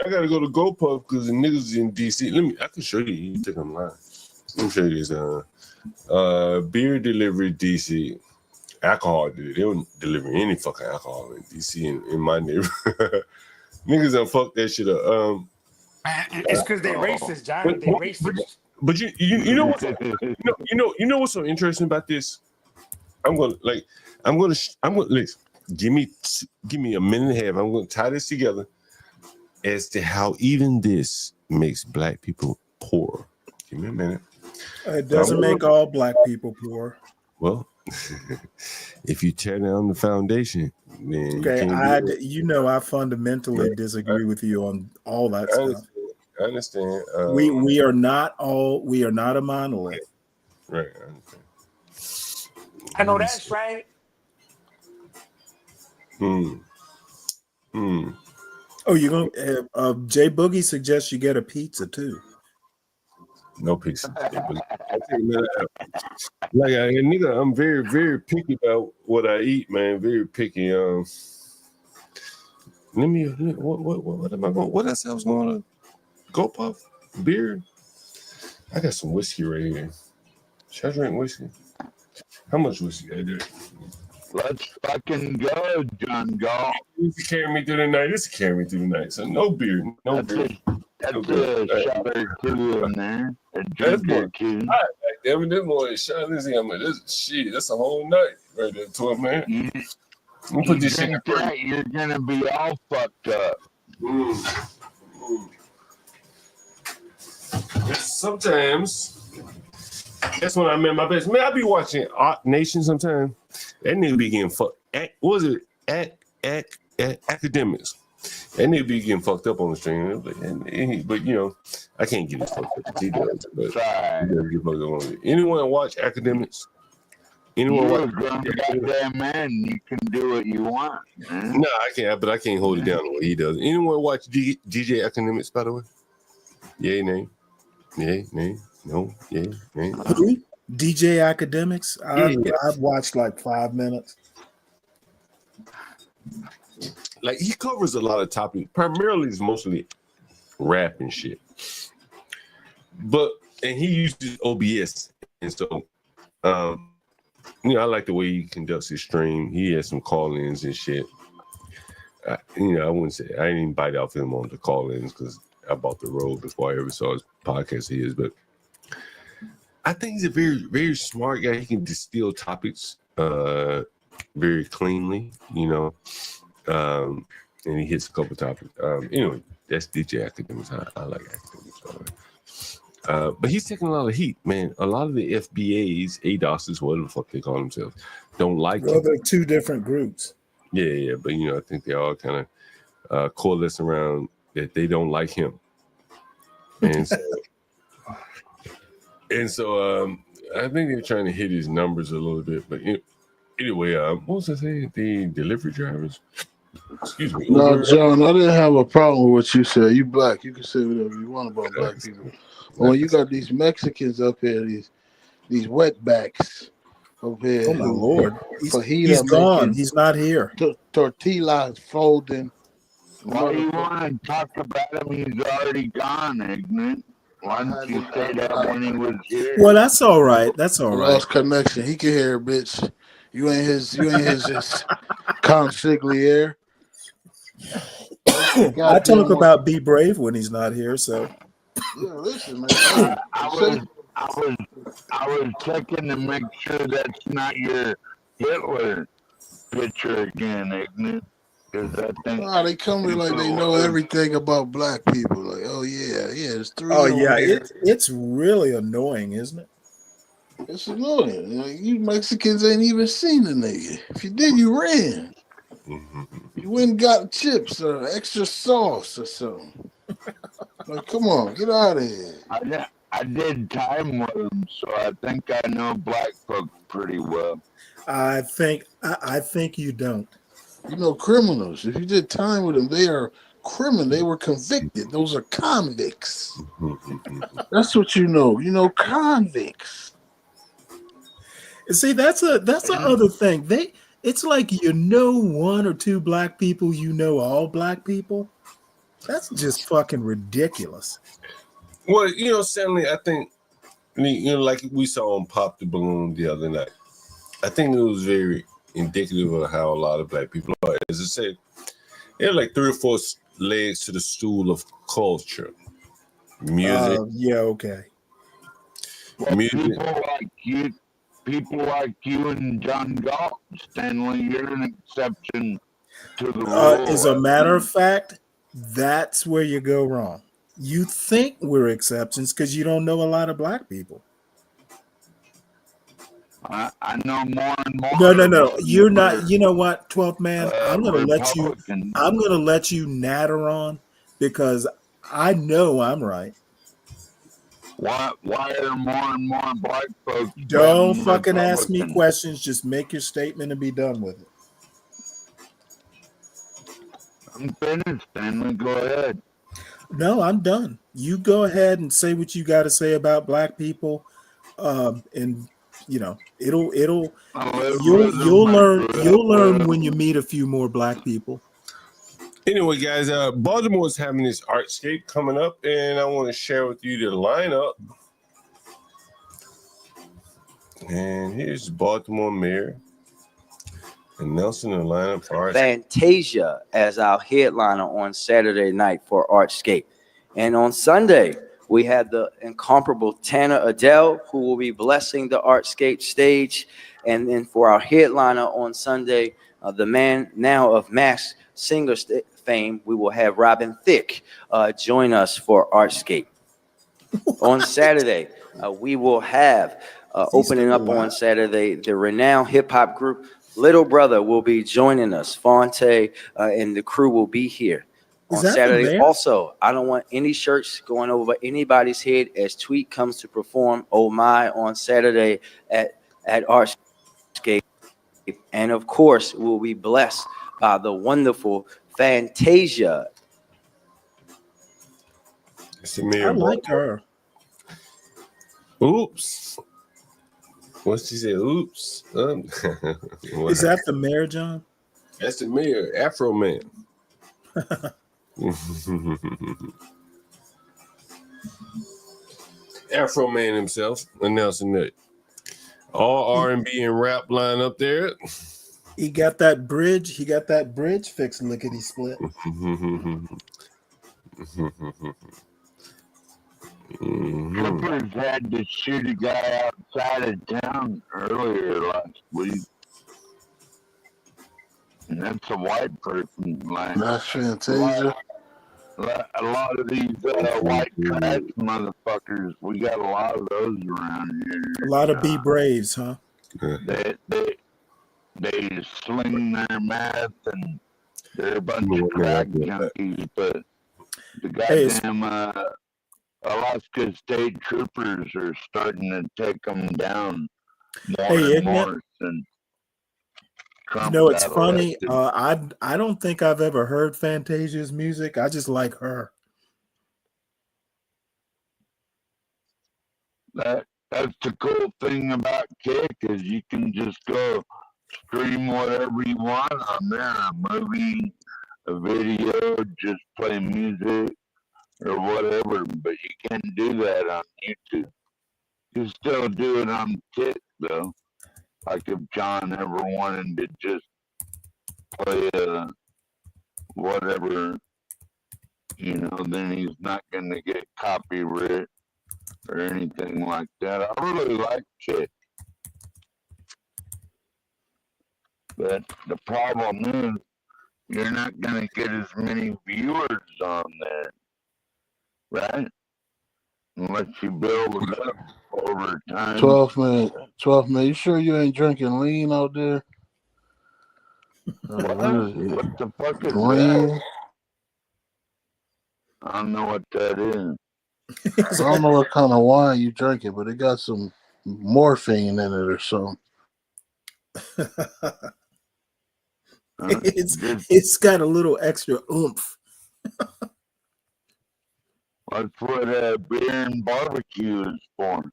I gotta go to GoPuff because the niggas in DC. I can show you. You think I'm lying? Let me show you this. Beer delivery DC. Alcohol, dude. They don't deliver any fucking alcohol in DC in my neighborhood. Niggas done fuck that shit up. It's because they're racist, John. They racist. But you know what's you know what's so interesting about this? I'm gonna listen, give me a minute and a half. I'm gonna tie this together as to how even this makes black people poor. Give me a minute. It doesn't make all black people poor. Well, if you tear down the foundation, then okay, I fundamentally disagree with you on all that stuff. I understand. We are not a monolith. Right, I understand. I know that's right. Oh, you're gonna Jay Boogie suggests you get a pizza too. No pizza. Like a nigga, I'm very, very picky about what I eat, man. Very picky. What am I going? What else I was going to? GoPuff? Beer? I got some whiskey right here. Should I drink whiskey? How much whiskey I do? Let's fucking go, John Galt. This will carry me through the night. This will carry me through the night. So no beer. No beer. That's a shot or two in there. A drink or two. Damn it, this more shot. That's a whole night right there to it, man. You put this shit in that, you're gonna be all fucked up. Sometimes that's when I'm at my best. Man, I be watching Art Nation sometimes. That nigga be getting fucked. What was it? Academics. That nigga be getting fucked up on the stream. But you know, I can't get his fucked up. He does. But he does get fucked up on it. Anyone watch Academics? Anyone You're a goddamn man. You can do what you want, man. No, I can't. But I can't hold it down the way he does. Anyone watch DJ Academics, by the way? Yay, nay. Yay, nay. No, yay, nay. Who? DJ Academics? I've watched like 5 minutes. Like he covers a lot of topics. Primarily, it's mostly rap and shit. And he uses OBS, and so you know, I like the way he conducts his stream. He has some call-ins and shit. You know, I wouldn't say I didn't even bite off him on the call-ins because I bought the road before I ever saw his podcast. He is, but I think he's a very, very smart guy. He can distill topics very cleanly, you know, and he hits a couple topics. Anyway, that's DJ Academics. I like Academics. But he's taking a lot of heat, man. A lot of the FBAs, ADOSs, whatever the fuck they call themselves, don't like Well, him. they're two different groups. Yeah, but you know, I think they all kind of coalesce around that they don't like him, and so, I think they're trying to hit his numbers a little bit. But anyway, what was I saying? The delivery drivers. Excuse me. No, Uber. John, I didn't have a problem with what you said. You black, you can say whatever you want about black people. But when you got these Mexicans up here, these wetbacks up here. Oh my Lord, Fajita he's gone. making, He's not here. Tortillas folding. Why do you want to talk about him? He's already gone, ignorant. Why didn't you say that when he was here? Well, that's all right. That's all right. Lost connection. He can hear, bitch. You ain't his just consigliere. I talk about be brave when he's not here. So yeah, listen, man. I was checking to make sure that's not your Hitler picture again, ignorant. Because I think they come here like they know everything about black people. Like, oh yeah, there's three. oh over yeah, here. it's really annoying, isn't it? It's annoying. Like, you Mexicans ain't even seen the nigga. If you did, you ran. You went and got chips or extra sauce or something. Like, come on, get out of here. I did time with him, so I think I know black folk pretty well. I think you don't. You know, criminals. If you did time with them, they are criminal. They were convicted. Those are convicts. That's what you know. You know, convicts. See, that's the other thing. It's like you know one or two black people, you know all black people. That's just fucking ridiculous. Well, you know, Stanley, I think, you know, like we saw on Pop the Balloon the other night, I think it was very indicative of how a lot of black people are. As I said, there are like 3 or 4 legs to the stool of culture. Music. Yeah, okay. Well, Music. people like you and John Galt, Stanley, you're an exception to the rule. As a matter of fact, that's where you go wrong. You think we're exceptions because you don't know a lot of black people. I know more and more. No. You're not. You know what, 12th man? I'm gonna let you natter on because I know I'm right. Why are more and more black folks? Don't fucking ask me questions. Just make your statement and be done with it. I'm finished, Stanley. Go ahead. No, I'm done. You go ahead and say what you got to say about black people, and you know you'll learn when you meet a few more black people. Anyway, guys, Baltimore is having this Artscape coming up, and I want to share with you the lineup. And here's Baltimore Mayor and Nelson in the lineup for Artscape. Fantasia as our headliner on Saturday night for Artscape. And on Sunday, we had the incomparable Tanner Adele, who will be blessing the Artscape stage. And then for our headliner on Sunday, the man now of Masked Singer fame, we will have Robin Thicke join us for Artscape. On Saturday, we will have opening up on Saturday, the renowned hip-hop group Little Brother will be joining us. Fonte and the crew will be here on Saturday. Also, I don't want any shirts going over anybody's head as Tweet comes to perform Oh My on Saturday at Artscape. And of course, we'll be blessed by the wonderful Fantasia. I like her. Oops. What's she say? Oops. Is that the mayor, John? That's the mayor, Afro Man. Afro Man himself, announcing that. All R&B and rap line up there. He got that bridge. He got that bridge fixed. Lickety split. Clippers had to shoot a guy outside of town earlier last week. And that's a white person. Like, That's Fantasia. a lot of these white trash motherfuckers, we got a lot of those around here. A lot of Be Braves, huh? They sling their meth and they're a bunch of crack junkies, but the goddamn Alaska State Troopers are starting to take them down more and more since Trump it's got funny. elected. I don't think I've ever heard Fantasia's music. I just like her. That's the cool thing about Kick is you can just go stream whatever you want on there, a movie, a video, just play music or whatever, but you can't do that on YouTube. You still do it on Kick though. Like if John ever wanted to just play whatever, then he's not gonna get copyright or anything like that. I really like Kick. But the problem is you're not going to get as many viewers on there, right? Unless you build it up over time. 12 man. You sure you ain't drinking lean out there? What the fuck is lean? that? I don't know what that is. I don't know what kind of wine you drinking, but it got some morphine in it or something. It's got a little extra oomph. That's what beer and barbecue is for.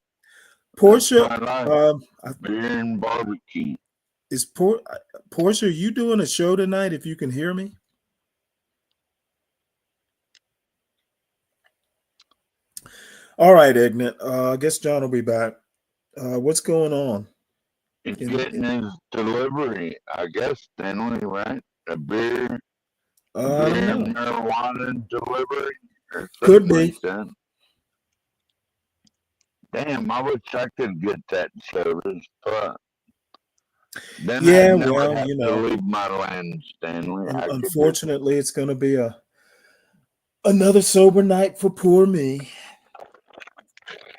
Portia, beer and barbecue. Is Portia, are you doing a show tonight? If you can hear me. All right, Ignat. I guess John will be back. What's going on? He's getting his delivery, I guess, Stanley, right? A beer, and marijuana delivery, or could be. Like that. Damn, I wish I could get that service, but then yeah, I'd never well, have to leave my land, Stanley. Unfortunately, it's going to be another sober night for poor me.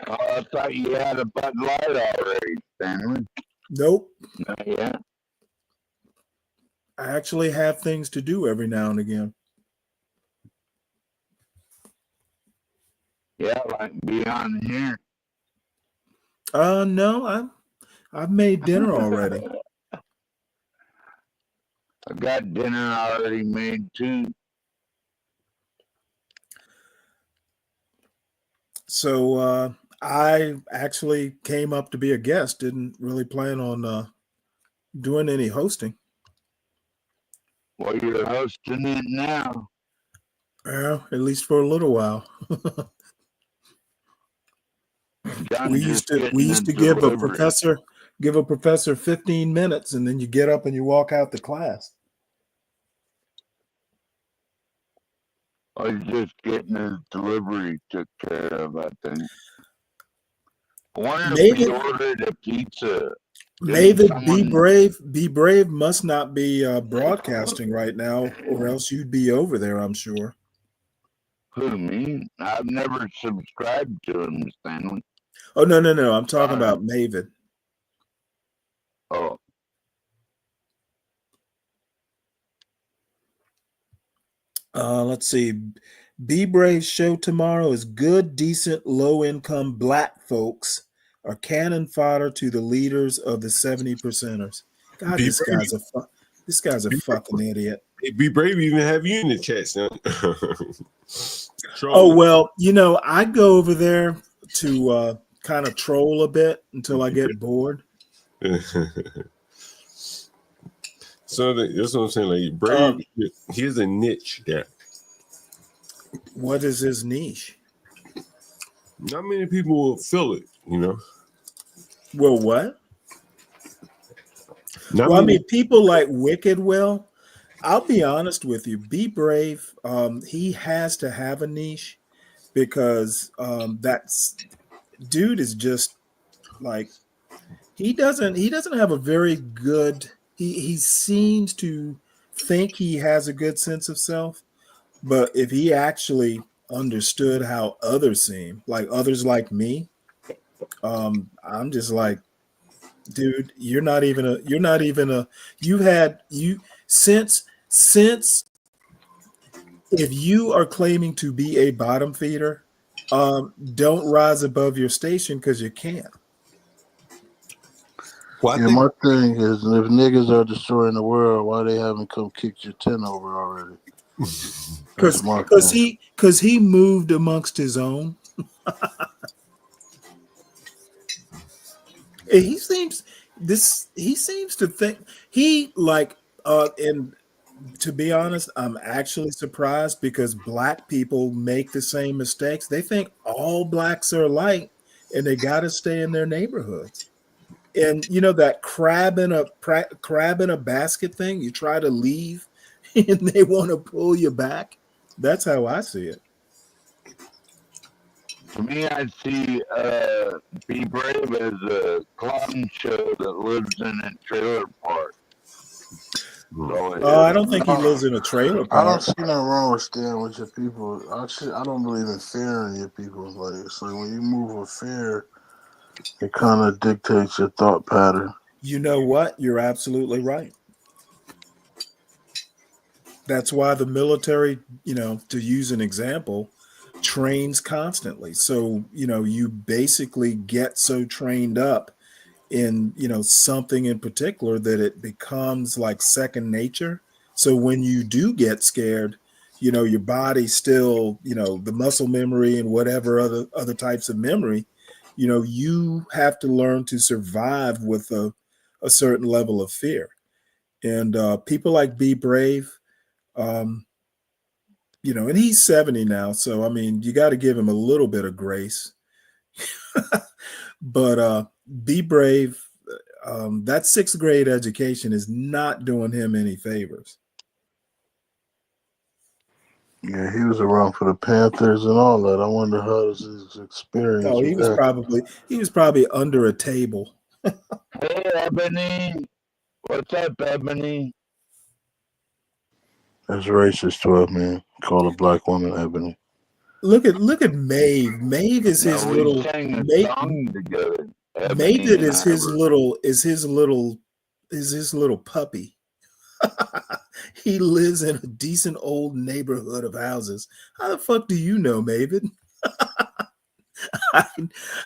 Oh, I thought you had a Bud Light already, Stanley. Nope. Not yet. I actually have things to do every now and again. Yeah, like be on here. No, I've made dinner already. I got dinner already made too. So I actually came up to be a guest. Didn't really plan on doing any hosting. Well, you're hosting it now. Well, at least for a little while. We used to give a professor 15 minutes, and then you get up and you walk out the class. I was just getting his delivery took care of, I think. I wonder if he ordered a pizza. Maybe Be Brave must not be broadcasting right now, or else you'd be over there, I'm sure. Who, me? I've never subscribed to him, Stanley. Oh, no. I'm talking about Maven. Oh. Let's see. Be Brave's show tomorrow is good, decent, low-income black folks are cannon fodder to the leaders of the 70%ers. God, this guy's a fucking idiot. Be Brave even have you in the chat, son. Oh, well, I go over there to kind of troll a bit until I get bored. So that's what I'm saying. Like Brave, here's a niche there. What is his niche? Not many people will fill it, Well, what? Well, I mean, people like Wicked will. I'll be honest with you. Be Brave. He has to have a niche because that's dude is just like he doesn't have a very good. He seems to think he has a good sense of self, but if he actually understood how others seem, like others like me, I'm just like, dude, you've had you since if you are claiming to be a bottom feeder, don't rise above your station because you can't. Well, Yeah, my thing is, if niggas are destroying the world, why they haven't come kicked your tent over already? That's my thing. Because he moved amongst his own. He seems to think and to be honest, I'm actually surprised because black people make the same mistakes. They think all blacks are alike and they got to stay in their neighborhoods. And you know that crab in a basket thing, you try to leave and they want to pull you back. That's how I see it. To me, I see Be Brave as a clown show that lives in a trailer park. So I don't think he lives in a trailer I don't park. see nothing wrong with staying with your people. I don't believe in fearing your people. Like, it's like when you move with fear, it kind of dictates your thought pattern. You know what? You're absolutely right. That's why the military, to use an example, trains constantly. So, you basically get so trained up in, something in particular that it becomes like second nature. So when you do get scared, your body still, the muscle memory and whatever other types of memory, you have to learn to survive with a certain level of fear. And people like Be Brave, um, and he's 70 now, so I mean, you got to give him a little bit of grace. But Be Brave, that sixth grade education is not doing him any favors. Yeah, he was around for the Panthers and all that. I wonder how was his experience. Oh, he was probably under a table. Hey, Ebony. What's up, Ebony? That's racist, 12 man. Call a black woman Ebony. Look at Maeve. Maeve is his little. Song together. Maeve is his little puppy. He lives in a decent old neighborhood of houses. How the fuck do you know, Maven?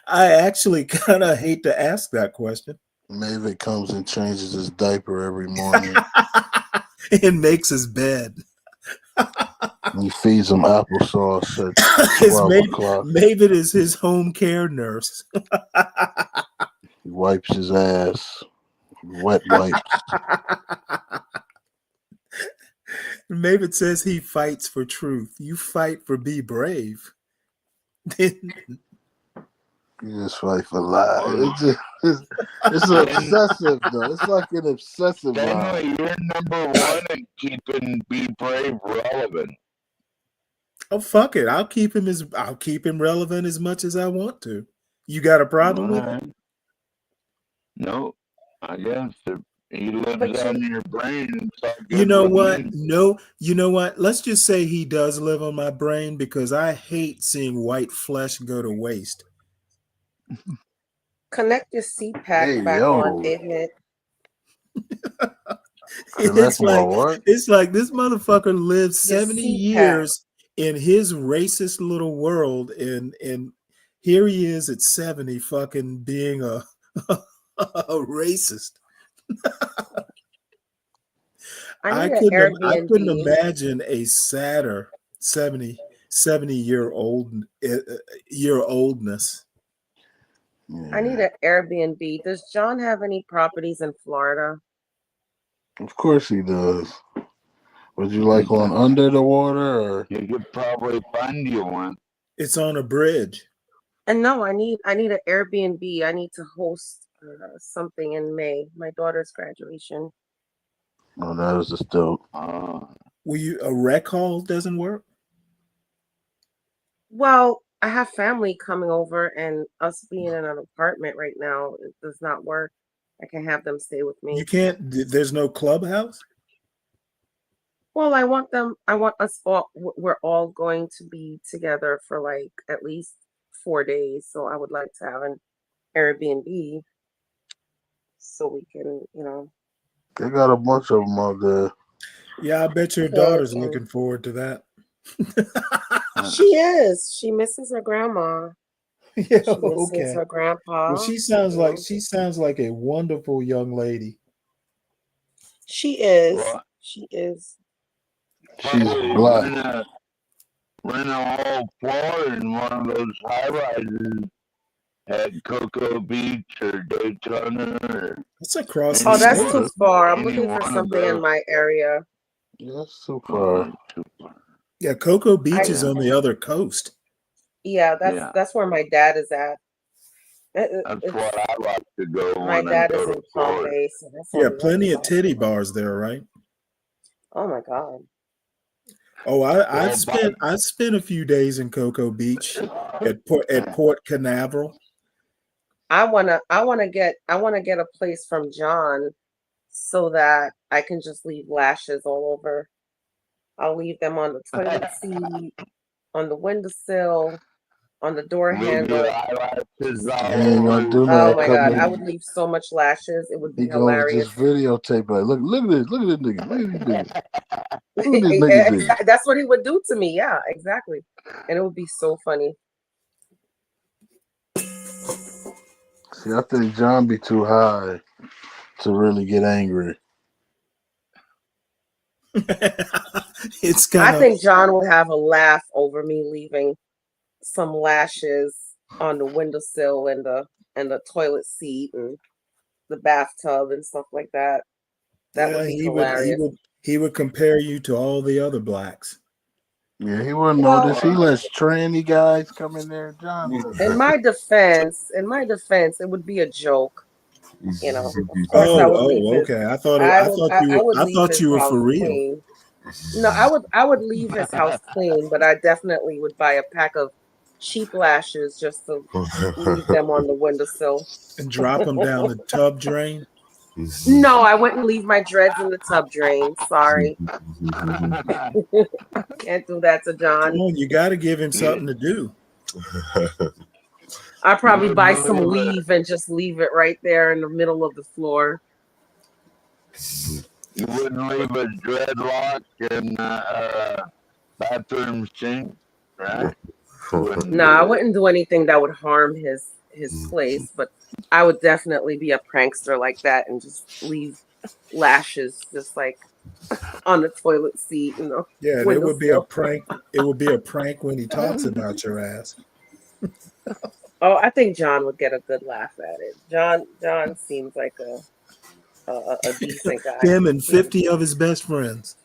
I actually kind of hate to ask that question. Maven comes and changes his diaper every morning. And makes his bed. He feeds him applesauce at 12 o'clock. Maven is his home care nurse. He wipes his ass. Wet wipes. Maven says he fights for truth. You fight for Be Brave. You just fight for lies. It's obsessive, though. It's like an obsessive lie. You're number one in keeping Be Brave relevant. Oh, fuck it. I'll keep him relevant as much as I want to. You got a problem with it? No, I guess he lives on your brain. You know what? No, you know what? Let's just say he does live on my brain because I hate seeing white flesh go to waste. Connect your CPAC back on, David. It's like this motherfucker lived 70 years in his racist little world, and here he is at 70 fucking being a racist. I couldn't imagine a sadder 70 year oldness. I need an Airbnb. Does John have any properties in Florida? Of course he does. Would you like one under the water, or you could probably find you one? It's on a bridge. And no, I need an Airbnb. I need to host something in May. My daughter's graduation. Oh, that was just dope. Will you a rec hall doesn't work? Well, I have family coming over, and us being in an apartment right now, it does not work. I can have them stay with me. You can't. There's no clubhouse. Well, I want us all, we're all going to be together for like at least 4 days. So I would like to have an Airbnb so we can, They got a bunch of them out there. Yeah, I bet your cook daughter's and looking forward to that. she is. She misses her grandma. Yeah, She misses okay. her grandpa. Well, she sounds like a wonderful young lady. She is. She is. She's black. Rent a whole floor in one of those high rises at Cocoa Beach or Daytona or That's across Oh, the that's state. too far. I'm any looking for one of something in those. my area. That's too far. Yeah, Cocoa Beach is I on the other coast. yeah, Yeah. that's where my dad is at. That's It's what I like to go my when I dad go is to in Palm Florida. Bay, so that's Yeah, only like plenty of 5 titty minutes. bars there, right? Oh my God. Oh, I've Well, spent a few days in Cocoa Beach at Port Canaveral. I wanna get a place from John so that I can just leave lashes all over. I'll leave them on the toilet seat, on the windowsill, on the door leave your handle. eyelashes He all ain't gonna over. do Oh that. my Come God, I in. would leave so much lashes. It would He be gonna hilarious. just videotape like, look at this, look at this nigga, look at these niggas, look at these niggas. That's what he would do to me. Yeah, exactly. And it would be so funny. See, I think John be too high to really get angry. It's I kind of think John would have a laugh over me leaving some lashes on the windowsill and the toilet seat and the bathtub and stuff like that. That would yeah. be He hilarious. would compare you to all the other blacks. Yeah, he wouldn't Well, notice. He lets tranny guys come in there. John, in my defense, it would be a joke. Of course, I would leave Oh, his. okay. I would I leave thought his you were house for real. clean. No, I would leave his house clean, but I definitely would buy a pack of cheap lashes just to leave them on the windowsill. And drop them down the tub drain. No, I wouldn't leave my dreads in the tub drain. Sorry. Can't do that to Come John. on, you got to give him something to do. I'd probably buy wouldn't some leave weave and just leave it right there in the middle of the floor. You wouldn't leave a dreadlock in the bathroom sink, right? No, I wouldn't do anything that would harm his place, but I would definitely be a prankster like that and just leave lashes just like on the toilet seat and the Yeah, and it would be a windowsill. prank. It would be a prank when he talks about your ass. Oh, I think John would get a good laugh at it. John seems like a decent guy. Him and 50 of his best friends.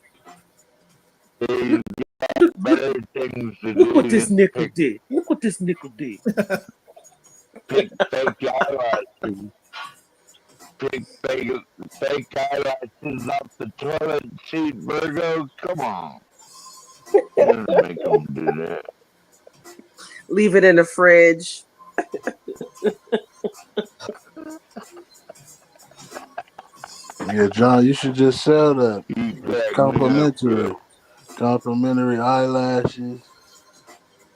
Better things to Look do what this than nickel did. Look what this nickel did. pick fake eyelashes. Pick fake eyelashes off the toilet seat, Virgo. Come on. Don't make them do that. Leave it in the fridge. yeah, John, you should just sell that. You crack Complimentary. Complimentary eyelashes.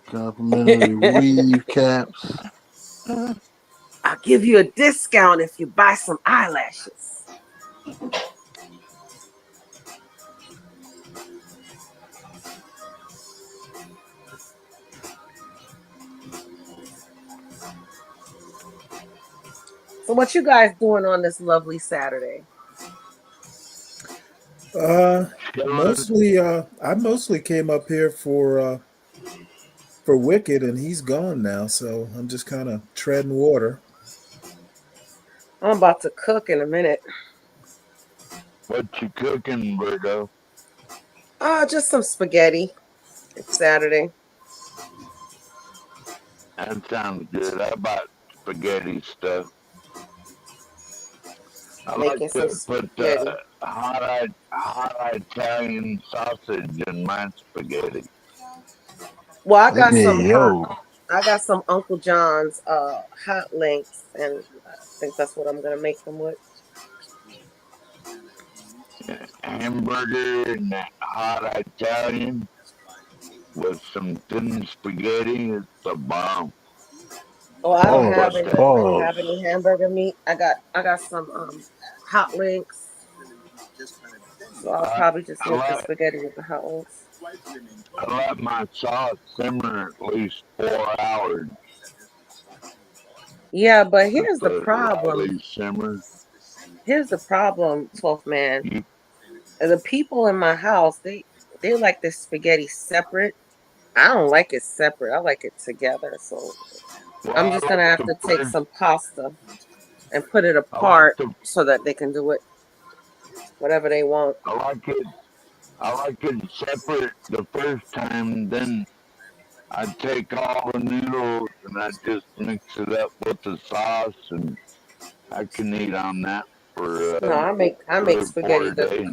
Complimentary weave caps. I'll give you a discount if you buy some eyelashes. So what you guys doing on this lovely Saturday? Mostly I mostly came up here for Wicked, and he's gone now, so I'm just kind of treading water. I'm about to cook in a minute. What you cooking, Virgo? Just some spaghetti. It's Saturday. That sounds good. How about spaghetti stuff? I making like some to put spaghetti. hot Italian sausage in my spaghetti. Well, Hey, yo. I got some Uncle John's hot links, and I think that's what I'm gonna make them with. Hamburger and that hot Italian with some thin spaghetti. It's a bomb. Oh, I don't have Pause. any. But I don't Pause. have any hamburger meat. I got some hot links. So I'll I, probably just I make the let spaghetti with the hot links. I let my sauce simmer at least 4 hours. Yeah, but I here's the put it problem. lightly simmer. Here's the problem, 12th man. You, The people in my house, they like this spaghetti separate. I don't like it separate. I like it together. So well, I'm just gonna have to take some pasta and put it apart so that they can do it whatever they want. I like it. I like it separate the first time. Then I take all the noodles and I just mix it up with the sauce, and I can eat on that for No, I make 3 or 4 days.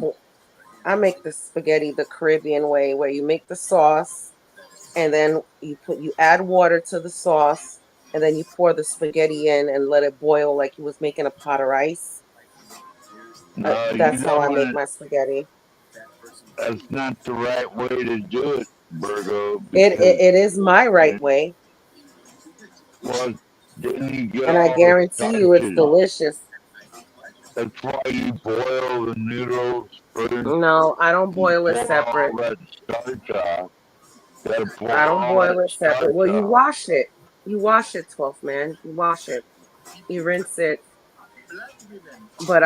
I make the spaghetti the Caribbean way, where you make the sauce and then you add water to the sauce and then you pour the spaghetti in and let it boil like you was making a pot of rice. No, you That's how don't I make want my spaghetti. That's not the right way to do it, Virgo, because It is my right it, way, well, then you get and I all the guarantee you it's starches. delicious. That's why you boil the noodles first. No, I don't You boil it pour all separate. that starch off. Gotta pour I don't all that boil it separate. starch Well, you off. wash it. You wash it, 12th man. You wash it. You rinse it. But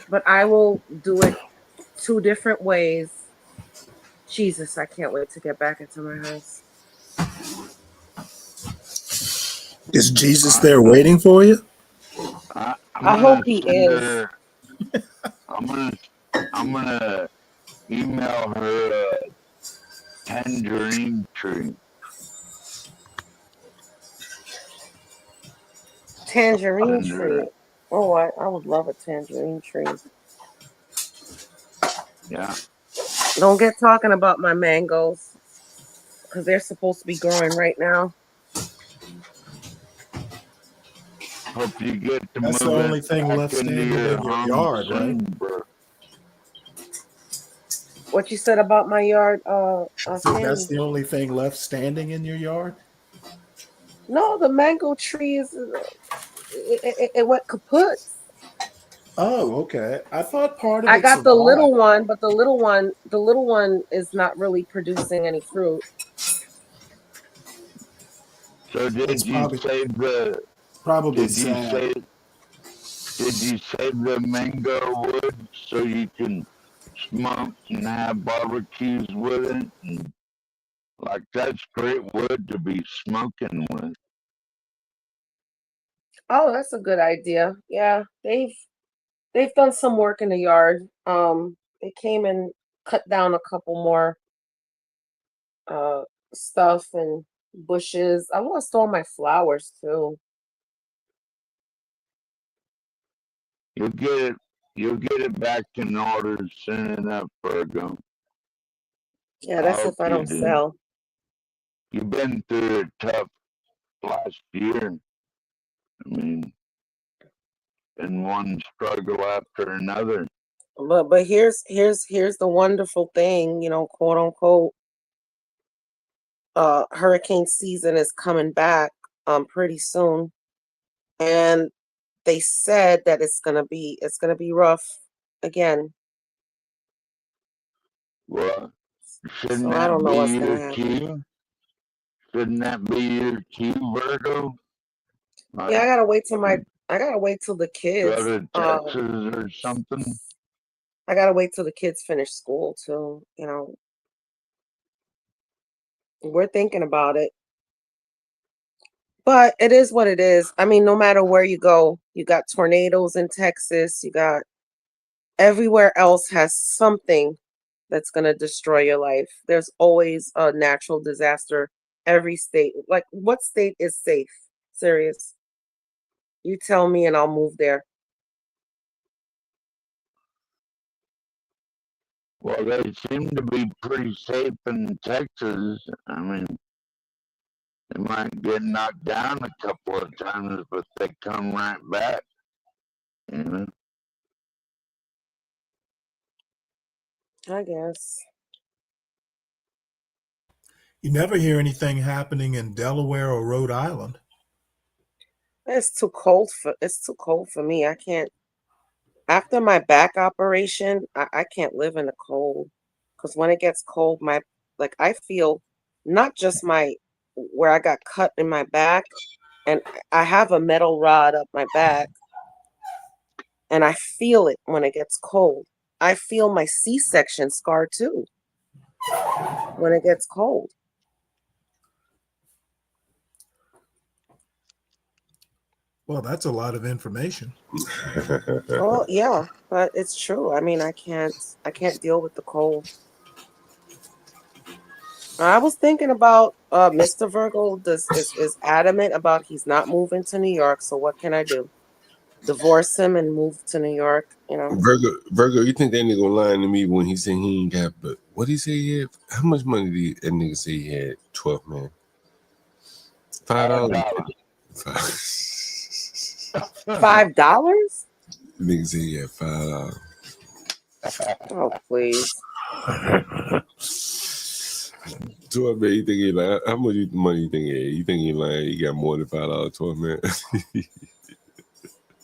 but I will do it two different ways. Jesus, I can't wait to get back into my house. Is Jesus I, there waiting for you? I'm I hope gonna he send is. her. I'm gonna. I'm gonna email her a tangerine tree. Tangerine Send her. tree. Oh, I would love a tangerine tree. Yeah. Don't get talking about my mangoes because they're supposed to be growing right now. Hope you get to That's the move it only thing back left into standing your in your home yard, right? soon, bro. What you said about my yard, I said that's Stanley? the only thing left standing in your yard. No, the mango tree is it went kaput. Oh, okay. I thought part of I it got the survived. little one, but the little one is not really producing any fruit. So That's probably did you sad. save did you save the mango wood so you can smoke and have barbecues with it? And, like that's great wood to be smoking with. Oh, that's a good idea. Yeah, they've done some work in the yard. They came and cut down a couple more uh stuff and bushes. I lost all my flowers too. You'll get it you'll get it back in order soon enough, Virgo. Yeah, I that's hope if I you don't do. sell. You've been through a tough last year. I mean, and one struggle after another. But here's the wonderful thing, quote unquote, hurricane season is coming back pretty soon. And they said that it's gonna be rough again. Well, shouldn't So I that don't know be what's your gonna happen. cue? Shouldn't that be your cue, Virgo? Yeah, Like I gotta wait till the go kids to Texas or something? I gotta wait till the kids finish school too, we're thinking about it. But it is what it is. I mean, no matter where you go, you got tornadoes in Texas, you got everywhere else has something that's going to destroy your life. There's always a natural disaster. Every state, like what state is safe? Serious. You tell me and I'll move there. Well, they seem to be pretty safe in Texas. I mean, they might get knocked down a couple of times, but they come right back. You know? I guess. You never hear anything happening in Delaware or Rhode Island. It's too cold for me. I can't. After my back operation, I can't live in the cold. Because when it gets cold, I feel not just where I got cut in my back, and I have a metal rod up my back, and I feel it when it gets cold. I feel my C-section scar too when it gets cold. Well, that's a lot of information. Oh yeah, but it's true. I mean, I can't deal with the cold. I was thinking about Mr. Virgo is adamant about he's not moving to New York. So what can I do? Divorce him and move to New York? You know. Virgo, you think that nigga lying to me when he said he ain't got, but what he say he had? How much money did that nigga say he had? 12, man. $5. $5? Nigga say he had $5. Oh please. 12, man, you think he lying? How much money you think he had? You think he lying? He got more than $5, 12, man.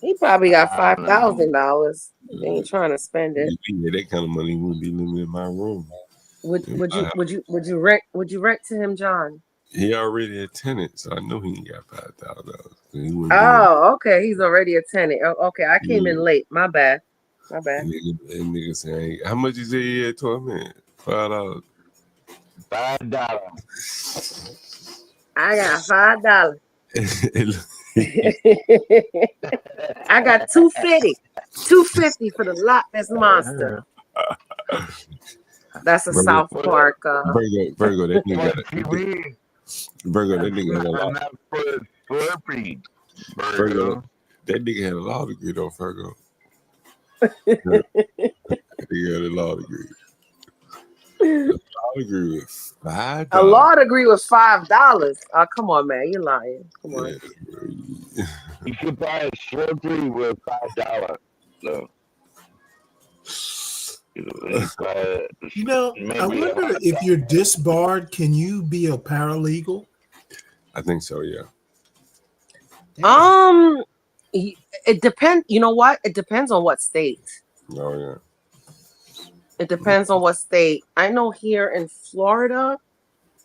He probably got $5,000. He ain't trying to spend it. If he had that kind of money, he wouldn't be living in my room. Would you rent to him, John? He already a tenant, so I know he ain't got $5,000. Oh, okay. He's already a tenant. Oh, okay, I came in late. My bad. That nigga saying, how much you say he had, 12, man? $5. $5. I got $5. I got $250 for the Loch Ness Monster. That's a South Park. Virgo, that nigga got a lot. Virgo, that nigga had a law degree though, Virgo. He had a law degree. A law degree with $5. A law degree with $5. Oh, come on, man, you're lying. Come on. You should buy a surgery with $5. So. You know, I wonder if you're disbarred, can you be a paralegal? I think so, yeah. It depends. You know what? It depends on what state. Oh yeah. It depends on what state. I know here in Florida,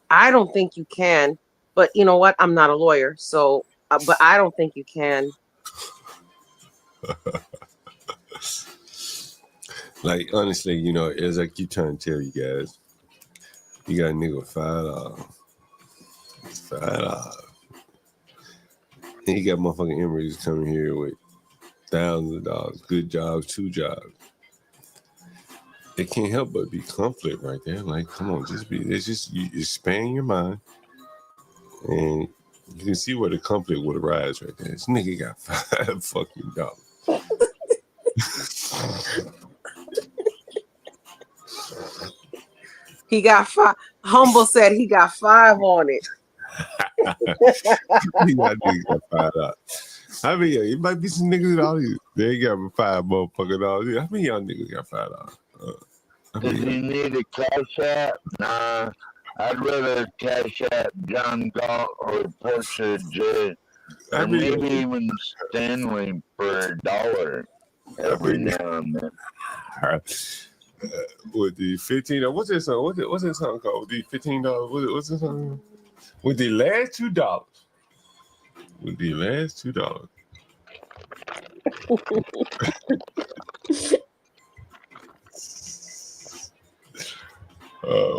I don't think you can. But you know what? I'm not a lawyer, so but I don't think you can. Like honestly, you know, as I keep trying to tell you guys, you got a nigga with $5. $5. And you got motherfucking immigrants coming here with thousands of dollars, good jobs, 2 jobs. It can't help but be conflict right there. Like, come on, you expand your mind, and you can see where the conflict would arise right there. This nigga got $5. He got 5. Humble said he got 5 on it. He got $5. I mean, yeah, it might be some niggas out here. They ain't got $5 motherfucking dollars. How many y'all niggas got $5? Does he need a cash app? Nah, I'd rather cash app John Galt or Portia J. Or maybe even Stanley for $1 every now and then. With the $15, what's that song? What's that song called? With the $15, what's that song? With the last $2. With the last $2.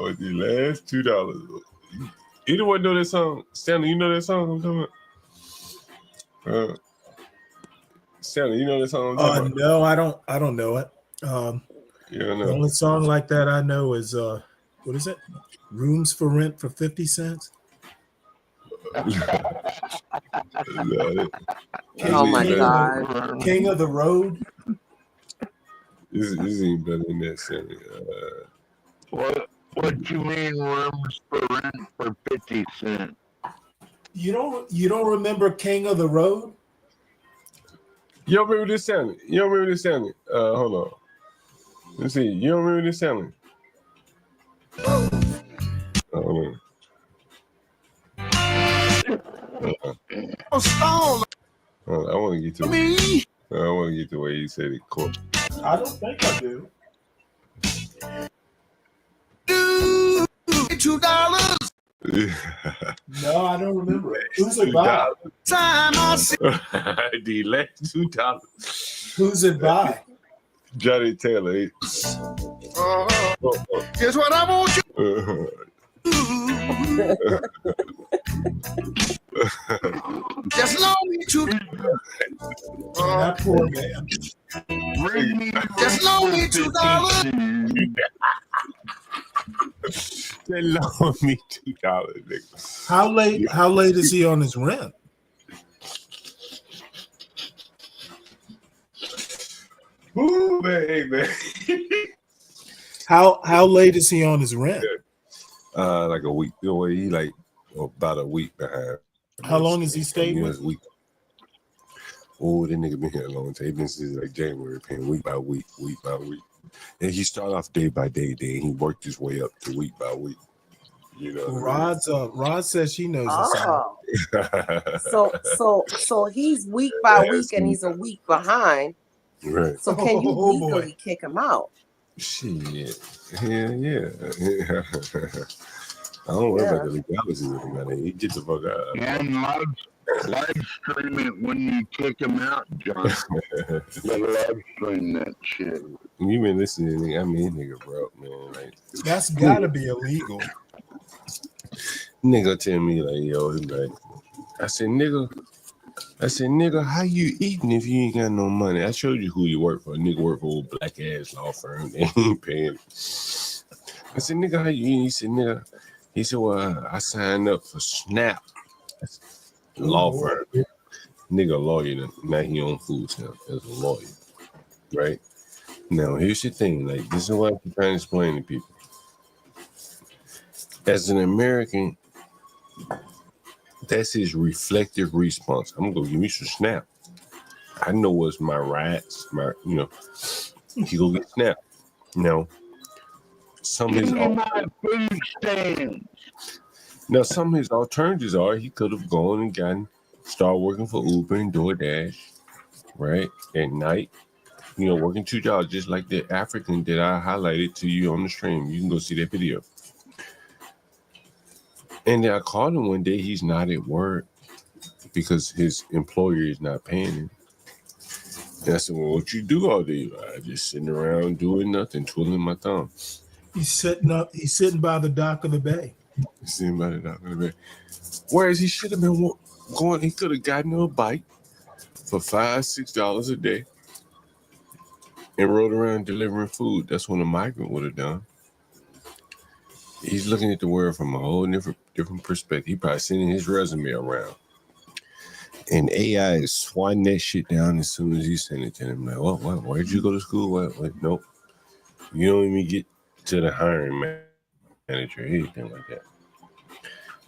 With the last $2. Anyone know that song? Stanley, you know that song I'm talking about? Stanley, you know that song I'm talking about? No, I don't know it. The only song like that I know is what is it? Rooms for Rent for 50 cents. Oh my God. King of the Road. This is even better than that, Stanley. What you mean rooms for rent for 50 cents? You don't remember King of the Road? You don't remember this sounding? You don't remember this sounding? Hold on. Let's see. You don't remember this sounding? Hold on. I want to get to me. I want to get the way he said it. Cool. I don't think I do. $2. No, I don't remember it. Who's it by? Time I see. The last $2. Who's it by? Johnny Taylor. Guess what I want you. Just loan me $2. That poor man. Just loan me $2. They loan me $2, nigga. How late is he on his rent? Ooh, man. How late is he on his rent? Like a week. You know, he like about a week behind. How long has he stayed with? A week. Oh, that nigga been here a long time. He been since like January, paying week by week. And he started off day by day, and he worked his way up to week by week. You know, Rod says she knows this. So he's week by week, and he's a week behind. Right. So can you legally kick him out? Shit. Hell yeah. I don't worry about the legality with him, man. He gets the fuck out. And live stream it when you kick him out, John. Live stream that shit. You been listening? I mean, nigga, bro, man. Like, that's gotta be illegal. Nigga tell me like, yo, he like, I said, nigga, how you eating if you ain't got no money? I showed you who you work for. Nigga work for a black ass law firm. They ain't paying. I said, nigga, how you eating? He said, nigga. He said, well, I signed up for SNAP. Law firm. Nigga, a lawyer. Now he on food stamps as a lawyer. Right? Now, here's the thing. Like, this is what I'm trying to explain to people. As an American, that's his reflective response. I'm gonna give me some SNAP. I know what's my rights, he go get SNAP. Now, some of his alternatives are he could have gone and started working for Uber and DoorDash, right? At night, working 2 jobs, just like the African that I highlighted to you on the stream. You can go see that video. And then I called him one day. He's not at work because his employer is not paying him. And I said, well, what you do all day? I just sitting around doing nothing, twiddling my thumb. He's sitting by the dock of the bay. Sitting by the dock of the bay. Whereas he should have been going, he could have gotten a bike for $5-6 a day and rode around delivering food. That's what a migrant would have done. He's looking at the world from a whole different perspective. He probably sending his resume around. And AI is swatting that shit down as soon as you send it to him. Like, what? Where'd you go to school? What? Nope. You don't even get to the hiring manager or anything like that.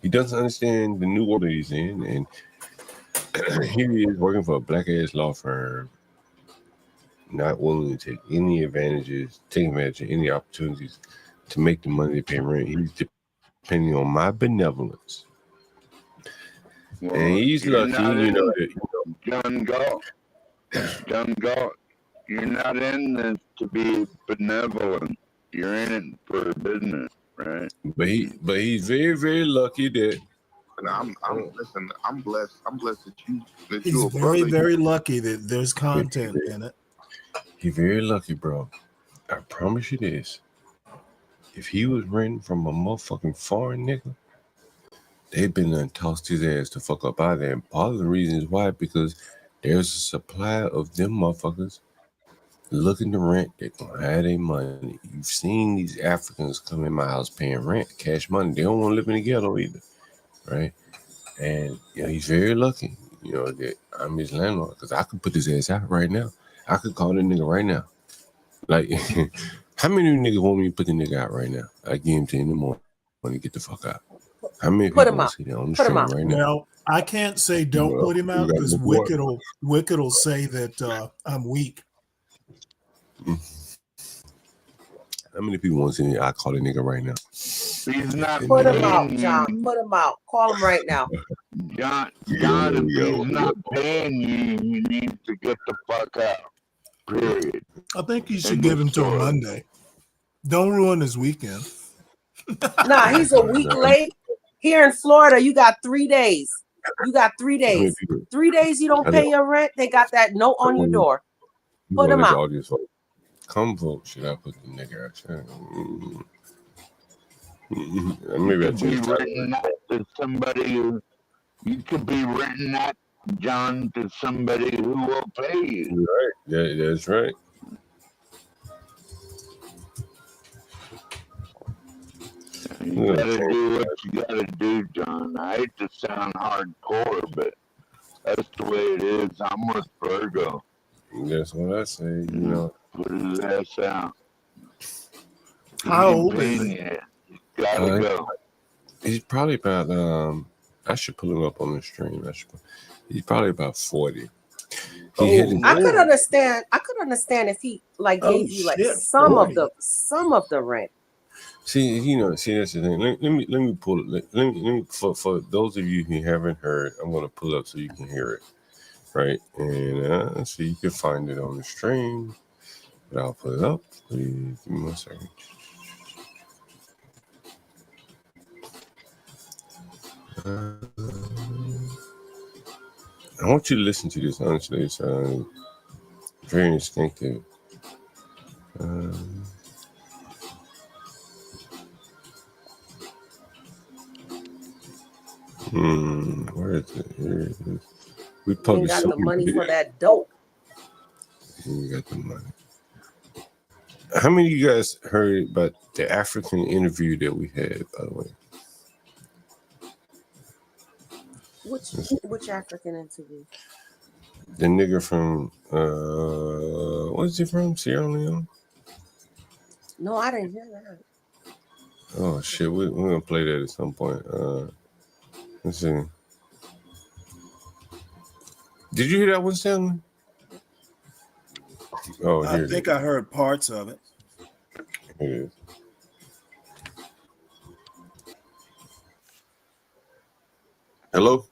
He doesn't understand the new world that he's in. And here he is working for a black ass law firm, not willing to take any advantage of any opportunities to make the money to pay rent. He's depending on my benevolence. Well, and he's lucky, John Galt, you're not in this to be benevolent. You're in it for business, right? But he's very, very lucky that. I'm blessed. I'm blessed that He's very, very lucky that there's content in it. He's very lucky, bro. I promise you this. If he was renting from a motherfucking foreign nigga, they've been done tossed his ass to fuck up out there. And part of the reason is why, because there's a supply of them motherfuckers looking to rent. They're gonna have their money. You've seen these Africans come in my house paying rent, cash money. They don't want to live in the ghetto either, right? And he's very lucky, that I'm his landlord, because I could put his ass out right now. I could call that nigga right now. Like, How many niggas want me to put the nigga out right now? I give him to in the morning when he get the fuck out. How many Put people him want out. to see that on the Put him stream out. right now? Well, I can't say don't Well, put him you out got because the water. Wicked will say that I'm weak. How many people want to see me? I call a nigga right now. He's not Put him paying out, John. you. Put him out. Call him right now. John, Yeah, if yeah, he's not paying you, you need to get the fuck out. Period. I think you should End give of him till story. Monday. Don't ruin his weekend. Nah, he's a week late. Here in Florida, you got 3 days. You got 3 How many days. people? 3 days you don't I pay know. your rent, they got that note on your door. You Put gonna him let the out. audience vote? Come vote. Should I put the nigga out? Maybe I You could be change the written title. out to somebody who, you could be written out, John, to somebody who will pay you. Right. Yeah, that's right. You gotta do what you gotta do, John. I hate to sound hardcore, but that's the way it is. I'm with Virgo. That's what I say. You know. Put his ass out. How old is he? Gotta go. He's probably about I should pull him up on the stream. He's probably about 40. He hit his, I could understand if he like Oh, gave you like shit, some 40. of the rent. see that's the thing. Let me pull it. Let me for those of you who haven't heard, I'm gonna pull up so you can hear it. Right? And so you can find it on the stream. But I'll put it up. Please give me 1 second. I want you to listen to this, honestly. It's very instinctive. Where is it? Here it is. We Ain't published got so the many money for videos. that dope. We got the money. How many of you guys heard about the African interview that we had, by the way? Which African interview? The nigga from what's he from? Sierra Leone? No, I didn't hear that. Oh shit, we're gonna play that at some point. Let's see. Did you hear that one, Stanley? Oh, I here think I heard parts of it. it is. Hello?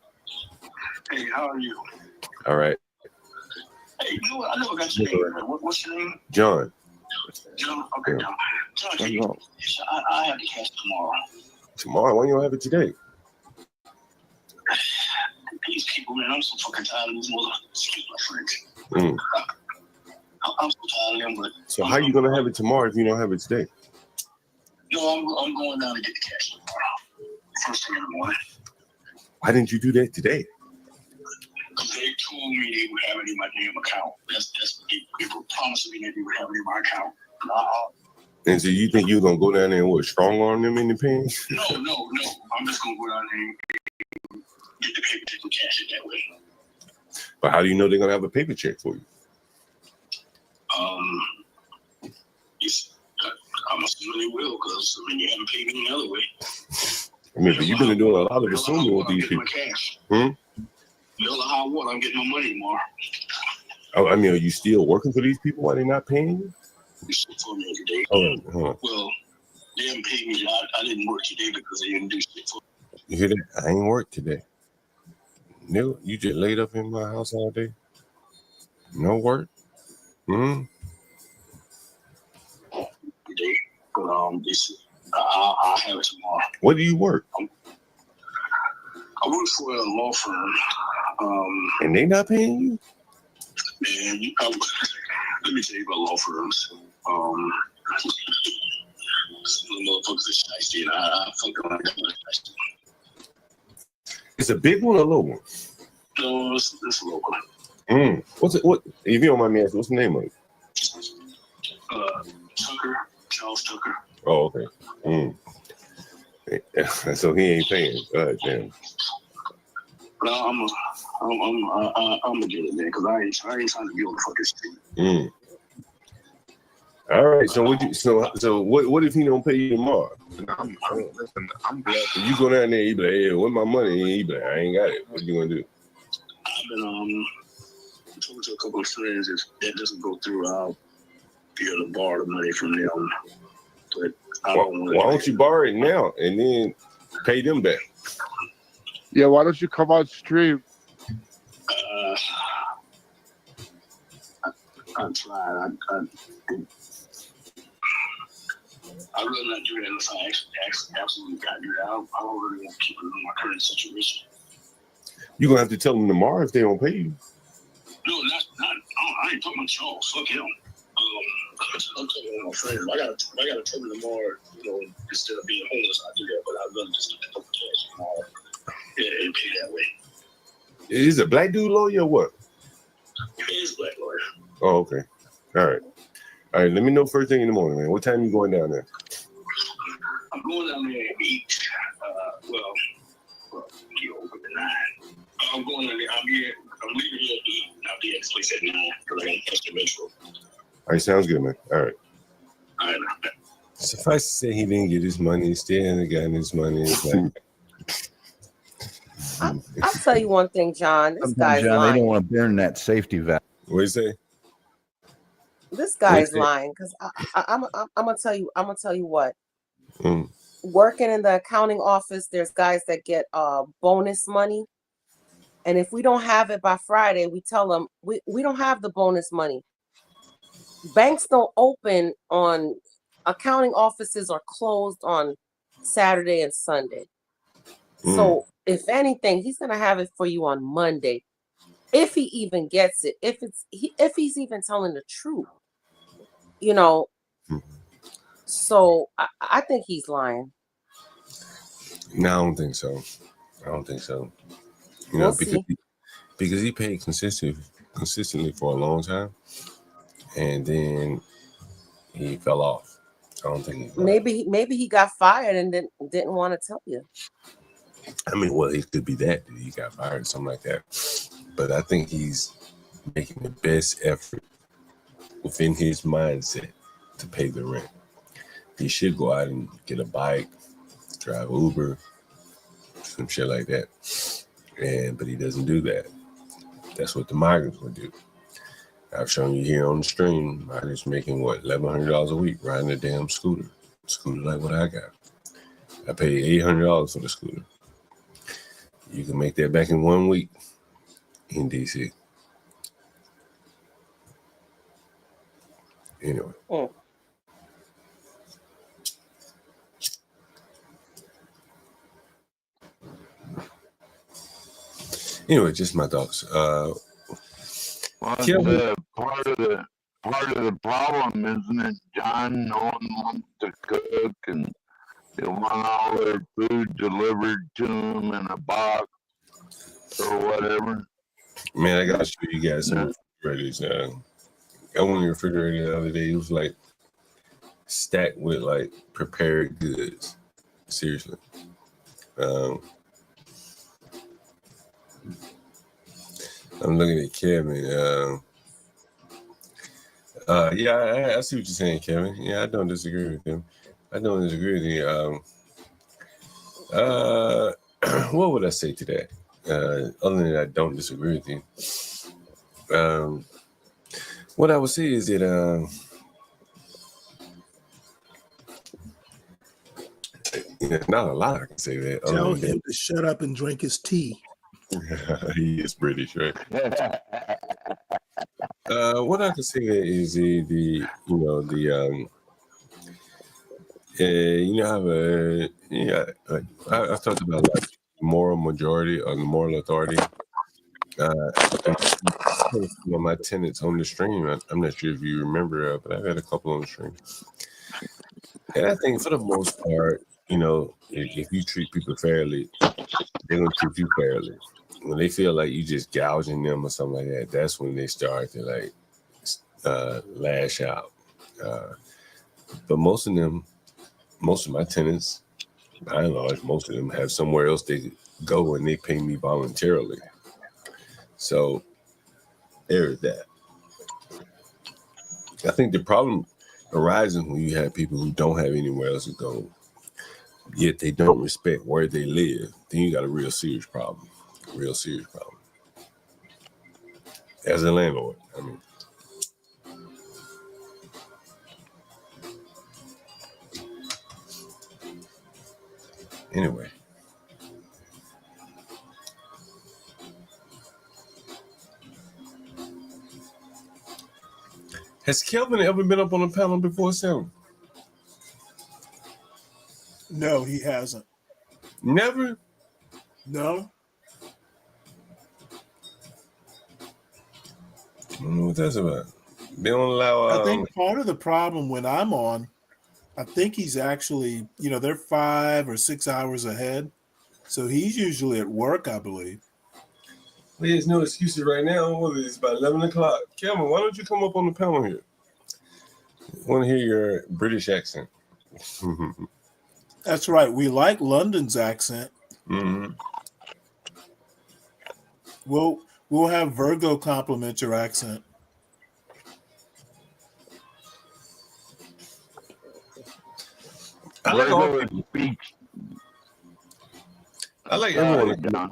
Hey, how are you? All right. Hey, you know what? I never got your name. What's your name? John. John? Okay, Yeah. John, can you, I have the cash tomorrow. Tomorrow? Why you don't have it today? These people, man, I'm so fucking tired of these excuse my French. I'm so tired of them, but So how you gonna have it tomorrow if you don't have it today? no, I'm going down to get the cash tomorrow. First thing in the morning. Why didn't you do that today? Because they told me they would have it in my damn account. That's they were promising me that they would have it in my account. And so you think you're gonna go down there and what, strong arm them in the pen? No. I'm just gonna go down there and get the paper check and cash it that way. But how do you know they're gonna have a paper check for you? I'm assuming they will, because I mean you haven't paid me any other way. I mean, but you've been doing a lot of assuming with these people. Hell or high water, I'm getting my money tomorrow. Oh, I mean, are you still working for these people while they're not paying you? For me today. Oh, Well, they haven't paid me. I didn't work today because they didn't do shit for me. you hear that? I ain't worked today. No, you just laid up in my house all day. No work. Today, but I'll have it tomorrow. What do you work? I work for a law firm. And they not paying you? Man, let me tell you about law firms. Some motherfuckers are shiesty, and I fuck around that much. It's a big one or a little one? No, it's local. What's it? What? If you don't mind me asking, what's the name of it? Charles Tucker. Oh, okay. So he ain't paying. God damn. No, I'm gonna get it, man, because I ain't trying to be on the fucking street. All right. So what if he don't pay you tomorrow? Listen, I'm glad. You go down there, you be like, hey, where's my money? And he be like, I ain't got it. What you gonna do? I've been talking to a couple of friends. If that doesn't go through, I'll be able to borrow the money from them. But I don't want to. Why don't you borrow it now and then pay them back? Yeah, why don't you come on stream? I tried. I really not do that unless I absolutely got to do that. I don't really want to keep it in my current situation. You're gonna have to tell them tomorrow if they don't pay you. No, I ain't talking about y'all. Fuck him. I'm talking about my friends. I gotta tell them tomorrow, instead of being homeless, I do that, but I'd rather just get the cash tomorrow. Yeah, and pay that way. Is it a black dude lawyer or what? It is black lawyer. Oh, okay. All right. Let me know first thing in the morning, man. What time you going down there? I'm going down there at 8. Get over at 9. I'm going down there. I'm leaving here at 8. I'll be at this place at 9 because I got to catch the metro. All right, sounds good, man. All right. All right. Suffice to say, he didn't get his money. Still hasn't gotten his money. It's like, I'll tell you one thing, John. This Sometimes, guy's John, they don't lying. want to burn that safety valve. What do you say? This guy's lying because I'm gonna tell you. I'm gonna tell you what. Working in the accounting office, there's guys that get bonus money, and if we don't have it by Friday, we tell them we don't have the bonus money. Banks don't open on. Accounting offices are closed on Saturday and Sunday. So if anything, he's gonna have it for you on Monday, if he even gets it. If he's even telling the truth, So I think he's lying. No, I don't think so. We'll see. Because he paid consistently for a long time, and then he fell off. I don't think Maybe he got fired and didn't want to tell you. I mean, well, it could be that he got fired or something like that. But I think he's making the best effort within his mindset to pay the rent. He should go out and get a bike, drive Uber, some shit like that. But he doesn't do that. That's what the migrants would do. I've shown you here on the stream, migrants making $1,100 a week riding a damn scooter like what I got. I paid $800 for the scooter. You can make that back in 1 week in DC. Anyway. Anyway, just my thoughts. Part of the problem, isn't it, John? No one wants to cook, and they want all their food delivered to them in a box or whatever. Man, I gotta show you guys some refrigerators. I went in the refrigerator the other day. It was like stacked with like prepared goods. Seriously. I'm looking at Kevin. Yeah, I see what you're saying, Kevin. Yeah, I don't disagree with him. What would I say to that? Other than I don't disagree with you. What I would say is that not a lot I can say that. Tell him to shut up and drink his tea. He is British, right? What I can say is I've talked about like moral majority or the moral authority. My tenants on the stream. I'm not sure if you remember, but I've had a couple on the stream, and I think for the most part, if you treat people fairly, they're gonna treat you fairly. When they feel like you just gouging them or something like that, that's when they start to like lash out. But most of my tenants, by and large, most of them have somewhere else they go and they pay me voluntarily. So there is that. I think the problem arising when you have people who don't have anywhere else to go, yet they don't respect where they live, then you got a real serious problem. Real serious problem. As a landlord, I mean. Anyway. Has Kelvin ever been up on a panel before, Sam? No, he hasn't. Never? No. I don't know what that's about. They don't allow. I think part of the problem when I'm on, I think he's actually, they're 5 or 6 hours ahead. So he's usually at work, I believe. Well, there's no excuses right now. It's about 11 o'clock. Kelvin, why don't you come up on the panel here? I want to hear your British accent. That's right. We like London's accent. Mm-hmm. We'll have Virgo compliment your accent. I like all people. I like everyone.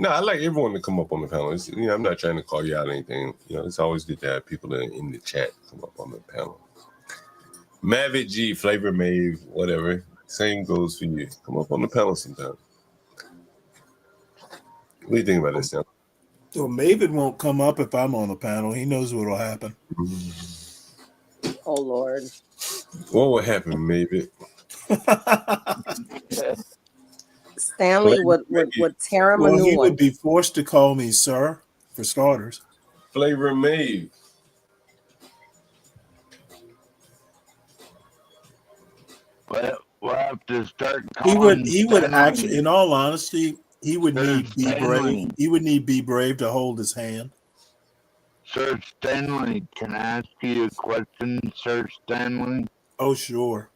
I like everyone to come up on the panel. I'm not trying to call you out or anything. It's always good to have people in the chat come up on the panel. Mavic G, Flavor Maeve, whatever. Same goes for you. Come up on the panel sometime. What do you think about this, Sam? So Mavid won't come up if I'm on the panel. He knows what will happen. Oh Lord. What will happen, Mavid? Stanley would tear him a new he one. would be forced to call me sir, for starters. Flavor Maeve. Well, we'll have to start He would Stanley. actually, in all honesty, he would need Be Brave. He would need Be Brave to hold his hand. Sir Stanley, can I ask you a question, Sir Stanley? Oh, sure.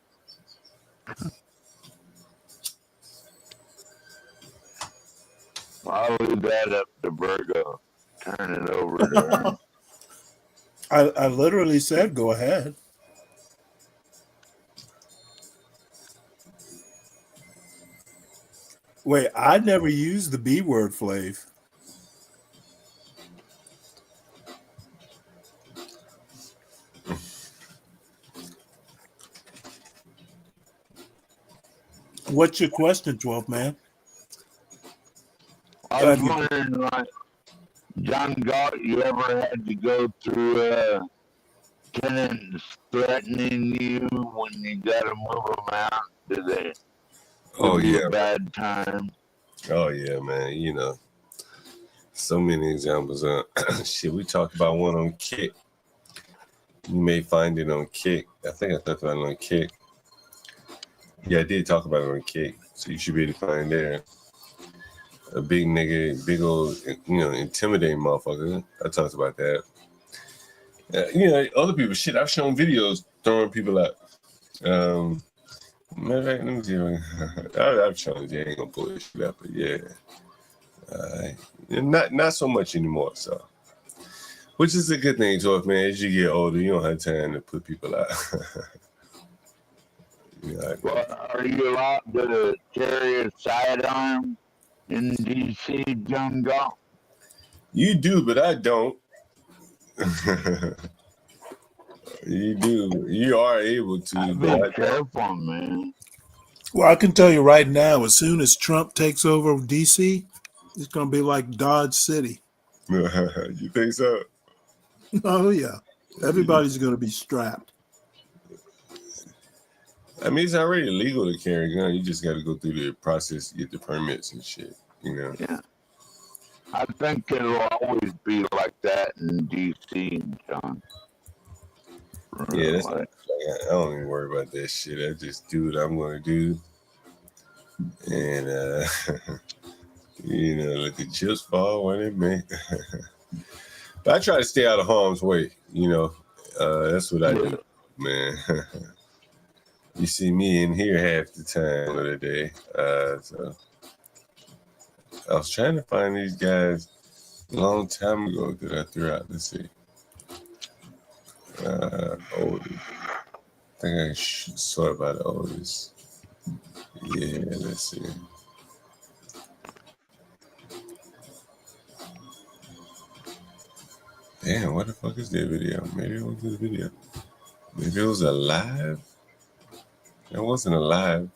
I'll leave that up to Virgo. Turn it over to him. I literally said, go ahead. Wait, I never used the B word, Flav. What's your question, 12 man? I was wondering, like, John Galt, you ever had to go through tenants threatening you when you got to move them out? Did they give you a bad time? Oh, yeah, man. So many examples. Shit, we talked about one on Kick. You may find it on Kick. I think I talked about it on Kick. Yeah, I did talk about it on Kick. So you should be able to find there. A big nigga, big old, intimidating motherfucker. I talked about that. Other people, shit, I've shown videos throwing people out. Matter of fact, let me see. I've shown it. I ain't gonna pull this shit up, but yeah. Not so much anymore, so. Which is a good thing, 12 man. As you get older, you don't have time to put people out. Well, are you allowed to carry a sidearm in D.C., John Galt? You do, but I don't. You do. You are able to. Be careful, man. Well, I can tell you right now, as soon as Trump takes over DC, it's going to be like Dodge City. You think so? Oh, yeah. Everybody's going to be strapped. I mean, it's already illegal to carry a gun. You just got to go through the process, get the permits and shit, Yeah. I think it'll always be like that in D.C., John. Yeah, that's I don't even worry about that shit. I just do what I'm going to do. And, let the chips fall when they may. But I try to stay out of harm's way, That's what I do, man. You see me in here half the time of the day. So I was trying to find these guys a long time ago that I threw out. Let's see. Oldie. think I saw about all this. Yeah, let's see. Damn, what the fuck is that video? Maybe it was this video. Maybe it was a live? It wasn't a live.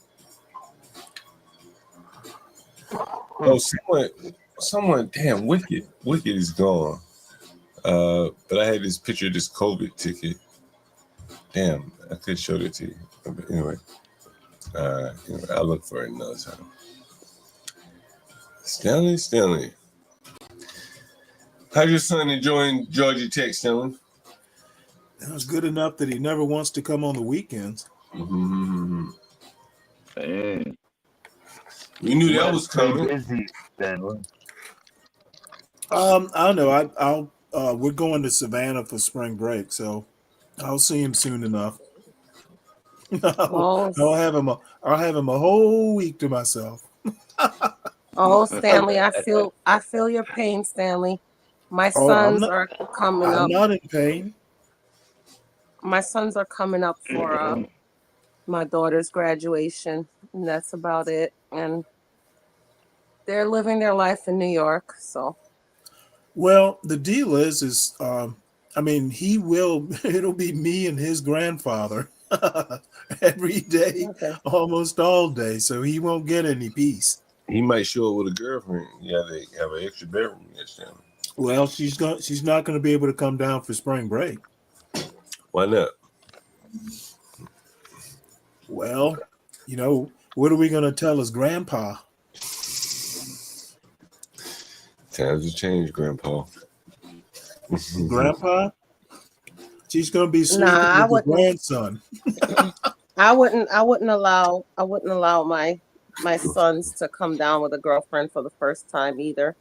Oh, someone, damn, Wicked is gone. But I had this picture of this COVID ticket. Damn, I could show it to you. But anyway, I'll look for it another time. Stanley. How's your son enjoying Georgia Tech, Stanley? It was good enough that he never wants to come on the weekends. Mm-hmm. Hey. We knew that was coming. Busy, Stanley. I don't know. We're going to Savannah for spring break, so I'll see him soon enough. I'll have him a whole week to myself. Oh, Stanley, I feel your pain, Stanley. My sons are coming up. I'm not in pain. My sons are coming up for my daughter's graduation, and that's about it. And they're living their life in New York, so. Well, the deal is I mean, it'll be me and his grandfather every day, almost all day, so he won't get any peace. He might show up with a girlfriend. Yeah, they have an extra bedroom this time. Well, she's not going to be able to come down for spring break. Why not? Well, what are we going to tell his grandpa? Times have changed, Grandpa. Grandpa? She's going to be sleeping with the grandson. I wouldn't allow my sons to come down with a girlfriend for the first time either.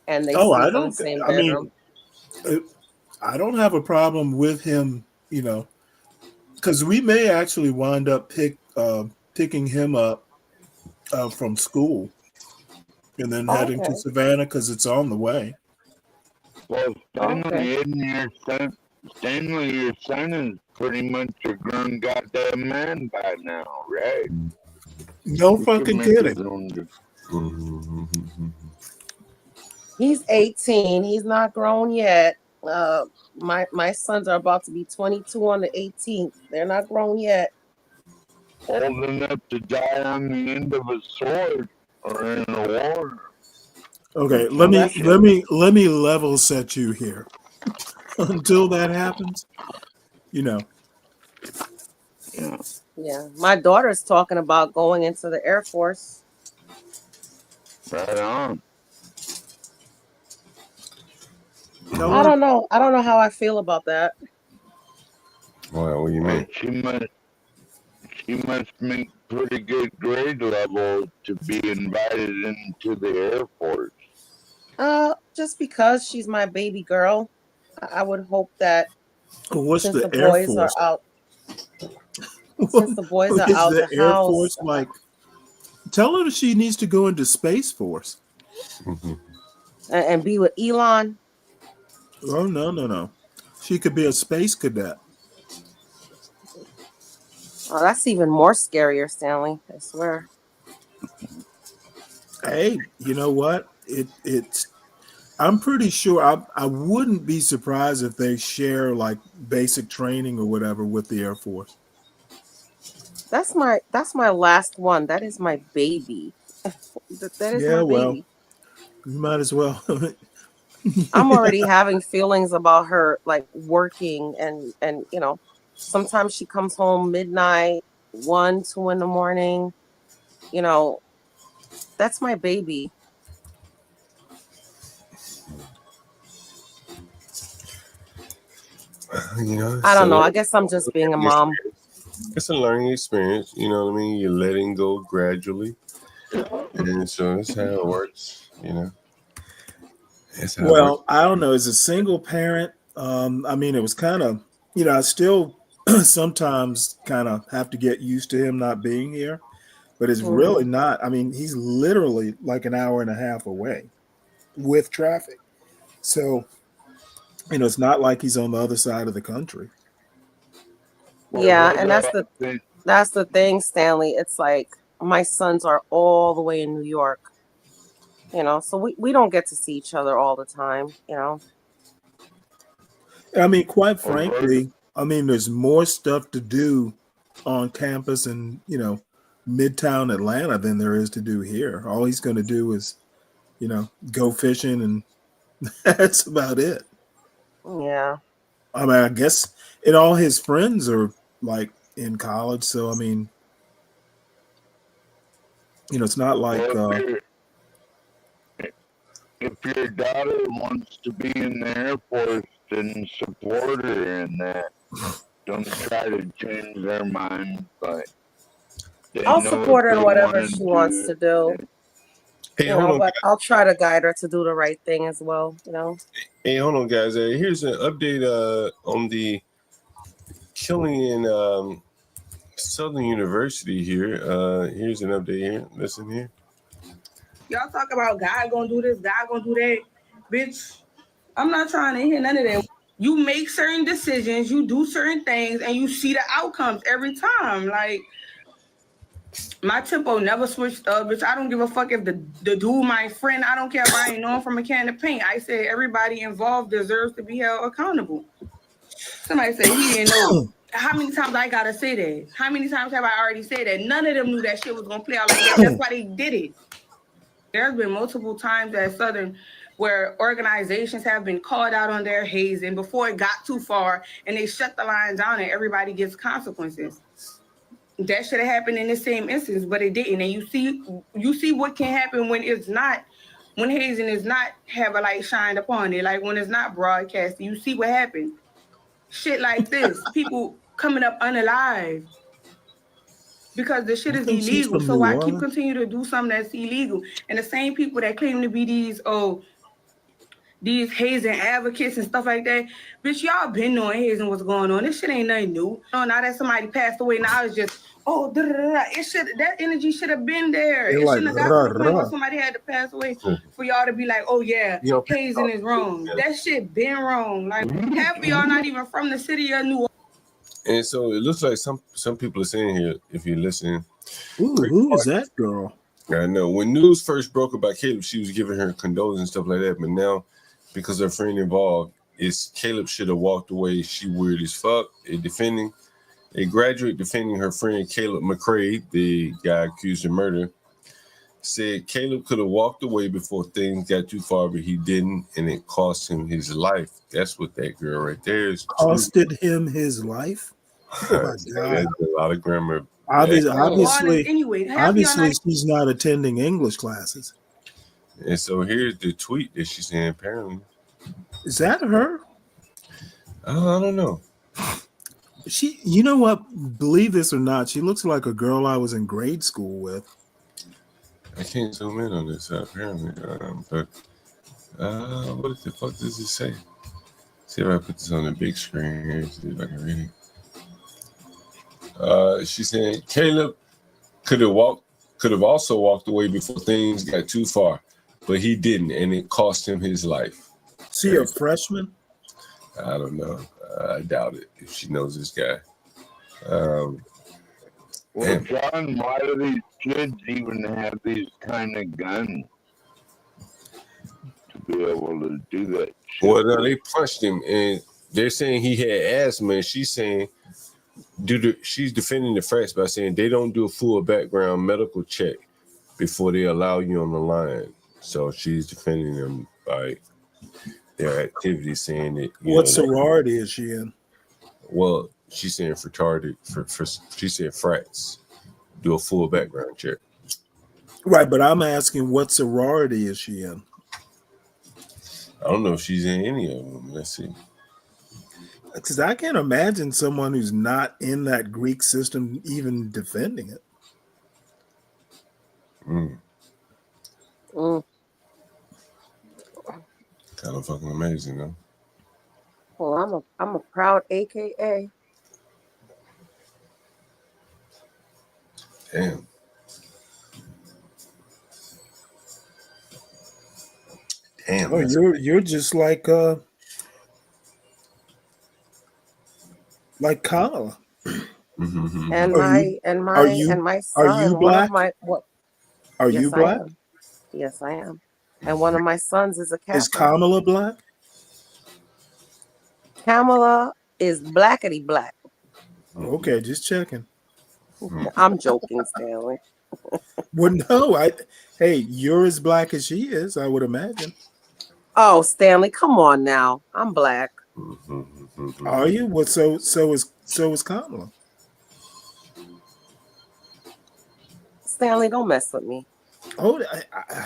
And they sleep in the same bedroom. I don't have a problem with him, because we may actually wind up picking him up from school and then heading to Savannah because it's on the way. Well, Stanley, your son is pretty much a grown goddamn man by now, right? No fucking kidding. He's 18. He's not grown yet. My sons are about to be 22 on the 18th. They're not grown yet. Old enough to die on the end of a sword or in a war. Okay, let me level set you here. Until that happens, Yeah, my daughter's talking about going into the Air Force. Right on. I don't know how I feel about that. Well, what do you mean? She must make pretty good grade level to be invited into the Air Force. Just because she's my baby girl, I would hope that since the Air boys Force are out, since the boys are out the Air house, Force like? Tell her she needs to go into Space Force and be with Elon. Oh no! She could be a space cadet. Oh, that's even more scarier, Stanley. I swear. Hey, you know what? It's. I'm pretty sure I wouldn't be surprised if they share like basic training or whatever with the Air Force. That's my last one. That is my baby. that is my baby. Well, you might as well. I'm already having feelings about her, like working and sometimes she comes home midnight, 1, 2 in the morning. That's my baby. I don't know. I guess I'm just being a mom. It's a learning experience. You know what I mean? You're letting go gradually. And so that's how it works, Well, I don't know. As a single parent, I mean, it was kind of, I still sometimes kind of have to get used to him not being here, but it's really not. I mean, he's literally like an hour and a half away with traffic. So, it's not like he's on the other side of the country. Yeah, and that's the thing, Stanley. It's like my sons are all the way in New York, so we don't get to see each other all the time. I mean, quite frankly, I mean, there's more stuff to do on campus in, Midtown Atlanta than there is to do here. All he's going to do is, go fishing, and that's about it. Yeah. I mean, I guess, and all his friends are like in college. So, I mean, it's not like, If your daughter wants to be in the Air Force, then support her in that. Don't try to change their mind, but I'll support her in whatever she wants to do. Hey, hold on, But I'll try to guide her to do the right thing as well. Hey, hold on, guys. Here's an update on the killing in Southern University here. Here's an update here. Listen here. Y'all talk about God gonna do this, God gonna do that. Bitch, I'm not trying to hear none of that. You make certain decisions, you do certain things, and you see the outcomes every time. Like, my tempo never switched up, bitch. I don't give a fuck if the dude my friend, I don't care if I ain't know him from a can of paint. I said everybody involved deserves to be held accountable. Somebody said he didn't know. How many times I gotta say that? How many times have I already said that? None of them knew that shit was gonna play out like that. That's why they did it. There's been multiple times at Southern where organizations have been called out on their hazing before it got too far, and they shut the line down and everybody gets consequences. That should have happened in the same instance, but it didn't. And you see what can happen when it's not, when hazing is not have a light shined upon it, like when it's not broadcast. You see what happened. Shit like this, people coming up unalive because the shit is illegal. So why keep continue to do something that's illegal? And the same people that claim to be these hazing advocates and stuff like that, bitch, y'all been knowing hazing what's going on. This shit ain't nothing new. Now that somebody passed away, now it's just, that energy should have been there. It shouldn't have got to the point where somebody had to pass away for y'all to be like, oh yeah, hazing is wrong. That shit been wrong. Like, half of y'all not even from the city of New Orleans. And so it looks like some people are saying here, if you're listening. Ooh, who is that girl? I know. When news first broke about Caleb, she was giving her condolences and stuff like that. But now, because her friend involved, Caleb should have walked away. She weird as fuck. A graduate defending her friend Caleb McCrae, the guy accused of murder, said Caleb could have walked away before things got too far, but he didn't, and it cost him his life. That's what that girl right there is. Costed him his life? Oh my God. That's a lot of grammar. Obviously, she's not attending English classes. And so here's the tweet that she's saying, apparently. Is that her? I don't know. You know what? Believe this or not, she looks like a girl I was in grade school with. I can't zoom in on this apparently, but what the fuck does it say? See if I put this on the big screen here. See if I can read it. She's saying Caleb could have also walked away before things got too far, but he didn't, and it cost him his life. Is he a freshman? I don't know. I doubt it. If she knows this guy. Well, John, why do these kids even have these kind of guns to be able to do that shit? Well, no, they punched him, and they're saying he had asthma, and she's saying, she's defending the facts by saying they don't do a full background medical check before they allow you on the line. So she's defending them by their activities, saying that. What sorority is she in? Well, she's saying she said frats. Do a full background check. Right, but I'm asking what sorority is she in? I don't know if she's in any of them. Let's see. Because I can't imagine someone who's not in that Greek system even defending it. Kind of fucking amazing, though. Well, I'm a proud AKA. Damn. Damn. Oh, you're just like Kamala. And Are you my are you son, one of black? my what? Are you Yes, I black? am. Yes, I am. And one of my sons is a Is Catholic. Kamala black? Kamala is blackety black. Okay, just checking. I'm joking, Stanley. Well, no, hey, you're as black as she is, I would imagine. Oh, Stanley, come on now. I'm black. Are you? Well, so is Kamala. Stanley, don't mess with me. Oh,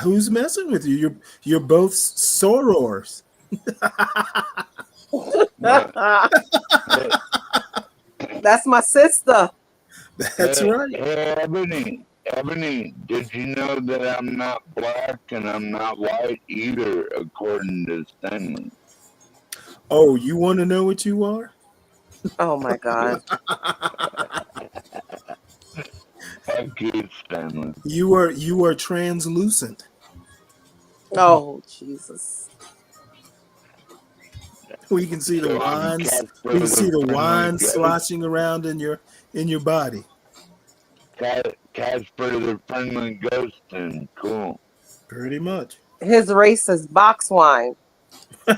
who's messing with you? You're both sorors. That's my sister. That's right. Hey, Ebony, did you know that I'm not black and I'm not white either, according to Stanley? Oh, you want to know what you are? Oh my God. Heck you, Stanley. You are translucent. Oh Jesus. We can see the So I'm wines. Casper We can see the the Friendly wine Ghost. sloshing around in your body. Casper the Friendly Ghost, and cool. Pretty much. His race is box wine. He's a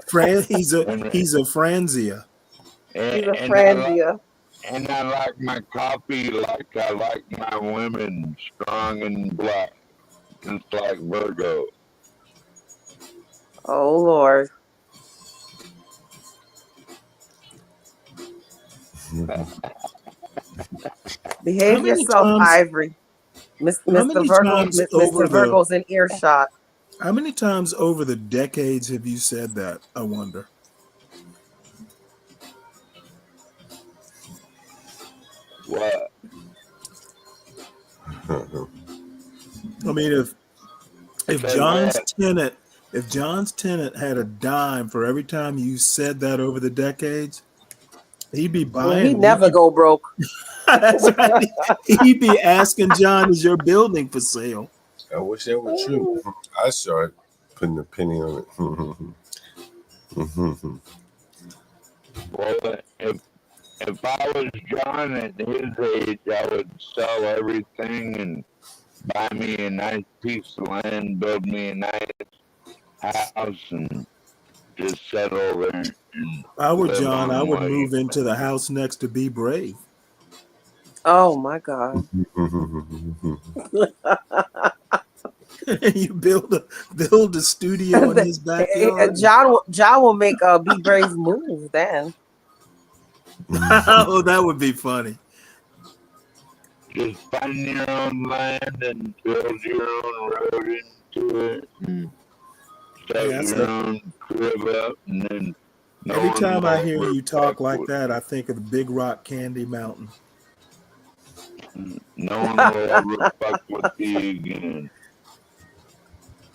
Franzia. He's a And Franzia. I like my coffee like I like my women, strong and black, just like Virgo. Oh Lord. Behave yourself, Ivory. Mr. Virgo's in earshot. How many times over the decades have you said that? I wonder. What? I mean, if John's tenant had a dime for every time you said that over the decades, he'd be buying. Well, he never go broke. That's right. He'd be asking John, "Is your building for sale?" I wish that were true. I started putting a penny on it. Well, if I was John at his age, I would sell everything and buy me a nice piece of land, build me a nice house, and just settle there. If I were John, I would move into the house next to Be Brave. Oh my God. You build a studio in his backyard. John will make a Be Brave move then. Oh, that would be funny. Just find your own land and build your own road into it. And set your own crib up, and then Every time I hear you talk like that, I think of the Big Rock Candy Mountain. No one will ever fuck with you again.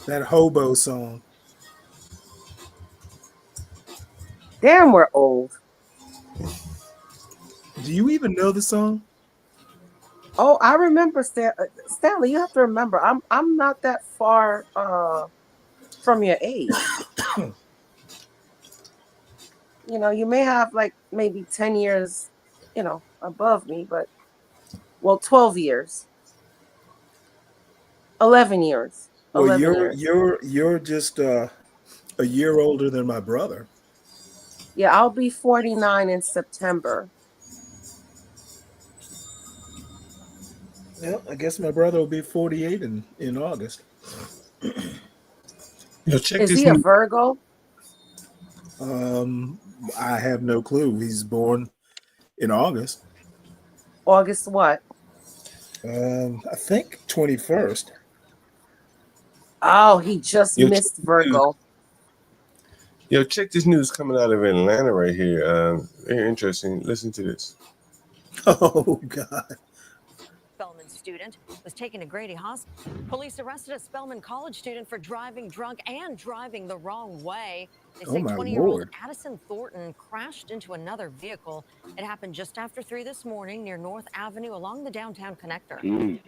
That hobo song. Damn, we're old. Do you even know the song? Oh, I remember Stanley. You have to remember, I'm not that far from your age. You know, you may have like maybe 10 years, above me, but 12 years. 11 years. Well, 11 years. you're just a year older than my brother. Yeah, I'll be 49 in September. Well, I guess my brother will be 48 in August. Is he a Virgo? I have no clue. He's born in August. August what? I think 21st. Oh, he just missed Virgo. Yo, check this news coming out of Atlanta right here. Very interesting. Listen to this. Oh, God. Spelman student was taken to Grady Hospital. Police arrested a Spelman College student for driving drunk and driving the wrong way. They say 20-year-old Addison Thornton crashed into another vehicle. It happened just after 3 this morning near North Avenue along the downtown connector.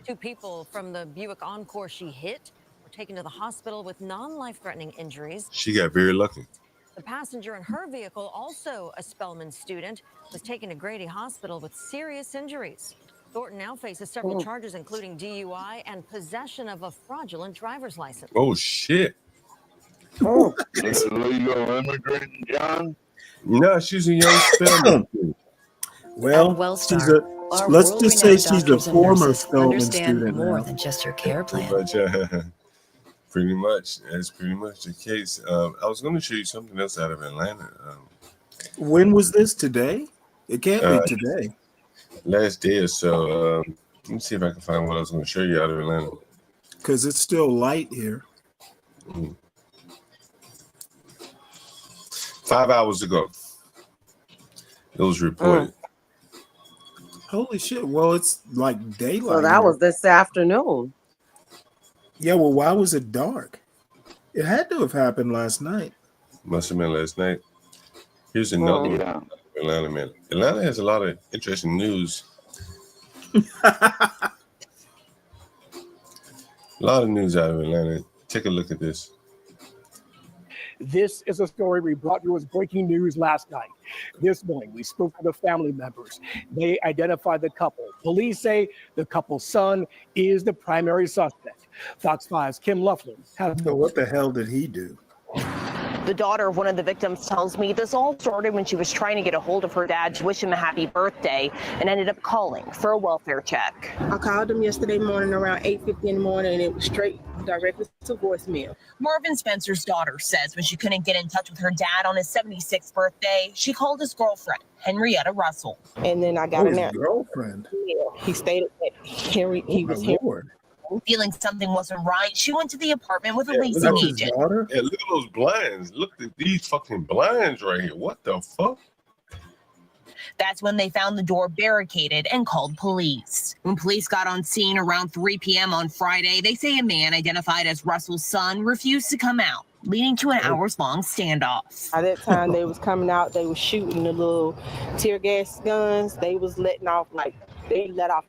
2 people from the Buick Encore she hit were taken to the hospital with non-life-threatening injuries. She got very lucky. The passenger in her vehicle, also a Spelman student, was taken to Grady Hospital with serious injuries. Thornton now faces several charges, including DUI and possession of a fraudulent driver's license. Oh shit! Illegal immigrant, John? No, she's a young Spelman. Well, let's just say she's a former Spelman student more now. than just your care plan. Pretty much. That's pretty much the case. I was going to show you something else out of Atlanta. When was this? Today? It can't be today. Last day or so. Let me see if I can find what I was going to show you out of Atlanta. Because it's still light here. 5 hours ago, it was reported. Holy shit. Well, it's like daylight. So that was this afternoon. Yeah, well, why was it dark? It had to have happened last night. Must have been last night. Here's another one. Atlanta, man. Atlanta has a lot of interesting news. A lot of news out of Atlanta. Take a look at this. This is a story we brought you as breaking news last night. This morning, we spoke to the family members. They identified the couple. Police say the couple's son is the primary suspect. Fox 5's Kim Lufflin has. So what the hell did he do? The daughter of one of the victims tells me this all started when she was trying to get a hold of her dad to wish him a happy birthday and ended up calling for a welfare check. I called him yesterday morning around 8:50 in the morning, and it was straight directly to voicemail. Marvin Spencer's daughter says when she couldn't get in touch with her dad on his 76th birthday, she called his girlfriend, Henrietta Russell. And then I got in there. Girlfriend? He stated that he was here. Feeling something wasn't right, she went to the apartment with a leasing agent. Yeah, look at those blinds. Look at these fucking blinds right here. What the fuck? That's when they found the door barricaded and called police. When police got on scene around 3 p.m. on Friday, they say a man identified as Russell's son refused to come out, leading to an hours-long standoff. By that time they was coming out, they was shooting the little tear gas guns. They was letting off, they let off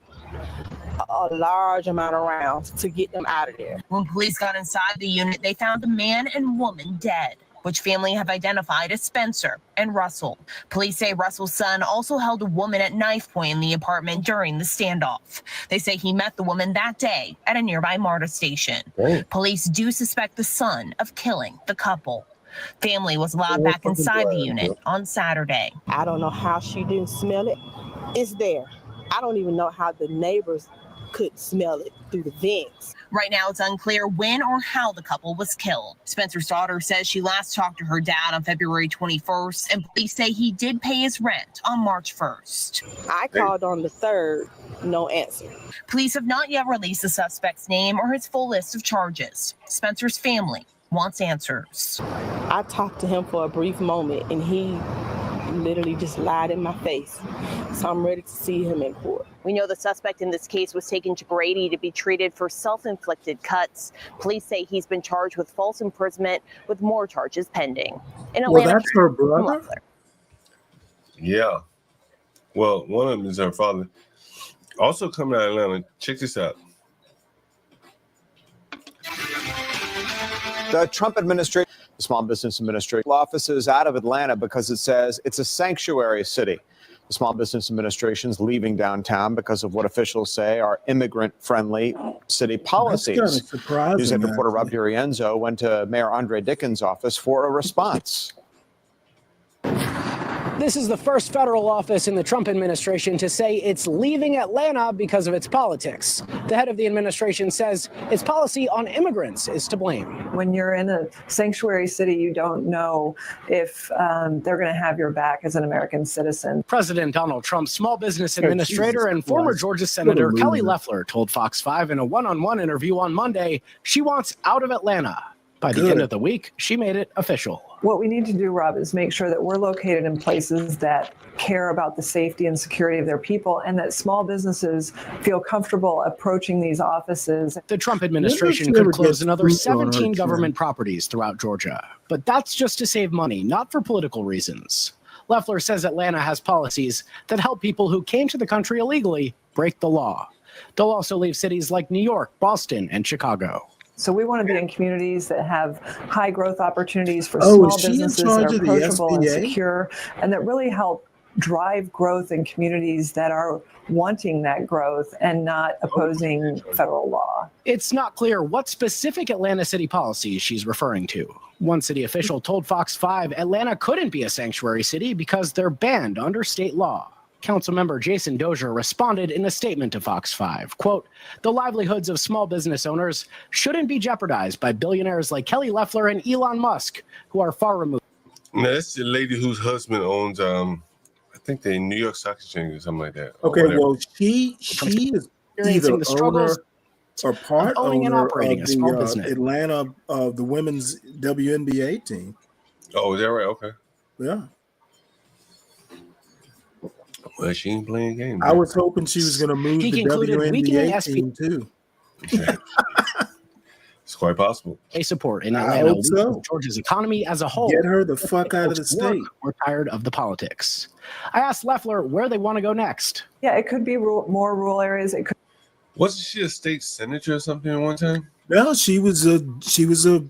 a large amount of rounds to get them out of there. When police got inside the unit, they found a man and woman dead, which family have identified as Spencer and Russell. Police say Russell's son also held a woman at knife point in the apartment during the standoff. They say he met the woman that day at a nearby MARTA station. Police do suspect the son of killing the couple. Family was allowed back inside the unit on Saturday. I don't know how she didn't smell it. It's there. I don't even know how the neighbors could smell it through the vents. Right now, it's unclear when or how the couple was killed. Spencer's daughter says she last talked to her dad on February 21st, and police say he did pay his rent on March 1st. I called on the 3rd, no answer. Police have not yet released the suspect's name or his full list of charges. Spencer's family wants answers. I talked to him for a brief moment, and he literally just lied in my face. So I'm ready to see him in court. We know the suspect in this case was taken to Grady to be treated for self-inflicted cuts. Police say he's been charged with false imprisonment with more charges pending. In Atlanta, Well, that's her brother? Yeah. Well, one of them is her father. Also coming out of Atlanta, check this out. The Trump administration, the Small Business Administration office is out of Atlanta because it says it's a sanctuary city. The Small Business Administration is leaving downtown because of what officials say are immigrant-friendly city policies. That's kind of surprising. News 8 reporter Rob DiRienzo went to Mayor Andre Dickens' office for a response. This is the first federal office in the Trump administration to say it's leaving Atlanta because of its politics. The head of the administration says its policy on immigrants is to blame. When you're in a sanctuary city, you don't know if they're going to have your back as an American citizen. President Donald Trump's small business administrator and former Georgia Senator Kelly Loeffler told Fox 5 in a one-on-one interview on Monday she wants out of Atlanta. By the end of the week, she made it official. What we need to do, Rob, is make sure that we're located in places that care about the safety and security of their people and that small businesses feel comfortable approaching these offices. The Trump administration could close another 17 government properties throughout Georgia. But that's just to save money, not for political reasons. Loeffler says Atlanta has policies that help people who came to the country illegally break the law. They'll also leave cities like New York, Boston, and Chicago. So we want to be in communities that have high growth opportunities for Oh, is small she in businesses that charge are of the approachable and SBA? secure, and that really help drive growth in communities that are wanting that growth and not opposing federal law. It's not clear what specific Atlanta city policy she's referring to. One city official told Fox 5 Atlanta couldn't be a sanctuary city because they're banned under state law. Councilmember Jason Dozier responded in a statement to Fox 5, quote, "The livelihoods of small business owners shouldn't be jeopardized by billionaires like Kelly Loeffler and Elon Musk, who are far removed." Now, that's the lady whose husband owns, I think the New York Stock Exchange or something like that. Okay, whatever. well, she is either Experiencing the struggles owner or part owning and owner operating a of small the business. Atlanta the women's WNBA team. Oh, is that right? Okay. Yeah. Well, she ain't playing games. I was hoping she was going to move He the concluded weakening WNBA team too. It's quite possible. They support in I Atlanta, hope so. weakening Georgia's economy as a whole. Get her the fuck out of the Folks work. state. We're tired of the politics. I asked Loeffler where they want to go next. Yeah, it could be more rural areas. It could. Wasn't she a state senator or something at one time? No, she was a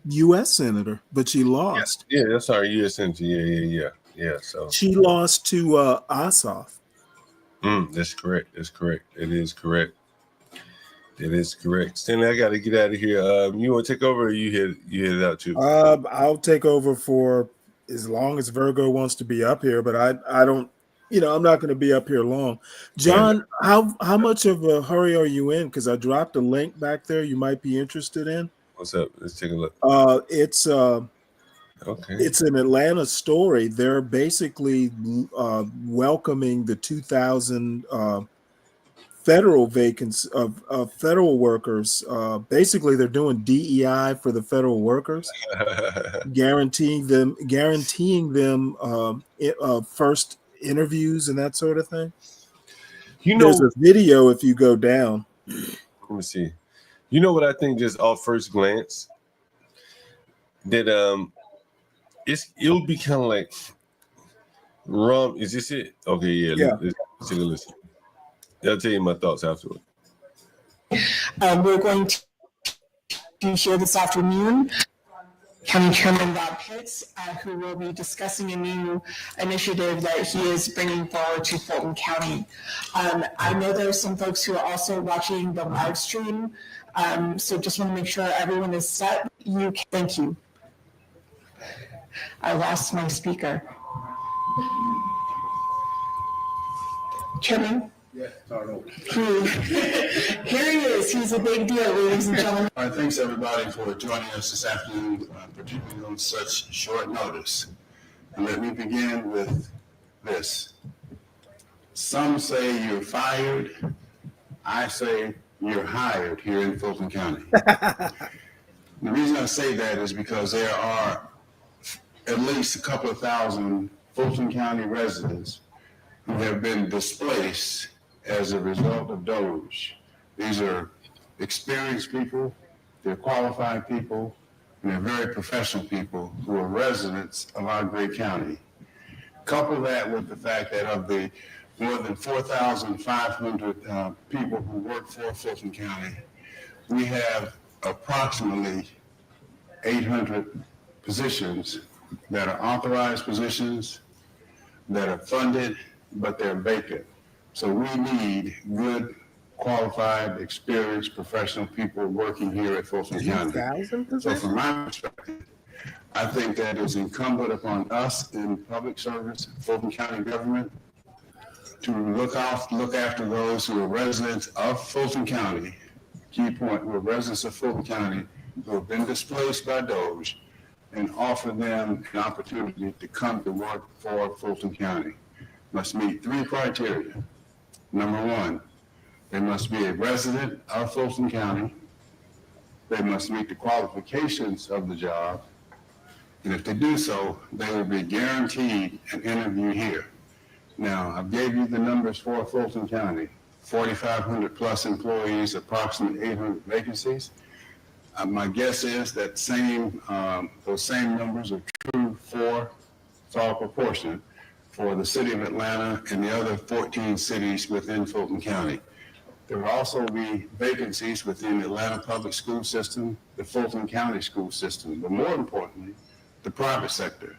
U.S. senator, but she lost. Yeah, that's our U.S. senator. Yeah. So She lost to Ossoff. That's correct. That's correct. It is correct. It is correct. Stanley, I got to get out of here. You want to take over, or you hit it out too? I'll take over for as long as Virgo wants to be up here, but I don't. I'm not going to be up here long. John, how much of a hurry are you in? Because I dropped a link back there you might be interested in. What's up? Let's take a look. It's okay. It's an Atlanta story. They're basically welcoming the 2,000 federal vacancies of federal workers. Basically, they're doing DEI for the federal workers, guaranteeing them first interviews and that sort of thing. There's a video if you go down. Let me see. You know what I think just off first glance? That it'll be kind of like is this it? Okay, yeah. Let's take a listen. I'll tell you my thoughts afterward. We're going to hear this afternoon County Chairman Rob Pitts, who will be discussing a new initiative that he is bringing forward to Fulton County. I know there are some folks who are also watching the live stream, so just want to make sure everyone is set. Thank you. I lost my speaker. Chairman? Yeah, start over. Here he is. He's a big deal, ladies and gentlemen. All right, thanks everybody for joining us this afternoon, particularly on such short notice. And let me begin with this. Some say you're fired. I say you're hired here in Fulton County. The reason I say that is because there are at least a couple of thousand Fulton County residents who have been displaced as a result of Doge. These are experienced people, they're qualified people, and they're very professional people who are residents of our great county. Couple that with the fact that of the more than 4,500 people who work for Fulton County, we have approximately 800 positions that are authorized positions, that are funded, but they're vacant. So we need good, qualified, experienced, professional people working here at Fulton County. So from my perspective, I think that it's incumbent upon us in public service, Fulton County government, to look after those who are residents of Fulton County. Key point, who are residents of Fulton County who have been displaced by Doge, and offer them an opportunity to come to work for Fulton County. Must meet 3 criteria. Number 1, they must be a resident of Fulton County. They must meet the qualifications of the job. And if they do so, they will be guaranteed an interview here. Now, I gave you the numbers for Fulton County, 4,500 plus employees, approximately 800 vacancies. My guess is that those same numbers are true for, it's all proportionate, for the city of Atlanta and the other 14 cities within Fulton County. There will also be vacancies within the Atlanta public school system, the Fulton County school system, but more importantly, the private sector.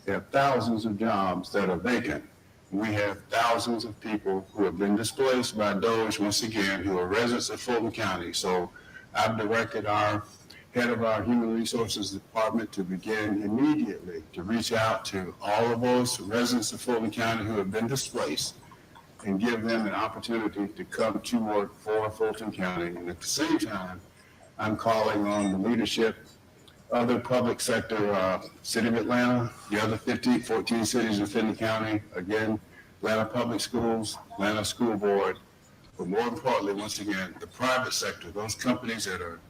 There are thousands of jobs that are vacant. We have thousands of people who have been displaced by DOGE once again, who are residents of Fulton County. So I've directed our head of our Human Resources Department to begin immediately to reach out to all of those residents of Fulton County who have been displaced and give them an opportunity to come to work for Fulton County. And at the same time, I'm calling on the leadership, other public sector, City of Atlanta, the other 14 cities within the county, again, Atlanta Public Schools, Atlanta School Board, but more importantly, once again, the private sector, those companies that are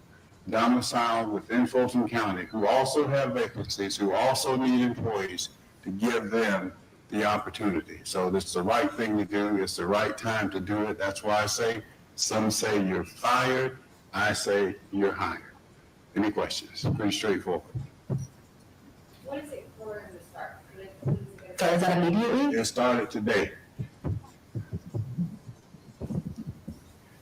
domiciled within Fulton County, who also have vacancies, who also need employees, to give them the opportunity. So this is the right thing to do. It's the right time to do it. That's why I say, some say you're fired. I say you're hired. Any questions? Pretty straightforward. What is it for him to start? So is that immediately? It started today.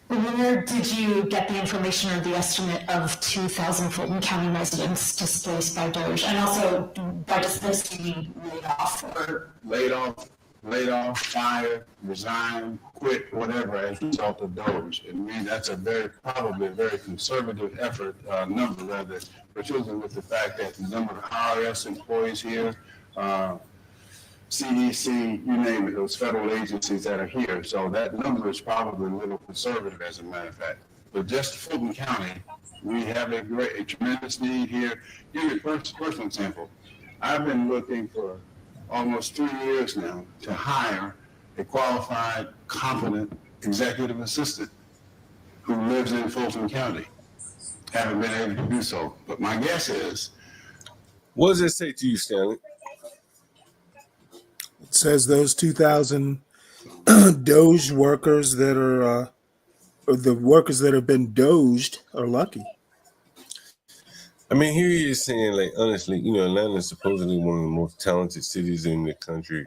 Where did you get the information or the estimate of 2,000 Fulton County residents displaced by DOGE? And also, by displaced, you mean laid off or? Laid off, fired, resigned, quit, whatever, as a result of DOGE. And that's probably a very conservative number rather, particularly with the fact that the number of IRS employees here, CDC, you name it, those federal agencies that are here. So that number is probably a little conservative, as a matter of fact. But just Fulton County, we have a tremendous need here. Give you a personal example. I've been looking for almost 3 years now to hire a qualified, competent executive assistant who lives in Fulton County. Haven't been able to do so. But my guess is. What does it say to you, Stanley? It says those 2,000 DOGE workers that are, or the workers that have been doged are lucky. I mean, here he is saying, like, honestly, Atlanta is supposedly one of the most talented cities in the country.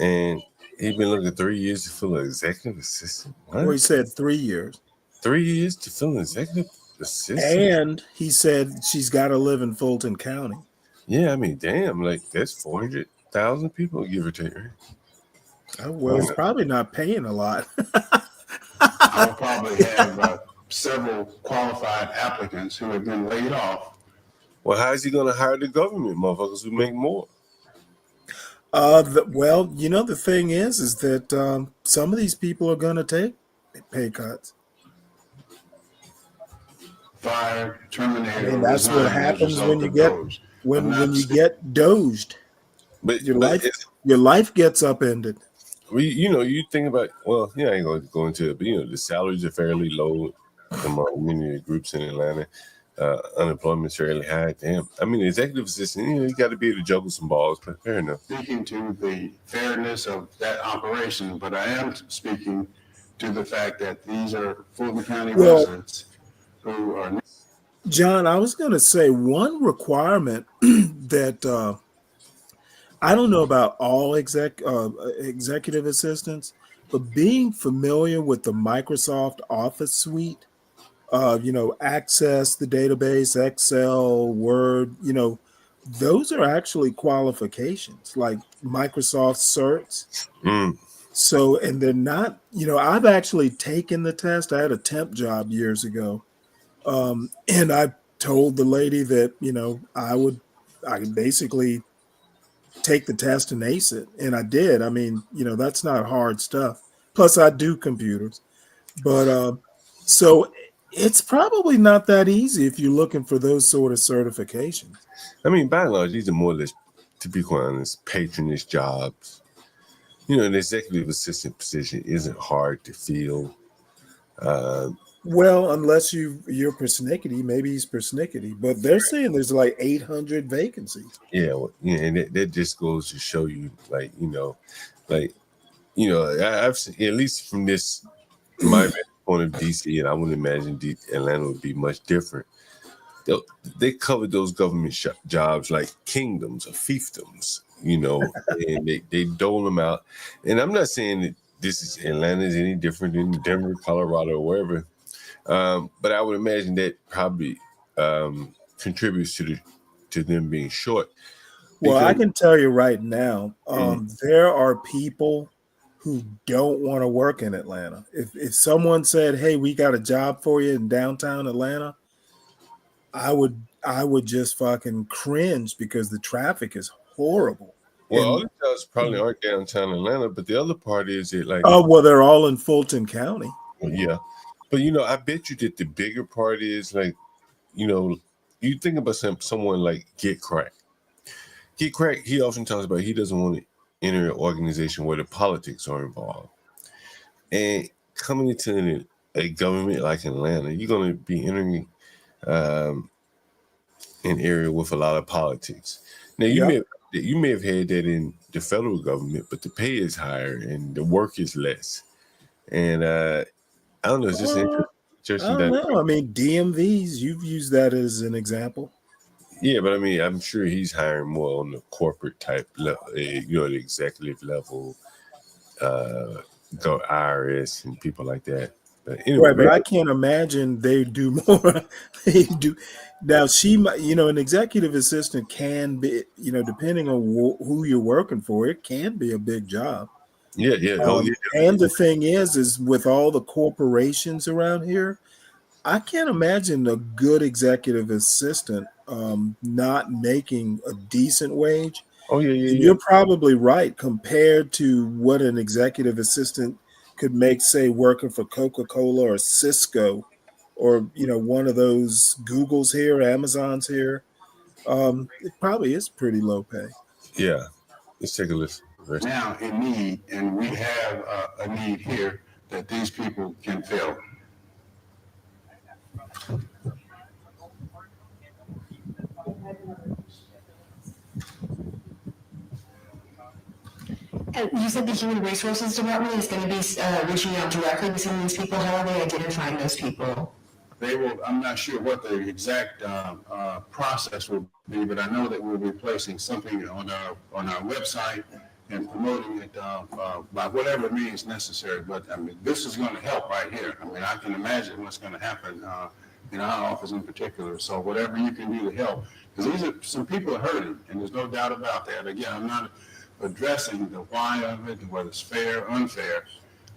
And he's been looking 3 years to fill an executive assistant. What? Well, he said 3 years. 3 years to fill an executive assistant? And he said she's got to live in Fulton County. Yeah, I mean, damn, like, that's 400,000 people, give or take, right? Oh, well, it's probably not paying a lot. I'll probably have several qualified applicants who have been laid off. Well, how is he going to hire the government motherfuckers who make more? Well, the thing is that some of these people are going to take pay cuts. Fired, terminated. And that's what happens when you get when you get doged. But your life gets upended. Well, you think about, well, I ain't going to go into it, but the salaries are fairly low among many of the groups in Atlanta. Unemployment's fairly high. Damn. I mean, the executive assistant, you got to be able to juggle some balls, but fair enough. Speaking to the fairness of that operation, but I am speaking to the fact that these are Fulton County residents who are. John, I was going to say one requirement that I don't know about all executive assistants, but being familiar with the Microsoft Office suite, Access the database, Excel, Word, those are actually qualifications like Microsoft certs. So, and they're not, I've actually taken the test. I had a temp job years ago. And I told the lady that, I could basically take the test and ace it. And I did. I mean, that's not hard stuff. Plus I do computers, but, so it's probably not that easy if you're looking for those sort of certifications. I mean, by and large, these are more or less, to be quite honest, patronage jobs. An executive assistant position isn't hard to fill. Well, unless you're persnickety, maybe he's persnickety, but they're saying there's like 800 vacancies. Yeah, and that just goes to show you, I've seen, at least from this, my point of DC, and I wouldn't imagine Atlanta would be much different. They covered those government jobs like kingdoms or fiefdoms, and they dole them out. And I'm not saying that this is Atlanta is any different than Denver, Colorado, or wherever. But I would imagine that probably contributes to them being short. Well, I Because- can tell you right now, there are people who don't want to work in Atlanta. If someone said, "Hey, we got a job for you in downtown Atlanta," I would just fucking cringe because the traffic is horrible. Well, all the jobs probably aren't downtown Atlanta, but the other part is it like Oh, well, they're all in Fulton County. well, yeah. But I bet you that the bigger part is like, you think about someone like Get Crack. Get Crack, he often talks about he doesn't want to enter an organization where the politics are involved. And coming into a government like Atlanta, you're going to be entering an area with a lot of politics. Now, you may have had that in the federal government, but the pay is higher and the work is less. And I don't know, it's just interesting. I don't know. I mean, DMVs, you've used that as an example. Yeah, but I mean, I'm sure he's hiring more on the corporate type level, the executive level, go IRS and people like that. But anyway, Right, but I can't imagine they do more. They do now. She might, an executive assistant can be, depending on who you're working for, it can be a big job. Yeah. And the thing is with all the corporations around here, I can't imagine a good executive assistant not making a decent wage. Oh, yeah. You're probably right compared to what an executive assistant could make, say, working for Coca-Cola or Cisco or, one of those Googles here, Amazons here. It probably is pretty low pay. Yeah. Let's take a listen. Now in need, and we have a need here that these people can fill. You said the Human Resources Department is going to be reaching out directly to some of these people. How are they identifying those people? They will. I'm not sure what the exact process will be, but I know that we'll be placing something on our website and promoting it by whatever means necessary. But I mean, this is going to help right here. I mean, I can imagine what's going to happen in our office in particular. So whatever you can do to help, because these are some people are hurting, and there's no doubt about that. Again, I'm not addressing the why of it, whether it's fair, unfair.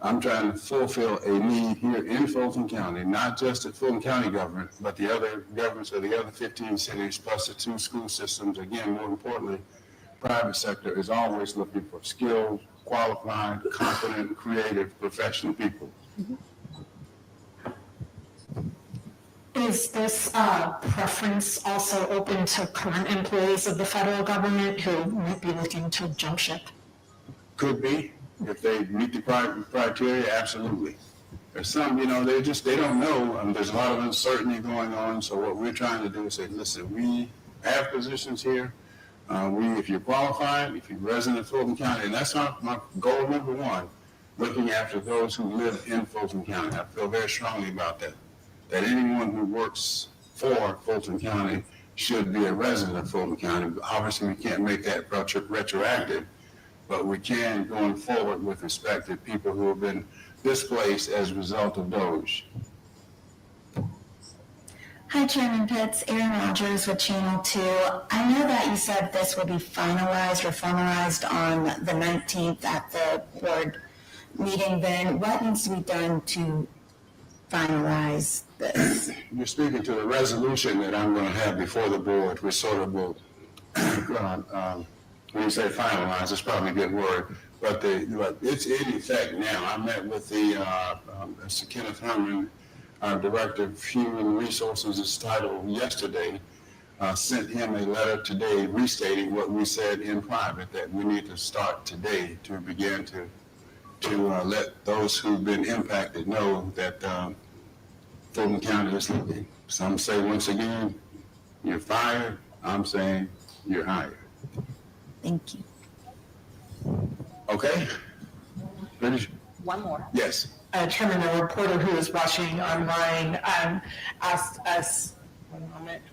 I'm trying to fulfill a need here in Fulton County, not just at Fulton County government, but the other governments of the other 15 cities, plus the 2 school systems. Again, more importantly, private sector is always looking for skilled, qualified, competent, creative, professional people. Is this preference also open to current employees of the federal government who might be looking to jump ship? Could be. If they meet the criteria, absolutely. There's some, they don't know. There's a lot of uncertainty going on. So what we're trying to do is say, listen, we have positions here. If you're qualified, if you're resident of Fulton County, and that's my goal number one, looking after those who live in Fulton County. I feel very strongly about that anyone who works for Fulton County should be a resident of Fulton County. Obviously, we can't make that retroactive, but we can going forward with respect to people who have been displaced as a result of DOGE. Hi, Chairman Pitts. Erin Rogers with Channel 2. I know that you said this will be finalized or formalized on the 19th at the board meeting. Then what needs to be done to finalize this? You're speaking to the resolution that I'm going to have before the board, which sort of will, when you say finalize, it's probably a good word, but it's in effect now. I met with Mr. Kenneth Herman, our Director of Human Resources, titled yesterday, sent him a letter today restating what we said in private, that we need to start today to begin to let those who've been impacted know that Fulton County is looking. Some say, once again, you're fired. I'm saying you're hired. Thank you. Okay? One more. Yes. Chairman, a reporter who was watching online asked us, one moment,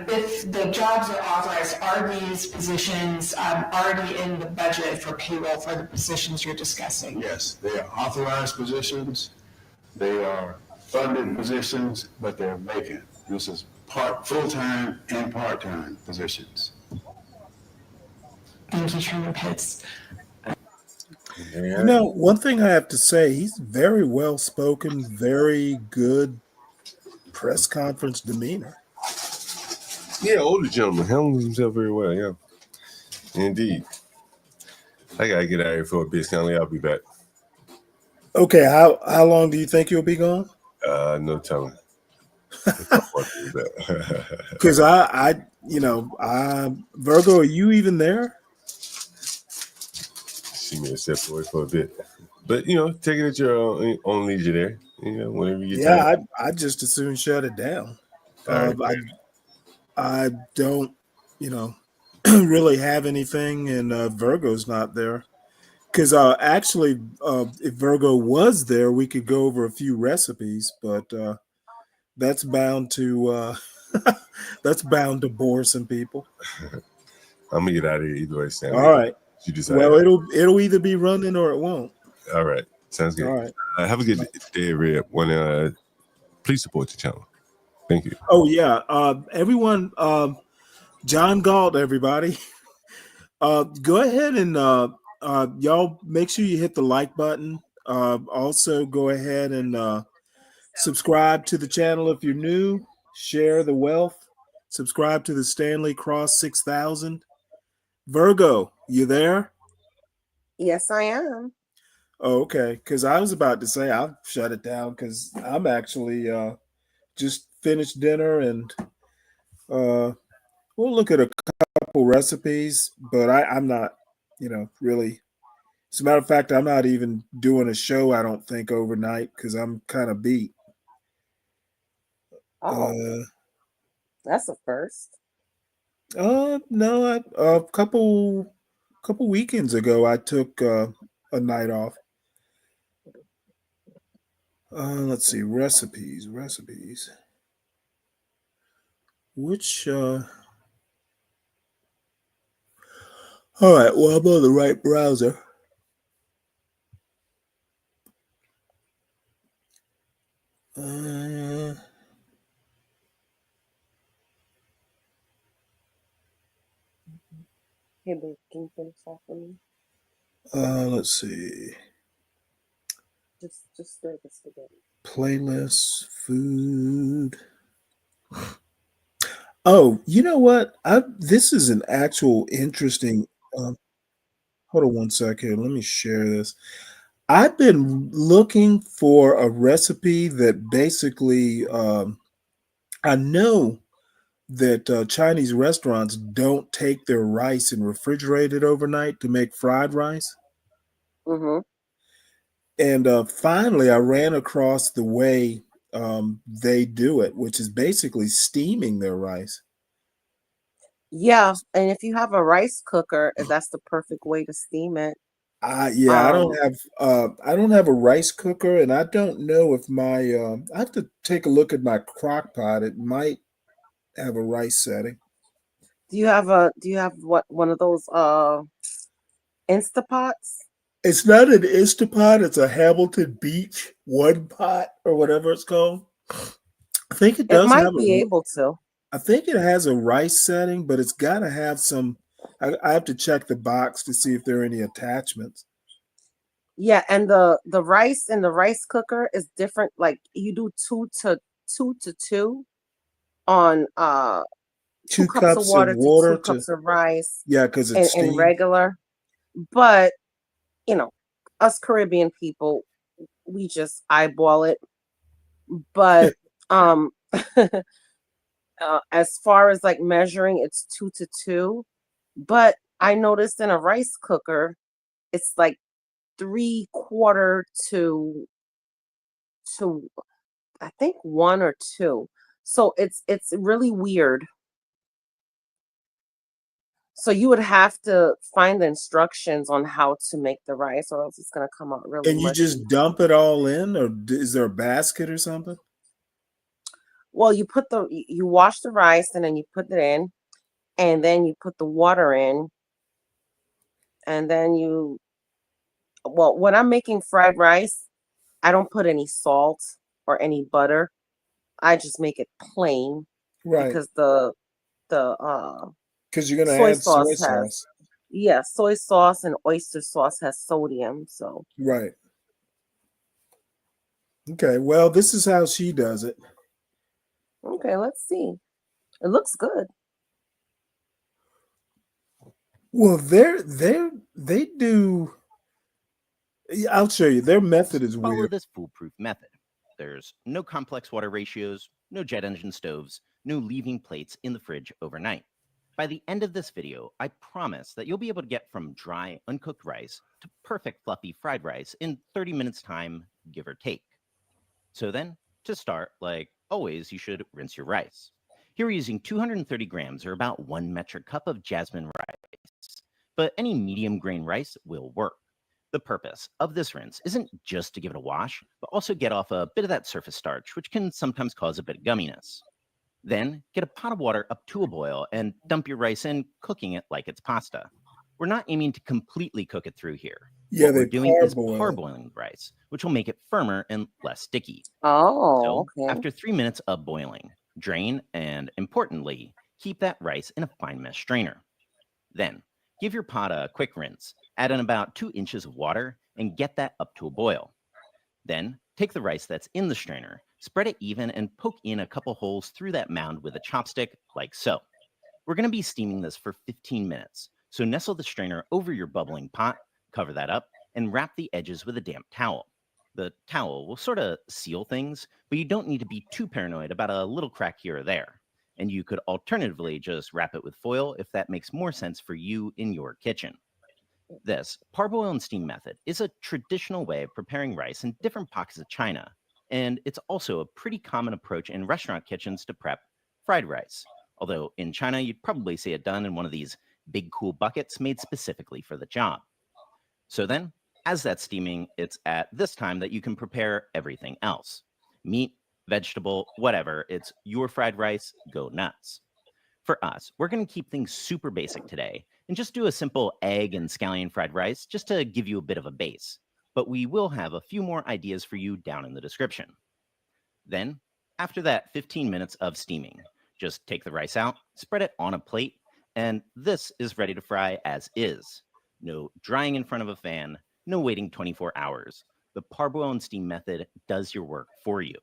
if the jobs are authorized, are these positions already in the budget for payroll for the positions you're discussing? Yes, they are authorized positions. They are funded positions, but they're vacant. This is full-time and part-time positions. Thank you, Chairman Pitts. You know, one thing I have to say, he's very well spoken, very good press conference demeanor. Yeah, older gentleman handles himself very well. Yeah, indeed. I gotta get out of here for a bit, Stanley. I'll be back. Okay, how long do you think you'll be gone? No telling. Because Virgo, are you even there? She may have stepped away for a bit, but take it at your own leisure there. Whenever you get time. I just as soon shut it down. All right, I don't, really have anything, and Virgo's not there. Because actually, if Virgo was there, we could go over a few recipes, but that's bound to bore some people. I'm gonna get out of here either way, Stanley. All right. You decide. Well, it'll either be running or it won't. All right. Sounds good. All right. Have a good day, Red. Please support the channel. Thank you. Oh yeah. Everyone. John Galt, everybody. Go ahead and y'all make sure you hit the like button. Also, go ahead and subscribe to the channel if you're new. Share the wealth. Subscribe to the Stanley Cross 6000. Virgo, you there? Yes, I am. Oh, okay. Because I was about to say I'll shut it down because I'm actually just finished dinner and we'll look at a couple recipes, but I'm not, really. As a matter of fact, I'm not even doing a show, I don't think, overnight because I'm kind of beat. Oh, that's a first. No, a couple weekends ago, I took a night off. Let's see, recipes. Which all right, well, I'm on the right browser. Hey, babe, can you finish that for me? Let's see. Just stir the spaghetti. Playlists, food. Oh, you know what? This is an actual interesting. Hold on one second. Let me share this. I've been looking for a recipe that basically. I know that Chinese restaurants don't take their rice and refrigerate it overnight to make fried rice. Mm-hmm. And finally, I ran across the way they do it, which is basically steaming their rice. Yeah, and if you have a rice cooker, that's the perfect way to steam it. I don't have a rice cooker, and I don't know if my I have to take a look at my crock pot. It might have a rice setting. Do you have one of those Instapots? It's not an Instapot. It's a Hamilton Beach one pot or whatever it's called. I think it does. It might be able to. I think it has a rice setting, but it's got to have some. I have to check the box to see if there are any attachments. Yeah, and the rice in the rice cooker is different. Like you do 2 to 2 on 2 cups of water to 2 cups of rice. Yeah, because it's in regular. But us Caribbean people, we just eyeball it. But as far as like measuring, it's 2 to 2. But I noticed in a rice cooker, it's like 3/4 to I think 1 or 2. So it's really weird. So you would have to find the instructions on how to make the rice, or else it's gonna come out really. And you just dump it all in, or is there a basket or something? Well, you wash the rice and then you put it in, and then you put the water in, and then when I'm making fried rice, I don't put any salt or any butter. I just make it plain Right. because the Because you're gonna soy add soy sauce has, sauce. yeah, soy sauce and oyster sauce has sodium. So Right. Okay. Well, this is how she does it. okay, let's see. It looks good. Well, they do. I'll show you. Their method is Follow weird. this foolproof method. There's no complex water ratios, no jet engine stoves, no leaving plates in the fridge overnight. By the end of this video, I promise that you'll be able to get from dry, uncooked rice to perfect fluffy fried rice in 30 minutes time, give or take. So then, to start, like always, you should rinse your rice. Here we're using 230 grams or about 1 metric cup of jasmine rice, but any medium grain rice will work. The purpose of this rinse isn't just to give it a wash, but also get off a bit of that surface starch, which can sometimes cause a bit of gumminess. Then get a pot of water up to a boil and dump your rice in, cooking it like it's pasta. We're not aiming to completely cook it through here. Yeah, What we're they doing is parboil it. parboiling the rice, which will make it firmer and less sticky. Oh, So okay. after 3 minutes of boiling, drain and, importantly, keep that rice in a fine mesh strainer. Then give your pot a quick rinse, add in about 2 inches of water, and get that up to a boil. Then take the rice that's in the strainer, spread it even, and poke in a couple holes through that mound with a chopstick, like so. We're going to be steaming this for 15 minutes, so nestle the strainer over your bubbling pot, cover that up, and wrap the edges with a damp towel. The towel will sort of seal things, but you don't need to be too paranoid about a little crack here or there. And you could alternatively just wrap it with foil if that makes more sense for you in your kitchen. This parboil and steam method is a traditional way of preparing rice in different pockets of China, and it's also a pretty common approach in restaurant kitchens to prep fried rice. Although in China, you'd probably see it done in one of these big cool buckets made specifically for the job. So then, as that's steaming, it's at this time that you can prepare everything else. Meat, vegetable, whatever, it's your fried rice, go nuts. For us, we're going to keep things super basic today and just do a simple egg and scallion fried rice just to give you a bit of a base. But we will have a few more ideas for you down in the description. Then, after that 15 minutes of steaming, just take the rice out, spread it on a plate, and this is ready to fry as is. No drying in front of a fan, no waiting 24 hours. The parboil and steam method does your work for you.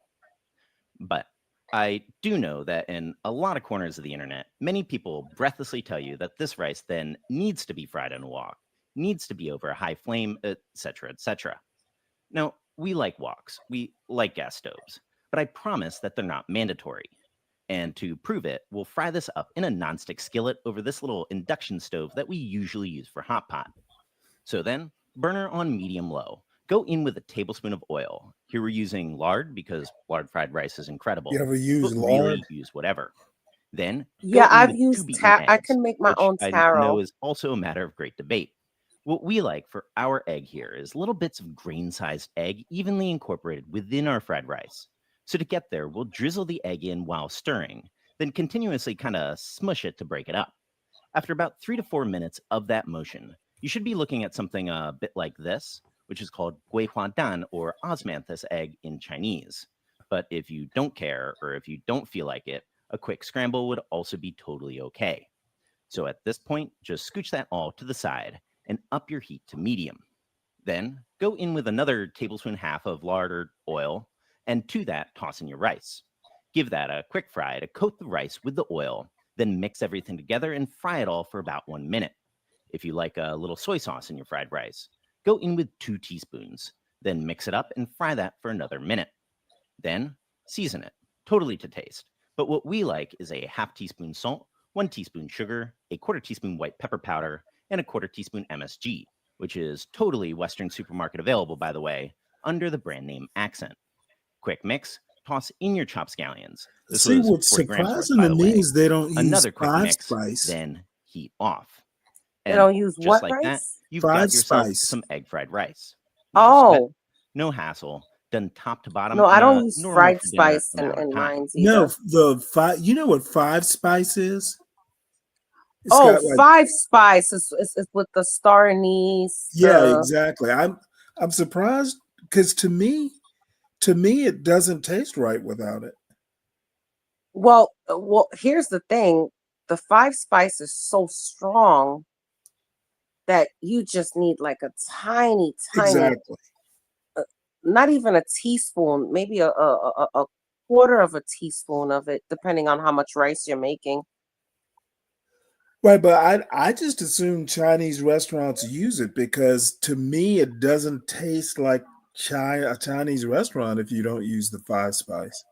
But I do know that in a lot of corners of the internet, many people breathlessly tell you that this rice then needs to be fried in a wok, needs to be over a high flame, etc., etc. Now, we like woks, we like gas stoves, but I promise that they're not mandatory. And to prove it, we'll fry this up in a nonstick skillet over this little induction stove that we usually use for hot pot. So then, burner on medium-low. Go in with a tablespoon of oil. Here we're using lard because lard fried rice is incredible. You ever use but lard? Really use whatever. Then, Yeah, go in I've with used 2 beaten eggs, I can make my which own I taro. know is also a matter of great debate. What we like for our egg here is little bits of grain-sized egg evenly incorporated within our fried rice. So to get there, we'll drizzle the egg in while stirring, then continuously kind of smush it to break it up. After about 3 to 4 minutes of that motion, you should be looking at something a bit like this, which is called gui hua dan or osmanthus egg in Chinese. But if you don't care or if you don't feel like it, a quick scramble would also be totally okay. So at this point, just scooch that all to the side and up your heat to medium. Then go in with another tablespoon half of lard or oil, and to that, toss in your rice. Give that a quick fry to coat the rice with the oil, then mix everything together and fry it all for about 1 minute. If you like a little soy sauce in your fried rice, go in with 2 teaspoons, then mix it up and fry that for another minute. Then season it, totally to taste. But what we like is a half teaspoon salt, 1 teaspoon sugar, a 1/4 teaspoon white pepper powder, and a 1/4 teaspoon MSG, which is totally Western supermarket available, by the way, under the brand name Accent. Quick mix, toss in your chopped scallions. This See, was what's 40 grams worth, surprising by to the me way. is they don't use Another quick five mix, spice. then heat off. They And don't use just what like that, rice? you've Five got yourself spice. some egg fried rice. No sweat, Oh, no hassle. done top to bottom. No, I in a don't use normal fried for dinner spice amount of in time. mine No, either. the five. You know what five spice is? It's Oh, got like five spice is with the star anise. yeah, exactly. I'm surprised because to me it doesn't taste right without it. Well, here's the thing. The five spice is so strong that you just need like a tiny, Exactly. not even a teaspoon, maybe a quarter of a teaspoon of it, depending on how much rice you're making. Right, but I just assume Chinese restaurants use it because to me it doesn't taste like a Chinese restaurant if you don't use the five spice.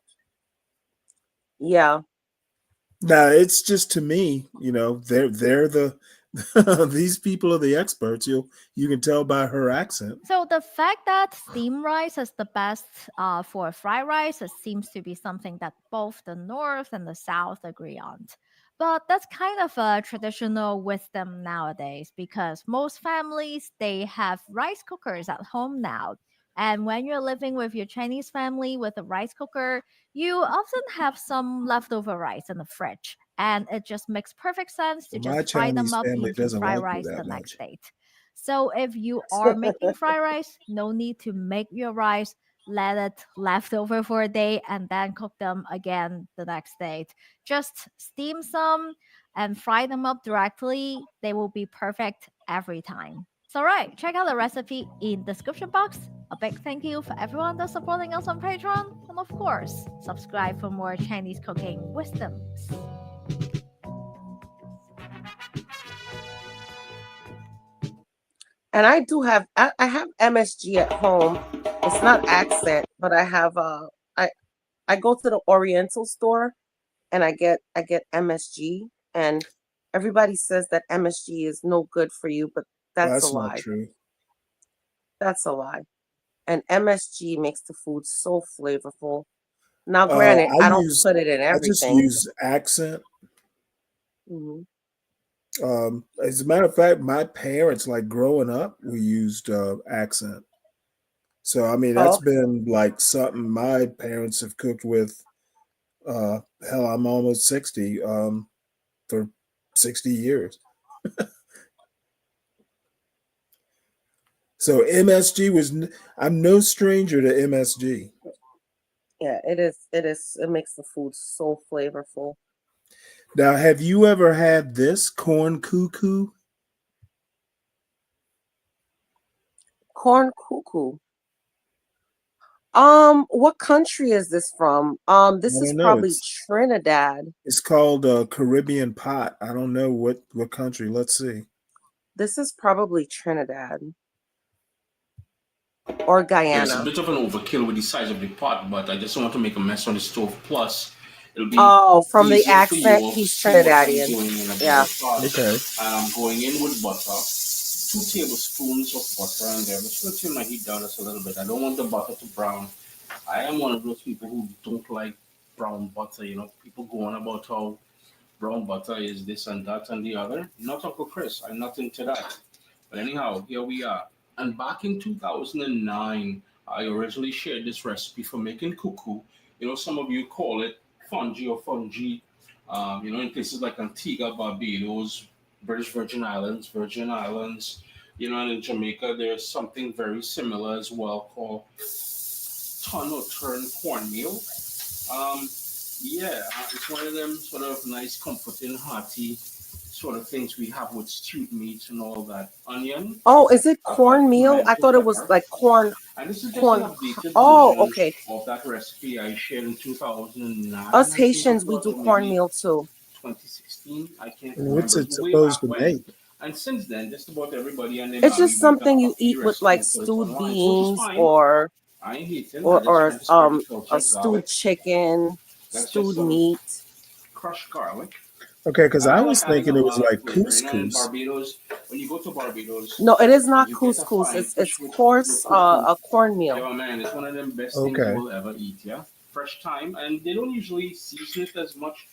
Yeah. Now it's just to me, they're the these people are the experts. You can tell by her accent. So the fact that steamed rice is the best for fried rice, it seems to be something that both the North and the South agree on. But that's kind of a traditional wisdom nowadays because most families they have rice cookers at home now. And when you're living with your Chinese family with a rice cooker, you often have some leftover rice in the fridge. And it just makes perfect sense to Well, my just fry them Chinese up family into doesn't fried like me rice the that next much. day. So if you are making fried rice, no need to make your rice, let it left over for a day, and then cook them again the next day. Just steam some and fry them up directly. They will be perfect every time. So right, check out the recipe in the description box. A big thank you for everyone that's supporting us on Patreon. And of course, subscribe for more Chinese cooking wisdoms. And I do have I have MSG at home. It's not accent, but I have I go to the Oriental store and I get MSG, and everybody says that MSG is no good for you, but that's a That's not lie. true. That's a lie. And MSG makes the food so flavorful. Now, granted, I don't put it in I just everything. use accent. Mhm. As a matter of fact, my parents, like growing up, we used accent. So I mean, Oh, that's been like something my parents have cooked with. Hell, I'm almost 60. For 60 years. So MSG I'm no stranger to MSG. yeah, it is. It is. It makes the food so flavorful. Now, have you ever had this corn cuckoo? Corn cuckoo. What country is this from? I This is don't know. probably Trinidad. It's called Caribbean pot. I don't know what country. Let's see. This is probably Trinidad or Yeah, it's a Guyana. bit of an overkill with the size of the pot, but I just don't want to make a mess on the stove. Plus, it'll be Oh, from the easier for you accent, all to he's see what I'm Trinidadian. doing in a Yeah. better pot. Okay. I'm going in with butter, 2 tablespoons of butter in there. I'm just going to turn my heat down just a little bit. I don't want the butter to brown. I am one of those people who don't like brown butter. You know, people go on about how brown butter is this and that and the other. Not Uncle Chris. I'm not into that. But anyhow, here we are. And back in 2009, I originally shared this recipe for making cuckoo. You know, some of you call it fungi or fungi. You know, in places like Antigua, Barbados, British Virgin Islands, you know, and in Jamaica, there's something very similar as well called ton or turn cornmeal. Um, yeah, it's one of them sort of nice, comforting, hearty sort of things we have with stewed meats and all that. Onion, Oh, is it a cut cornmeal? I pimento thought it was pepper. like corn. And this is just an Corn. updated Oh, version okay. of that recipe I shared in 2009, Us I think it Haitians, we was, do or maybe cornmeal too. 2016. I can't What's remember. it It's way back supposed to when. make? And since then, just about everybody and their It's mommy just went and something you copied the eat with recipe like and put it stewed online, which is beans fine. or I ain't hating. I or just or trying to spread the um culture a of garlic. stewed chicken, That's just stewed some meat. crushed garlic. Okay, because And I I was like adding a thinking it was lot of like flavor. You know, in couscous. Barbados, when you go to Barbados No, it is and not you get a couscous. fine It's fish with coarse tofu, a cornmeal. yo, man, it's one of them best things you Okay. will ever eat, yeah? Fresh thyme. And they don't usually season it as much,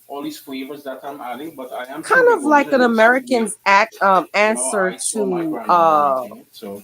all these flavors that I'm adding, but I am Kind truly of going like a an little sweet here. American's You know, answer I saw my to grandmother eating it, so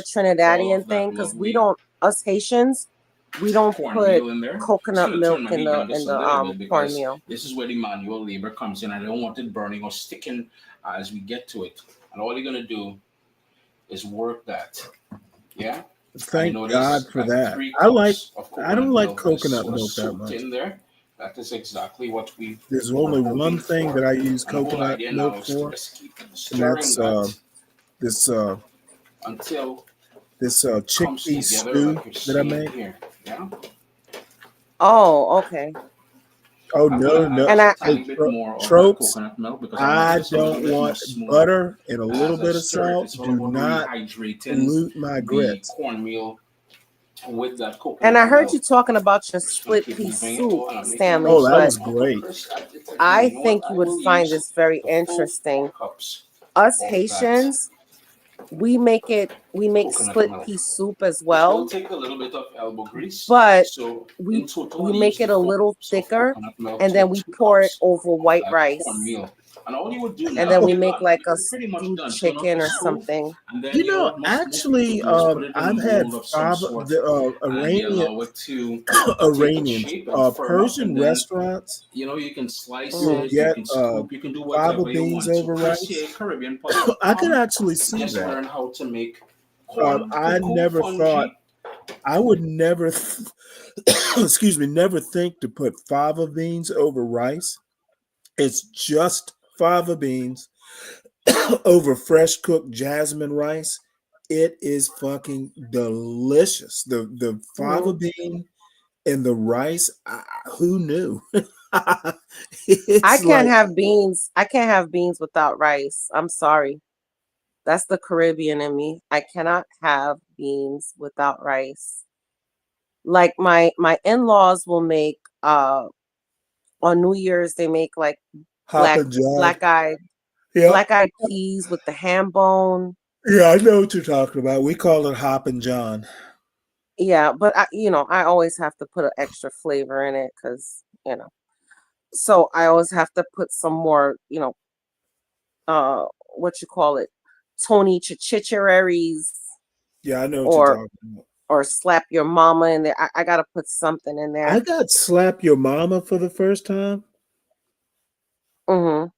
a Trinidadian thing because we don't, us Haitians, we don't put cornmeal in there. coconut It's gonna turn milk my in heat down the just a little bit because cornmeal. this is where the manual labor comes in. I don't want it burning or sticking as we get to it. And all you're gonna do is work that. Yeah. Thank God for that. I don't like coconut milk that much. In there. That is exactly what we. There's only one thing that I use coconut milk for, and that's until this chickpea stew that I make. Here. Yeah. Oh, okay. Oh no, no! And Hey, Tropes, I don't want butter and a little bit of salt. Do not pollute my grits. Cornmeal with that coconut And I heard milk. you talking about your Just gonna split keep pea moving it. soup, Oh, and I'm making Stanley, Oh, rice. that but was great. I You know what? think you I would will find use this very the full 4 interesting. cups Us of that Haitians, we make coconut split milk. pea soup as It will well, take a little bit of elbow grease. but So we in total, we I use make the it a 4 little cups of thicker, coconut milk and to then we 2 pour it cups over of white that rice, cornmeal. And all you would do and now, then we you're make done. like a You're pretty much stewed done. Turn off chicken the or stove, something. and then You know, most people actually, do is put it in a I've had mold of some fava, sort, the and they Iranian allow it to take its Iranians, shape and firm up, and Persian then restaurants. you can slice You'll it, you get can scoop, you can do fava whatever you beans want. So over Chris rice. here, Caribbean pot, I could actually see just that. learn how to make corn I cocoa never thought fungi. I would never, excuse me, never think to put fava beans over rice. It's just fava beans over fresh cooked jasmine rice. It is fucking delicious. The fava Mhm. bean and the rice. Who knew? I It's can't like have beans. I can't have beans without rice. I'm sorry. That's the Caribbean in me. I cannot have beans without rice. Like my in-laws will make on New Year's they make like black Hoppin' John. black eyed Yep. black eyed peas with the ham bone. Yeah, I know what you're talking about. We call it Hoppin' John. Yeah, but I always have to put an extra flavor in it because so I always have to put some more, uh, what you call it, Tony Chichiraries Yeah, I know what you're or talking about. or slap your mama in there. I gotta put something in I there. got Slap Your Mama for the first time. Mm-hmm.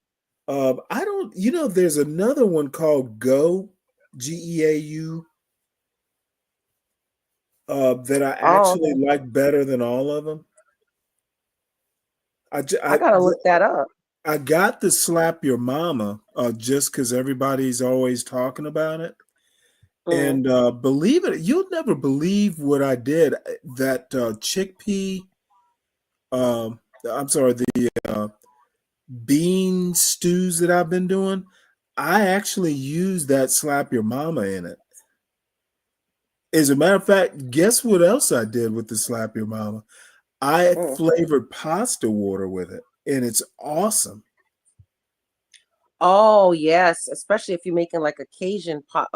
I don't, there's another one called Geau, that I Oh, actually okay. like better than all of them. I gotta look that up. I got the Slap Your Mama just because everybody's always talking about it. Mm. And believe it, you'll never believe what I did. That chickpea, I'm sorry, the bean stews that I've been doing, I actually use that Slap Your Mama in it. As a matter of fact, guess what else I did with the Slap Your Mama? I Mm. flavored pasta water with it, and it's awesome. Oh yes, especially if you're making like a Cajun pot,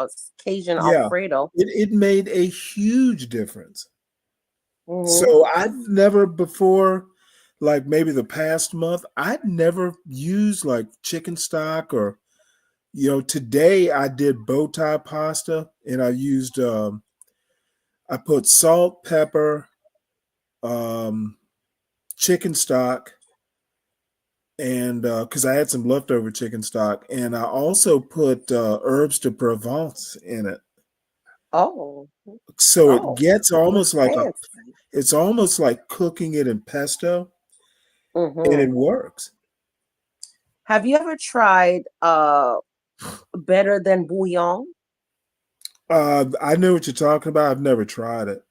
Cajun Yeah, Alfredo. it made a huge difference. Mm-hmm. So I've never before, like maybe the past month, I'd never used like chicken stock or, today I did bow tie pasta and I used, I put salt, pepper, um, chicken stock, and because I had some leftover chicken stock, and I also put herbs de Provence in it. Oh, So it oh, gets almost looks like fancy. it's almost like cooking it in pesto, and Mm-hmm. it works. Have you ever tried better than bouillon? I know what you're talking about. I've never tried it.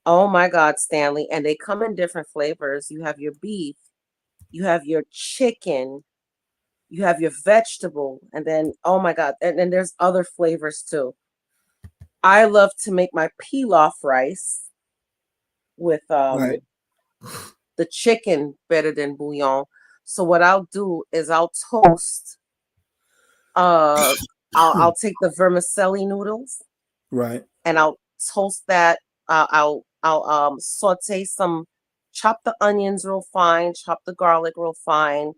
Oh my God, Stanley. And they come in different flavors. You have your beef, you have your chicken, you have your vegetable, and then oh my God, and then there's other flavors too. I love to make my pilaf rice with Right. the chicken better than bouillon. So what I'll do is I'll toast uh I'll take the vermicelli noodles Right. and I'll toast that. I'll saute some, chop the onions real fine, chop the garlic real fine,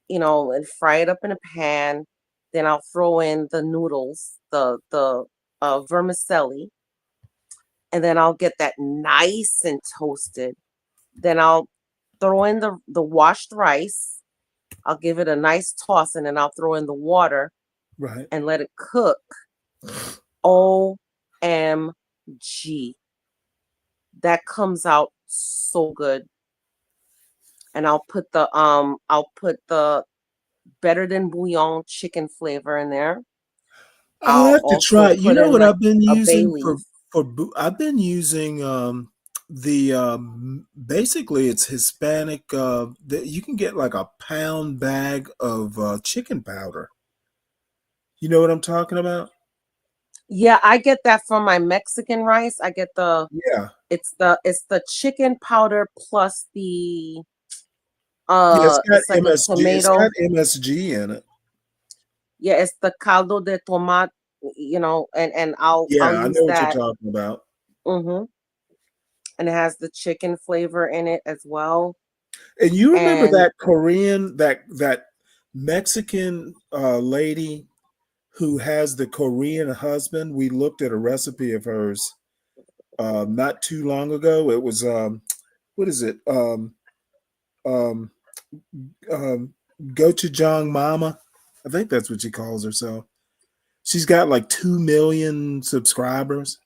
and fry it up in a pan. Then I'll throw in the noodles, the vermicelli, and then I'll get that nice and toasted. Then I'll throw in the washed rice. I'll give it a nice toss, and then I'll throw in the water Right. and let it cook. OMG. That comes out so good. And I'll put the better than bouillon chicken flavor in there. I'll I'll have to try also it. You put know in what like I've been a bay using leaf. I've been using the basically it's Hispanic that you can get like a pound bag of chicken powder. You know what I'm talking about? Yeah, I get that from my Mexican rice. I get the Yeah. it's the chicken powder plus Yeah, it's got it's like a MSG. It's tomato. got MSG in it. Yeah, it's the caldo de tomate, and I'll Yeah, I use know what you're that. talking about. Mm-hmm. And it has the chicken flavor in it as well. And you remember And that Korean, that Mexican lady who has the Korean husband? We looked at a recipe of hers not too long ago. It was what is it? Um, Gochujang Mama. I think that's what she calls herself. She's got like 2 million subscribers.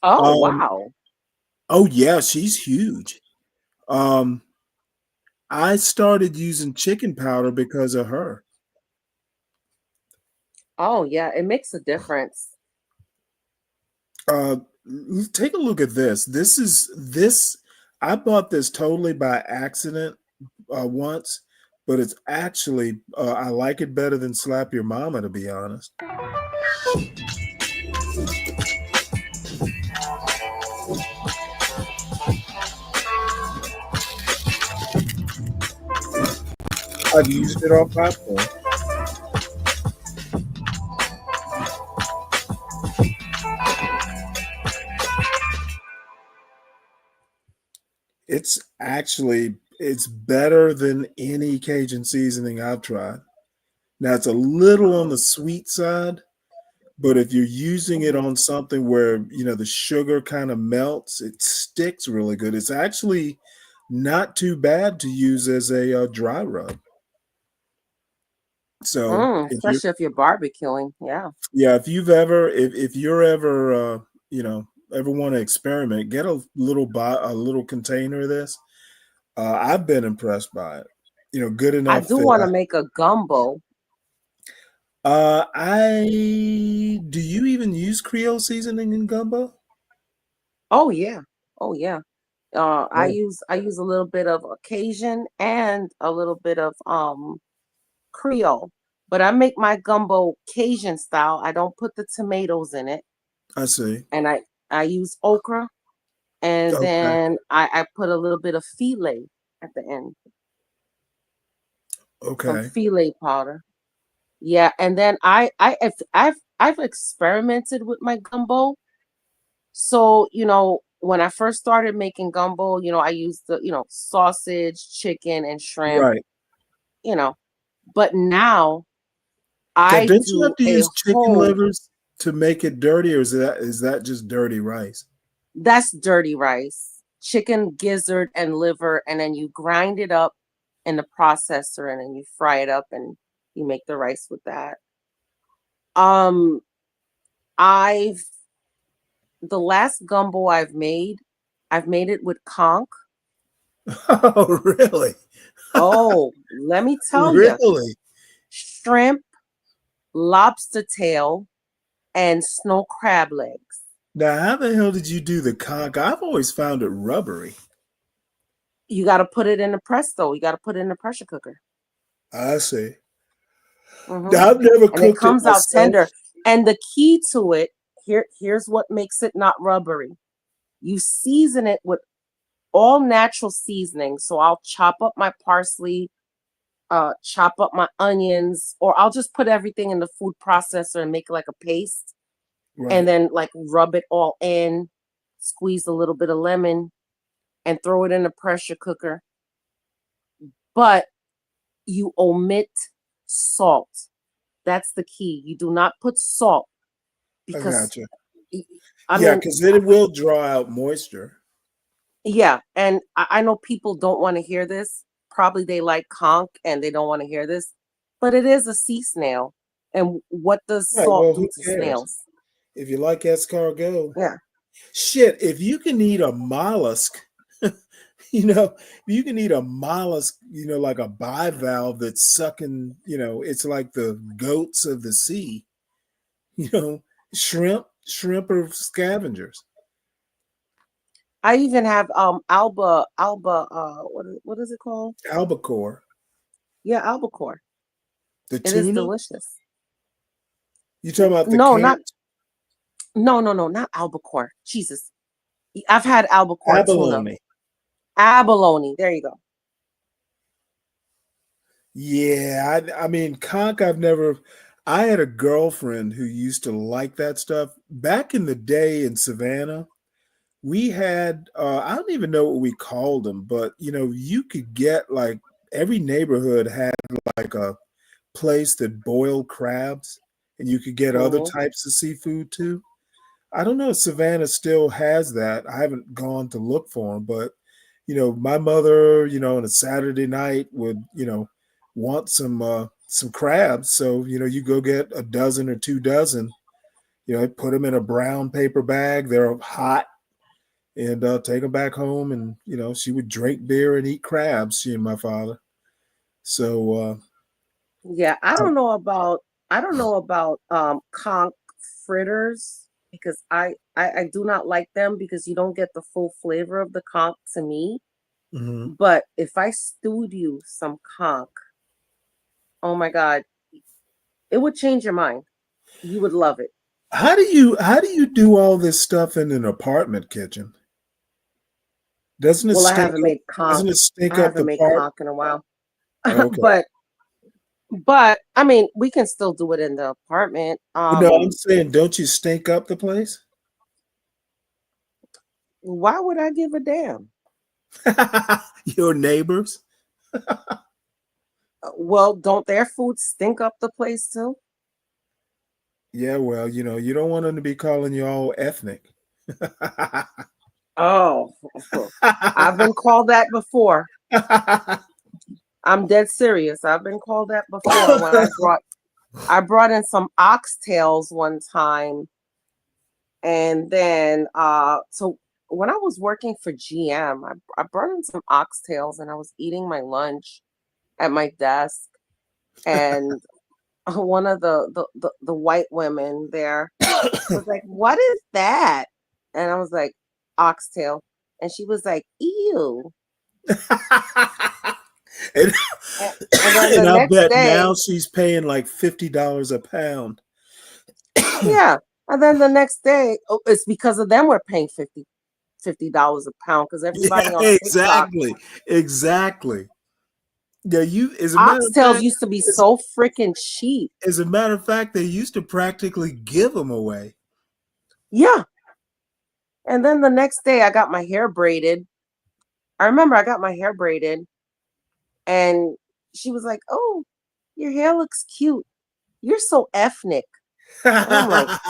oh Um, wow. oh yeah, she's huge. Um, I started using chicken powder because of her. Oh yeah, it makes a difference. Take a look at this. This. I bought this totally by accident once, but it's actually I like it better than Slap Your Mama, to be honest. I've used it on popcorn. It's better than any Cajun seasoning I've tried. Now it's a little on the sweet side, but if you're using it on something where the sugar kind of melts, it sticks really good. It's actually not too bad to use as a dry rub. So if you Especially if you're barbecuing. Yeah. yeah, if you're ever ever want to experiment, get a little container of this. I've been impressed by it. Good I enough do want to that make a gumbo. I do you even use Creole seasoning in gumbo? Oh yeah. Oh yeah. I Oh, use I use a little bit of Cajun and a little bit of Creole. But I make my gumbo Cajun style. I don't put the tomatoes in it. I see. And I use okra, and Okay. then I put a little bit of filet at the end. Some Okay. filet powder. Yeah, and then I've experimented with my gumbo. So, when I first started making gumbo, I used the, sausage, chicken, and shrimp, Right. you know. But now Now, I don't you do have to a use chicken whole livers to make it dirty, or is that just dirty rice? that's dirty rice, chicken gizzard and liver, and then you grind it up in the processor and then you fry it up and you make the rice with that. Um, I've the last gumbo I've made it with conch. Oh, really? Oh, let me tell you, Really? shrimp, lobster tail, and snow crab legs. Now, how the hell did you do the conch? I've always found it rubbery. You got to put it in the presto. You got to put it in the pressure cooker. I see. Hmm. Now, I've never And it cooked it comes out myself. tender. And the key to it, here's what makes it not rubbery. You season it with all natural seasoning. So I'll chop up my parsley, chop up my onions, or I'll just put everything in the food processor and make it like a paste. And Right. then like rub it all in, squeeze a little bit of lemon, and throw it in the pressure cooker. But you omit salt. That's the key. You do not put salt I because gotcha. I Yeah, mean, because it will draw out moisture. yeah, and I know people don't want to hear this. Probably they like conch and they don't want to hear this, but it is a sea snail. And what does Right. salt Well, do who to cares? snails? If you like escargot, Yeah. shit. If you can eat a mollusk, if you can eat a mollusk, like a bivalve that's sucking, it's like the goats of the sea. You know, shrimp are scavengers. I even have alba what is it called? Albacore, Yeah, albacore. the It is tuna. delicious. You talking about the No, not canned? No, not albacore. Jesus. I've had albacore tuna. Abalone. Abalone. There you go. Yeah, I mean, conch, I had a girlfriend who used to like that stuff. Back in the day in Savannah, we had, I don't even know what we called them, but you could get like every neighborhood had like a place that boiled crabs, and you could get other Mm-hmm. types of seafood too. I don't know if Savannah still has that. I haven't gone to look for them, but my mother, on a Saturday night would, want some crabs. So, you go get a dozen or 2 dozen, put them in a brown paper bag. They're hot, and take them back home. And, she would drink beer and eat crabs, she and my father. So, Yeah, I don't know about conch fritters because I do not like them because you don't get the full flavor of the conch to me. mhm. But if I stewed you some conch, oh my God, it would change your mind. You would love it. How do you do all this stuff in an apartment kitchen? Doesn't it Well, I stink haven't up? made conch. Doesn't it stink I up haven't the made part? conch in a while. Okay. But I mean, we can still do it in the apartment. Well, no, I'm saying, don't you stink up the place? Why would I give a damn? Your neighbors? Well, don't their food stink up the place too? Yeah, well, you don't want them to be calling you all ethnic. Oh, I've been called that before. I'm dead serious. I've been called that before when I brought in some oxtails one time, and then so when I was working for GM, I brought in some oxtails and I was eating my lunch at my desk, and one of the white women there was like, "What is that?" And I was like, "Oxtail," and she was like, "Ew." And, And then and the I next bet day, now she's paying like $50 a pound. yeah. And then the next day, oh, it's because of them we're paying $50 a pound because everybody Yeah, on TikTok. exactly. Yeah, as a matter of Oxtails fact, used to be so freaking cheap. as a matter of fact, they used to practically give them away. Yeah. And then the next day, I got my hair braided. I remember I got my hair braided, and she was like, "Oh, your hair looks cute. You're so ethnic." And I'm like,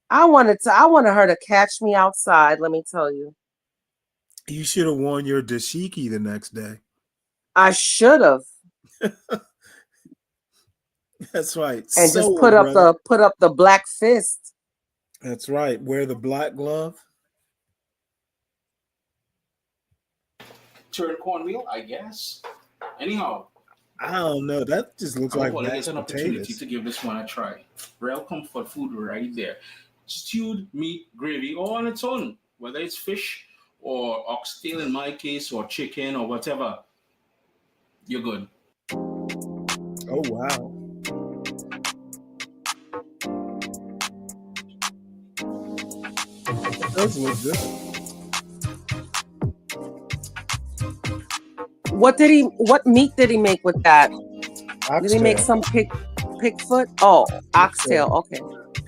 I wanted her to catch me outside. Let me tell you, You should have worn your dashiki the next day. I should have. That's right. And just So, brother. put up the black fist. That's right. Wear the black glove. Turn cornmeal, I guess. Anyhow, I don't know. That just looks I like want to get mashed an opportunity potatoes. to give this one a try. Real comfort food right there. Stewed meat gravy or on its own, whether it's fish or oxtail in my case, or chicken or whatever, you're good. Oh wow. That does look good. What meat did he make with that? Oxtail. Did he make some pig foot? Oh, oxtail. Okay.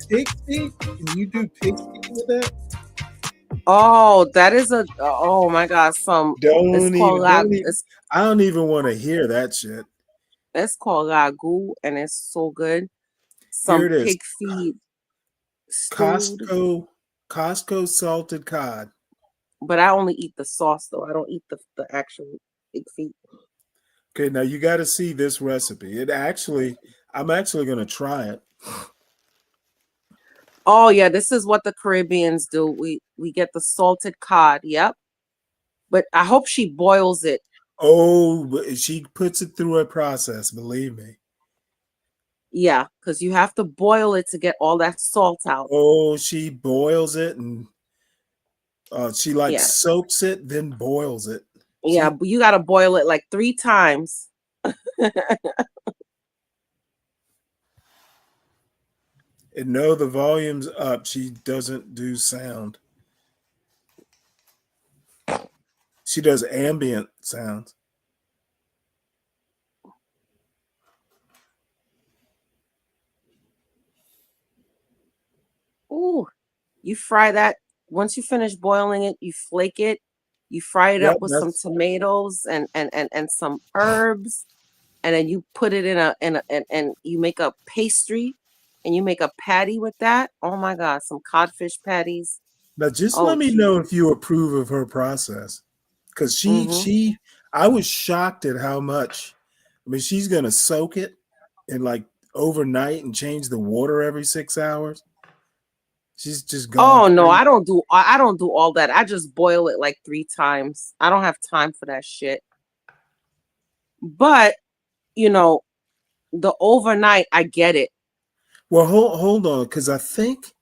Pig feet? Can you do pig feet with that? Oh, that is oh my God, I don't even want to hear that shit. It's called ragu, and it's so good. Here Some it is. pig feet stewed. Costco salted cod. But I only eat the sauce though. I don't eat the actual pig feet. Okay, now you got to see this recipe. I'm actually going to try it. Oh yeah, this is what the Caribbeans do. We get the salted cod. Yep. But I hope she boils it. Oh, but she puts it through a process, believe me. Yeah, because you have to boil it to get all that salt out. Oh, she boils it and she soaks it, then boils it. Yeah, but you got to boil it like 3 times. And no, the volume's up. She doesn't do sound. She does ambient sounds. Ooh, you fry that. Once you finish boiling it, you flake it. You fry it Yep, up with some that's tomatoes and some herbs, and then you put it and you make a pastry, and you make a patty with that. Oh my God, some codfish patties. now. Just let Oh me gee. know if you approve of her process, because Mm-hmm. I was shocked at how much. I mean, she's gonna soak it in like overnight and change the water every 6 hours. She's just gone Oh no, crazy. I don't do all that. I just boil it like 3 times. I don't have time for that shit. But you know, the overnight, I get it. Well, hold on, because I think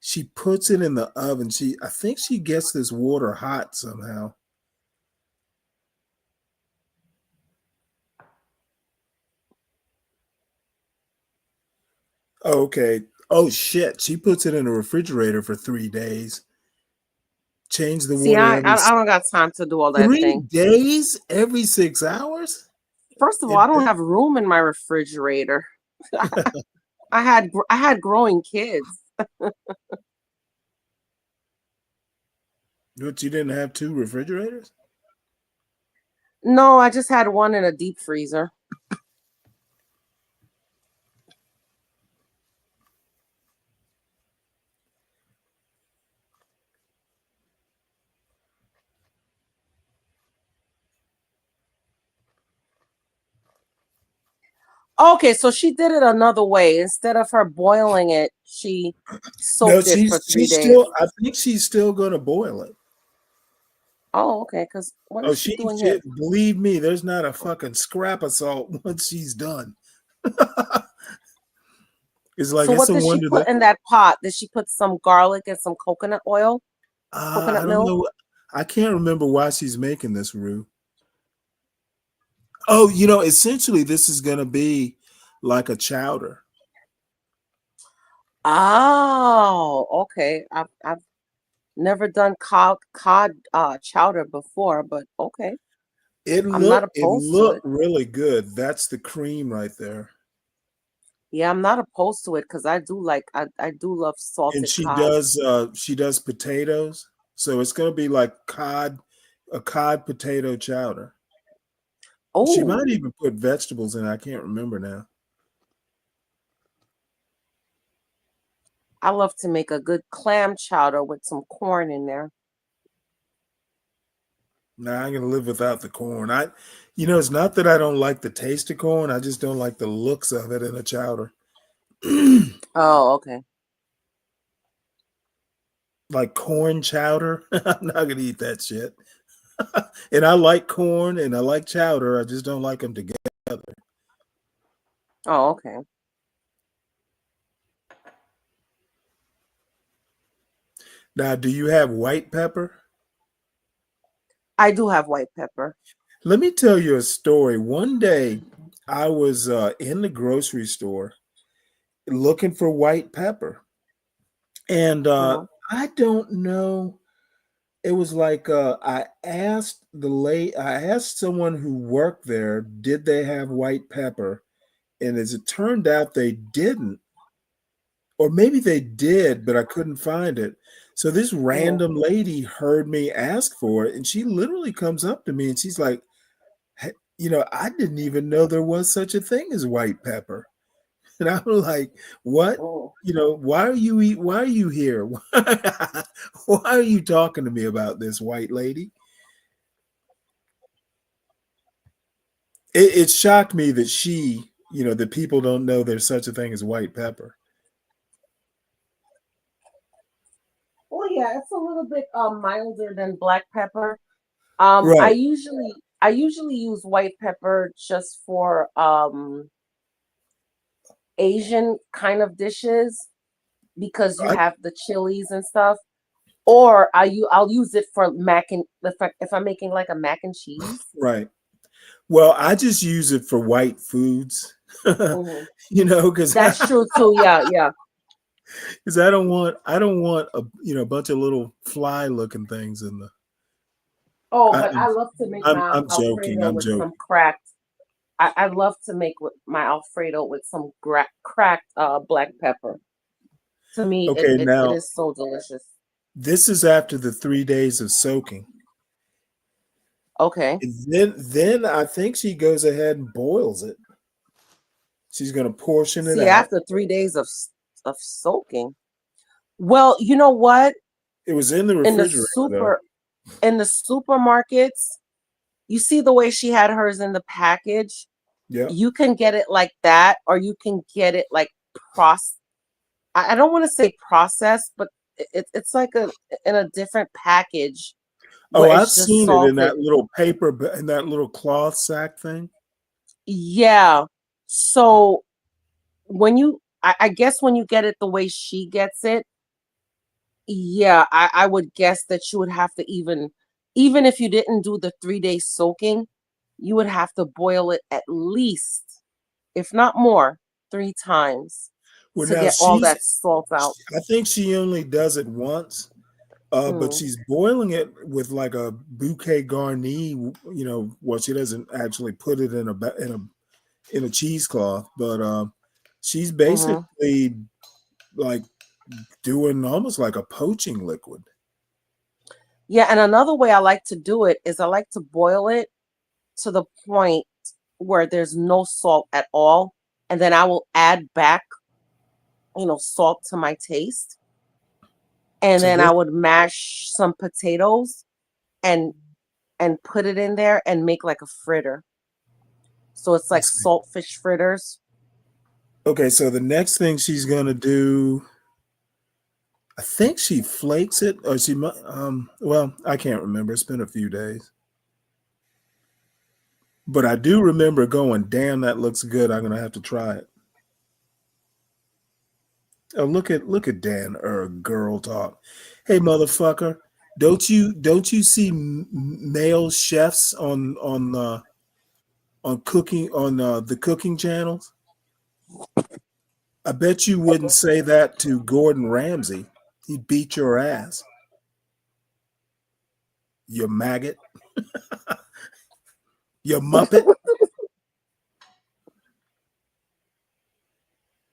she puts it in the oven. I think she gets this water hot somehow. Oh, okay. Oh shit. She puts it in a refrigerator for 3 days. Change the See, water I don't got time to do all that three thing. days every 6 hours. First of all, It, I don't have room in my refrigerator. I had growing kids. but you didn't have 2 refrigerators? No, I just had one in a deep freezer. Okay, so she did it another way. Instead of her boiling it, she No, soaked it for three she's days. still. I think she's still going to boil it. Oh, okay. Because what Oh, is she doing here? believe me, there's not a fucking scrap of salt once she's done. It's like So it's what a did she wonder put that in that pot? Did she put some garlic and some coconut oil? I Coconut don't milk? know. I can't remember why she's making this roux. Oh, essentially, this is going to be like a chowder. Oh, okay. I've never done cod chowder before, but okay. I'm not It opposed to it. looked really good. That's the cream right there. Yeah, I'm not opposed to it because I do love And salted cod. she does potatoes. So it's going to be like a cod potato chowder. She might Oh, even put vegetables in. I can't remember now. I love to make a good clam chowder with some corn in there. Nah, I'm gonna live without the corn. It's not that I don't like the taste of corn. I just don't like the looks of it in a chowder. Oh, okay. Like corn chowder. I'm not gonna eat that shit. And I like corn and I like chowder. I just don't like them together. Oh, okay. Now, do you have white pepper? I do have white pepper. Let me tell you a story. One day, I was in the grocery store looking for white pepper, and Uh-huh. I don't know. It was like I asked someone who worked there, did they have white pepper? And as it turned out, they didn't, or maybe they did, but I couldn't find it. So this Uh-huh. random lady heard me ask for it, and she literally comes up to me and she's like, "Hey, I didn't even know there was such a thing as white pepper." And I'm like, "What? Oh. Why are you here? Why are you talking to me about this, white lady?" It shocked me that that people don't know there's such a thing as white pepper. Well, yeah, it's a little bit milder than black pepper. Right. I usually use white pepper just for Asian kind of dishes because you I, have the chilies and stuff. Or I'll use it for mac and if I'm making like a mac and cheese. right. Well, I just use it for white foods, Mhm. because That's true too. Yeah, yeah. Because I don't want a bunch of little fly looking things in the. Oh, but I love to make my I'm joking. Alfredo I'm with joking. some cracked. I love to make my Alfredo with some cracked black pepper. To me, Okay, it now is so delicious. this is after the 3 days of soaking. Okay. And then I think she goes ahead and boils it. She's going to portion it See, out. after 3 days of soaking. Well, you know what? It was in the refrigerator. In the supermarkets, you see the way she had hers in the package. Yeah. You can get it like that, or you can get it like I don't want to say processed, but it's like in a different package. Oh, Where I've it's just seen it in salted. that little paper, in that little cloth sack thing. Yeah. So I guess when you get it the way she gets it, yeah, I would guess that you would have to even if you didn't do the 3 day soaking, you would have to boil it at least, if not more, 3 times Well, to now get all that salt out. I think she only does it once, but she's boiling it with like a bouquet garni. Well, she doesn't actually put it in a cheesecloth, but she's basically like doing almost like a poaching liquid. Yeah, and another way I like to do it is I like to boil it to the point where there's no salt at all, and then I will add back, salt to my taste. And then I would mash some potatoes and put it in there and make like a fritter. So it's like saltfish fritters. Okay, so the next thing she's gonna do, I think she flakes it, or she might. Well, I can't remember. It's been a few days, but I do remember going, "Damn, that looks good. I'm gonna have to try it." Oh, look at Dan girl talk. Hey, motherfucker, don't you see male chefs on cooking on the cooking channels? I bet you wouldn't say that to Gordon Ramsay. He'd beat your ass. You maggot. You muppet.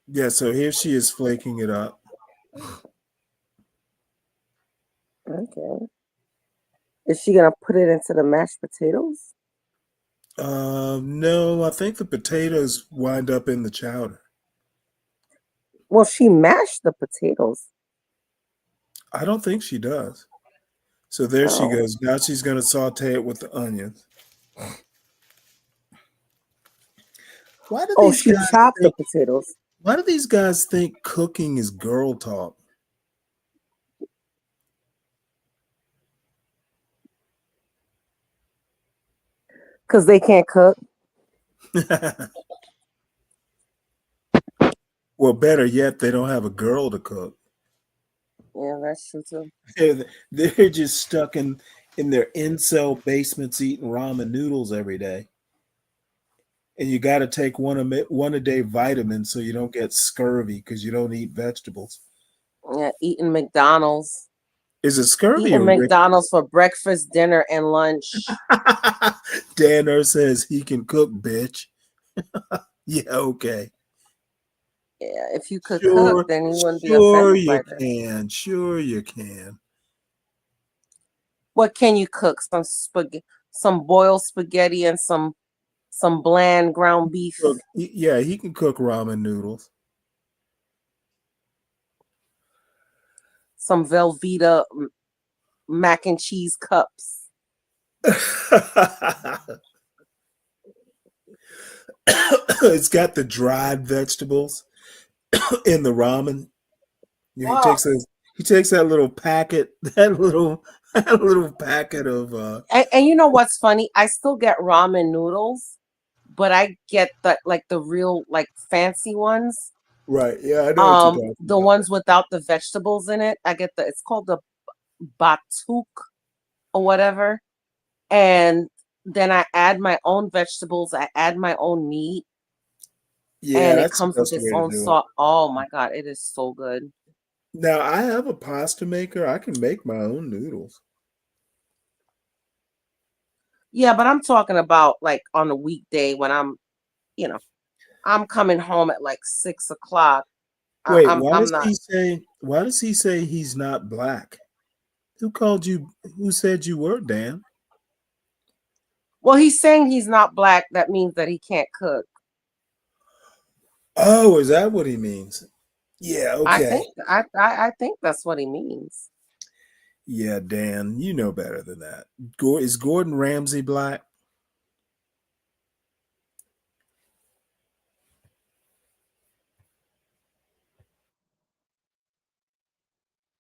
Yeah, so here she is flaking it up. Okay. Is she gonna put it into the mashed potatoes? No, I think the potatoes wind up in the chowder. Well, she mashed the potatoes. I don't think she does. So there she goes. Now she's going to saute it with the onions. Why do these she guys chopped think, the potatoes. Why do these guys think cooking is girl talk? Because they can't cook. Well, better yet, they don't have a girl to cook. Yeah, that's true too. They're just stuck in their incel basements eating ramen noodles every day. And you got to take one a day vitamins so you don't get scurvy because you don't eat vegetables. Yeah, eating McDonald's. Is it scurvy eating or McDonald's for breakfast, dinner, and lunch? Danner says he can cook, bitch. Yeah, okay. Yeah, if you could cook, then you wouldn't be offended by this. Sure you can. What can you cook? Some boiled spaghetti and some bland ground beef. Yeah, he can cook ramen noodles. Some Velveeta mac and cheese cups. It's got the dried vegetables in the ramen. Yeah, he takes that little packet, that little packet of and you know what's funny? I still get ramen noodles, but I get the real fancy ones. Right. Yeah, I know what you're talking the about. ones without the vegetables in it. I get it's called the batuk or whatever. And then I add my own vegetables, I add my own meat. Yeah, and it that's the comes with best its way to own do it. salt. Oh my god, it is so good. Now I have a pasta maker. I can make my own noodles. Yeah, but I'm talking about like on a weekday when I'm coming home at like 6 o'clock. Wait, I'm not. why does he say he's not black? Who called you? Who said you were, Dan? Well, he's saying he's not black. That means that he can't cook. Oh, is that what he means? Yeah, okay. I think that's what he means. Yeah, Dan, you know better than that. Is Gordon Ramsay black?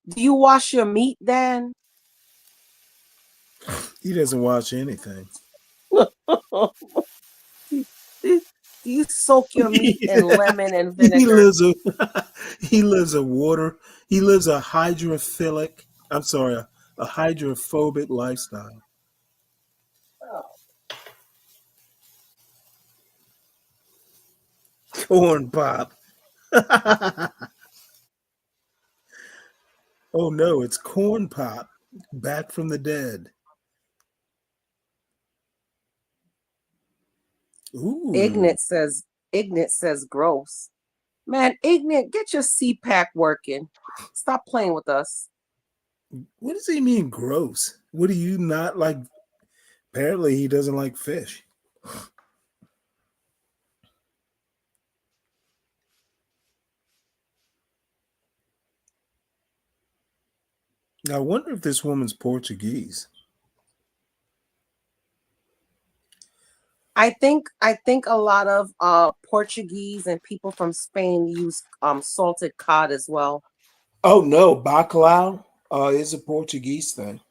Do you wash your meat, Dan? He doesn't watch anything. Do you soak your meat in lemon and He vinegar? lives a he lives a water. He lives a hydrophilic. I'm sorry, a hydrophobic lifestyle. Corn pop. Oh no, it's corn pop, back from the dead. Ooh, Ignat says gross. Man, Ignat, get your CPAC working. Stop playing with us. what does he mean gross? What do you not like? Apparently, he doesn't like fish. I wonder if this woman's Portuguese. I think a lot of Portuguese and people from Spain use salted cod as well. Oh no, bacalhau is a Portuguese thing.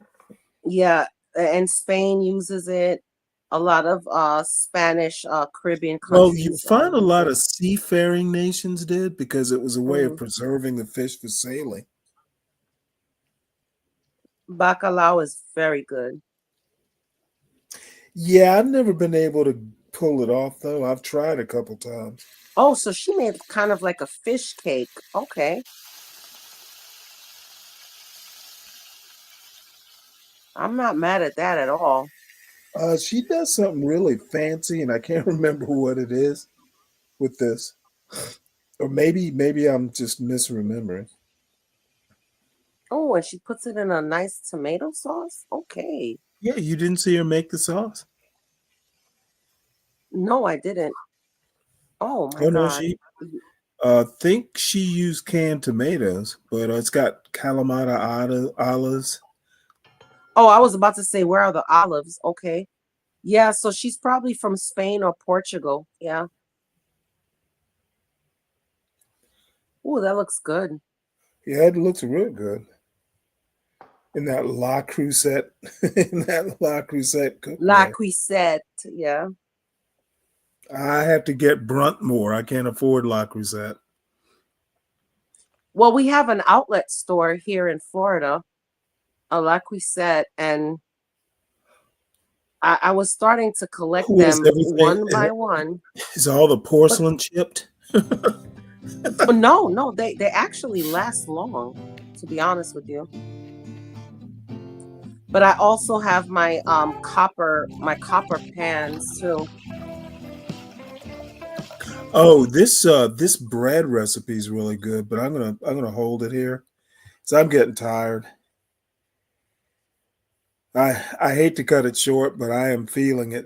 Yeah, and Spain uses it. A lot of Spanish Caribbean Well, you countries find a use lot it. of seafaring nations did because it was a way of Mhm. preserving the fish for sailing. Bacalao is very good. Yeah, I've never been able to pull it off though. I've tried a couple times. Oh, so she made kind of like a fish cake. Okay. I'm not mad at that at all. She does something really fancy, and I can't remember what it is with this. Or maybe I'm just misremembering. Oh, and she puts it in a nice tomato sauce. Okay. Yeah, you didn't see her make the sauce? No, I didn't. Oh my Oh no, God. she think she used canned tomatoes, but it's got Kalamata olives. Oh, I was about to say, where are the olives? Okay. Yeah, so she's probably from Spain or Portugal. Yeah. Oh, that looks good. Yeah, it looks real good. In that La Crusette, in that La Crusette La cookware. Cuisette. Yeah. I have to get Bruntmore. I can't afford La Crusette. Well, we have an outlet store here in Florida, a La Cuisette, and I was starting to collect Who is them everything? one by one. Is all the But porcelain chipped? no, they actually last long, to be honest with you. But I also have my copper pans too. Oh, this bread recipe is really good, but I'm gonna hold it here. So I'm getting tired. I hate to cut it short, but I am feeling it.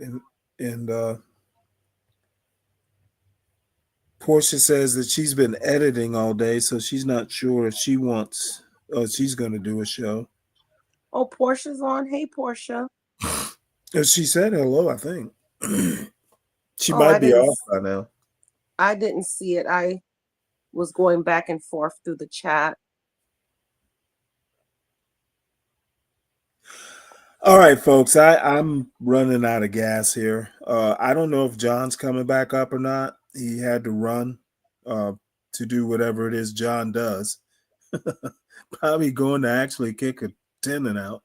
And Portia says that she's been editing all day, so she's not sure if she wants. She's gonna do a show. Oh, Portia's on. Hey, Portia. She said hello. I think she Oh, might be off by now. I didn't see it. I was going back and forth through the chat. All right, folks. I'm running out of gas here. I don't know if John's coming back up or not. He had to run to do whatever it is John does. Probably going to actually kick a tendon out.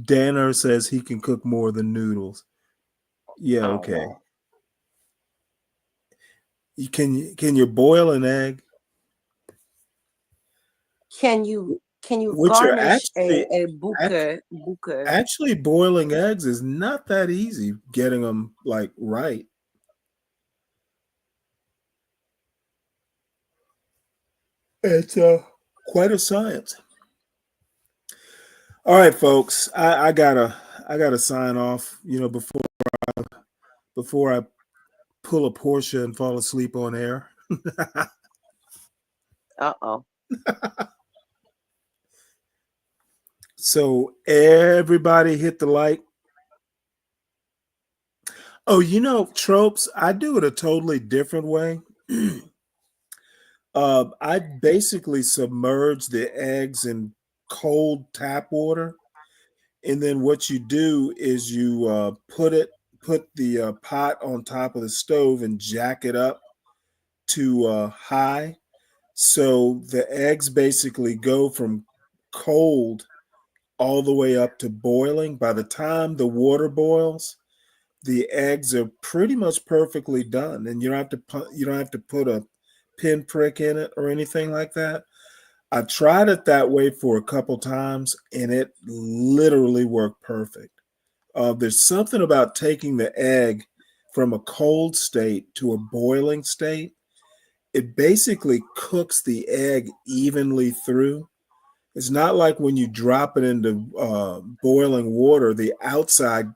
Danner says he can cook more than noodles. Yeah, Oh, okay. well. Can you boil an egg? Can you Which are garnish a buke? actually boiling eggs is not that easy. Getting them like right. It's quite a science. All right, folks. I gotta sign off. You know, before I pull a Porsche and fall asleep on air. Uh-oh. So everybody hit the like. Oh, you know, tropes, I do it a totally different way. I basically submerge the eggs in cold tap water. And then what you do is you put the pot on top of the stove and jack it up to high. So the eggs basically go from cold all the way up to boiling. By the time the water boils, the eggs are pretty much perfectly done, and you don't have to put a pinprick in it or anything like that. I tried it that way for a couple times, and it literally worked perfect. There's something about taking the egg from a cold state to a boiling state. It basically cooks the egg evenly through. It's not like when you drop it into boiling water, the outside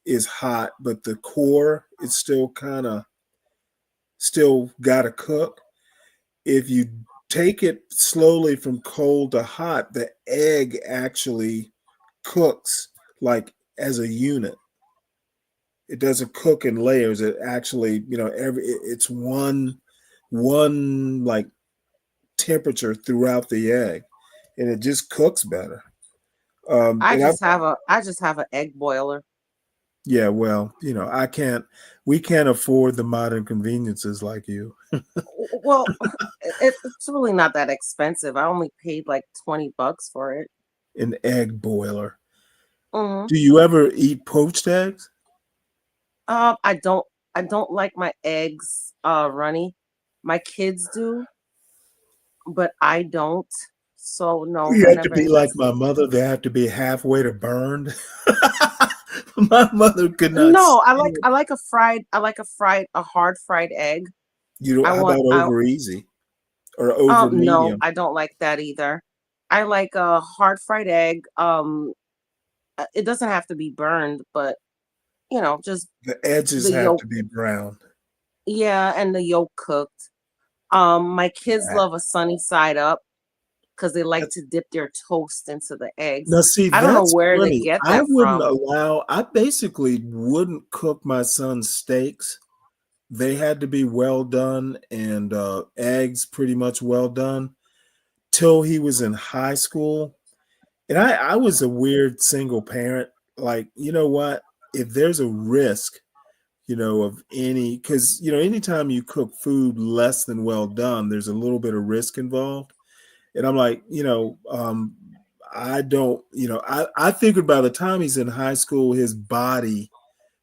is hot, but the core is still got to cook. If you take it slowly from cold to hot, the egg actually cooks like as a unit. It doesn't cook in layers. It actually, it's one like temperature throughout the egg, and it just cooks better. I And just have an egg boiler. Yeah, well, we can't afford the modern conveniences like you. Well, it's really not that expensive. I only paid like $20 for it. An egg boiler. Mm-hmm. Do you ever eat poached eggs? I don't like my eggs runny. My kids do, but I don't. So no, You I have to never be like invested. my mother. They have to be halfway to burned. My mother could not No, stand. a hard fried egg. You know, how about over easy or over No, medium? I don't like that either. I like a hard fried egg. It doesn't have to be burned, but just The edges the have yolk. to be brown. Yeah, and the yolk cooked. My kids Yeah. love a sunny side up because they like to dip their toast into the eggs. Now, see, I don't know that's where they funny. get that from. I basically wouldn't cook my son's steaks. They had to be well done and eggs pretty much well done till he was in high school. And I was a weird single parent. Like, you know what? If there's a risk, of because, anytime you cook food less than well done, there's a little bit of risk involved. And I'm like, I don't, I figured by the time he's in high school, his body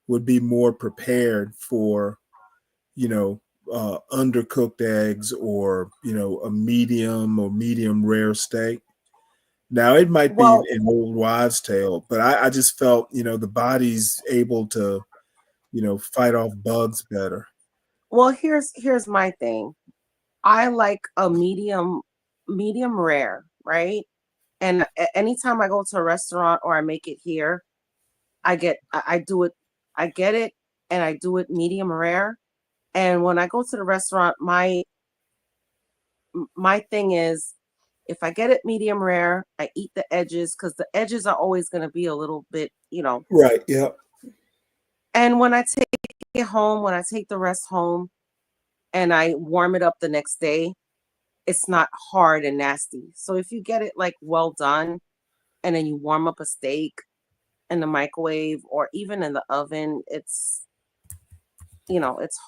would be more prepared for, undercooked eggs or, a medium or medium rare steak. Now it might be Well, an old wives' tale, but I just felt, the body's able to, fight off bugs better. well, here's my thing. I like a medium rare, right? And anytime I go to a restaurant or I make it here, I do it. I get it, and I do it medium rare. And when I go to the restaurant, my thing is, if I get it medium rare, I eat the edges because the edges are always going to be a little bit, Right. Yeah. And when I take it home, when I take the rest home and I warm it up the next day, it's not hard and nasty. So if you get it like well done and then you warm up a steak in the microwave or even in the oven, it's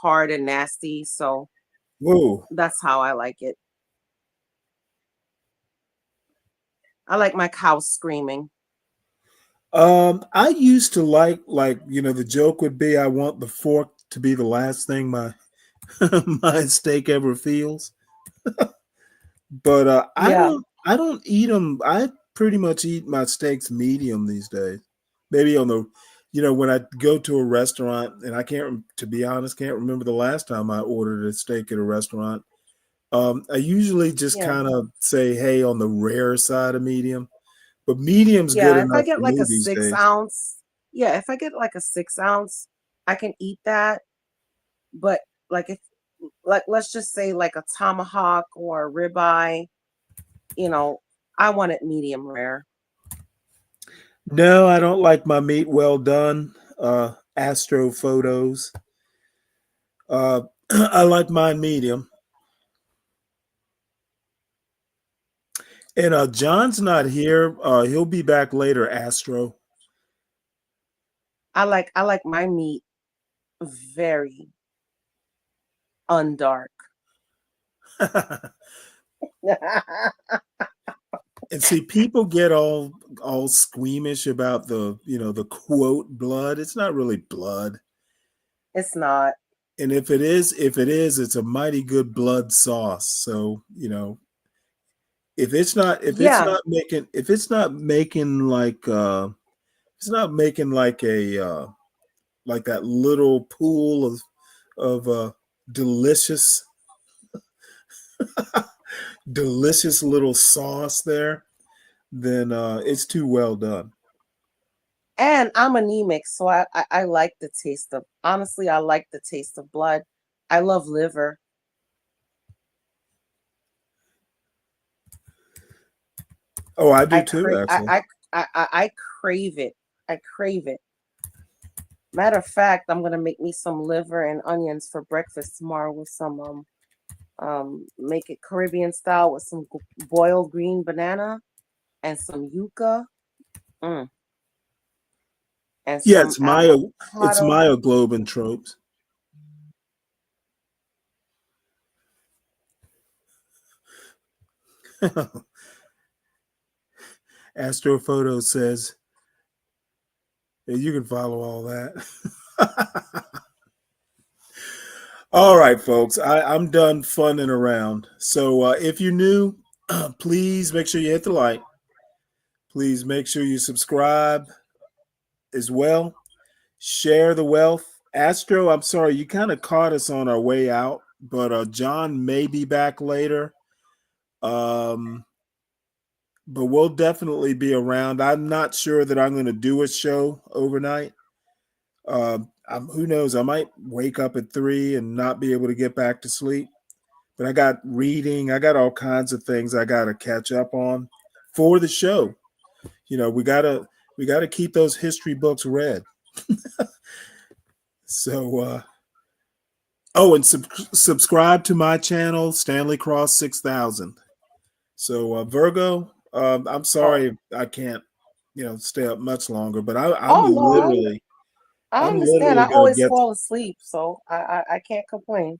hard and nasty. So Whoa. that's how I like it. I like my cow screaming. I used to like, the joke would be, I want the fork to be the last thing my my steak ever feels. But Yeah. I don't eat them. I pretty much eat my steaks medium these days. Maybe on the, when I go to a restaurant, and I can't, to be honest, can't remember the last time I ordered a steak at a restaurant. I usually just Yeah. kind of say, hey, on the rare side of medium, but medium's good Yeah, if I enough get for like me a these six days. ounce, yeah, if I get like a 6 ounce, I can eat that. But like if like let's just say like a tomahawk or a ribeye, I want it medium rare. No, I don't like my meat well done. Astro photos. I like mine medium. And John's not here. He'll be back later, Astro. I like my meat very undark. And see, people get all squeamish about the quote blood. It's not really blood. It's not. And if it is, it's a mighty good blood sauce. So, if it's not making like a like that little pool of delicious delicious little sauce there, then it's too well done. And I'm anemic, so I like the taste of, honestly, I like the taste of blood. I love liver. Oh, I do too, actually. I crave it. I crave it. Matter of fact, I'm gonna make me some liver and onions for breakfast tomorrow with some make it Caribbean style with some boiled green banana and some yuca. And Yeah, some it's avocado. myoglobin tropes. Astrophoto says, yeah, you can follow all that. All right, folks, I'm done funning around. So if you're new, please make sure you hit the like. Please make sure you subscribe as well. Share the wealth. Astro, I'm sorry, you kind of caught us on our way out, but John may be back later. But we'll definitely be around. I'm not sure that I'm going to do a show overnight. Who knows? I might wake up at 3 and not be able to get back to sleep. But I got reading. I got all kinds of things I got to catch up on for the show. We gotta keep those history books read. So, and subscribe to my channel, Stanley Cross 6000. So, Virgo, I'm sorry I can't, stay up much longer, but I'm literally. I understand. I always fall asleep, so I can't complain.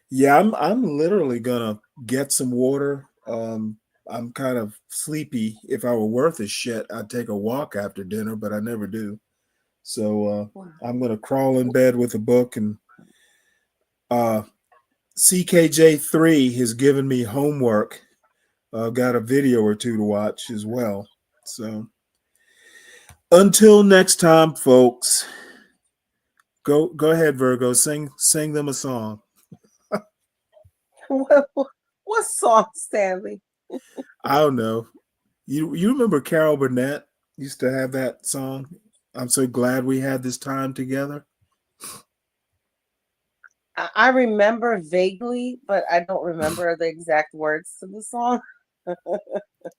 Yeah, I'm literally gonna get some water. I'm kind of sleepy. If I were worth a shit, I'd take a walk after dinner, but I never do. So I'm gonna crawl in bed with a book, and CKJ3 has given me homework. I've got a video or two to watch as well. So until next time, folks. Go ahead, Virgo. Sing them a song. What song, Stanley? I don't know. You remember Carol Burnett used to have that song? I'm so glad we had this time together. I remember vaguely, but I don't remember the exact words to the song.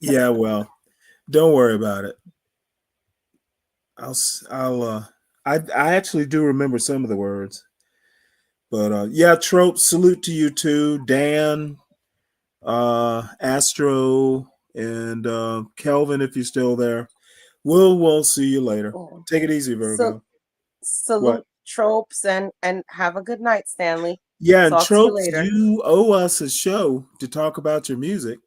Yeah, well, don't worry about it. I actually do remember some of the words. But yeah, Trope, salute to you too. Dan, Astro, and Kelvin, if you're still there. We'll see you later. Take it easy, Virgo. Salute Tropes and have a good night, Stanley. Yeah, and Talk Tropes, to you later. you owe us a show to talk about your music.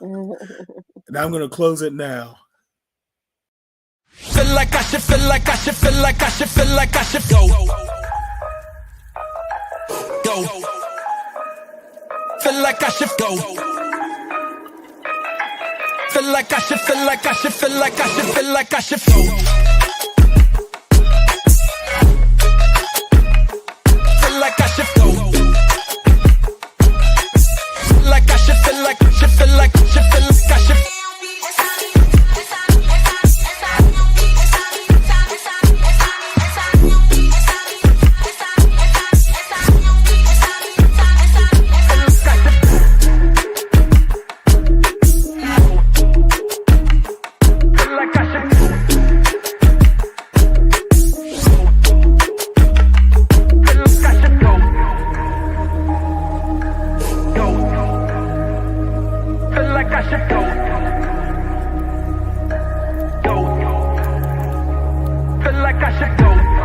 And I'm going to close it now. Feel like I should go. go. Feel like I should go. Feel like I should, feel like I should, feel like I should, feel like I should go. Feel like I should go. Feel like I should, feel like I should, feel like I should, feel like I should. Feel like I should go.